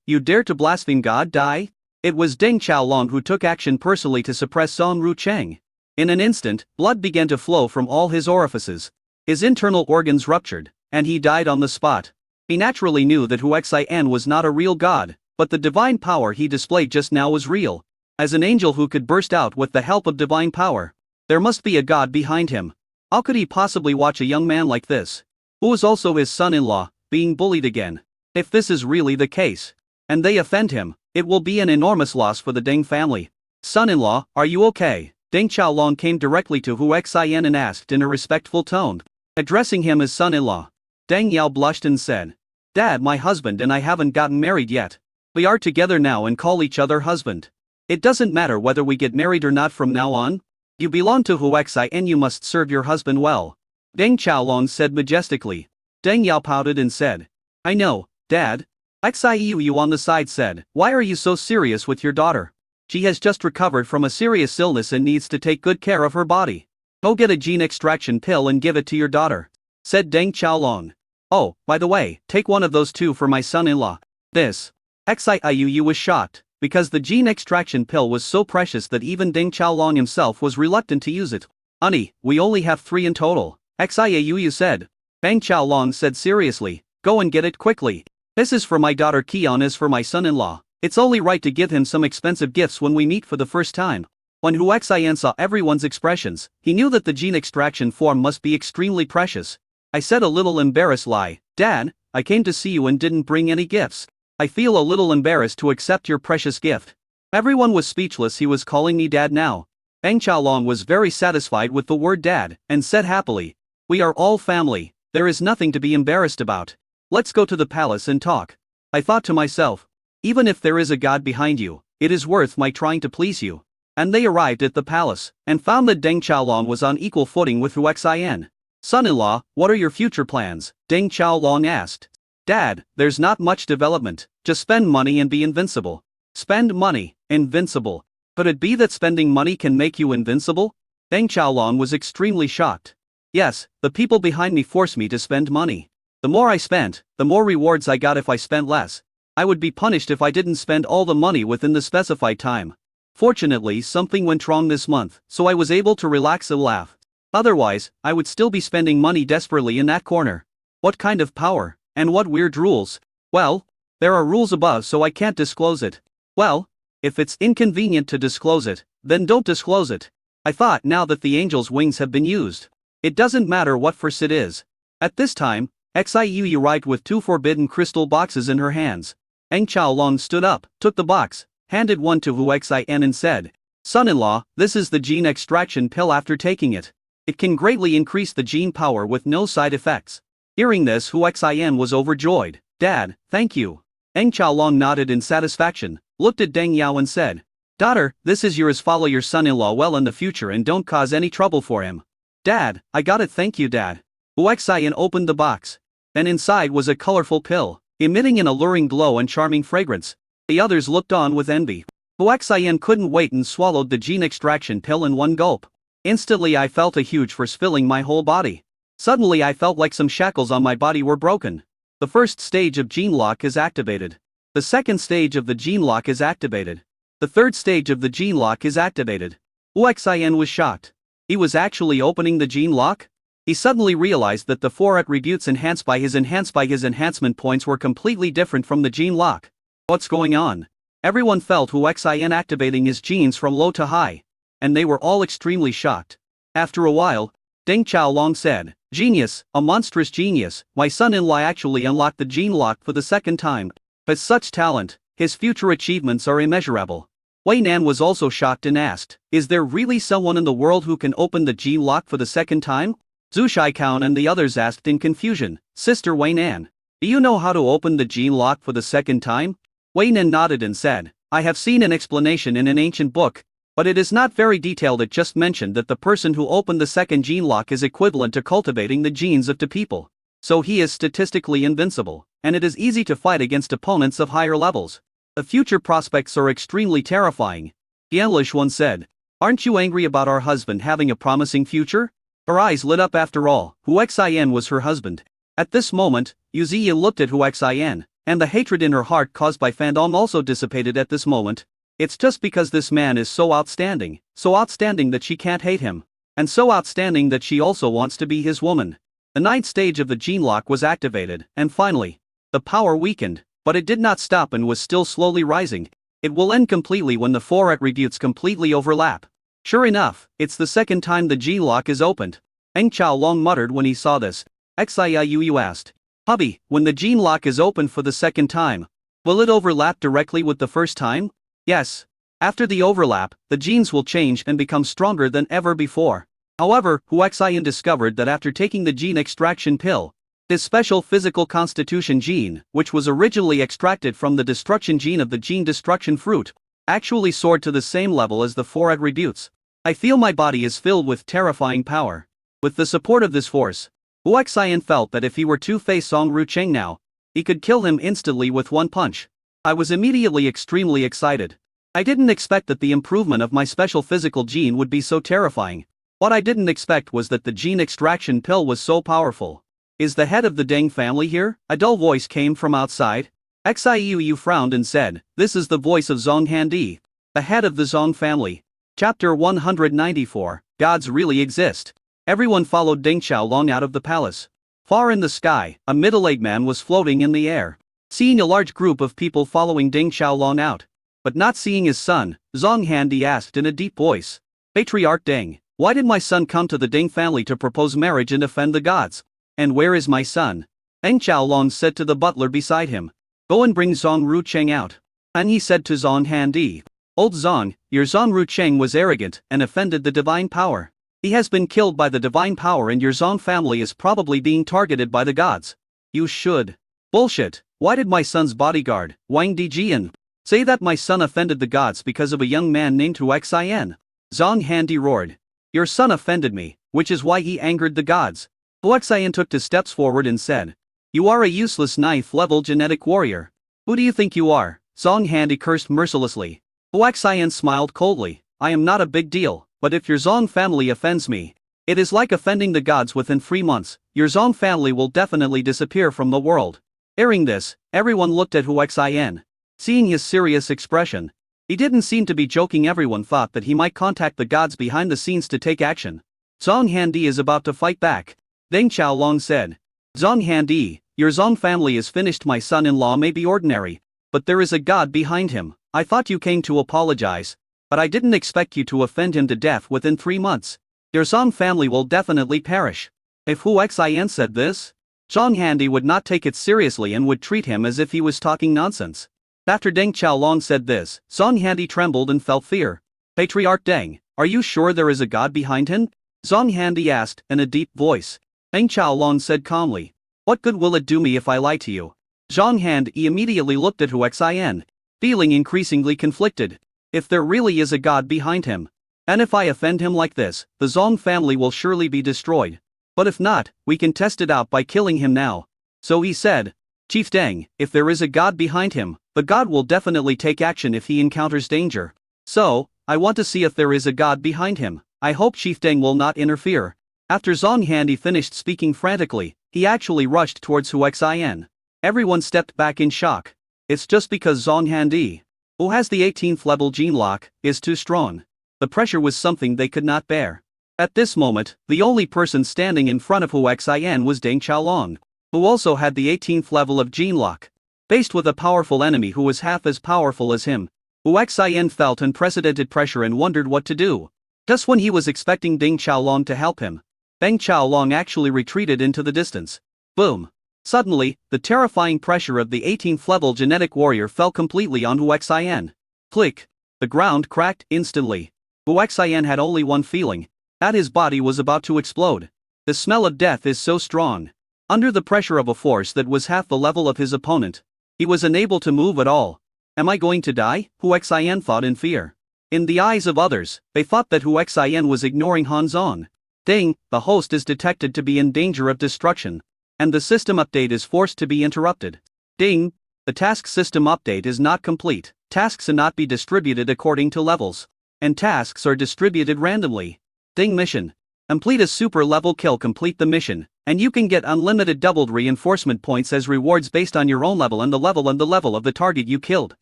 You dare to blaspheme God, die? It was Deng Qiaolong who took action personally to suppress Zhang Rucheng. In an instant, blood began to flow from all his orifices. His internal organs ruptured, and he died on the spot. He naturally knew that Hu Xin was not a real god, but the divine power he displayed just now was real. As an angel who could burst out with the help of divine power, there must be a god behind him. How could he possibly watch a young man like this, who was also his son-in-law, being bullied again? If this is really the case, and they offend him, it will be an enormous loss for the Deng family. Son-in-law, are you okay? Deng Qiaolong came directly to Hu Xin and asked in a respectful tone, addressing him as son-in-law. Deng Yao blushed and said, "Dad, my husband and I haven't gotten married yet. We are together now and call each other husband. It doesn't matter whether we get married or not from now on. You belong to Hu Xin, you must serve your husband well," Deng Qiaolong said majestically. Deng Yao pouted and said, "I know, Dad." Xiu on the side said, "Why are you so serious with your daughter? She has just recovered from a serious illness and needs to take good care of her body. Go get a gene extraction pill and give it to your daughter," said Deng Qiaolong. "Oh, by the way, take one of those too for my son-in-law." This. Xiu was shocked, because the gene extraction pill was so precious that even Deng Qiaolong himself was reluctant to use it. "Honey, we only have 3 in total," Xiu said. Deng Qiaolong said seriously, "Go and get it quickly. This is for my daughter Qian, as for my son-in-law. It's only right to give him some expensive gifts when we meet for the first time." When Hu Xin saw everyone's expressions, he knew that the gene extraction form must be extremely precious. "I said a little embarrassed lie, Dad, I came to see you and didn't bring any gifts. I feel a little embarrassed to accept your precious gift." Everyone was speechless. He was calling me Dad now. Deng Qiaolong was very satisfied with the word Dad, and said happily, "We are all family, there is nothing to be embarrassed about. Let's go to the palace and talk." I thought to myself, even if there is a god behind you, it is worth my trying to please you. And they arrived at the palace, and found that Deng Qiaolong was on equal footing with Hu Xin. "Son-in-law, what are your future plans?" Deng Qiaolong asked. "Dad, there's not much development, just spend money and be invincible." Spend money, invincible. Could it be that spending money can make you invincible? Deng Qiaolong was extremely shocked. "Yes, the people behind me force me to spend money. The more I spent, the more rewards I got. If I spent less, I would be punished if I didn't spend all the money within the specified time. Fortunately, something went wrong this month, so I was able to relax and laugh. Otherwise, I would still be spending money desperately in that corner. What kind of power, and what weird rules? Well, there are rules above, so I can't disclose it. Well, if it's inconvenient to disclose it, then don't disclose it." I thought, now that the angel's wings have been used, it doesn't matter what force it is. At this time, Xiu arrived with 2 forbidden crystal boxes in her hands. Deng Qiaolong stood up, took the box, handed one to Hu Xin and said, "Son-in-law, this is the gene extraction pill. After taking it, it can greatly increase the gene power with no side effects." Hearing this, Hu Xin was overjoyed. "Dad, thank you." Deng Qiaolong nodded in satisfaction, looked at Deng Yao and said, "Daughter, this is yours. Follow your son-in-law well in the future and don't cause any trouble for him." "Dad, I got it, thank you, Dad." Hu Xin opened the box. Then inside was a colorful pill, emitting an alluring glow and charming fragrance. The others looked on with envy. Hu Xin couldn't wait and swallowed the gene extraction pill in one gulp. Instantly I felt a huge force filling my whole body. Suddenly I felt like some shackles on my body were broken. The first stage of gene lock is activated. The second stage of the gene lock is activated. The third stage of the gene lock is activated. Hu Xin was shocked. He was actually opening the gene lock? He suddenly realized that the 4 attributes enhanced by his enhancement points were completely different from the gene lock. What's going on? Everyone felt Hu Xin activating his genes from low to high, and they were all extremely shocked. After a while, Deng Xiaolong said. Genius, a monstrous genius, my son-in-law actually unlocked the gene lock for the second time. With such talent, his future achievements are immeasurable. Wei Nan was also shocked and asked, is there really someone in the world who can open the gene lock for the second time? Zhu Shaikan and the others asked in confusion, Sister Wei Nan, do you know how to open the gene lock for the second time? Wei Nan nodded and said, I have seen an explanation in an ancient book, but it is not very detailed. It just mentioned that the person who opened the second gene lock is equivalent to cultivating the genes of two people. So he is statistically invincible, and it is easy to fight against opponents of higher levels. The future prospects are extremely terrifying. Yanlish once said, aren't you angry about our husband having a promising future? Her eyes lit up. After all, Hu Xian was her husband. At this moment, Yu Ziya looked at Hu Xian, and the hatred in her heart caused by Fandom also dissipated at this moment. It's just because this man is so outstanding that she can't hate him, and so outstanding that she also wants to be his woman. The ninth stage of the gene lock was activated, and finally, the power weakened, but it did not stop and was still slowly rising. It will end completely when the four attributes completely overlap. Sure enough, it's the second time the gene lock is opened. Deng Xiaolong muttered when he saw this. Xiu asked, hubby, when the gene lock is opened for the second time, will it overlap directly with the first time? Yes. After the overlap, the genes will change and become stronger than ever before. However, Hu Xian discovered that after taking the gene extraction pill, his special physical constitution gene, which was originally extracted from the destruction gene of the gene destruction fruit, actually soared to the same level as the four attributes. I feel my body is filled with terrifying power. With the support of this force, Hu Xian felt that if he were to face Zhang Rucheng now, he could kill him instantly with one punch. I was immediately extremely excited. I didn't expect that the improvement of my special physical gene would be so terrifying. What I didn't expect was that the gene extraction pill was so powerful. Is the head of the Deng family here? A dull voice came from outside. Xiu frowned and said, this is the voice of Zhong Handi, the head of the Zhong family. Chapter 194, Gods really exist. Everyone followed Deng Xiaolong out of the palace. Far in the sky, a middle-aged man was floating in the air. Seeing a large group of people following Deng Xiaolong out, but not seeing his son, Zhong Handi asked in a deep voice, Patriarch Deng, why did my son come to the Deng family to propose marriage and offend the gods? And where is my son? Deng Xiaolong said to the butler beside him, go and bring Zhang Rucheng out. And he said to Zhong Handi, old Zhong, your Zhang Rucheng was arrogant and offended the divine power. He has been killed by the divine power and your Zhong family is probably being targeted by the gods. You should. Bullshit. Why did my son's bodyguard, Wang Dijian, say that my son offended the gods because of a young man named Hu Xian? Zhong Handi roared. Your son offended me, which is why he angered the gods. Hu Xian took 2 steps forward and said, you are a useless 9th-level genetic warrior. Who do you think you are? Zhong Handi cursed mercilessly. Hu Xian smiled coldly. I am not a big deal, but if your Zhong family offends me, it is like offending the gods. Within 3 months, your Zhong family will definitely disappear from the world. Hearing this, everyone looked at Hu Xian. Seeing his serious expression, he didn't seem to be joking. Everyone thought that he might contact the gods behind the scenes to take action. Zhong Handi is about to fight back. Deng Xiaolong said. Zhong Handi, your Zhong family is finished. My son-in-law may be ordinary, but there is a god behind him. I thought you came to apologize, but I didn't expect you to offend him to death within 3 months. Your Zhong family will definitely perish. If Hu Xian said this, Zhong Handi would not take it seriously and would treat him as if he was talking nonsense. After Deng Xiaolong said this, Zhong Handi trembled and felt fear. Patriarch Deng, are you sure there is a god behind him? Zhong Handi asked in a deep voice. Deng Xiaolong said calmly, what good will it do me if I lie to you? Zhong Handi immediately looked at Hu Xian, feeling increasingly conflicted. If there really is a god behind him, and if I offend him like this, the Zhong family will surely be destroyed. But if not, we can test it out by killing him now. So he said, Chief Deng, if there is a god behind him, the god will definitely take action if he encounters danger. So, I want to see if there is a god behind him. I hope Chief Deng will not interfere. After Zhong Handi finished speaking frantically, he actually rushed towards Hu Xian. Everyone stepped back in shock. It's just because Zhong Handi, who has the 18th level gene lock, is too strong. The pressure was something they could not bear. At this moment, the only person standing in front of Hu Xian was Deng Xiaolong, who also had the 18th level of gene lock. Faced with a powerful enemy who was half as powerful as him, Hu Xian felt unprecedented pressure and wondered what to do. Just when he was expecting Deng Xiaolong to help him, Deng Qiaolong actually retreated into the distance. Boom! Suddenly, the terrifying pressure of the 18th level genetic warrior fell completely on Hu Xian. Click! The ground cracked instantly. Hu Xian had only one feeling: that his body was about to explode. The smell of death is so strong. Under the pressure of a force that was half the level of his opponent, he was unable to move at all. Am I going to die? Hu Xian thought in fear. In the eyes of others, they thought that Hu Xian was ignoring Han Zong. Ding, the host is detected to be in danger of destruction, and the system update is forced to be interrupted. Ding, the task system update is not complete. Tasks cannot be distributed according to levels, and tasks are distributed randomly. Ding mission. Complete a super level kill. Complete the mission, and you can get unlimited doubled reinforcement points as rewards based on your own level and the level of the target you killed.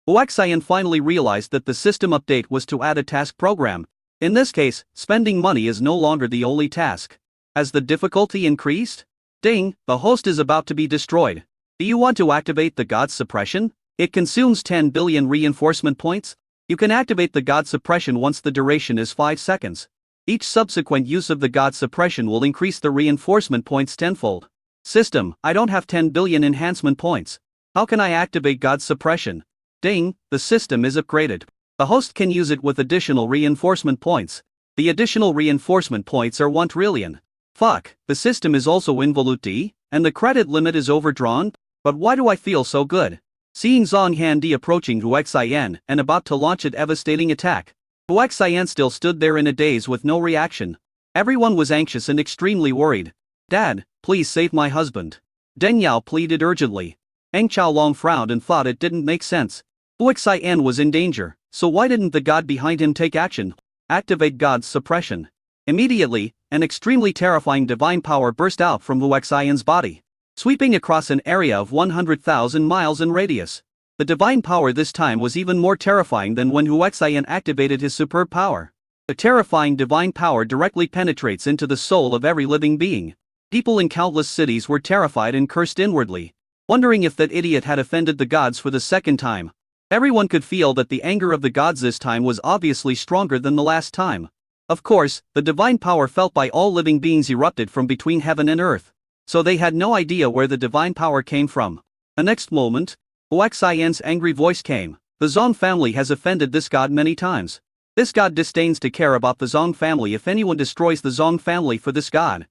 Hu Xian finally realized that the system update was to add a task program. In this case, spending money is no longer the only task. As the difficulty increased, ding, the host is about to be destroyed. Do you want to activate the God Suppression? It consumes 10 billion reinforcement points. You can activate the God Suppression once the duration is 5 seconds. Each subsequent use of the God Suppression will increase the reinforcement points tenfold. System, I don't have 10 billion enhancement points. How can I activate God Suppression? Ding, the system is upgraded. The host can use it with additional reinforcement points. The additional reinforcement points are 1 trillion. Fuck, the system is also involute, and the credit limit is overdrawn? But why do I feel so good? Seeing Zhang Handi approaching Hu Xian and about to launch a devastating attack, Hu Xian still stood there in a daze with no reaction. Everyone was anxious and extremely worried. Dad, please save my husband. Deng Yao pleaded urgently. Deng Qiaolong frowned and thought it didn't make sense. Hu Xian was in danger, so why didn't the god behind him take action? Activate God's suppression. Immediately, an extremely terrifying divine power burst out from Hu Xian's body, sweeping across an area of 100,000 miles in radius. The divine power this time was even more terrifying than when Hu Xian activated his superb power. The terrifying divine power directly penetrates into the soul of every living being. People in countless cities were terrified and cursed inwardly, wondering if that idiot had offended the gods for the second time. Everyone could feel that the anger of the gods this time was obviously stronger than the last time. Of course, the divine power felt by all living beings erupted from between heaven and earth, so they had no idea where the divine power came from. The next moment, Hu Xian's angry voice came. The Zong family has offended this god many times. This god disdains to care about the Zong family. If anyone destroys the Zong family for this god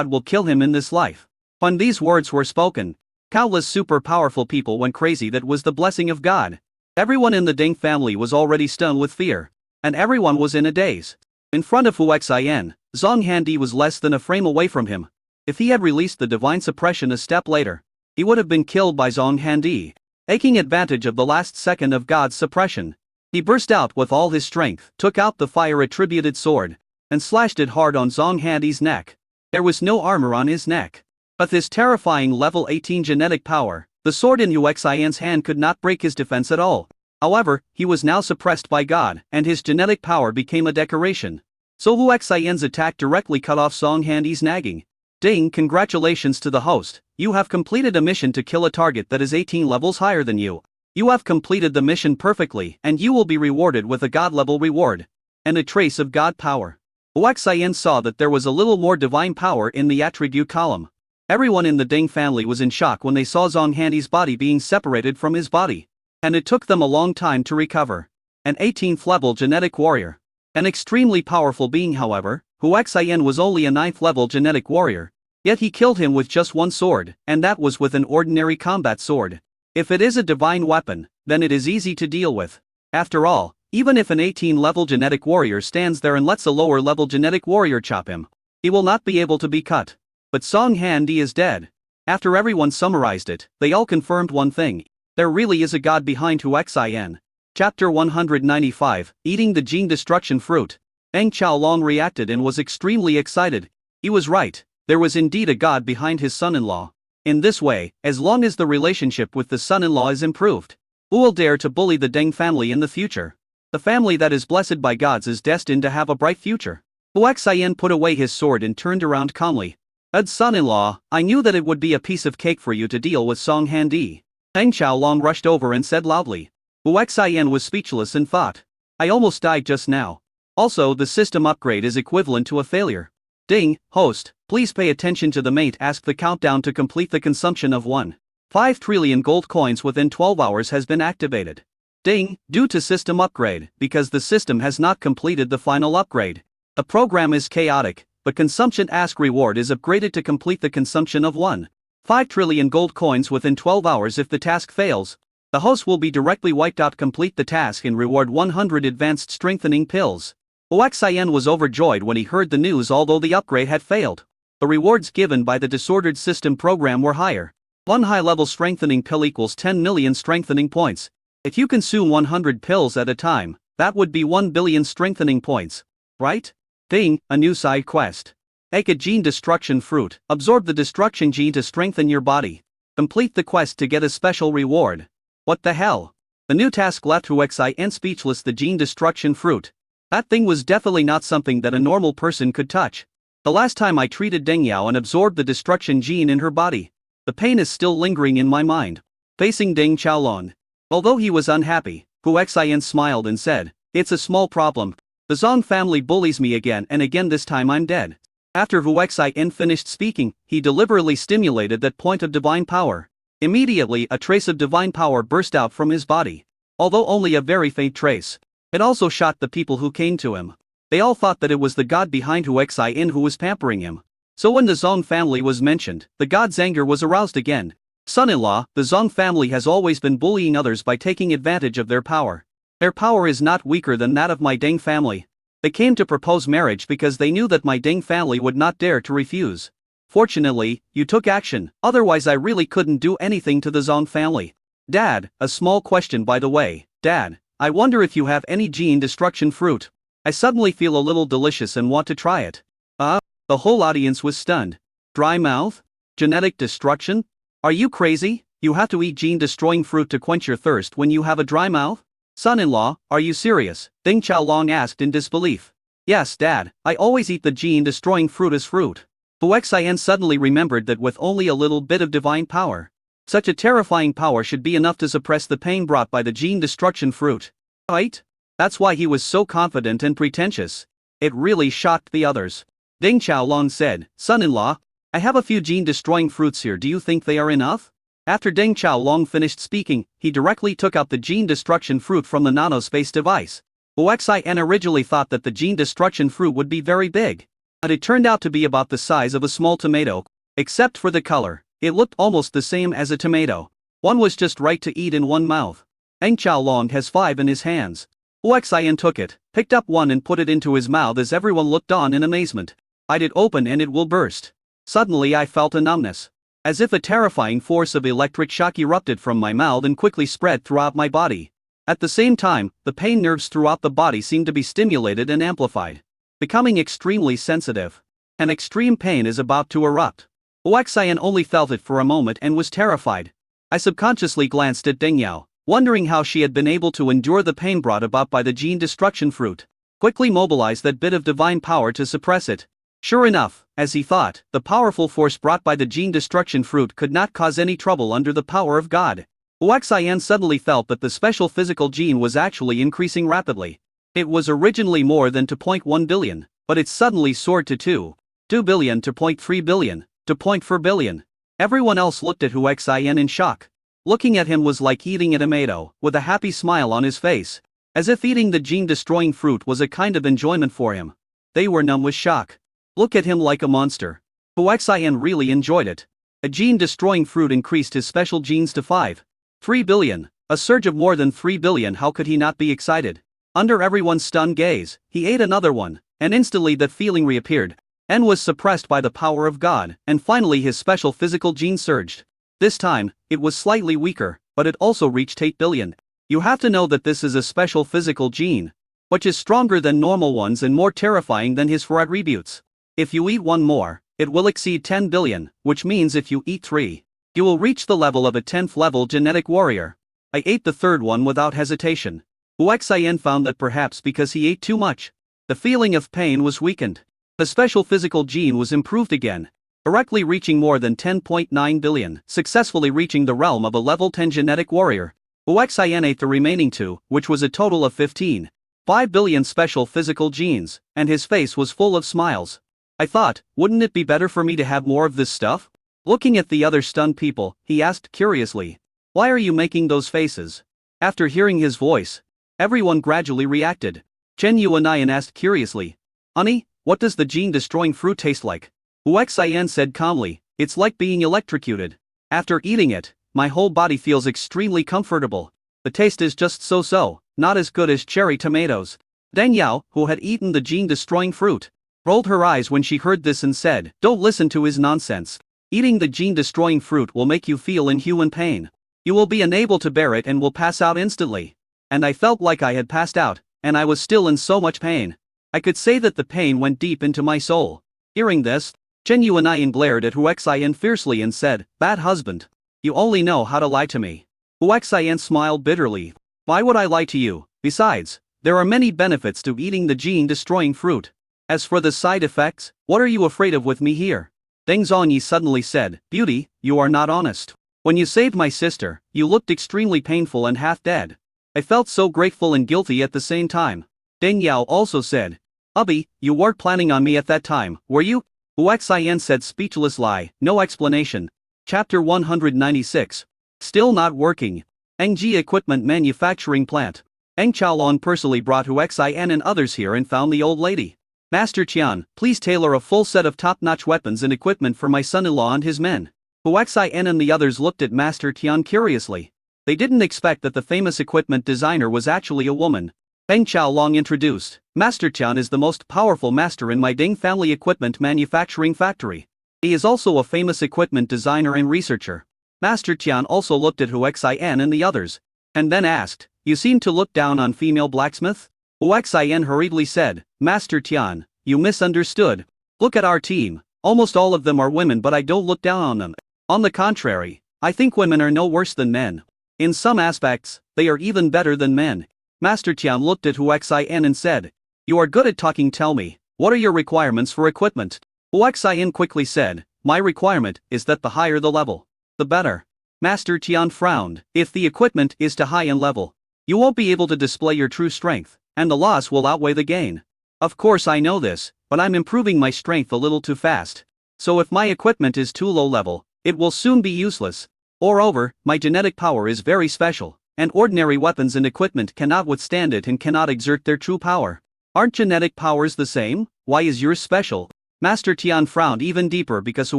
will kill him in this life. When these words were spoken, countless super powerful people went crazy. That was the blessing of God. Everyone in the Deng family was already stunned with fear, and everyone was in a daze. In front of Hu Xian, Zhang Handi was less than a frame away from him. If he had released the divine suppression a step later, he would have been killed by Zhang Handi. Taking advantage of the last second of God's suppression, he burst out with all his strength, took out the fire-attributed sword, and slashed it hard on Zhang Handi's neck. There was no armor on his neck, but this terrifying level 18 genetic power, the sword in Hu Xian's hand, could not break his defense at all. However, he was now suppressed by God, and his genetic power became a decoration. So Hu Xian's attack directly cut off Zhang Handi's nagging. Ding, congratulations to the host. You have completed a mission to kill a target that is 18 levels higher than you. You have completed the mission perfectly, and you will be rewarded with a god-level reward and a trace of god power. Hu Xian saw that there was a little more divine power in the attribute column. Everyone in the Deng family was in shock when they saw Zhang Handi's body being separated from his body, and it took them a long time to recover. An 18th level genetic warrior. An extremely powerful being. However, Hu Xian was only a 9th level genetic warrior. Yet he killed him with just one sword, and that was with an ordinary combat sword. If it is a divine weapon, then it is easy to deal with. After all, even if an 18-level genetic warrior stands there and lets a lower-level genetic warrior chop him, he will not be able to be cut. But Zhang Handi is dead. After everyone summarized it, they all confirmed one thing: there really is a god behind Hu Xian. Chapter 195, Eating the Gene Destruction Fruit. Deng Qiaolong reacted and was extremely excited. He was right. There was indeed a god behind his son-in-law. In this way, as long as the relationship with the son-in-law is improved, who will dare to bully the Deng family in the future? The family that is blessed by gods is destined to have a bright future. Hu Xian put away his sword and turned around calmly. Son-in-law, I knew that it would be a piece of cake for you to deal with Zhang Handi. Deng Qiaolong rushed over and said loudly. Hu Xian was speechless and thought, I almost died just now. Also, the system upgrade is equivalent to a failure. Ding, host, please pay attention to the mate. Ask the countdown to complete the consumption of 1.5 trillion gold coins within 12 hours has been activated. Ding, due to system upgrade, because the system has not completed the final upgrade. The program is chaotic, but consumption ask reward is upgraded to complete the consumption of 1.5 trillion gold coins within 12 hours. If the task fails, the host will be directly wiped out. Complete the task and reward 100 advanced strengthening pills. Huaxian was overjoyed when he heard the news. Although the upgrade had failed, the rewards given by the disordered system program were higher. One high-level strengthening pill equals 10 million strengthening points. If you consume 100 pills at a time, that would be 1 billion strengthening points. Right? Ding, a new side quest. Take a gene destruction fruit, absorb the destruction gene to strengthen your body. Complete the quest to get a special reward. What the hell? The new task left Huaxian speechless. The gene destruction fruit. That thing was definitely not something that a normal person could touch. The last time I treated Deng Yao and absorbed the destruction gene in her body, the pain is still lingering in my mind. Facing Deng Qiaolong. Although he was unhappy, Huaxian smiled and said, "It's a small problem. The Zhang family bullies me again and again. This time I'm dead." After Huaxian finished speaking, he deliberately stimulated that point of divine power. Immediately, a trace of divine power burst out from his body. Although only a very faint trace, it also shocked the people who came to him. They all thought that it was the god behind Huaxian who was pampering him. So when the Zhang family was mentioned, the god's anger was aroused again. Son-in-law, the Zhang family has always been bullying others by taking advantage of their power. Their power is not weaker than that of my Deng family. They came to propose marriage because they knew that my Deng family would not dare to refuse. Fortunately, you took action, otherwise I really couldn't do anything to the Zhang family. Dad, a small question by the way. Dad, I wonder if you have any gene destruction fruit. I suddenly feel a little delicious and want to try it. The whole audience was stunned. Dry mouth? Genetic destruction? Are you crazy? You have to eat gene-destroying fruit to quench your thirst when you have a dry mouth? Son-in-law, are you serious? Deng Qiaolong asked in disbelief. Yes, Dad, I always eat the gene-destroying fruit as fruit. Huaxian suddenly remembered that with only a little bit of divine power, such a terrifying power should be enough to suppress the pain brought by the gene-destruction fruit. Right? That's why he was so confident and pretentious. It really shocked the others. Deng Qiaolong said, "Son-in-law, I have a few gene-destroying fruits here. Do you think they are enough?" After Deng Qiaolong finished speaking, he directly took out the gene destruction fruit from the nanospace device. Huaxian originally thought that the gene destruction fruit would be very big, but it turned out to be about the size of a small tomato. Except for the color, it looked almost the same as a tomato. One was just right to eat in one mouth. Deng Qiaolong has 5 in his hands. Huaxian took it, picked up one and put it into his mouth as everyone looked on in amazement. "Bite it open and it will burst." Suddenly I felt a numbness. As if a terrifying force of electric shock erupted from my mouth and quickly spread throughout my body. At the same time, the pain nerves throughout the body seemed to be stimulated and amplified, becoming extremely sensitive. An extreme pain is about to erupt. Huaxian only felt it for a moment and was terrified. I subconsciously glanced at Deng Yao, wondering how she had been able to endure the pain brought about by the gene destruction fruit. Quickly mobilized that bit of divine power to suppress it. Sure enough, as he thought, the powerful force brought by the gene destruction fruit could not cause any trouble under the power of God. Huaxian suddenly felt that the special physical gene was actually increasing rapidly. It was originally more than 2.1 billion, but it suddenly soared to 2 billion to 0.3 billion, to 0.4 billion. Everyone else looked at Huaxian in shock. Looking at him was like eating a tomato, with a happy smile on his face, as if eating the gene-destroying fruit was a kind of enjoyment for him. They were numb with shock. Look at him like a monster. Huaxian really enjoyed it. A gene-destroying fruit increased his special genes to 5.3 billion, a surge of more than 3 billion. How could he not be excited? Under everyone's stunned gaze, he ate another one, and instantly that feeling reappeared, and was suppressed by the power of God, and finally his special physical gene surged. This time, it was slightly weaker, but it also reached 8 billion. You have to know that this is a special physical gene, which is stronger than normal ones and more terrifying than his attributes. If you eat one more, it will exceed 10 billion, which means if you eat 3, you will reach the level of a 10th level genetic warrior. I ate the third one without hesitation. Huaxian found that perhaps because he ate too much, the feeling of pain was weakened. The special physical gene was improved again, directly reaching more than 10.9 billion, successfully reaching the realm of a level 10 genetic warrior. Huaxian ate the remaining 2, which was a total of 15.5 billion special physical genes, and his face was full of smiles. I thought, wouldn't it be better for me to have more of this stuff? Looking at the other stunned people, he asked curiously. Why are you making those faces? After hearing his voice, everyone gradually reacted. Chen Yuanian asked curiously. Honey, what does the gene-destroying fruit taste like? Hu Xian said calmly, it's like being electrocuted. After eating it, my whole body feels extremely comfortable. The taste is just so-so, not as good as cherry tomatoes. Deng Yao, who had eaten the gene-destroying fruit, rolled her eyes when she heard this and said, don't listen to his nonsense. Eating the gene-destroying fruit will make you feel inhuman pain. You will be unable to bear it and will pass out instantly. And I felt like I had passed out, and I was still in so much pain. I could say that the pain went deep into my soul. Hearing this, Chen Yuanian glared at Hu Xian fiercely and said, bad husband. You only know how to lie to me. Hu Xian smiled bitterly. Why would I lie to you? Besides, there are many benefits to eating the gene-destroying fruit. As for the side effects, what are you afraid of with me here? Deng Zhongyi suddenly said, Beauty, you are not honest. When you saved my sister, you looked extremely painful and half dead. I felt so grateful and guilty at the same time. Deng Yao also said, Hubby, you weren't planning on me at that time, were you? Hu Xian said speechless lie, no explanation. Chapter 196. Still not working. Engji Equipment Manufacturing Plant. Eng Chaolong personally brought Hu Xian and others here and found the old lady. Master Tian, please tailor a full set of top-notch weapons and equipment for my son-in-law and his men. Hu Xian and the others looked at Master Tian curiously. They didn't expect that the famous equipment designer was actually a woman. Eng Chaolong introduced, Master Tian is the most powerful master in my Ding family equipment manufacturing factory. He is also a famous equipment designer and researcher. Master Tian also looked at Hu Xian and the others, and then asked, you seem to look down on female blacksmith? Hu Xian hurriedly said, Master Tian, you misunderstood. Look at our team, almost all of them are women but I don't look down on them. On the contrary, I think women are no worse than men. In some aspects, they are even better than men. Master Tian looked at Hu Xian and said, you are good at talking, tell me, what are your requirements for equipment? Hu Xian quickly said, my requirement is that the higher the level, the better. Master Tian frowned, if the equipment is too high in level, you won't be able to display your true strength, and the loss will outweigh the gain. Of course I know this, but I'm improving my strength a little too fast. So if my equipment is too low level, it will soon be useless. Moreover, my genetic power is very special, and ordinary weapons and equipment cannot withstand it and cannot exert their true power. Aren't genetic powers the same? Why is yours special? Master Tian frowned even deeper because Hu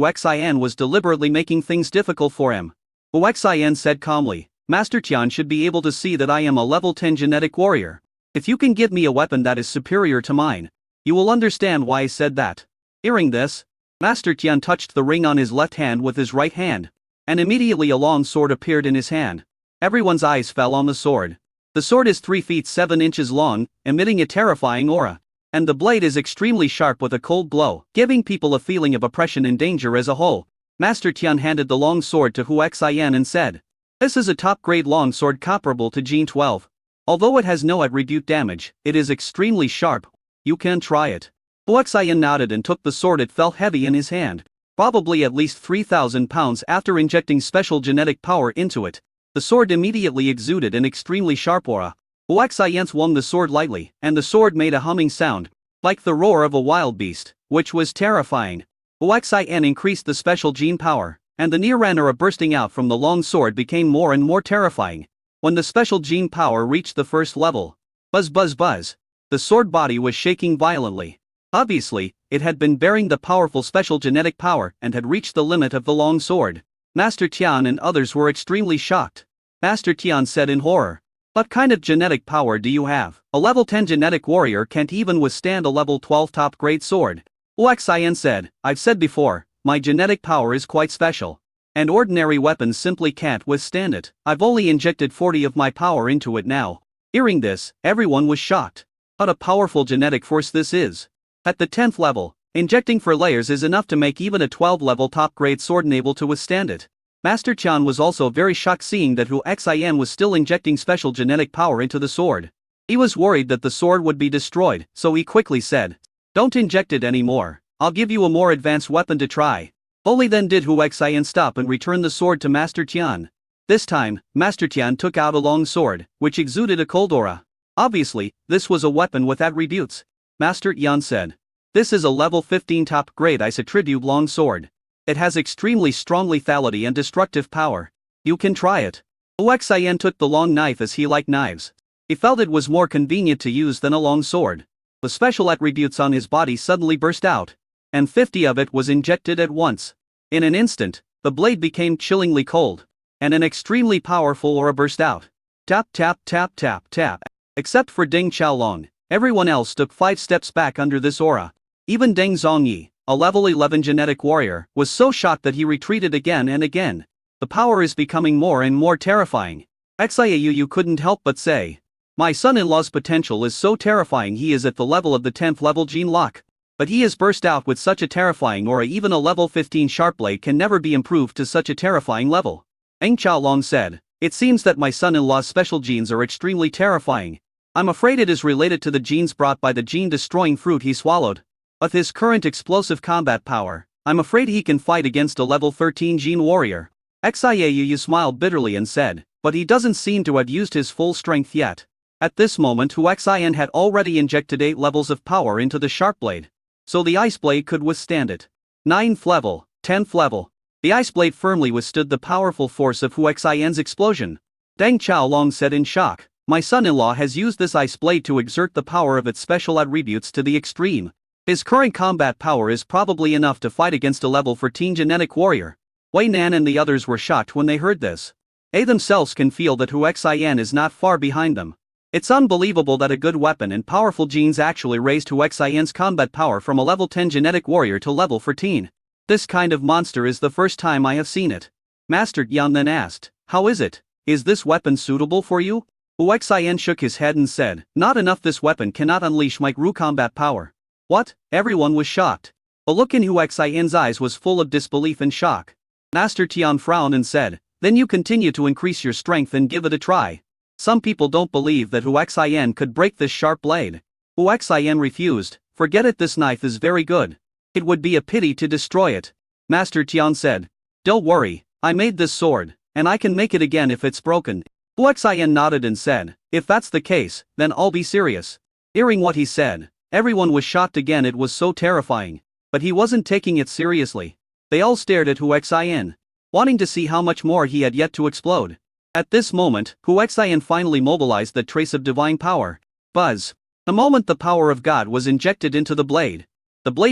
Xian was deliberately making things difficult for him. Hu Xian said calmly, Master Tian should be able to see that I am a level 10 genetic warrior. If you can give me a weapon that is superior to mine, you will understand why I said that. Hearing this, Master Tian touched the ring on his left hand with his right hand, and immediately a long sword appeared in his hand. Everyone's eyes fell on the sword. The sword is 3 feet 7 inches long, emitting a terrifying aura. And the blade is extremely sharp with a cold glow, giving people a feeling of oppression and danger as a whole. Master Tian handed the long sword to Hu Xian and said, this is a top-grade long sword comparable to Gene 12. Although it has no attribute damage, it is extremely sharp. You can try it. Hu Xian nodded and took the sword. It felt heavy in his hand, probably at least 3,000 pounds. After injecting special genetic power into it, the sword immediately exuded an extremely sharp aura. Hu Xian swung the sword lightly, and the sword made a humming sound, like the roar of a wild beast, which was terrifying. Hu Xian increased the special gene power, and the Niran aura bursting out from the long sword became more and more terrifying. When the special gene power reached the first level, buzz buzz buzz, the sword body was shaking violently. Obviously, it had been bearing the powerful special genetic power and had reached the limit of the long sword. Master Tian and others were extremely shocked. Master Tian said in horror, what kind of genetic power do you have? A level 10 genetic warrior can't even withstand a level 12 top-grade sword. Hu Xian said, I've said before, my genetic power is quite special, and ordinary weapons simply can't withstand it. I've only injected 40 of my power into it now. Hearing this, everyone was shocked. What a powerful genetic force this is. At the 10th level, injecting 4 layers is enough to make even a 12-level top-grade sword unable to withstand it. Master Tian was also very shocked seeing that Hu Xian was still injecting special genetic power into the sword. He was worried that the sword would be destroyed, so he quickly said, don't inject it anymore, I'll give you a more advanced weapon to try. Only then did Hu Xian stop and return the sword to Master Tian. This time, Master Tian took out a long sword, which exuded a cold aura. Obviously, this was a weapon with attributes. Master Yan said, This is a level 15 top grade ice attribute long sword. It has extremely strong lethality and destructive power. You can try it. Huaxian took the long knife as he liked knives. He felt it was more convenient to use than a long sword. The special attributes on his body suddenly burst out, and 50 of it was injected at once. In an instant, the blade became chillingly cold, and an extremely powerful aura burst out. Tap tap tap tap tap. Except for Deng Xiaolong, everyone else took 5 steps back under this aura. Even Deng Zhongyi, a level 11 genetic warrior, was so shocked that he retreated again and again. The power is becoming more and more terrifying. Xiaoyu couldn't help but say. My son-in-law's potential is so terrifying. He is at the level of the 10th level Gene Lock. But he has burst out with such a terrifying aura. Even a level 15 sharp blade can never be improved to such a terrifying level. Eng Qiaolong said, it seems that my son-in-law's special genes are extremely terrifying. I'm afraid it is related to the genes brought by the gene-destroying fruit he swallowed. With his current explosive combat power, I'm afraid he can fight against a level 13 gene warrior. Xiaoyu smiled bitterly and said, but he doesn't seem to have used his full strength yet. At this moment Huaxian had already injected 8 levels of power into the sharp blade, so the ice blade could withstand it. 9th level, 10th level. The ice blade firmly withstood the powerful force of Huaxian's explosion. Deng Qiaolong said in shock, my son-in-law has used this ice blade to exert the power of its special attributes to the extreme. His current combat power is probably enough to fight against a level 14 genetic warrior. Wei Nan and the others were shocked when they heard this. They themselves can feel that Huaxian is not far behind them. It's unbelievable that a good weapon and powerful genes actually raised Huaxian's combat power from a level 10 genetic warrior to level 14. This kind of monster is the first time I have seen it. Master Tian then asked, how is it? Is this weapon suitable for you? Huaxian shook his head and said, not enough. This weapon cannot unleash my Gru combat power. What? Everyone was shocked. The look in Huaxian's eyes was full of disbelief and shock. Master Tian frowned and said, then you continue to increase your strength and give it a try. Some people don't believe that Huaxian could break this sharp blade. Huaxian refused, forget it, this knife is very good. It would be a pity to destroy it. Master Tian said, don't worry, I made this sword, and I can make it again if it's broken. Huaxian nodded and said, if that's the case, then I'll be serious. Hearing what he said, everyone was shocked again. It was so terrifying. But he wasn't taking it seriously. They all stared at Huaxian, wanting to see how much more he had yet to explode. At this moment, Huaxian finally mobilized the trace of divine power. Buzz. The moment the power of God was injected into the blade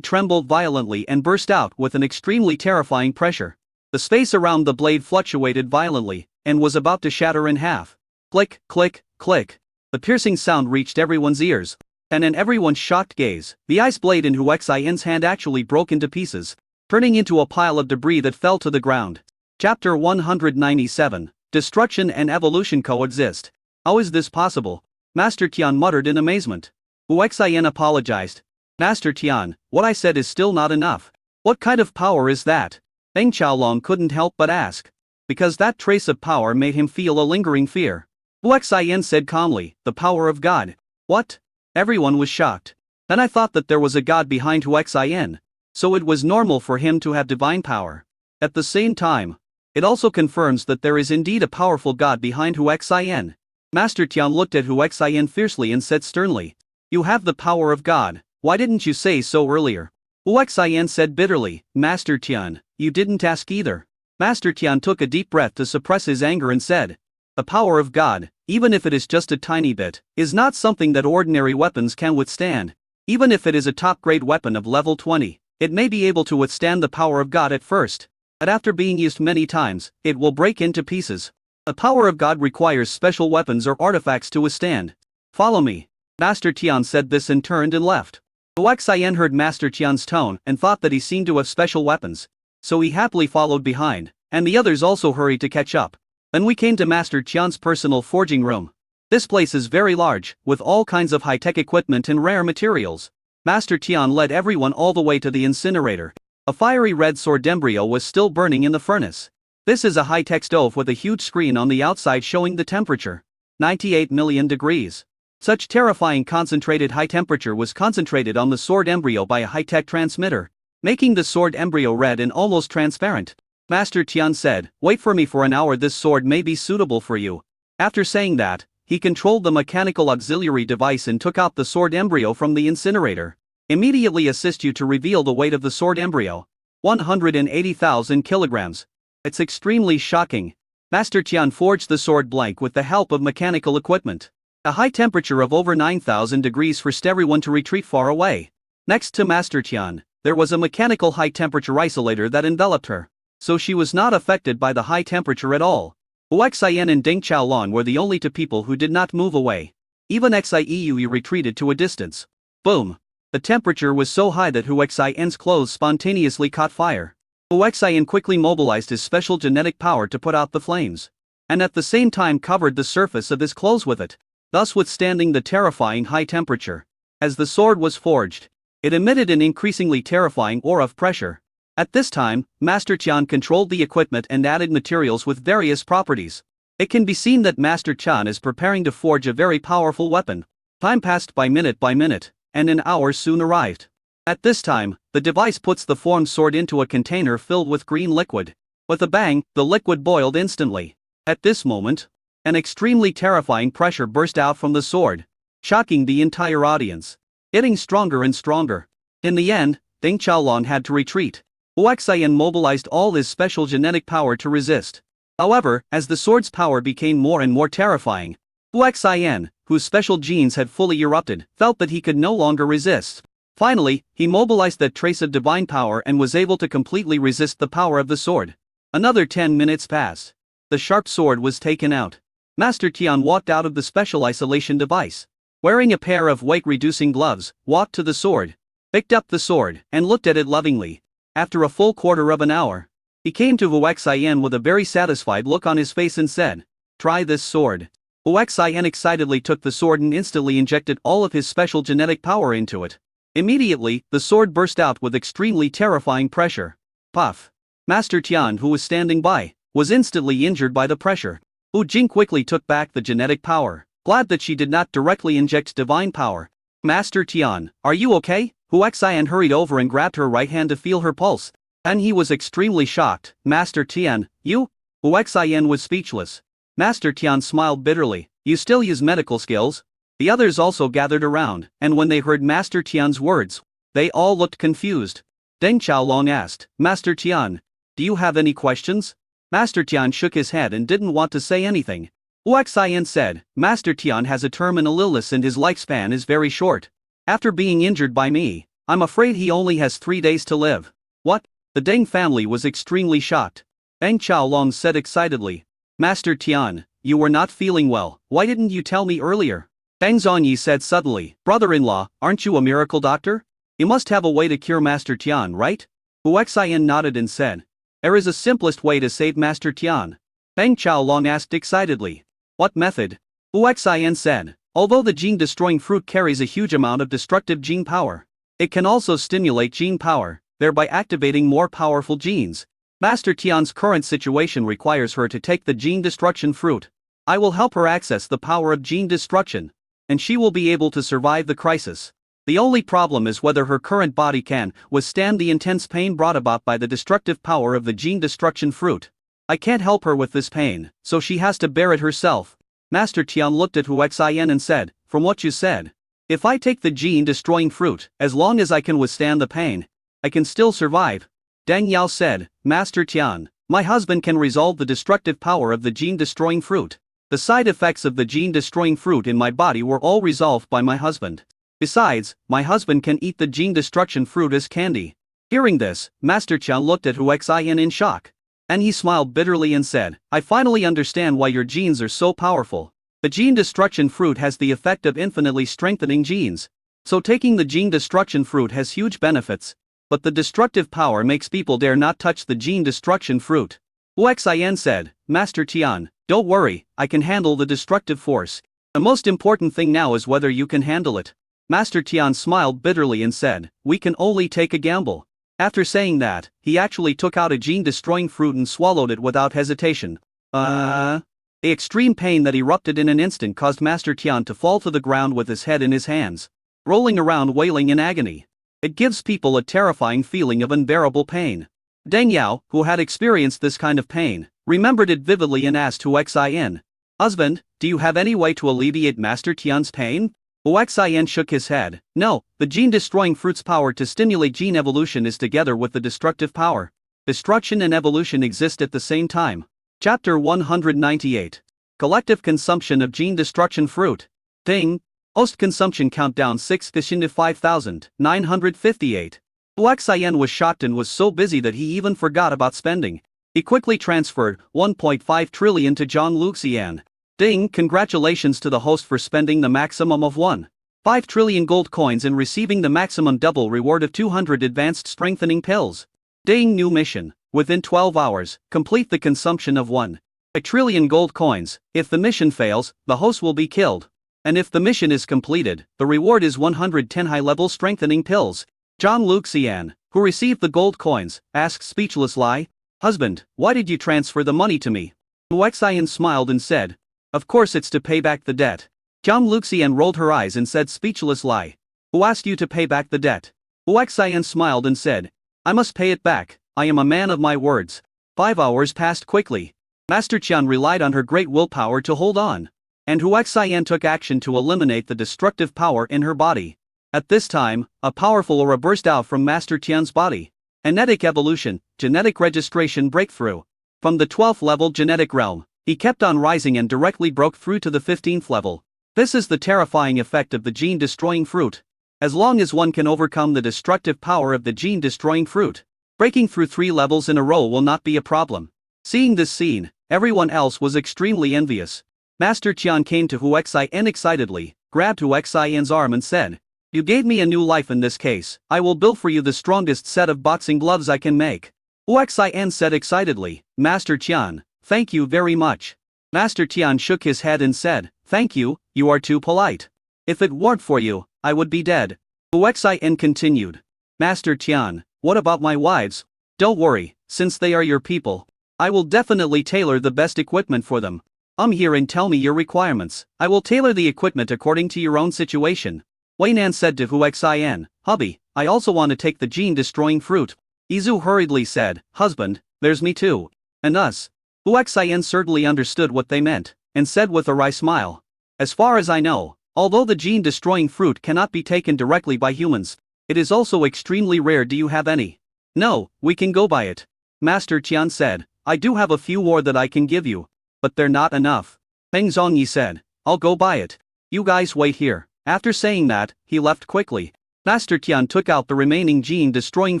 trembled violently and burst out with an extremely terrifying pressure. The space around the blade fluctuated violently, and was about to shatter in half. Click, click, click. The piercing sound reached everyone's ears, and in everyone's shocked gaze, the ice blade in Huaxian's hand actually broke into pieces, turning into a pile of debris that fell to the ground. Chapter 197. Destruction and evolution coexist. How is this possible? Master Tian muttered in amazement. Huaxian apologized. Master Tian, what I said is still not enough. What kind of power is that? Deng Qiaolong couldn't help but ask. Because that trace of power made him feel a lingering fear. Huaxian said calmly, the power of God. What? Everyone was shocked. Then I thought that there was a god behind Huaxian, so it was normal for him to have divine power. At the same time, it also confirms that there is indeed a powerful god behind Huaxian. Master Tian looked at Huaxian fiercely and said sternly, you have the power of God, why didn't you say so earlier? Huaxian said bitterly, Master Tian, you didn't ask either. Master Tian took a deep breath to suppress his anger and said, the power of God, even if it is just a tiny bit, is not something that ordinary weapons can withstand. Even if it is a top-grade weapon of level 20, it may be able to withstand the power of God at first. But after being used many times, it will break into pieces. The power of God requires special weapons or artifacts to withstand. Follow me. Master Tian said this and turned and left. Huaxian heard Master Tian's tone and thought that he seemed to have special weapons. So he happily followed behind, and the others also hurried to catch up. Then we came to Master Tian's personal forging room. This place is very large, with all kinds of high-tech equipment and rare materials. Master Tian led everyone all the way to the incinerator. A fiery red sword embryo was still burning in the furnace. This is a high-tech stove with a huge screen on the outside showing the temperature. 98 million degrees. Such terrifying concentrated high temperature was concentrated on the sword embryo by a high-tech transmitter, making the sword embryo red and almost transparent. Master Tian said, wait for me for an hour, this sword may be suitable for you. After saying that, he controlled the mechanical auxiliary device and took out the sword embryo from the incinerator. immediately assist you to reveal the weight of the sword embryo. 180,000 kilograms. It's extremely shocking. Master Tian forged the sword blank with the help of mechanical equipment. A high temperature of over 9,000 degrees forced everyone to retreat far away. Next to Master Tian, there was a mechanical high-temperature isolator that enveloped her, so she was not affected by the high temperature at all. Hu Xian and Deng Qiaolong were the only two people who did not move away. Even Xiu retreated to a distance. Boom! The temperature was so high that Hu Xian's clothes spontaneously caught fire. Hu Xian quickly mobilized his special genetic power to put out the flames, and at the same time covered the surface of his clothes with it, thus withstanding the terrifying high temperature. As the sword was forged, it emitted an increasingly terrifying aura of pressure. At this time, Master Tian controlled the equipment and added materials with various properties. It can be seen that Master Tian is preparing to forge a very powerful weapon. Time passed by minute, and an hour soon arrived. At this time, the device puts the formed sword into a container filled with green liquid. With a bang, the liquid boiled instantly. At this moment, an extremely terrifying pressure burst out from the sword, shocking the entire audience. Getting stronger and stronger. In the end, Deng Qiaolong had to retreat. Hu Xian mobilized all his special genetic power to resist. However, as the sword's power became more and more terrifying, Hu Xian, whose special genes had fully erupted, felt that he could no longer resist. Finally, he mobilized that trace of divine power and was able to completely resist the power of the sword. Another 10 minutes passed. The sharp sword was taken out. Master Tian walked out of the special isolation device. Wearing a pair of weight-reducing gloves, walked to the sword, picked up the sword, and looked at it lovingly. After a full quarter of an hour, he came to Hu Xian with a very satisfied look on his face and said, "Try this sword." Hu Xian excitedly took the sword and instantly injected all of his special genetic power into it. Immediately, the sword burst out with extremely terrifying pressure. Puff! Master Tian, who was standing by, was instantly injured by the pressure. Hu Jing quickly took back the genetic power, glad that she did not directly inject divine power. "Master Tian, are you okay?" Hu Xian hurried over and grabbed her right hand to feel her pulse, and he was extremely shocked. "Master Tian, you?" Hu Xian was speechless. Master Tian smiled bitterly. "You still use medical skills?" The others also gathered around, and when they heard Master Tian's words, they all looked confused. Deng Qiaolong asked, "Master Tian, do you have any questions?" Master Tian shook his head and didn't want to say anything. Hu Xian said, "Master Tian has a terminal illness and his lifespan is very short. After being injured by me, I'm afraid he only has 3 days to live." "What?" The Deng family was extremely shocked. Deng Qiaolong said excitedly, "Master Tian, you were not feeling well, why didn't you tell me earlier?" Deng Zhongyi said suddenly, "Brother-in-law, aren't you a miracle doctor? You must have a way to cure Master Tian, right?" Hu Xian nodded and said, "There is a simplest way to save Master Tian." Deng Qiaolong asked excitedly, "What method?" Hu Xian said, "Although the gene-destroying fruit carries a huge amount of destructive gene power, it can also stimulate gene power, thereby activating more powerful genes. Master Tian's current situation requires her to take the gene destruction fruit. I will help her access the power of gene destruction, and she will be able to survive the crisis. The only problem is whether her current body can withstand the intense pain brought about by the destructive power of the gene destruction fruit. I can't help her with this pain, so she has to bear it herself." Master Tian looked at Hu Xian and said, "From what you said, if I take the gene-destroying fruit, as long as I can withstand the pain, I can still survive." Deng Yao said, "Master Tian, my husband can resolve the destructive power of the gene-destroying fruit. The side effects of the gene-destroying fruit in my body were all resolved by my husband. Besides, my husband can eat the gene-destruction fruit as candy." Hearing this, Master Tian looked at Hu Xian in shock. And he smiled bitterly and said, "I finally understand why your genes are so powerful. The gene destruction fruit has the effect of infinitely strengthening genes. So taking the gene destruction fruit has huge benefits. But the destructive power makes people dare not touch the gene destruction fruit." Hu Xian said, "Master Tian, don't worry, I can handle the destructive force. The most important thing now is whether you can handle it." Master Tian smiled bitterly and said, "We can only take a gamble." After saying that, he actually took out a gene-destroying fruit and swallowed it without hesitation. The extreme pain that erupted in an instant caused Master Tian to fall to the ground with his head in his hands, rolling around wailing in agony. It gives people a terrifying feeling of unbearable pain. Deng Yao, who had experienced this kind of pain, remembered it vividly and asked Hu Xian, "Husband, do you have any way to alleviate Master Tian's pain?" Hu Xian shook his head. No, the gene-destroying fruit's power to stimulate gene evolution is together with the destructive power. Destruction and evolution exist at the same time. Chapter 198. Collective consumption of gene destruction fruit. Ding. Host consumption countdown 6-5958. Hu Xian was shocked and was so busy that he even forgot about spending. He quickly transferred 1.5 trillion to Zhang Luxian. Ding, congratulations to the host for spending the maximum of 1.5 trillion gold coins and receiving the maximum double reward of 200 advanced strengthening pills. Ding, new mission. Within 12 hours, complete the consumption of 1 trillion gold coins. If the mission fails, the host will be killed. And if the mission is completed, the reward is 110 high-level strengthening pills. Zhang Luxian, who received the gold coins, asked speechlessly, "Husband, why did you transfer the money to me?" Hu Xian smiled and said, "Of course it's to pay back the debt." Zhang Luxian rolled her eyes and said speechlessly, "Who asked you to pay back the debt?" Hu Xian smiled and said, "I must pay it back, I am a man of my words." 5 hours passed quickly. Master Qian relied on her great willpower to hold on. And Hu Xian took action to eliminate the destructive power in her body. At this time, a powerful aura burst out from Master Qian's body. Genetic evolution, genetic registration breakthrough. From the 12th level genetic realm, he kept on rising and directly broke through to the 15th level. This is the terrifying effect of the gene-destroying fruit. As long as one can overcome the destructive power of the gene-destroying fruit, breaking through 3 levels in a row will not be a problem. Seeing this scene, everyone else was extremely envious. Master Qian came to Hu Xian excitedly, grabbed Hu Xian's arm and said, "You gave me a new life in this case, I will build for you the strongest set of boxing gloves I can make." Hu Xian said excitedly, "Master Qian, thank you very much." Master Qian shook his head and said, "Thank you, you are too polite. If it weren't for you, I would be dead." Hu Xian continued, "Master Qian, what about my wives? Don't worry, since they are your people, I will definitely tailor the best equipment for them. Here and tell me your requirements, I will tailor the equipment according to your own situation." Wei Nan said to Hu Xian, "Hubby, I also want to take the gene-destroying fruit." Izu hurriedly said, "Husband, there's me too. And us." Hu Xian certainly understood what they meant, and said with a wry smile, "As far as I know, although the gene-destroying fruit cannot be taken directly by humans, it is also extremely rare. Do you have any?" "No, we can go buy it." Master Qian said, "I do have a few more that I can give you, but they're not enough." Peng Zhongyi said, "I'll go buy it. You guys wait here." After saying that, he left quickly. Master Qian took out the remaining gene-destroying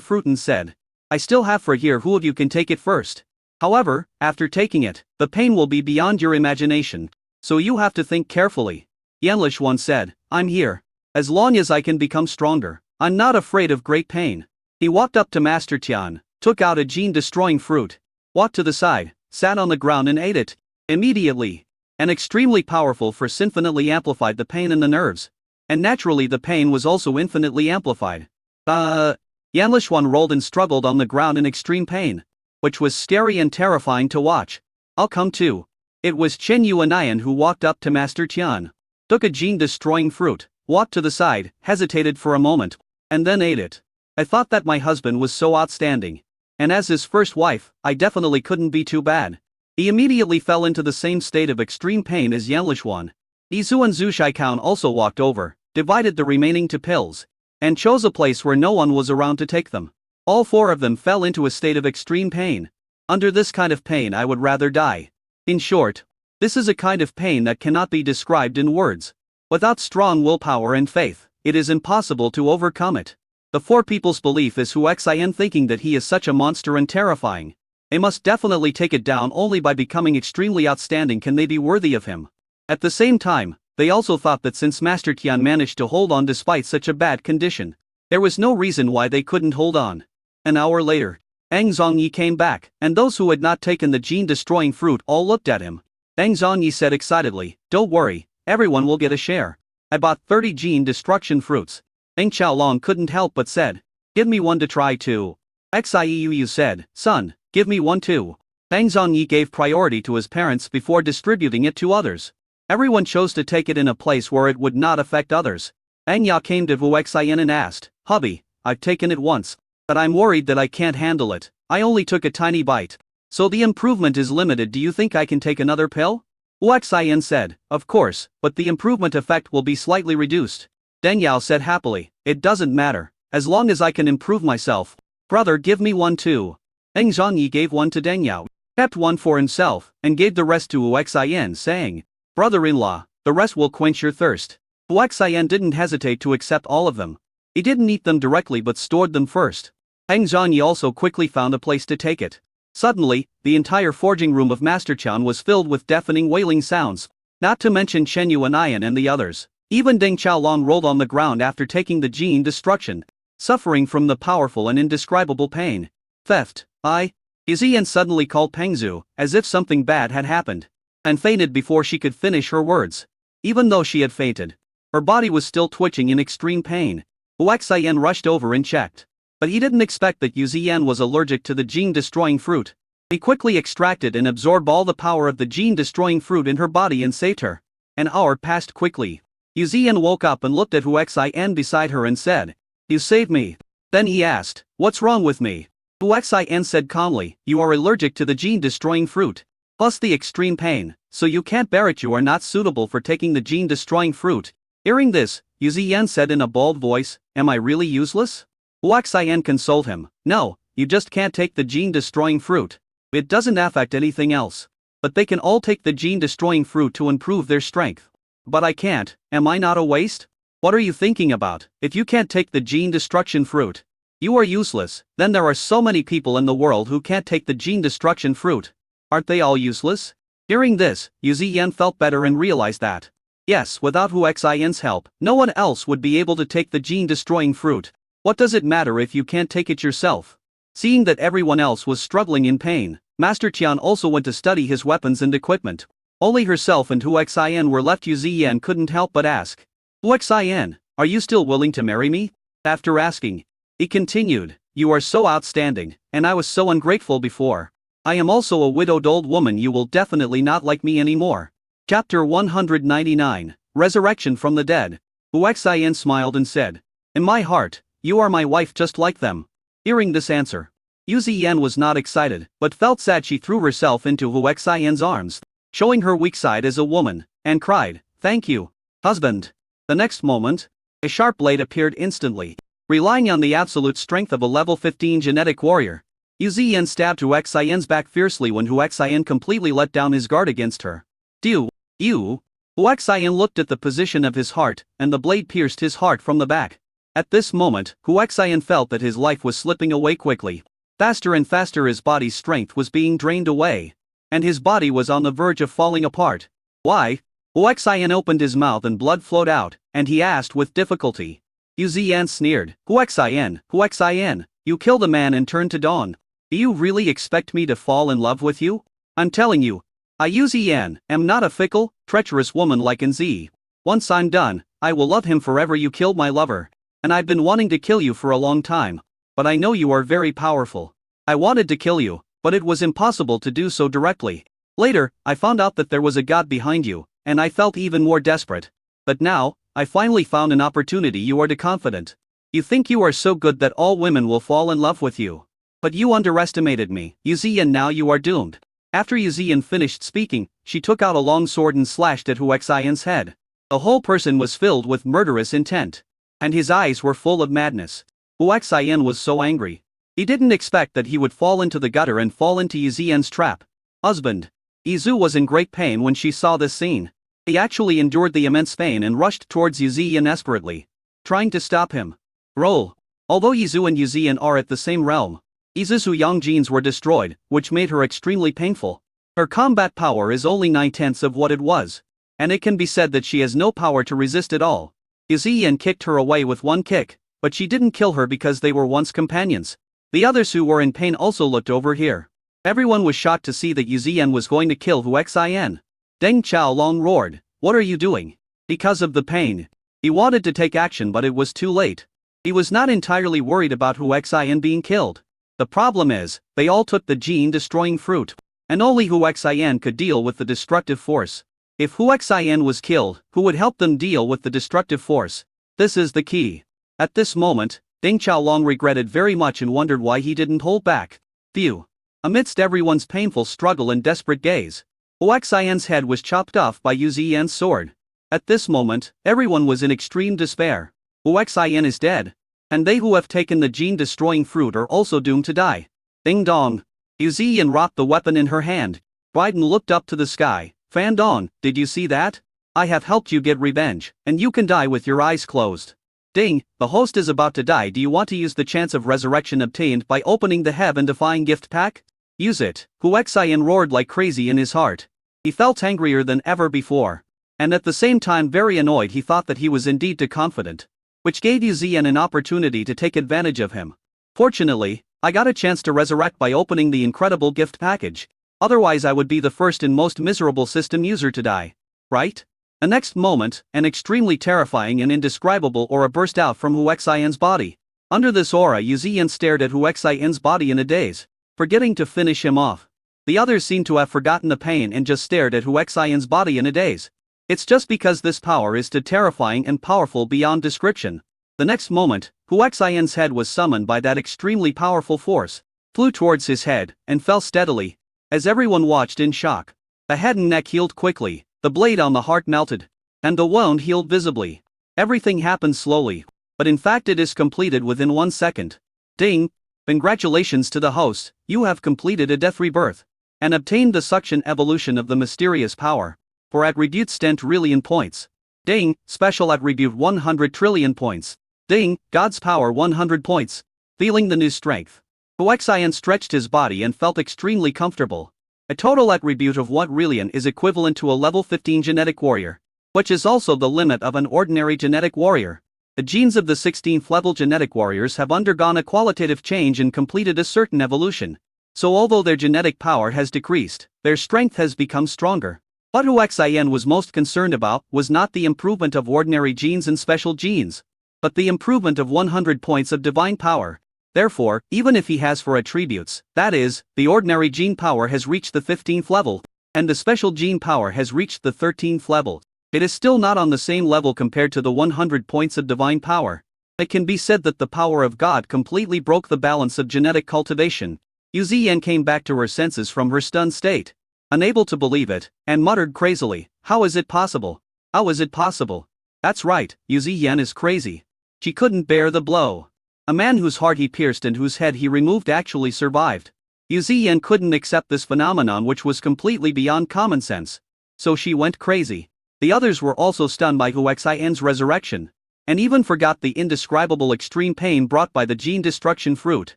fruit and said, "I still have for here, who of you can take it first? However, after taking it, the pain will be beyond your imagination, so you have to think carefully." Yanlish once said, "I'm here. As long as I can become stronger, I'm not afraid of great pain." He walked up to Master Qian, took out a gene-destroying fruit, walked to the side, sat on the ground and ate it. Immediately, and extremely powerful force infinitely amplified the pain in the nerves. And naturally the pain was also infinitely amplified. Yanlishuan rolled and struggled on the ground in extreme pain, which was scary and terrifying to watch. "I'll come too." It was Chen Yuanian who walked up to Master Qian, took a gene-destroying fruit, walked to the side, hesitated for a moment, and then ate it. "I thought that my husband was so outstanding. And as his first wife, I definitely couldn't be too bad." He immediately fell into the same state of extreme pain as Yanlishuan. Izu and Zhu Shaikang also walked over, divided the remaining 2 pills, and chose a place where no one was around to take them. All 4 of them fell into a state of extreme pain. Under this kind of pain I would rather die. In short, this is a kind of pain that cannot be described in words. Without strong willpower and faith, it is impossible to overcome it. The 4 people's belief is Hu Xian thinking that he is such a monster and terrifying. They must definitely take it down. Only by becoming extremely outstanding can they be worthy of him. At the same time, they also thought that since Master Qian managed to hold on despite such a bad condition, there was no reason why they couldn't hold on. An hour later, Peng Zhongyi came back, and those who had not taken the gene-destroying fruit all looked at him. Peng Zhongyi said excitedly, "Don't worry, everyone will get a share. I bought 30 gene-destruction fruits." Peng Qiaolong couldn't help but said, "Give me one to try too." Xiuu said, "Son, give me one too." Peng Zhongyi gave priority to his parents before distributing it to others. Everyone chose to take it in a place where it would not affect others. Peng Ya came to Hu Xian and asked, "Hubby, I've taken it once, but I'm worried that I can't handle it. I only took a tiny bite, so the improvement is limited. Do you think I can take another pill?" Hu Xian said, of course, but the improvement effect will be slightly reduced. Deng Yao said happily, it doesn't matter, as long as I can improve myself. Brother, give me one too. Eng Zhongyi gave one to Deng Yao, kept one for himself, and gave the rest to Hu Xian, saying, brother-in-law, the rest will quench your thirst. Hu Xian didn't hesitate to accept all of them. He didn't eat them directly but stored them first. Eng Zhongyi also quickly found a place to take it. Suddenly, the entire forging room of Master Qian was filled with deafening wailing sounds, not to mention Shen Yuanian and the others. Even Deng Qiaolong rolled on the ground after taking the gene destruction, suffering from the powerful and indescribable pain. Theft, Ziyan suddenly called Pengzu, as if something bad had happened, and fainted before she could finish her words. Even though she had fainted, her body was still twitching in extreme pain. Hu Xian rushed over and checked. But he didn't expect that Ziyan was allergic to the gene-destroying fruit. He quickly extracted and absorbed all the power of the gene-destroying fruit in her body and saved her. An hour passed quickly. Ziyan woke up and looked at Hu Xian beside her and said, you saved me. Then he asked, what's wrong with me? Hu Xian said calmly, you are allergic to the gene-destroying fruit, plus the extreme pain, so you can't bear it. You are not suitable for taking the gene-destroying fruit. Hearing this, Ziyan said in a bold voice, am I really useless? Hu Xian consoled him, no, you just can't take the gene-destroying fruit. It doesn't affect anything else. But they can all take the gene-destroying fruit to improve their strength. But I can't, am I not a waste? What are you thinking about? If you can't take the gene-destruction fruit, you are useless. Then there are so many people in the world who can't take the gene-destruction fruit. Aren't they all useless? Hearing this, Ziyan felt better and realized that, yes, without Hu Xian's help, no one else would be able to take the gene-destroying fruit. What does it matter if you can't take it yourself? Seeing that everyone else was struggling in pain, Master Qian also went to study his weapons and equipment. Only herself and Hu Xian were left. Ziyan couldn't help but ask, Hu Xian, are you still willing to marry me? After asking, he continued, you are so outstanding, and I was so ungrateful before. I am also a widowed old woman. You will definitely not like me anymore. Chapter 199, Resurrection from the Dead. Hu Xian smiled and said, in my heart, you are my wife just like them. Hearing this answer, Ziyan was not excited, but felt sad. She threw herself into Hu Xian's arms, showing her weak side as a woman, and cried, thank you, husband. The next moment, a sharp blade appeared instantly. Relying on the absolute strength of a level 15 genetic warrior, Ziyan stabbed Hu Xian's back fiercely when Hu Xian completely let down his guard against her. You. Hu Xian looked at the position of his heart, and the blade pierced his heart from the back. At this moment, Hu Xian felt that his life was slipping away quickly. Faster and faster his body's strength was being drained away, and his body was on the verge of falling apart. Why? Hu Xian opened his mouth and blood flowed out, and he asked with difficulty. Ziyan sneered, Hu Xian, you killed a man and turned to dawn. Do you really expect me to fall in love with you? I'm telling you, I Ziyan am not a fickle, treacherous woman like Nzi. Once I'm done, I will love him forever. You killed my lover. And I've been wanting to kill you for a long time. But I know you are very powerful. I wanted to kill you, but it was impossible to do so directly. Later, I found out that there was a god behind you, and I felt even more desperate. But now, I finally found an opportunity. You are too confident. You think you are so good that all women will fall in love with you. But you underestimated me, Ziyan. Now you are doomed. After Ziyan finished speaking, she took out a long sword and slashed at Hu Xian's head. The whole person was filled with murderous intent, and his eyes were full of madness. Hu Xian was so angry. He didn't expect that he would fall into the gutter and fall into Ziyan's trap. Husband. Zhu was in great pain when she saw this scene. He actually endured the immense pain and rushed towards Ziyan desperately, trying to stop him. Roll. Although Zhu and Ziyan are at the same realm, Zhu's Yang genes were destroyed, which made her extremely painful. Her combat power is only 9/10 of what it was, and it can be said that she has no power to resist at all. Ziyan kicked her away with one kick, but she didn't kill her because they were once companions. The others who were in pain also looked over here. Everyone was shocked to see that Ziyan was going to kill Hu Xian. Deng Qiaolong roared, what are you doing? Because of the pain. He wanted to take action but it was too late. He was not entirely worried about Hu Xian being killed. The problem is, they all took the gene-destroying fruit, and only Hu Xian could deal with the destructive force. If Hu Xian was killed, who would help them deal with the destructive force? This is the key. At this moment, Deng Qiaolong regretted very much and wondered why he didn't hold back. Phew. Amidst everyone's painful struggle and desperate gaze, Huaxian's head was chopped off by Yu Ziyan's sword. At this moment, everyone was in extreme despair. Huaxian is dead. And they who have taken the gene-destroying fruit are also doomed to die. Ding dong. Yu Ziyan rocked the weapon in her hand. Biden looked up to the sky. Fan Dong, did you see that? I have helped you get revenge, and you can die with your eyes closed. Ding, the host is about to die. Do you want to use the chance of resurrection obtained by opening the heaven-defying gift pack? Use it. Huaxian roared like crazy in his heart. He felt angrier than ever before. And at the same time very annoyed. He thought that he was indeed too confident, which gave Yu Ziyan an opportunity to take advantage of him. Fortunately, I got a chance to resurrect by opening the incredible gift package. Otherwise I would be the first and most miserable system user to die. Right? The next moment, an extremely terrifying and indescribable aura burst out from Huaxian's body. Under this aura, Yu Ziyan stared at Huaxian's body in a daze, forgetting to finish him off. The others seemed to have forgotten the pain and just stared at Huaxian's body in a daze. It's just because this power is too terrifying and powerful beyond description. The next moment, Huaxian's head was summoned by that extremely powerful force, flew towards his head, and fell steadily. As everyone watched in shock, the head and neck healed quickly. The blade on the heart melted, and the wound healed visibly. Everything happened slowly, but in fact it is completed within 1 second. Ding! Congratulations to the host, you have completed a death rebirth, and obtained the suction evolution of the mysterious power, for attribute stent trillion points. Ding! Special attribute 100 trillion points. Ding! God's power 100 points. Feeling the new strength, Huaxian stretched his body and felt extremely comfortable. A total attribute of 1 trillion is equivalent to a level 15 genetic warrior, which is also the limit of an ordinary genetic warrior. The genes of the 16th level genetic warriors have undergone a qualitative change and completed a certain evolution. So although their genetic power has decreased, their strength has become stronger. What Huaxian was most concerned about was not the improvement of ordinary genes and special genes, but the improvement of 100 points of divine power. Therefore, even if he has 4 attributes, that is, the ordinary gene power has reached the 15th level, and the special gene power has reached the 13th level, it is still not on the same level compared to the 100 points of divine power. It can be said that the power of God completely broke the balance of genetic cultivation. Yu Ziyan came back to her senses from her stunned state, unable to believe it, and muttered crazily, "How is it possible? How is it possible?" That's right, Yu Ziyan is crazy. She couldn't bear the blow. A man whose heart he pierced and whose head he removed actually survived. Yu Ziyan couldn't accept this phenomenon, which was completely beyond common sense. So she went crazy. The others were also stunned by Huaxian's resurrection, and even forgot the indescribable extreme pain brought by the gene destruction fruit.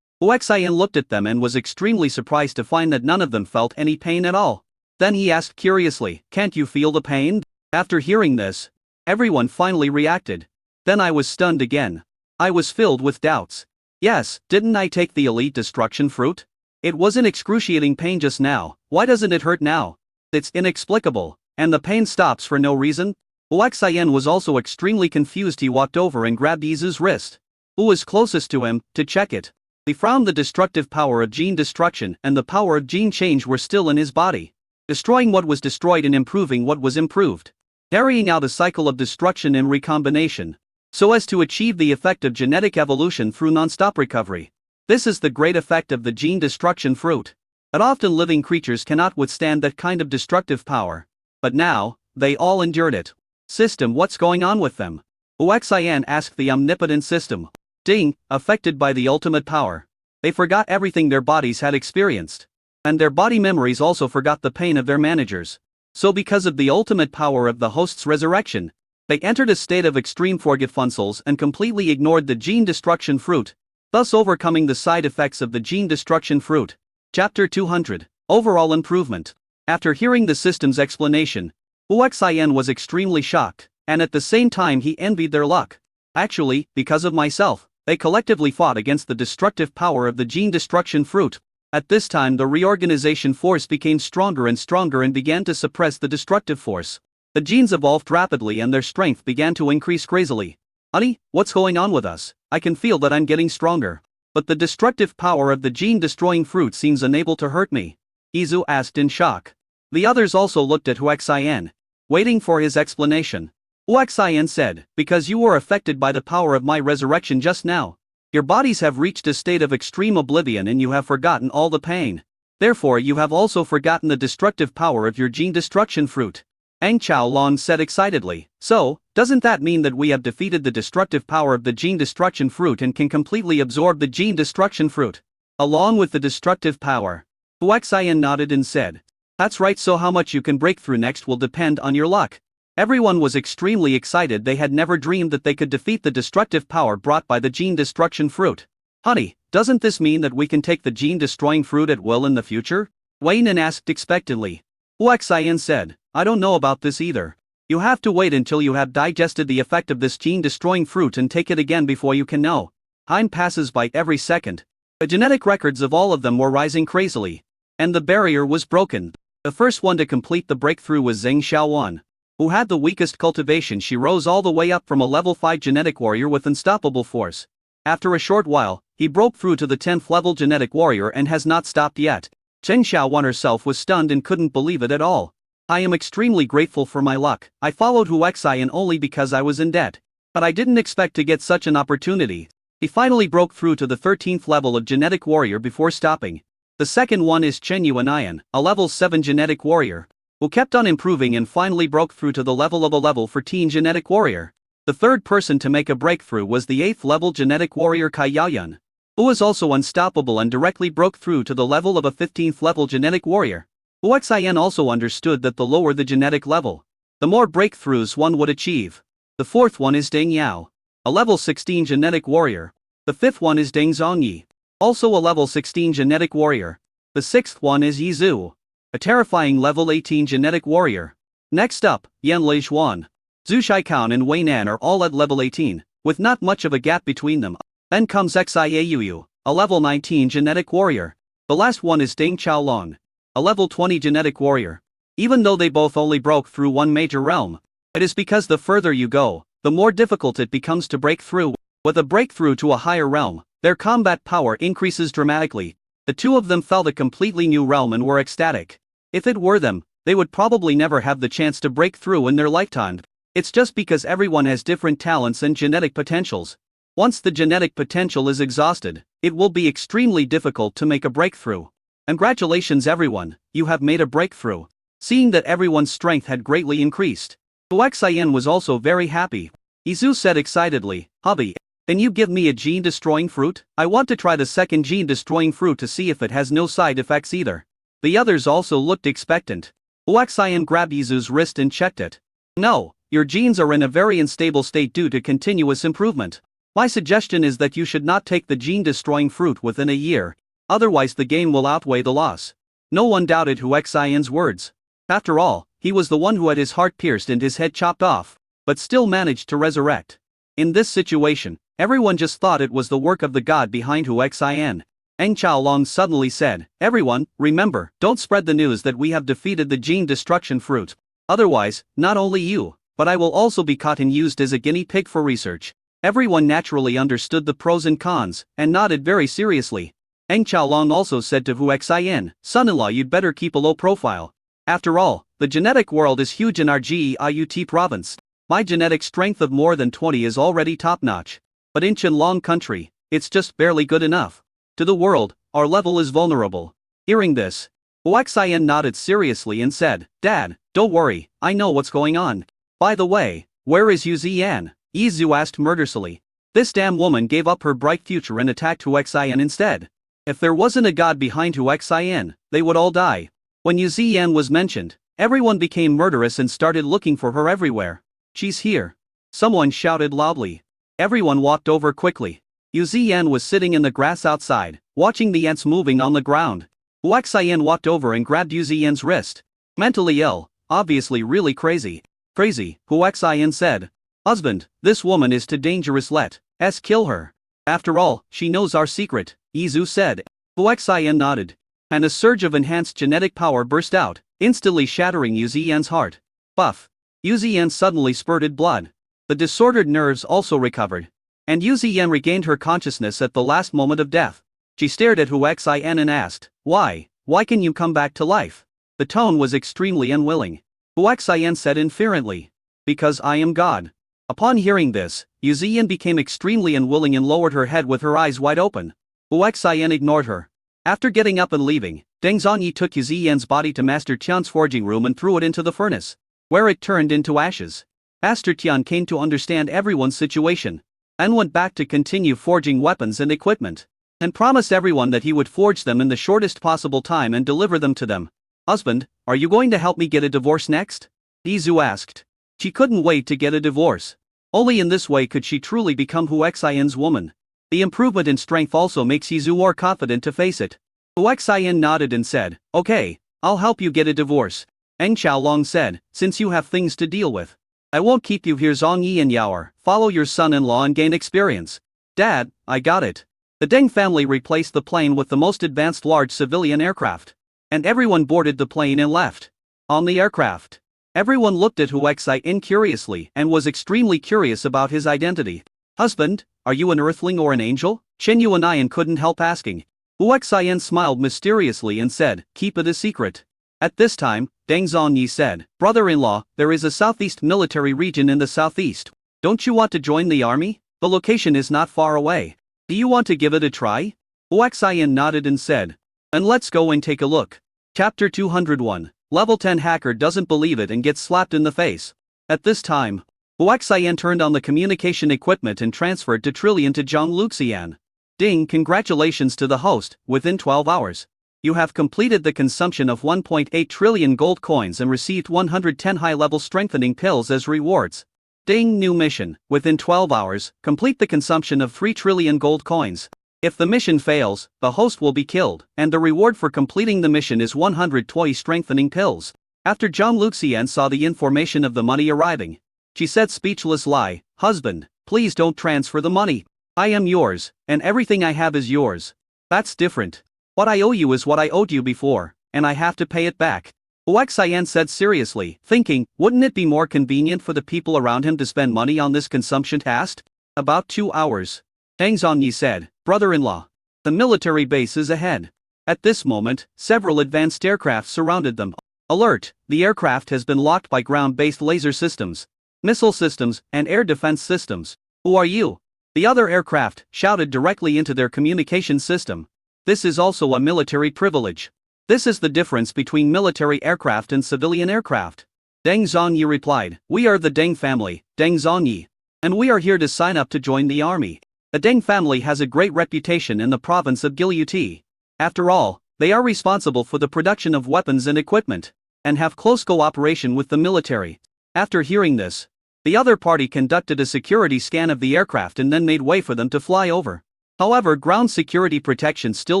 Huaxian looked at them and was extremely surprised to find that none of them felt any pain at all. Then he asked curiously, "Can't you feel the pain?" After hearing this, everyone finally reacted. Then I was stunned again. I was filled with doubts. Yes, didn't I take the elite destruction fruit? It was in excruciating pain just now. Why doesn't it hurt now? It's inexplicable, and the pain stops for no reason. Huaxian was also extremely confused. He walked over and grabbed Izu's wrist, who was closest to him, to check it. He found the destructive power of gene destruction and the power of gene change were still in his body, destroying what was destroyed and improving what was improved, carrying out a cycle of destruction and recombination, so as to achieve the effect of genetic evolution through non-stop recovery. This is the great effect of the gene destruction fruit. But often living creatures cannot withstand that kind of destructive power. But now, they all endured it. System, what's going on with them? Huaxian asked the omnipotent system. Ding, affected by the ultimate power. They forgot everything their bodies had experienced. And their body memories also forgot the pain of their managers. So because of the ultimate power of the host's resurrection, they entered a state of extreme forgetfulness and completely ignored the gene destruction fruit, thus overcoming the side effects of the gene destruction fruit. Chapter 200, Overall Improvement. After hearing the system's explanation, Huaxian was extremely shocked, and at the same time he envied their luck. Actually, because of myself, they collectively fought against the destructive power of the gene destruction fruit. At this time the reorganization force became stronger and began to suppress the destructive force. The genes evolved rapidly and their strength began to increase crazily. Honey, what's going on with us? I can feel that I'm getting stronger. But the destructive power of the gene-destroying fruit seems unable to hurt me. Izu asked in shock. The others also looked at Huaxian, waiting for his explanation. Huaxian said, "Because you were affected by the power of my resurrection just now. Your bodies have reached a state of extreme oblivion and you have forgotten all the pain. Therefore you have also forgotten the destructive power of your gene destruction fruit. Ang Chaolong said excitedly. So, doesn't that mean that we have defeated the destructive power of the gene destruction fruit and can completely absorb the gene destruction fruit, along with the destructive power? Huaxian nodded and said, that's right, so how much you can break through next will depend on your luck. Everyone was extremely excited. They had never dreamed that they could defeat the destructive power brought by the gene destruction fruit. Honey, doesn't this mean that we can take the gene destroying fruit at will in the future? Wayne asked expectantly. Huaxian said, I don't know about this either. You have to wait until you have digested the effect of this gene-destroying fruit and take it again before you can know. Time passes by every second. The genetic records of all of them were rising crazily. And the barrier was broken. The first one to complete the breakthrough was Zheng Xiaowan, who had the weakest cultivation. She rose all the way up from a level 5 genetic warrior with unstoppable force. After a short while, he broke through to the 10th level genetic warrior and has not stopped yet. Zheng Xiaowan herself was stunned and couldn't believe it at all. I am extremely grateful for my luck. I followed Huaxian only because I was in debt. But I didn't expect to get such an opportunity. He finally broke through to the 13th level of genetic warrior before stopping. The second one is Chen Yuanian, a level 7 genetic warrior, who kept on improving and finally broke through to the level of a level 14 genetic warrior. The third person to make a breakthrough was the 8th level genetic warrior Kai Yaoyun, who was also unstoppable and directly broke through to the level of a 15th level genetic warrior. Huaxian also understood that the lower the genetic level, the more breakthroughs one would achieve. The fourth one is Deng Yao, a level 16 genetic warrior. The fifth one is Deng Zhongyi, also a level 16 genetic warrior. The sixth one is Yi Zhu, a terrifying level 18 genetic warrior. Next up, Yan Leishuan, Zhu Shikan and Wei Nan are all at level 18, with not much of a gap between them. Then comes Xiaoyu, a level 19 genetic warrior. The last one is Deng Chaolong, a level 20 genetic warrior. Even though they both only broke through one major realm, it is because the further you go, the more difficult it becomes to break through. With a breakthrough to a higher realm, their combat power increases dramatically. The two of them felt a completely new realm and were ecstatic. If it were them, they would probably never have the chance to break through in their lifetime. It's just because everyone has different talents and genetic potentials. Once the genetic potential is exhausted, it will be extremely difficult to make a breakthrough. Congratulations everyone, you have made a breakthrough. Seeing that everyone's strength had greatly increased, Huaxian was also very happy. Izu said excitedly, hubby, can you give me a gene-destroying fruit? I want to try the second gene-destroying fruit to see if it has no side effects either. The others also looked expectant. Huaxian grabbed Izu's wrist and checked it. No, your genes are in a very unstable state due to continuous improvement. My suggestion is that you should not take the gene-destroying fruit within a year. Otherwise the gain will outweigh the loss. No one doubted Huaxian's words. After all, he was the one who had his heart pierced and his head chopped off, but still managed to resurrect. In this situation, everyone just thought it was the work of the god behind Huaxian. Ang Chaolong suddenly said, everyone, remember, don't spread the news that we have defeated the gene destruction fruit. Otherwise, not only you, but I will also be caught and used as a guinea pig for research. Everyone naturally understood the pros and cons, and nodded very seriously. Ang Chaolong also said to Huaxian, son-in-law, you'd better keep a low profile. After all, the genetic world is huge in our Geiut province. My genetic strength of more than 20 is already top-notch. But in Qianlong country, it's just barely good enough. To the world, our level is vulnerable. Hearing this, Huaxian nodded seriously and said, Dad, don't worry, I know what's going on. By the way, where is Yu Ziyan? Yizu asked murderously. This damn woman gave up her bright future and attacked Huaxian instead. If there wasn't a god behind Huaxian, they would all die. When Yu Ziyan was mentioned, everyone became murderous and started looking for her everywhere. She's here. Someone shouted loudly. Everyone walked over quickly. Yu Ziyan was sitting in the grass outside, watching the ants moving on the ground. Huaxian walked over and grabbed Yu Ziyan's wrist. Mentally ill, obviously really crazy. Crazy, Huaxian said. Husband, this woman is too dangerous, let's kill her. After all, she knows our secret, Yizu said. Huaxian nodded. And a surge of enhanced genetic power burst out, instantly shattering Yu Ziyan's heart. Buff. Yu Ziyan suddenly spurted blood. The disordered nerves also recovered. And Yu Ziyan regained her consciousness at the last moment of death. She stared at Huaxian and asked, Why can you come back to life? The tone was extremely unwilling. Huaxian said inferently, Because I am God. Upon hearing this, Yu Ziyan became extremely unwilling and lowered her head with her eyes wide open. Huaxian ignored her. After getting up and leaving, Deng Zhongyi took Yu Ziyan's body to Master Tian's forging room and threw it into the furnace, where it turned into ashes. Master Tian came to understand everyone's situation, and went back to continue forging weapons and equipment, and promised everyone that he would forge them in the shortest possible time and deliver them to them. "Husband, are you going to help me get a divorce next?" Izu asked. She couldn't wait to get a divorce. Only in this way could she truly become Hu Xian's woman. The improvement in strength also makes Izu more confident to face it. Hu Xian nodded and said, "Okay, I'll help you get a divorce." Eng Xiaolong said, "Since you have things to deal with, I won't keep you here. Zhongyi and Yaoer, follow your son-in-law and gain experience." "Dad, I got it." The Deng family replaced the plane with the most advanced large civilian aircraft, and everyone boarded the plane and left. On the aircraft, everyone looked at Hu Xian curiously and was extremely curious about his identity. "Husband, are you an earthling or an angel?" Chen Yuanian couldn't help asking. Hu Xian smiled mysteriously and said, "Keep it a secret." At this time, Deng Zhongyi said, "Brother-in-law, there is a southeast military region in the southeast. Don't you want to join the army? The location is not far away. Do you want to give it a try?" Hu Xian nodded and said, "And let's go and take a look." Chapter 201. Level 10 hacker doesn't believe it and gets slapped in the face. At this time, Hu Xian turned on the communication equipment and transferred to Trillion to Zhang Luxian. "Ding, congratulations to the host, within 12 hours. You have completed the consumption of 1.8 trillion gold coins and received 110 high-level strengthening pills as rewards. Ding, new mission, within 12 hours, complete the consumption of 3 trillion gold coins. If the mission fails, the host will be killed, and the reward for completing the mission is 100 toy strengthening pills." After Zhang Luxian saw the information of the money arriving, she said speechless lie, "Husband, please don't transfer the money. I am yours, and everything I have is yours. That's different. What I owe you is what I owed you before, and I have to pay it back." Hu Xian said seriously, thinking, wouldn't it be more convenient for the people around him to spend money on this consumption task? About 2 hours. Deng Zhongyi said, "Brother-in-law, the military base is ahead." At this moment, several advanced aircraft surrounded them. "Alert, the aircraft has been locked by ground-based laser systems, missile systems, and air defense systems. Who are you?" The other aircraft shouted directly into their communication system. This is also a military privilege. This is the difference between military aircraft and civilian aircraft. Deng Zhongyi replied, "We are the Deng family, Deng Zhongyi, and we are here to sign up to join the army." The Deng family has a great reputation in the province of Gilyuti. After all, they are responsible for the production of weapons and equipment, and have close cooperation with the military. After hearing this, the other party conducted a security scan of the aircraft and then made way for them to fly over. However, ground security protection still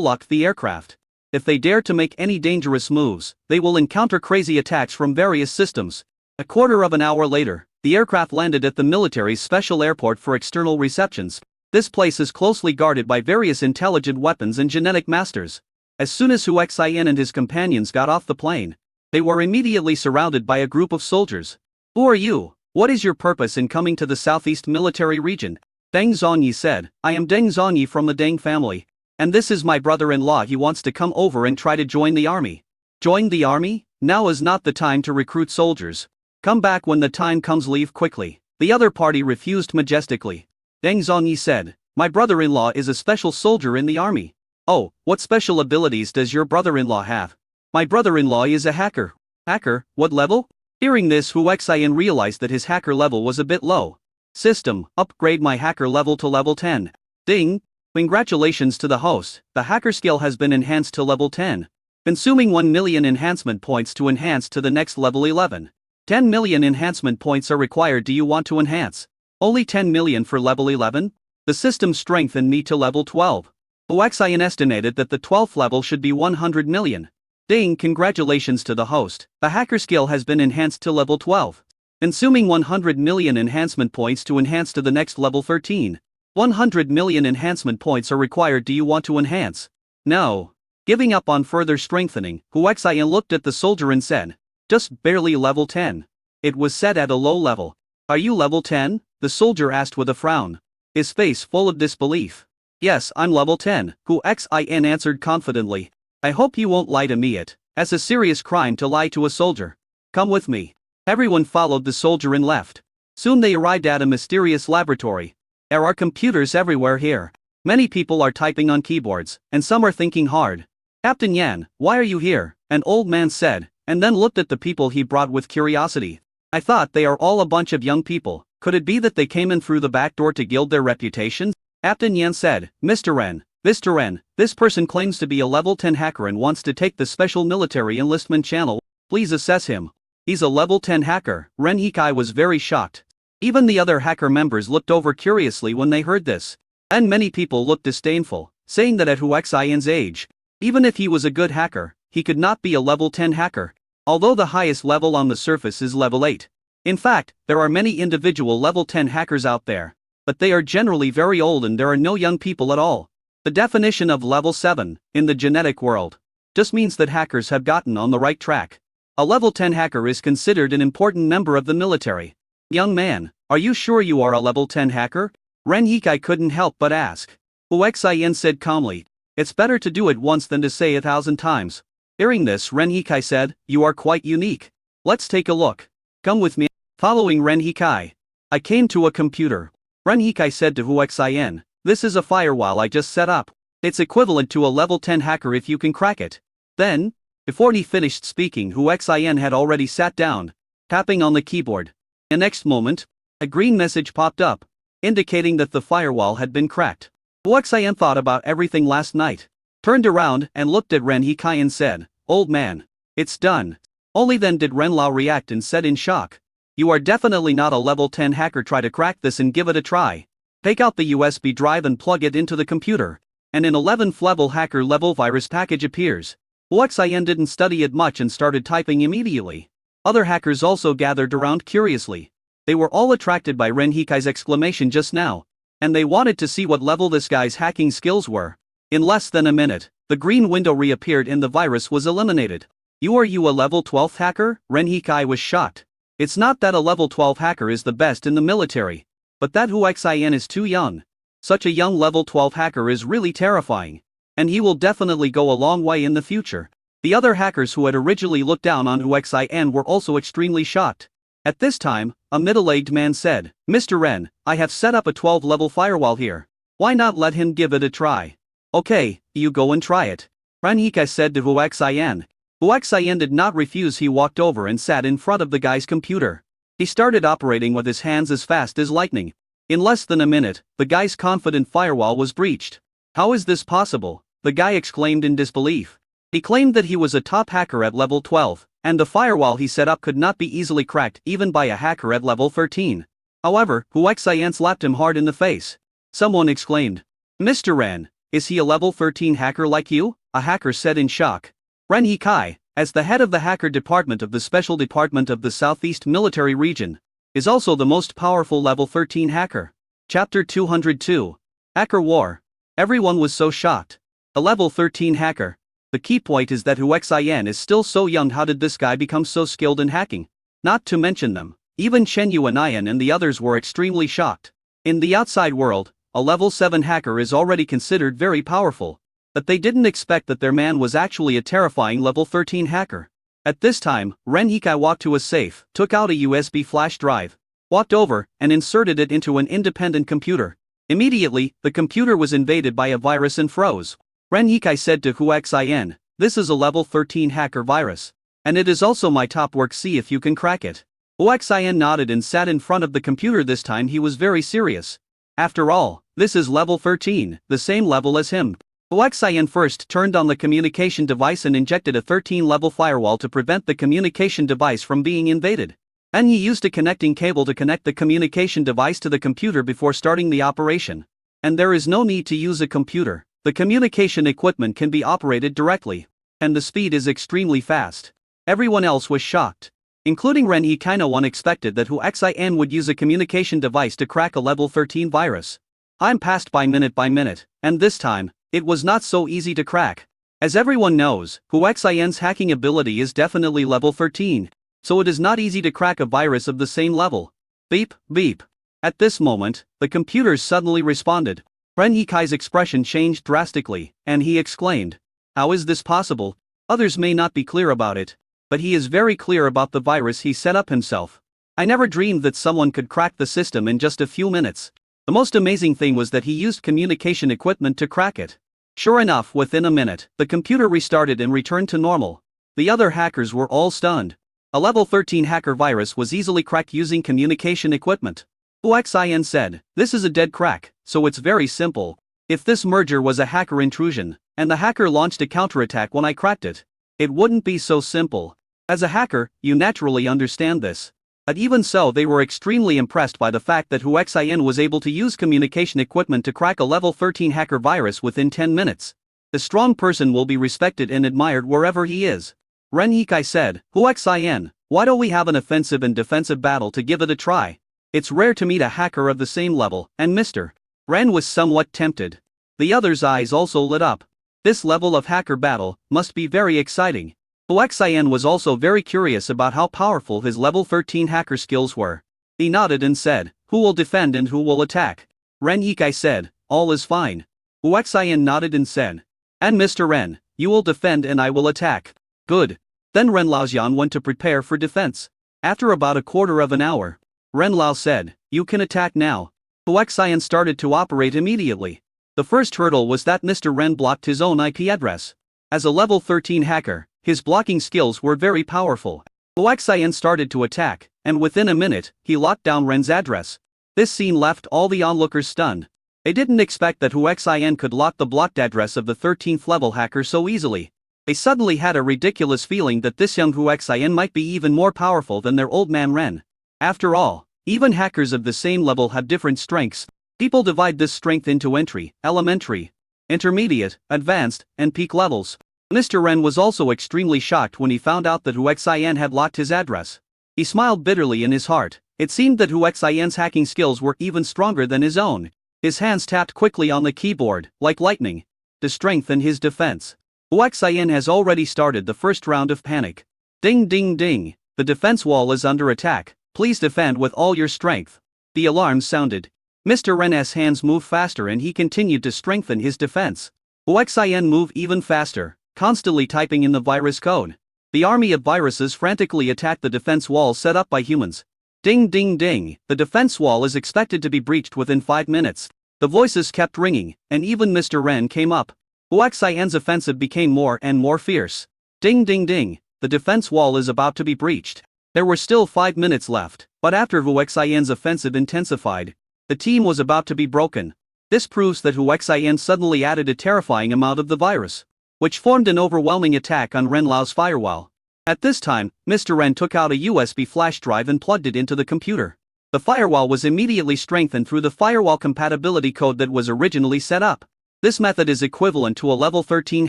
locked the aircraft. If they dare to make any dangerous moves, they will encounter crazy attacks from various systems. A quarter of an hour later, the aircraft landed at the military's special airport for external receptions. This place is closely guarded by various intelligent weapons and genetic masters. As soon as Hu Xian and his companions got off the plane, they were immediately surrounded by a group of soldiers. "Who are you? What is your purpose in coming to the southeast military region?" Deng Zhongyi said, "I am Deng Zhongyi from the Deng family, and this is my brother-in-law. He wants to come over and try to join the army." "Join the army? Now is not the time to recruit soldiers. Come back when the time comes. Leave quickly." The other party refused majestically. Deng Zhongyi said, "My brother-in-law is a special soldier in the army." "Oh, what special abilities does your brother-in-law have?" "My brother-in-law is a hacker." "Hacker, what level?" Hearing this, Hu Xian realized that his hacker level was a bit low. "System, upgrade my hacker level to level 10. Ding! Congratulations to the host, the hacker skill has been enhanced to level 10. Consuming 1 million enhancement points to enhance to the next level 11. 10 million enhancement points are required. Do you want to enhance? Only 10 million for level 11? The system strengthened me to level 12. Hu Xian estimated that the 12th level should be 100 million. Ding! Congratulations to the host, the hacker skill has been enhanced to level 12. Consuming 100 million enhancement points to enhance to the next level 13. 100 million enhancement points are required. Do you want to enhance? No. Giving up on further strengthening, Hu Xian looked at the soldier and said, "Just barely level 10. It was set at a low level." "Are you level 10? The soldier asked with a frown, his face full of disbelief. "Yes, I'm level 10, Hu Xian answered confidently. "I hope you won't lie to me. As a serious crime to lie to a soldier. Come with me." Everyone followed the soldier and left. Soon they arrived at a mysterious laboratory. There are computers everywhere here. Many people are typing on keyboards, and some are thinking hard. Captain Yan, why are you here? An old man said, and then looked at the people he brought with curiosity. I thought they are all a bunch of young people. Could it be that they came in through the back door to gild their reputations? Captain Yan said, Mr. Ren, this person claims to be a level 10 hacker and wants to take the special military enlistment channel. Please assess him. He's a level 10 hacker. Ren Hikai was very shocked. Even the other hacker members looked over curiously when they heard this. And many people looked disdainful, saying that at Hu Xian's age, even if he was a good hacker, he could not be a level 10 hacker, although the highest level on the surface is level 8. In fact, there are many individual level 10 hackers out there, but they are generally very old and there are no young people at all. The definition of level 7, in the genetic world, just means that hackers have gotten on the right track. A level 10 hacker is considered an important member of the military. Young man, are you sure you are a level 10 hacker? Ren Hikai couldn't help but ask. Hu Xian said calmly, it's better to do it once than to say 1,000 times. Hearing this, Ren Hikai said, you are quite unique. Let's take a look. Come with me. Following Ren Hikai, I came to a computer. Ren Hikai said to Hu Xian, this is a firewall I just set up. It's equivalent to a level 10 hacker if you can crack it. Then, before he finished speaking, Hu Xian had already sat down, tapping on the keyboard. The next moment, a green message popped up, indicating that the firewall had been cracked. Hu Xian thought about everything last night, turned around and looked at Ren Hikai and said, old man, it's done. Only then did Ren Lao react and said in shock, you are definitely not a level 10 hacker. Try to crack this and give it a try. Take out the USB drive and plug it into the computer, and an 11th level hacker level virus package appears. Hu Xian didn't study it much and started typing immediately. Other hackers also gathered around curiously. They were all attracted by Ren Hikai's exclamation just now, and they wanted to see what level this guy's hacking skills were. In less than a minute, the green window reappeared and the virus was eliminated. You a level 12 hacker? Ren Hikai was shocked. It's not that a level 12 hacker is the best in the military, but that Hu Xian is too young. Such a young level 12 hacker is really terrifying, and he will definitely go a long way in the future. The other hackers who had originally looked down on Hu Xian were also extremely shocked. At this time, a middle-aged man said, Mr. Ren, I have set up a 12-level firewall here. Why not let him give it a try? Okay, you go and try it. Ren Hikai said to Hu Xian. Hu Xian did not refuse. He walked over and sat in front of the guy's computer. He started operating with his hands as fast as lightning. In less than a minute, the guy's confident firewall was breached. How is this possible? The guy exclaimed in disbelief. He claimed that he was a top hacker at level 12, and the firewall he set up could not be easily cracked even by a hacker at level 13. However, Hu Xian slapped him hard in the face. Someone exclaimed, Mr. Ren, is he a level 13 hacker like you? A hacker said in shock. Ren Hikai, as the head of the hacker department of the Special Department of the Southeast Military Region, is also the most powerful level 13 hacker. Chapter 202. Hacker War. Everyone was so shocked. A level 13 hacker. The key point is that Hu Xian is still so young. How did this guy become so skilled in hacking? Not to mention them, even Chen Yuanian and the others were extremely shocked. In the outside world, a level 7 hacker is already considered very powerful, but they didn't expect that their man was actually a terrifying level 13 hacker. At this time, Ren Hikai walked to a safe, took out a USB flash drive, walked over, and inserted it into an independent computer. Immediately, the computer was invaded by a virus and froze. Ren Hikai said to Hu Xian, this is a level 13 hacker virus, and it is also my top work. See if you can crack it. Hu Xian nodded and sat in front of the computer. This time he was very serious. After all, this is level 13, the same level as him. Hu Xian first turned on the communication device and injected a 13-level firewall to prevent the communication device from being invaded. And he used a connecting cable to connect the communication device to the computer before starting the operation. And there is no need to use a computer. The communication equipment can be operated directly, and the speed is extremely fast. Everyone else was shocked, including Ren Hikai. No one expected that Hu Xian would use a communication device to crack a level 13 virus. Time passed by minute, and this time, it was not so easy to crack. As everyone knows, Hu Xian's hacking ability is definitely level 13, so it is not easy to crack a virus of the same level. Beep, beep. At this moment, the computers suddenly responded. Ren Hikai's expression changed drastically, and he exclaimed, how is this possible? Others may not be clear about it, but he is very clear about the virus he set up himself. I never dreamed that someone could crack the system in just a few minutes. The most amazing thing was that he used communication equipment to crack it. Sure enough, within a minute, the computer restarted and returned to normal. The other hackers were all stunned. A level 13 hacker virus was easily cracked using communication equipment. Huaxian said, "This is a dead crack, so it's very simple. If this merger was a hacker intrusion, and the hacker launched a counterattack when I cracked it, it wouldn't be so simple. As a hacker, you naturally understand this." But even so, they were extremely impressed by the fact that Huaxian was able to use communication equipment to crack a level 13 hacker virus within 10 minutes. The strong person will be respected and admired wherever he is. Ren Yikai said, "Huaxian, why don't we have an offensive and defensive battle to give it a try? It's rare to meet a hacker of the same level," and Mr. Ren was somewhat tempted. The other's eyes also lit up. This level of hacker battle must be very exciting. Huaxian was also very curious about how powerful his level 13 hacker skills were. He nodded and said, "Who will defend and who will attack?" Ren Yikai said, "All is fine." Huaxian nodded and said, "And Mr. Ren, you will defend and I will attack." "Good." Then Ren Laojian went to prepare for defense. After about a quarter of an hour, Ren Lao said, "You can attack now." Huaxian started to operate immediately. The first hurdle was that Mr. Ren blocked his own IP address. As a level 13 hacker, his blocking skills were very powerful. Huaxian started to attack, and within a minute, he locked down Ren's address. This scene left all the onlookers stunned. They didn't expect that Huaxian could lock the blocked address of the 13th level hacker so easily. They suddenly had a ridiculous feeling that this young Huaxian might be even more powerful than their old man Ren. After all, even hackers of the same level have different strengths. People divide this strength into entry, elementary, intermediate, advanced, and peak levels. Mr. Ren was also extremely shocked when he found out that Huaxian had locked his address. He smiled bitterly in his heart. It seemed that Huaxian's hacking skills were even stronger than his own. His hands tapped quickly on the keyboard, like lightning, to strengthen his defense. Huaxian has already started the first round of panic. Ding ding ding, the defense wall is under attack. Please defend with all your strength. The alarm sounded. Mr. Ren's hands moved faster and he continued to strengthen his defense. Huaxian moved even faster, constantly typing in the virus code. The army of viruses frantically attacked the defense wall set up by humans. Ding ding ding, the defense wall is expected to be breached within 5 minutes. The voices kept ringing, and even Mr. Ren came up. Huaxian's offensive became more and more fierce. Ding ding ding, the defense wall is about to be breached. There were still 5 minutes left, but after Huaxian's offensive intensified, the team was about to be broken. This proves that Huaxian suddenly added a terrifying amount of the virus, which formed an overwhelming attack on Ren Lao's firewall. At this time, Mr. Ren took out a USB flash drive and plugged it into the computer. The firewall was immediately strengthened through the firewall compatibility code that was originally set up. This method is equivalent to a level 13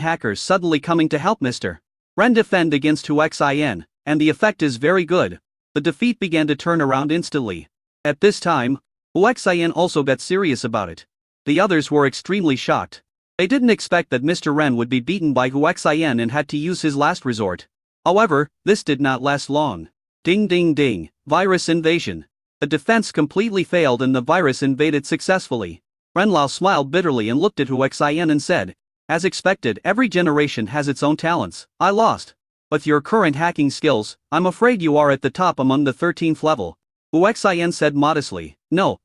hacker suddenly coming to help Mr. Ren defend against Huaxian, and the effect is very good. The defeat began to turn around instantly. At this time, Huaxian also got serious about it. The others were extremely shocked. They didn't expect that Mr. Ren would be beaten by Huaxian and had to use his last resort. However, this did not last long. Ding ding ding, virus invasion. The defense completely failed and the virus invaded successfully. Ren Lao smiled bitterly and looked at Huaxian and said, "As expected, every generation has its own talents. I lost. With your current hacking skills, I'm afraid you are at the top among the 13th level." Huaxian said modestly, No,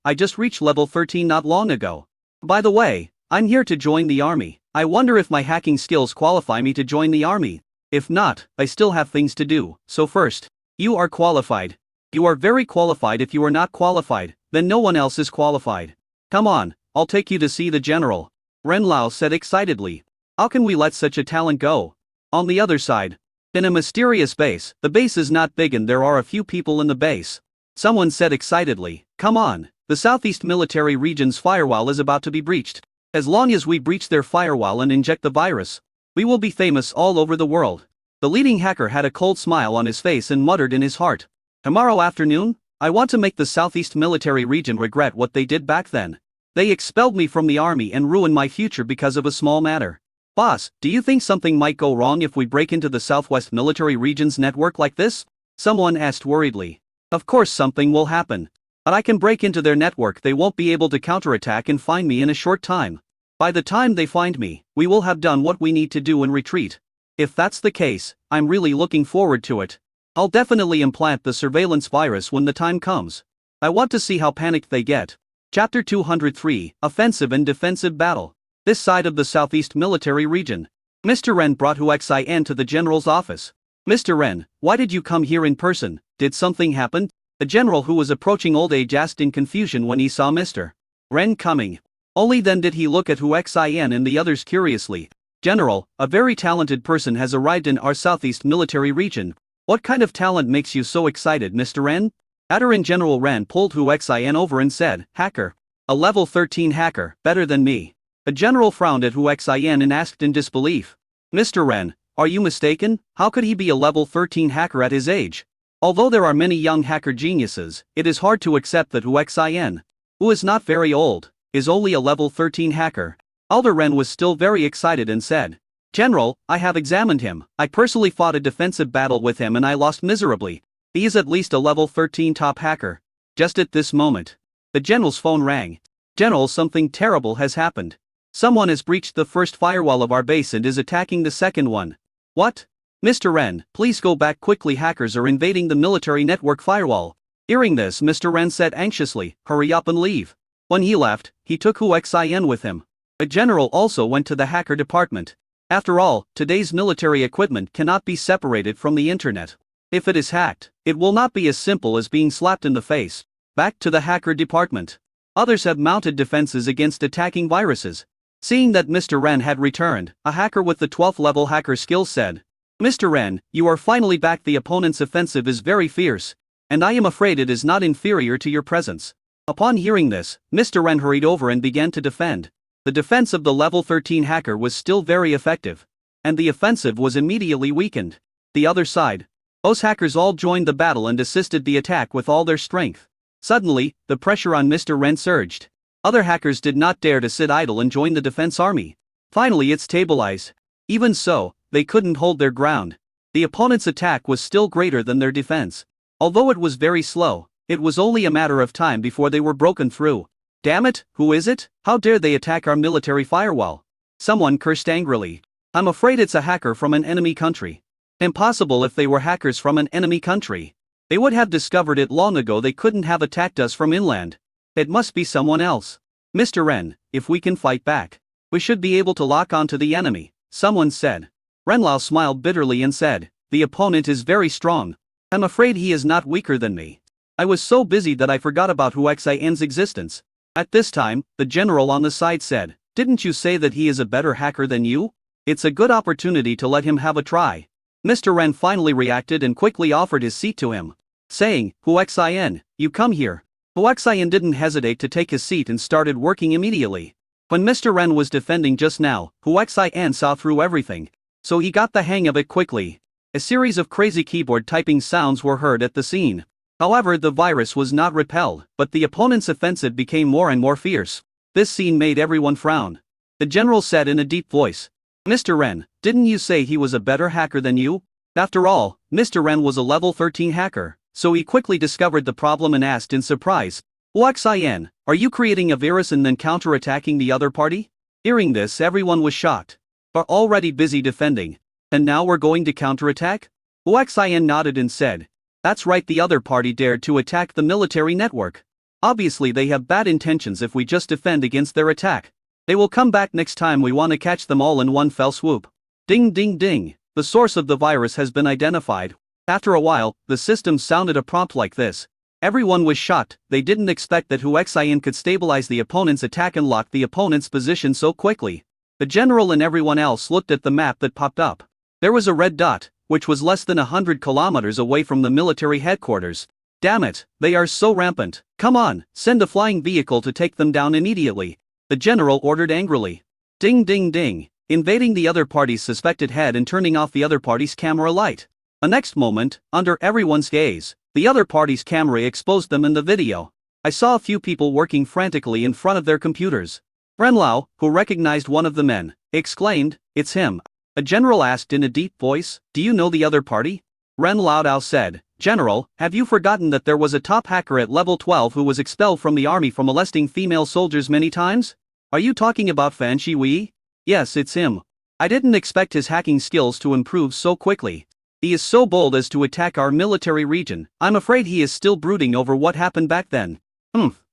I just reached level 13 not long ago. By the way, I'm here to join the army. I wonder if my hacking skills qualify me to join the army. If not, I still have things to do, so first, you are qualified. You are very qualified. If you are not qualified, then no one else is qualified. Come on, I'll take you to see the general. Ren Lao said excitedly. How can we let such a talent go? On the other side, in a mysterious base, the base is not big and there are a few people in the base. Someone said excitedly, come on, the Southeast Military Region's firewall is about to be breached. As long as we breach their firewall and inject the virus, we will be famous all over the world. The leading hacker had a cold smile on his face and muttered in his heart, tomorrow afternoon, I want to make the Southeast Military Region regret what they did back then. They expelled me from the army and ruined my future because of a small matter. Boss, do you think something might go wrong if we break into the Southwest Military Region's network like this? Someone asked worriedly. Of course something will happen. But I can break into their network. They won't be able to counterattack and find me in a short time. By the time they find me, we will have done what we need to do and retreat. If that's the case, I'm really looking forward to it. I'll definitely implant the surveillance virus when the time comes. I want to see how panicked they get. Chapter 203, Offensive and Defensive Battle. this side of the Southeast Military Region. Mr. Ren brought Hu Xin to the general's office. Mr. Ren, why did you come here in person? Did something happen? The general, who was approaching old age, asked in confusion when he saw Mr. Ren coming. Only then did he look at Hu Xin and the others curiously. General, a very talented person has arrived in our Southeast Military Region. What kind of talent makes you so excited, Mr. Ren? Adarin General Ren pulled Hu Xin over and said, hacker. A level 13 hacker, better than me. The general frowned at Hu Xin and asked in disbelief. Mr. Ren, are you mistaken? How could he be a level 13 hacker at his age? Although there are many young hacker geniuses, it is hard to accept that Hu Xin, who is not very old, is only a level 13 hacker. Elder Ren was still very excited and said, General, I have examined him. I personally fought a defensive battle with him and I lost miserably. He is at least a level 13 top hacker. Just at this moment, the general's phone rang. General, something terrible has happened. Someone has breached the first firewall of our base and is attacking the second one. What? Mr. Ren, please go back quickly. Hackers are invading the military network firewall. Hearing this, Mr. Ren said anxiously, hurry up and leave. When he left, he took Hu Xin with him. The general also went to the hacker department. After all, today's military equipment cannot be separated from the internet. If it is hacked, it will not be as simple as being slapped in the face. Back to the hacker department. Others have mounted defenses against attacking viruses. Seeing that Mr. Ren had returned, a hacker with the 12th level hacker skill said, Mr. Ren, you are finally back. The opponent's offensive is very fierce, and I am afraid it is not inferior to your presence. Upon hearing this, Mr. Ren hurried over and began to defend. The defense of the level 13 hacker was still very effective, and the offensive was immediately weakened. The other side. Those hackers all joined the battle and assisted the attack with all their strength. Suddenly, the pressure on Mr. Ren surged. Other hackers did not dare to sit idle and join the defense army. Finally it stabilized. Even so, they couldn't hold their ground. The opponent's attack was still greater than their defense. Although it was very slow, it was only a matter of time before they were broken through. Damn it, who is it? How dare they attack our military firewall? Someone cursed angrily. I'm afraid it's a hacker from an enemy country. Impossible. If they were hackers from an enemy country, they would have discovered it long ago. They couldn't have attacked us from inland. It must be someone else. Mr. Ren, if we can fight back, we should be able to lock onto the enemy, someone said. Renlao smiled bitterly and said, the opponent is very strong. I'm afraid he is not weaker than me. I was so busy that I forgot about Hu Xin's existence. At this time, the general on the side said, didn't you say that he is a better hacker than you? It's a good opportunity to let him have a try. Mr. Ren finally reacted and quickly offered his seat to him, saying, Hu Xin, you come here. Hu Xin didn't hesitate to take his seat and started working immediately. When Mr. Ren was defending just now, Hu Xin saw through everything, so he got the hang of it quickly. A series of crazy keyboard typing sounds were heard at the scene. However, the virus was not repelled, but the opponent's offensive became more and more fierce. This scene made everyone frown. The general said in a deep voice, Mr. Ren, didn't you say he was a better hacker than you? After all, Mr. Ren was a level 13 hacker, so he quickly discovered the problem and asked in surprise, Hu Xin, are you creating a virus and then counter-attacking the other party? Hearing this, everyone was shocked. We're already busy defending, and now we're going to counterattack? Hu Xin nodded and said, that's right, the other party dared to attack the military network. Obviously they have bad intentions. If we just defend against their attack, they will come back next time. We want to catch them all in one fell swoop. Ding ding ding, the source of the virus has been identified. After a while, the system sounded a prompt like this. Everyone was shocked. They didn't expect that Hu Xin could stabilize the opponent's attack and lock the opponent's position so quickly. The general and everyone else looked at the map that popped up. There was a red dot, which was less than 100 kilometers away from the military headquarters. Damn it, they are so rampant. Come on, send a flying vehicle to take them down immediately, the general ordered angrily. Ding ding ding, invading the other party's suspected head and turning off the other party's camera light. The next moment, under everyone's gaze, the other party's camera exposed them in the video. I saw a few people working frantically in front of their computers. Renlao, who recognized one of the men, exclaimed, it's him. A general asked in a deep voice, do you know the other party? Ren Laodao said, General, have you forgotten that there was a top hacker at level 12 who was expelled from the army for molesting female soldiers many times? Are you talking about Fan Shiwei? Yes, it's him. I didn't expect his hacking skills to improve so quickly. He is so bold as to attack our military region. I'm afraid he is still brooding over what happened back then.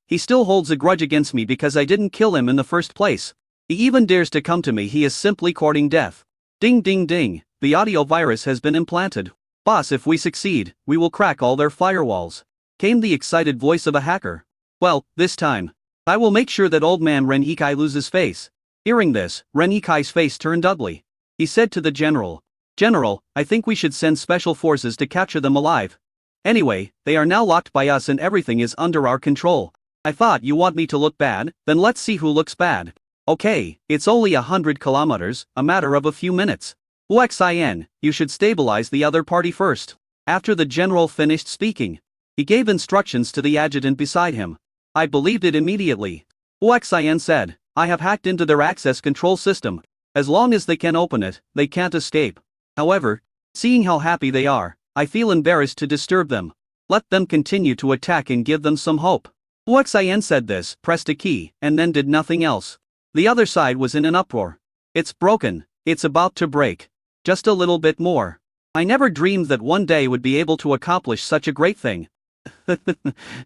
He still holds a grudge against me because I didn't kill him in the first place. He even dares to come to me, he is simply courting death. Ding ding ding, the audio virus has been implanted. Boss, if we succeed, we will crack all their firewalls. Came the excited voice of a hacker. Well, this time, I will make sure that old man Ren Ikai loses face. Hearing this, Ren Ikai's face turned ugly. He said to the general, General, I think we should send special forces to capture them alive. Anyway, they are now locked by us and everything is under our control. I thought you want me to look bad, then let's see who looks bad. Okay, it's only 100 kilometers, a matter of a few minutes. Huaxin, you should stabilize the other party first. After the general finished speaking, he gave instructions to the adjutant beside him. I believed it immediately. Huaxin said, I have hacked into their access control system. As long as they can open it, they can't escape. However, seeing how happy they are, I feel embarrassed to disturb them. Let them continue to attack and give them some hope. Huaxin said this, pressed a key, and then did nothing else. The other side was in an uproar. It's broken, it's about to break. Just a little bit more. I never dreamed that one day would be able to accomplish such a great thing.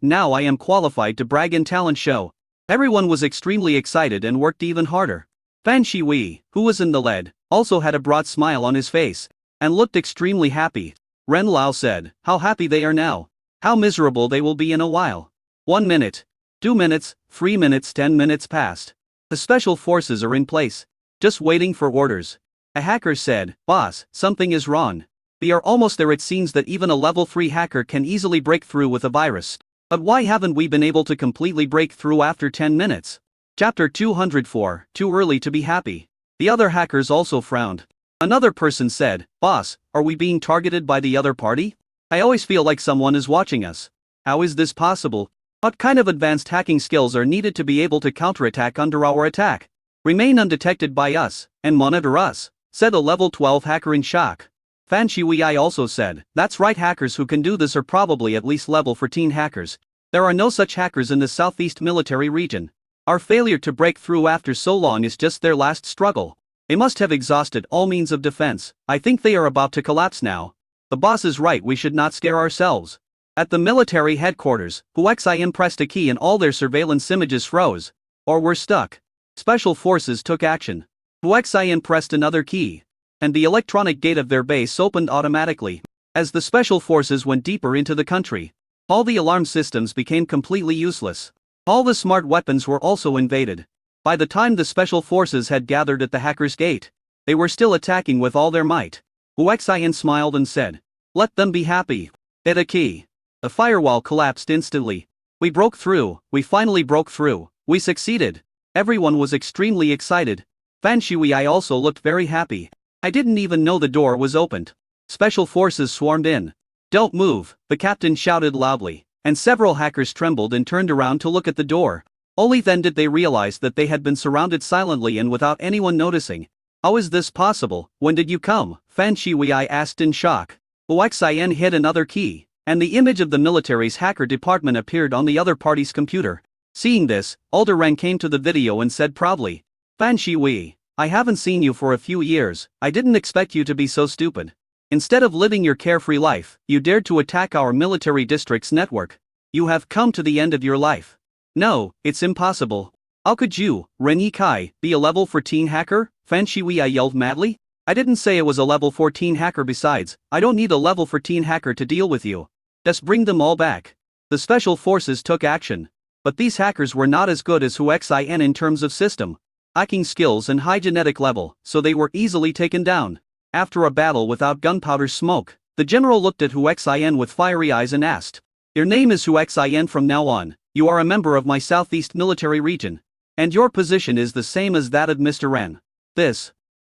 Now I am qualified to brag in talent show. Everyone was extremely excited and worked even harder. Fan Shiwei, who was in the lead, also had a broad smile on his face, and looked extremely happy. Ren Lao said, how happy they are now. How miserable they will be in a while. 1 minute, 2 minutes, 3 minutes, 10 minutes passed. The special forces are in place, just waiting for orders. A hacker said, Boss, something is wrong. We are almost there. It seems that even a level 3 hacker can easily break through with a virus. But why haven't we been able to completely break through after 10 minutes? Chapter 204, Too early to be happy. The other hackers also frowned. Another person said, Boss, are we being targeted by the other party? I always feel like someone is watching us. How is this possible? What kind of advanced hacking skills are needed to be able to counterattack under our attack? Remain undetected by us, and monitor us, said a level 12 hacker in shock. Fan Shiwei also said, that's right, hackers who can do this are probably at least level 14 hackers. There are no such hackers in the Southeast military region. Our failure to break through after so long is just their last struggle. They must have exhausted all means of defense. I think they are about to collapse now. The boss is right, we should not scare ourselves. At the military headquarters, Huaxin pressed a key and all their surveillance images froze. Or were stuck. Special forces took action. Huaxin pressed another key, and the electronic gate of their base opened automatically. As the special forces went deeper into the country, all the alarm systems became completely useless. All the smart weapons were also invaded. By the time the special forces had gathered at the hacker's gate, they were still attacking with all their might. Huaxin smiled and said, let them be happy. Hit a key. The firewall collapsed instantly. We broke through, we finally broke through, we succeeded. Everyone was extremely excited. Fan Shiwei also looked very happy. I didn't even know the door was opened. Special forces swarmed in. Don't move, the captain shouted loudly, and several hackers trembled and turned around to look at the door. Only then did they realize that they had been surrounded silently and without anyone noticing. How is this possible? When did you come? Fan Shiwei asked in shock. Huaxin hit another key, and the image of the military's hacker department appeared on the other party's computer. Seeing this, Alder Ren came to the video and said proudly, Fan Shiwei, I haven't seen you for a few years. I didn't expect you to be so stupid. Instead of living your carefree life, you dared to attack our military district's network. You have come to the end of your life. No, it's impossible. How could you, Ren Ikai, be a level 14 hacker? Fan Shiwei yelled madly. I didn't say it was a level 14 hacker. Besides, I don't need a level 14 hacker to deal with you. Just bring them all back. The special forces took action. But these hackers were not as good as Huaxin in terms of system, hacking skills and high genetic level, so they were easily taken down. After a battle without gunpowder smoke, the general looked at Huaxin with fiery eyes and asked, your name is Huaxin from now on. You are a member of my Southeast military region. And your position is the same as that of Mr. Ren.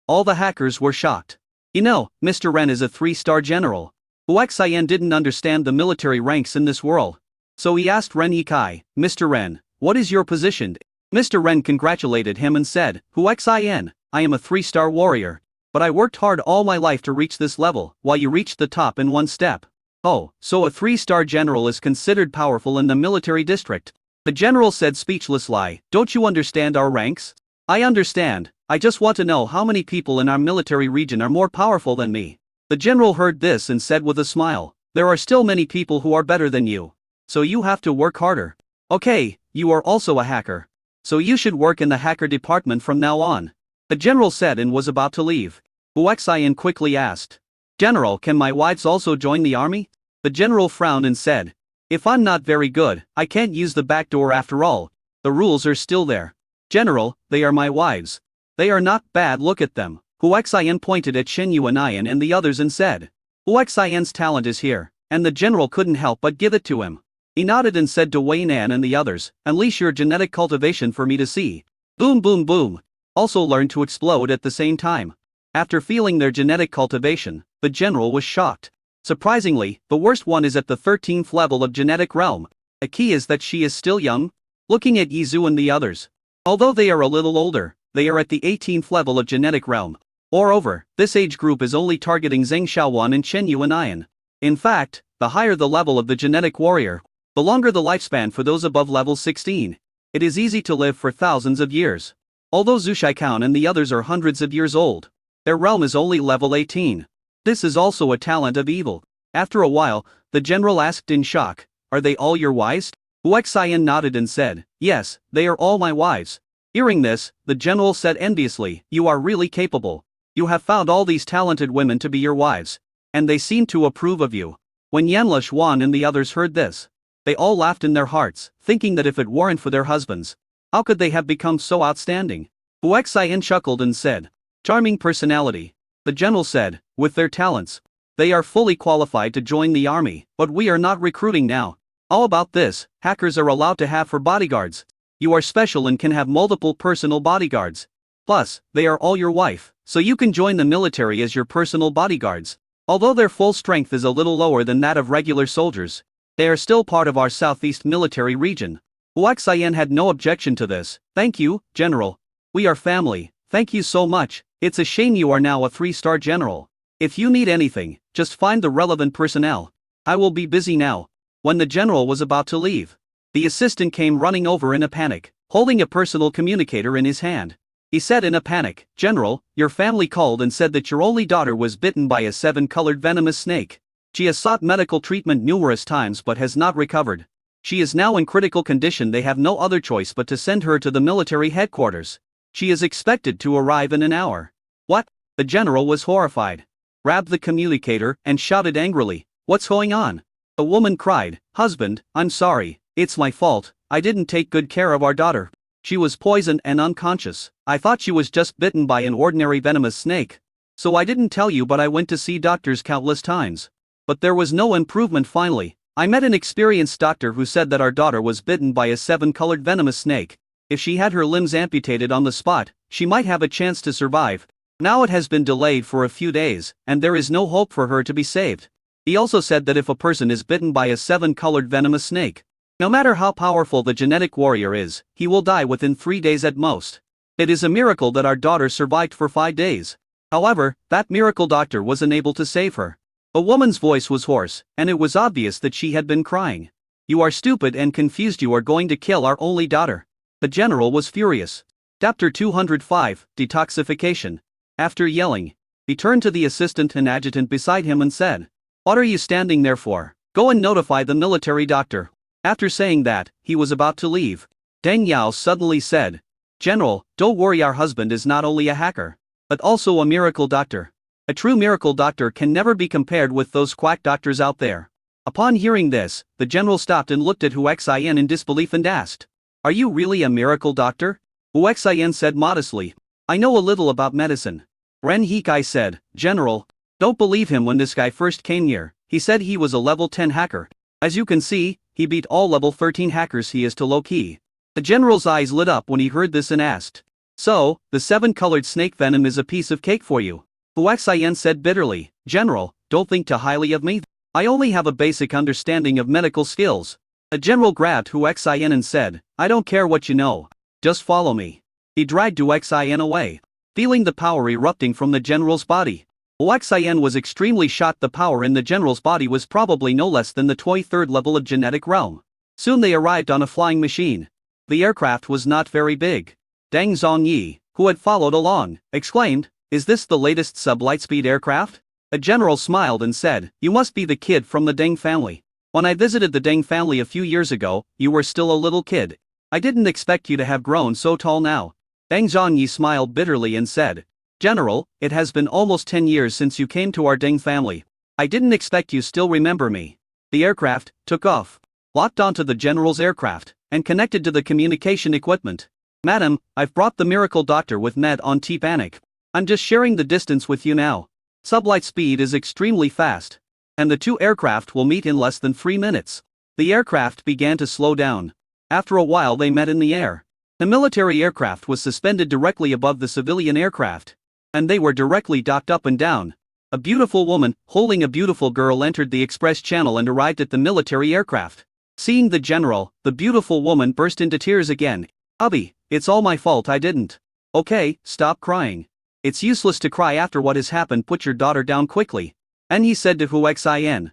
All the hackers were shocked. You know, Mr. Ren is a 3-star general. Huaxin didn't understand the military ranks in this world. So he asked Ren Ikai, Mr. Ren, what is your position? Mr. Ren congratulated him and said, Huaxin, I am a 3-star warrior. But I worked hard all my life to reach this level, while you reached the top in one step. Oh, so a 3-star general is considered powerful in the military district. The general said speechlessly, don't you understand our ranks? I understand, I just want to know how many people in our military region are more powerful than me. The general heard this and said with a smile, there are still many people who are better than you. So you have to work harder. Okay, you are also a hacker. so you should work in the hacker department from now on. The general said and was about to leave. Hu Xian quickly asked, General, can my wives also join the army? The general frowned and said, if I'm not very good, I can't use the back door after all. The rules are still there. General, they are my wives. They are not bad, look at them. Hu Xian pointed at Shen Yuanian and the others and said, Hu Xian's talent is here, and the general couldn't help but give it to him. He nodded and said to Wei Nan and the others, unleash your genetic cultivation for me to see. Boom boom boom. Also learn to explode at the same time. After feeling their genetic cultivation, the general was shocked. Surprisingly, the worst one is at the 13th level of genetic realm. A key is that she is still young. Looking at Yizu and the others, although they are a little older, they are at the 18th level of genetic realm. Moreover, this age group is only targeting Zheng Xiaowan and Chen Yuanian. In fact, the higher the level of the genetic warrior, the longer the lifespan for those above level 16. It is easy to live for thousands of years. Although Zhu Shaikan and the others are hundreds of years old, their realm is only level 18. This is also a talent of evil. After a while, the general asked in shock, are they all your wives? Hu Xian nodded and said, yes, they are all my wives. Hearing this, the general said enviously, you are really capable. You have found all these talented women to be your wives. And they seem to approve of you. When Yanle Xuan and the others heard this, they all laughed in their hearts, thinking that if it weren't for their husbands, how could they have become so outstanding? Hu Xian chuckled and said, charming personality. The general said, with their talents, they are fully qualified to join the army, but we are not recruiting now. How about this? Hackers are allowed to have for bodyguards. You are special and can have multiple personal bodyguards. Plus, they are all your wife, so you can join the military as your personal bodyguards. Although their full strength is a little lower than that of regular soldiers, they are still part of our southeast military region. Hu Xian had no objection to this. Thank you, General. We are family, thank you so much. It's a shame you are now a 3-star general. If you need anything, just find the relevant personnel. I will be busy now. When the general was about to leave, the assistant came running over in a panic, holding a personal communicator in his hand. He said in a panic, General, your family called and said that your only daughter was bitten by a 7-colored venomous snake. She has sought medical treatment numerous times but has not recovered. She is now in critical condition. They have no other choice but to send her to the military headquarters. She is expected to arrive in an hour. What? The general was horrified. Grabbed the communicator and shouted angrily, what's going on? A woman cried, husband, I'm sorry, it's my fault, I didn't take good care of our daughter. She was poisoned and unconscious. I thought she was just bitten by an ordinary venomous snake. So I didn't tell you, but I went to see doctors countless times. But there was no improvement. Finally, I met an experienced doctor who said that our daughter was bitten by a 7-colored venomous snake. If she had her limbs amputated on the spot, she might have a chance to survive. Now it has been delayed for a few days, and there is no hope for her to be saved. He also said that if a person is bitten by a 7-colored venomous snake, no matter how powerful the genetic warrior is, he will die within 3 days at most. It is a miracle that our daughter survived for 5 days. However, that miracle doctor was unable to save her. A woman's voice was hoarse, and it was obvious that she had been crying. You are stupid and confused. You are going to kill our only daughter. The general was furious. Chapter 205, Detoxification. After yelling, he turned to the assistant and adjutant beside him and said, what are you standing there for? Go and notify the military doctor. After saying that, he was about to leave. Deng Yao suddenly said, General, don't worry, our husband is not only a hacker, but also a miracle doctor. A true miracle doctor can never be compared with those quack doctors out there. Upon hearing this, the general stopped and looked at Hu Xian in disbelief and asked, are you really a miracle doctor? Hu Xian said modestly, I know a little about medicine. Ren Hikai said, General, don't believe him. When this guy first came here, he said he was a level 10 hacker. As you can see, he beat all level 13 hackers he is to low-key. The general's eyes lit up when he heard this and asked, so, the 7-colored snake venom is a piece of cake for you? Hu Xian said bitterly, General, don't think too highly of me. I only have a basic understanding of medical skills. The general grabbed Hu Xian and said, I don't care what you know. Just follow me. He dragged Hu Xian away. Feeling the power erupting from the general's body, Hu Xian was extremely shocked. The power in the general's body was probably no less than the 23rd level of genetic realm. Soon they arrived on a flying machine. The aircraft was not very big. Deng Zhongyi, who had followed along, exclaimed, is this the latest sub-lightspeed aircraft? A general smiled and said, you must be the kid from the Deng family. When I visited the Deng family a few years ago, you were still a little kid. I didn't expect you to have grown so tall now. Deng Zhongyi smiled bitterly and said, General, it has been almost 10 years since you came to our Deng family. I didn't expect you still remember me. The aircraft took off, locked onto the general's aircraft, and connected to the communication equipment. Madam, I've brought the miracle doctor with Med on T-Panic. I'm just sharing the distance with you now. Sublight speed is extremely fast. And the two aircraft will meet in less than 3 minutes. The aircraft began to slow down. After a while they met in the air. The military aircraft was suspended directly above the civilian aircraft. And they were directly docked up and down. A beautiful woman, holding a beautiful girl, entered the express channel and arrived at the military aircraft. Seeing the general, the beautiful woman burst into tears again. Hubby, it's all my fault, I didn't. Okay, stop crying. It's useless to cry after what has happened, put your daughter down quickly. And he said to Huaxian,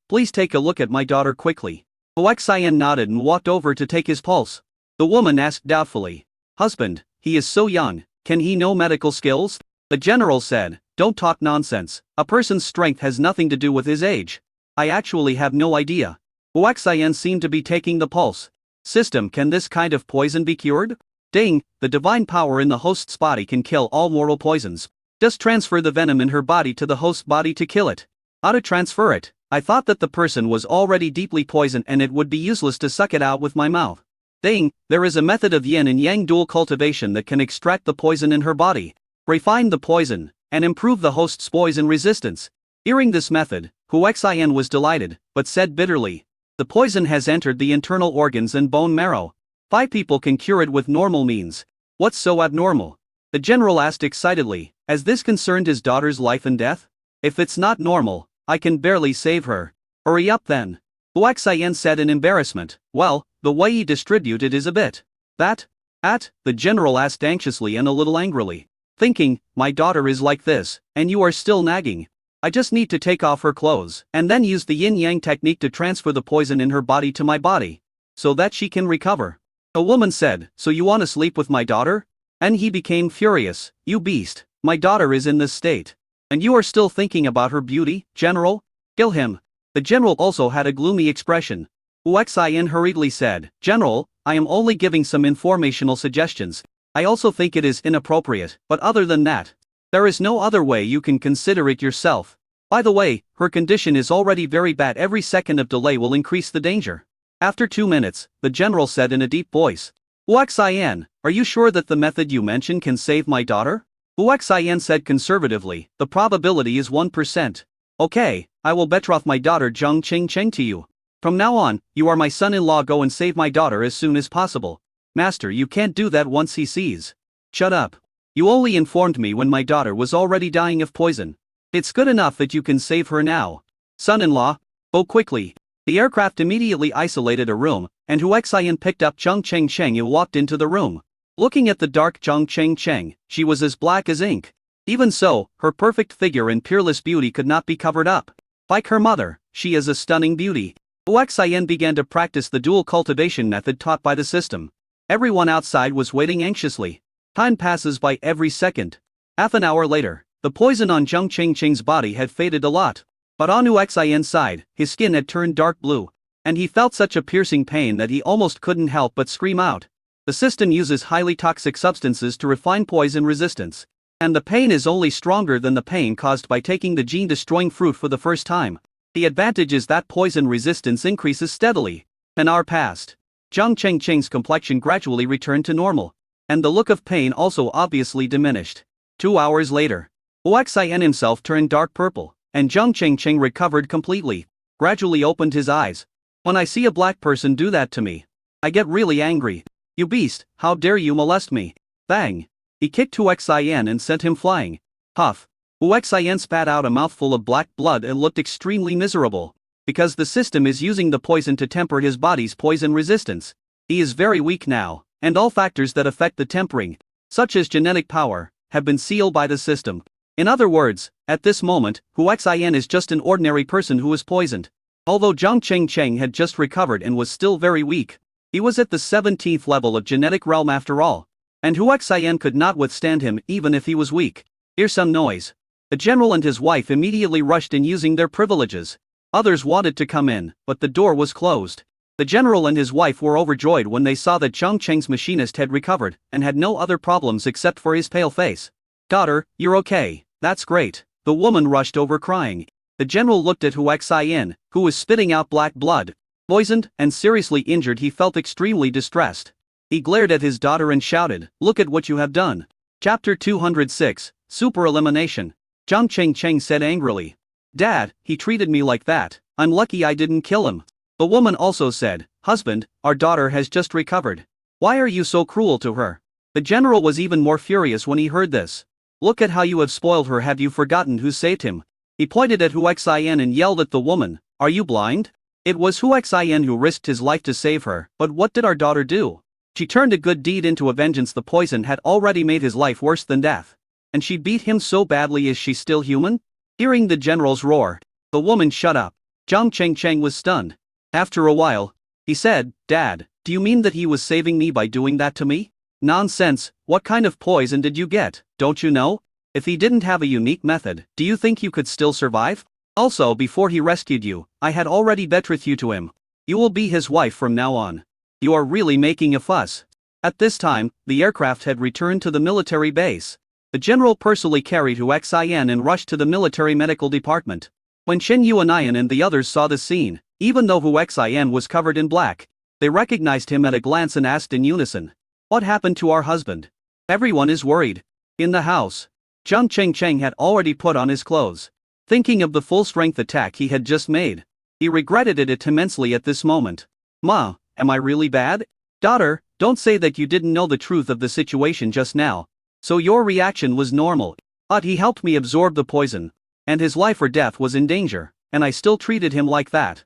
please take a look at my daughter quickly. Huaxian nodded and walked over to take his pulse. The woman asked doubtfully, Husband, he is so young, can he know medical skills? The general said, Don't talk nonsense, a person's strength has nothing to do with his age. I actually have no idea. Huaxian seemed to be taking the pulse. System, can this kind of poison be cured? Ding, the divine power in the host's body can kill all mortal poisons. Just transfer the venom in her body to the host's body to kill it. How to transfer it? I thought that the person was already deeply poisoned and it would be useless to suck it out with my mouth. Ding, there is a method of yin and yang dual cultivation that can extract the poison in her body, refine the poison, and improve the host's poison resistance. Hearing this method, Huaxian was delighted, but said bitterly, the poison has entered the internal organs and bone marrow. 5 people can cure it with normal means. What's so abnormal? The general asked excitedly, as this concerned his daughter's life and death? If it's not normal, I can barely save her. Hurry up then. Huaxian said in embarrassment, well, the way you distribute it is a bit. The general asked anxiously and a little angrily. Thinking, my daughter is like this, and you are still nagging. I just need to take off her clothes, and then use the yin-yang technique to transfer the poison in her body to my body, so that she can recover. A woman said, so you want to sleep with my daughter? And he became furious, you beast, my daughter is in this state. And you are still thinking about her beauty, General? Kill him. The general also had a gloomy expression. Huaxian hurriedly said, General, I am only giving some informational suggestions. I also think it is inappropriate, but other than that, there is no other way you can consider it yourself. By the way, her condition is already very bad. Every second of delay will increase the danger. After 2 minutes, the general said in a deep voice, Huaxian, are you sure that the method you mentioned can save my daughter? Huaxian said conservatively, the probability is 1%. Okay, I will betroth my daughter Zhang Qingcheng to you. From now on, you are my son-in-law. Go and save my daughter as soon as possible. Master, you can't do that once he sees. Shut up. You only informed me when my daughter was already dying of poison. It's good enough that you can save her now. Son-in-law, go quickly. The aircraft immediately isolated a room, and Huaxian picked up Zhang Qingcheng and walked into the room. Looking at the dark Zhang Qingcheng, she was as black as ink. Even so, her perfect figure and peerless beauty could not be covered up. Like her mother, she is a stunning beauty. Huaxian began to practice the dual cultivation method taught by the system. Everyone outside was waiting anxiously. Time passes by every second. Half an hour later, the poison on Zhang Qingcheng's body had faded a lot. But on Huaxian's side, his skin had turned dark blue. And he felt such a piercing pain that he almost couldn't help but scream out. The system uses highly toxic substances to refine poison resistance. And the pain is only stronger than the pain caused by taking the gene-destroying fruit for the first time. The advantage is that poison resistance increases steadily. An hour passed. Zhang Qingcheng's complexion gradually returned to normal. And the look of pain also obviously diminished. 2 hours later, Huaxian himself turned dark purple, and Zhang Qingcheng recovered completely, gradually opened his eyes. When I see a black person do that to me, I get really angry. You beast, how dare you molest me? Bang! He kicked Huaxian and sent him flying. Huff! Huaxian spat out a mouthful of black blood and looked extremely miserable. Because the system is using the poison to temper his body's poison resistance. He is very weak now, and all factors that affect the tempering, such as genetic power, have been sealed by the system. In other words, at this moment, Huaxian is just an ordinary person who is poisoned. Although Zhang Qingcheng had just recovered and was still very weak, he was at the 17th level of genetic realm after all. And Huaxian could not withstand him even if he was weak. Hear some noise. The general and his wife immediately rushed in using their privileges. Others wanted to come in, but the door was closed. The general and his wife were overjoyed when they saw that Zhang Cheng's machinist had recovered and had no other problems except for his pale face. "Daughter, you're okay, that's great." The woman rushed over crying. The general looked at Huax Yin, who was spitting out black blood. Poisoned and seriously injured, he felt extremely distressed. He glared at his daughter and shouted, "Look at what you have done." Chapter 206, Super Elimination. Zhang Cheng said angrily. "Dad, he treated me like that. I'm lucky I didn't kill him." The woman also said, "Husband, our daughter has just recovered. Why are you so cruel to her?" The general was even more furious when he heard this. "Look at how you have spoiled her. Have you forgotten who saved him?" He pointed at Huax Yin and yelled at the woman, "Are you blind? It was Huax Yin who risked his life to save her, but what did our daughter do? She turned a good deed into a vengeance. The poison had already made his life worse than death. And she beat him so badly. Is she still human?" Hearing the general's roar, the woman shut up. Zhang Cheng was stunned. After a while, he said, "Dad, do you mean that he was saving me by doing that to me?" "Nonsense, what kind of poison did you get, don't you know? If he didn't have a unique method, do you think you could still survive? Also, before he rescued you, I had already betrothed you to him. You will be his wife from now on. You are really making a fuss." At this time, the aircraft had returned to the military base. The general personally carried Huax Yin and rushed to the military medical department. When Shen Yuanian and the others saw the scene, even though Huax Yin was covered in black, they recognized him at a glance and asked in unison, "What happened to our husband?" Everyone is worried. In the house, Zhang Cheng had already put on his clothes. Thinking of the full-strength attack he had just made, he regretted it immensely at this moment. "Ma, am I really bad?" "Daughter, don't say that you didn't know the truth of the situation just now. So your reaction was normal. But he helped me absorb the poison. And his life or death was in danger, and I still treated him like that."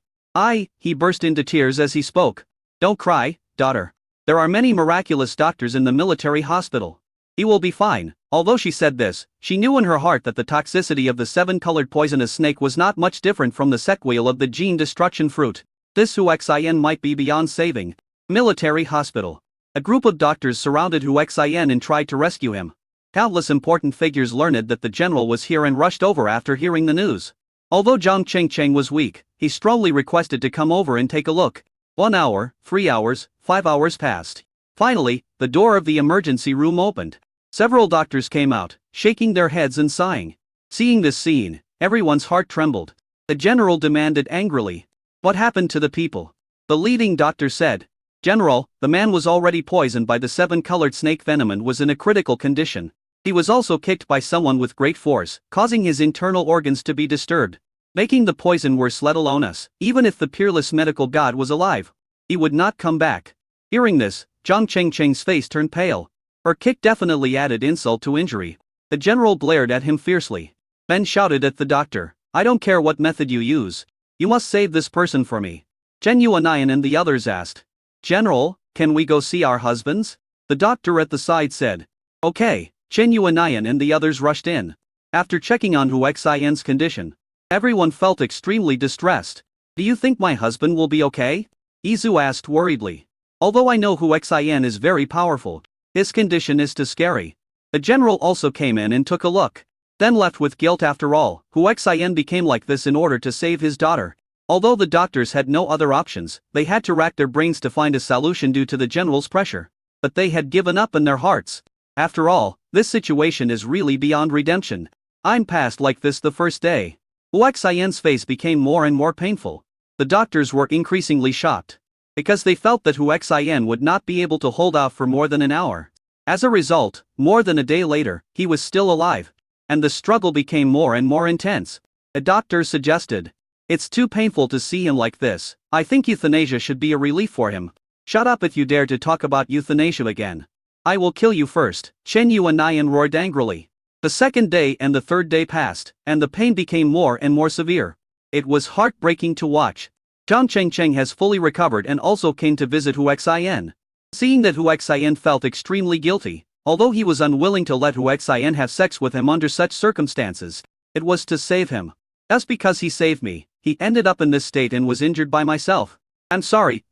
He burst into tears as he spoke. "Don't cry, daughter. There are many miraculous doctors in the military hospital. He will be fine." Although she said this, she knew in her heart that the toxicity of the seven-colored poisonous snake was not much different from the sequel of the gene destruction fruit. This Huax Yin might be beyond saving. Military hospital. A group of doctors surrounded Huax Yin and tried to rescue him. Countless important figures learned that the general was here and rushed over after hearing the news. Although Zhang Cheng was weak, he strongly requested to come over and take a look. 1 hour, 3 hours, 5 hours passed. Finally, the door of the emergency room opened. Several doctors came out, shaking their heads and sighing. Seeing this scene, everyone's heart trembled. The general demanded angrily, "What happened to the people?" The leading doctor said, "General, the man was already poisoned by the seven-colored snake venom and was in a critical condition. He was also kicked by someone with great force, causing his internal organs to be disturbed, making the poison worse. Let alone us. Even if the peerless medical god was alive, he would not come back." Hearing this, Zhang Cheng's face turned pale. Her kick definitely added insult to injury. The general glared at him fiercely, then shouted at the doctor, "I don't care what method you use. You must save this person for me." Shen Yuanian and the others asked, "General, can we go see our husbands?" The doctor at the side said, "Okay." Shen Yuanian and the others rushed in. After checking on Huax Yin's condition, everyone felt extremely distressed. "Do you think my husband will be okay?" Izu asked worriedly. "Although I know Huax Yin is very powerful, his condition is too scary." The general also came in and took a look, then left with guilt. After all, Huax Yin became like this in order to save his daughter. Although the doctors had no other options, they had to rack their brains to find a solution due to the general's pressure. But they had given up in their hearts. After all, this situation is really beyond redemption. "I'm past like this the first day." Huax Yin's face became more and more painful. The doctors were increasingly shocked, because they felt that Huax Yin would not be able to hold out for more than an hour. As a result, more than a day later, he was still alive. And the struggle became more and more intense. A doctor suggested, "It's too painful to see him like this. I think euthanasia should be a relief for him." "Shut up if you dare to talk about euthanasia again. I will kill you first," Shen Yuanian roared angrily. The second day and the third day passed, and the pain became more and more severe. It was heartbreaking to watch. Zhang Cheng has fully recovered and also came to visit Huax Yin. Seeing that Huax Yin felt extremely guilty, although he was unwilling to let Huax Yin have sex with him under such circumstances, it was to save him. "Just because he saved me, he ended up in this state and was injured by myself. I'm sorry."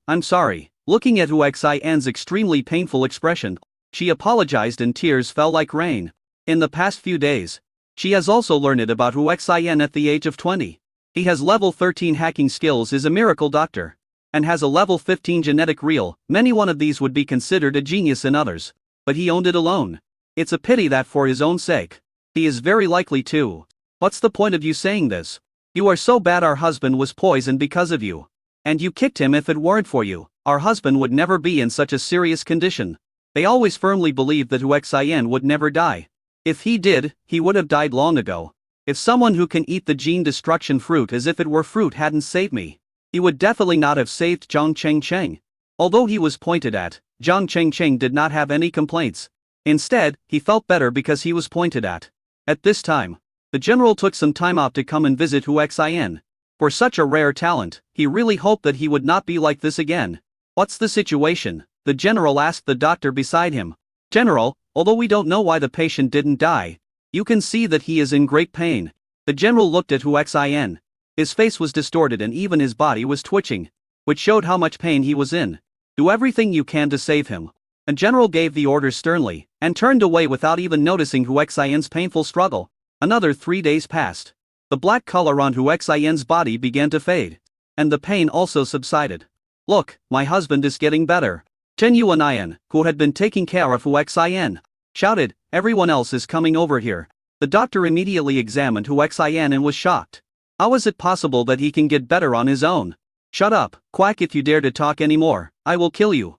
Looking at Huax Yin's extremely painful expression, she apologized and tears fell like rain. In the past few days, she has also learned about Huax Yin at the age of 20. He has level 13 hacking skills, is a miracle doctor. and has a level 15 genetic reel. Many one of these would be considered a genius in others. But he owned it alone. It's a pity that for his own sake, he is very likely to. What's the point of you saying this? You are so bad our husband was poisoned because of you. And you kicked him. If it weren't for you, our husband would never be in such a serious condition. They always firmly believed that Huaxian would never die. If he did, he would have died long ago. If someone who can eat the gene destruction fruit as if it were fruit hadn't saved me, he would definitely not have saved Jiang Chengcheng. Although he was pointed at, Jiang Chengcheng did not have any complaints. Instead, he felt better because he was pointed at. At this time, the general took some time off to come and visit Huaxian. For such a rare talent, he really hoped that he would not be like this again. What's the situation? The general asked the doctor beside him. General, although we don't know why the patient didn't die, you can see that he is in great pain. The general looked at Huaxian. His face was distorted and even his body was twitching, which showed how much pain he was in. Do everything you can to save him. The general gave the orders sternly, and turned away without even noticing Huaxian's painful struggle. Another 3 days passed. The black color on Huaxian's body began to fade. And the pain also subsided. Look, my husband is getting better. Chen Yuanian, who had been taking care of Huaxian, shouted, everyone else is coming over here. The doctor immediately examined Huaxian and was shocked. How is it possible that he can get better on his own? Shut up, quack, if you dare to talk anymore, I will kill you.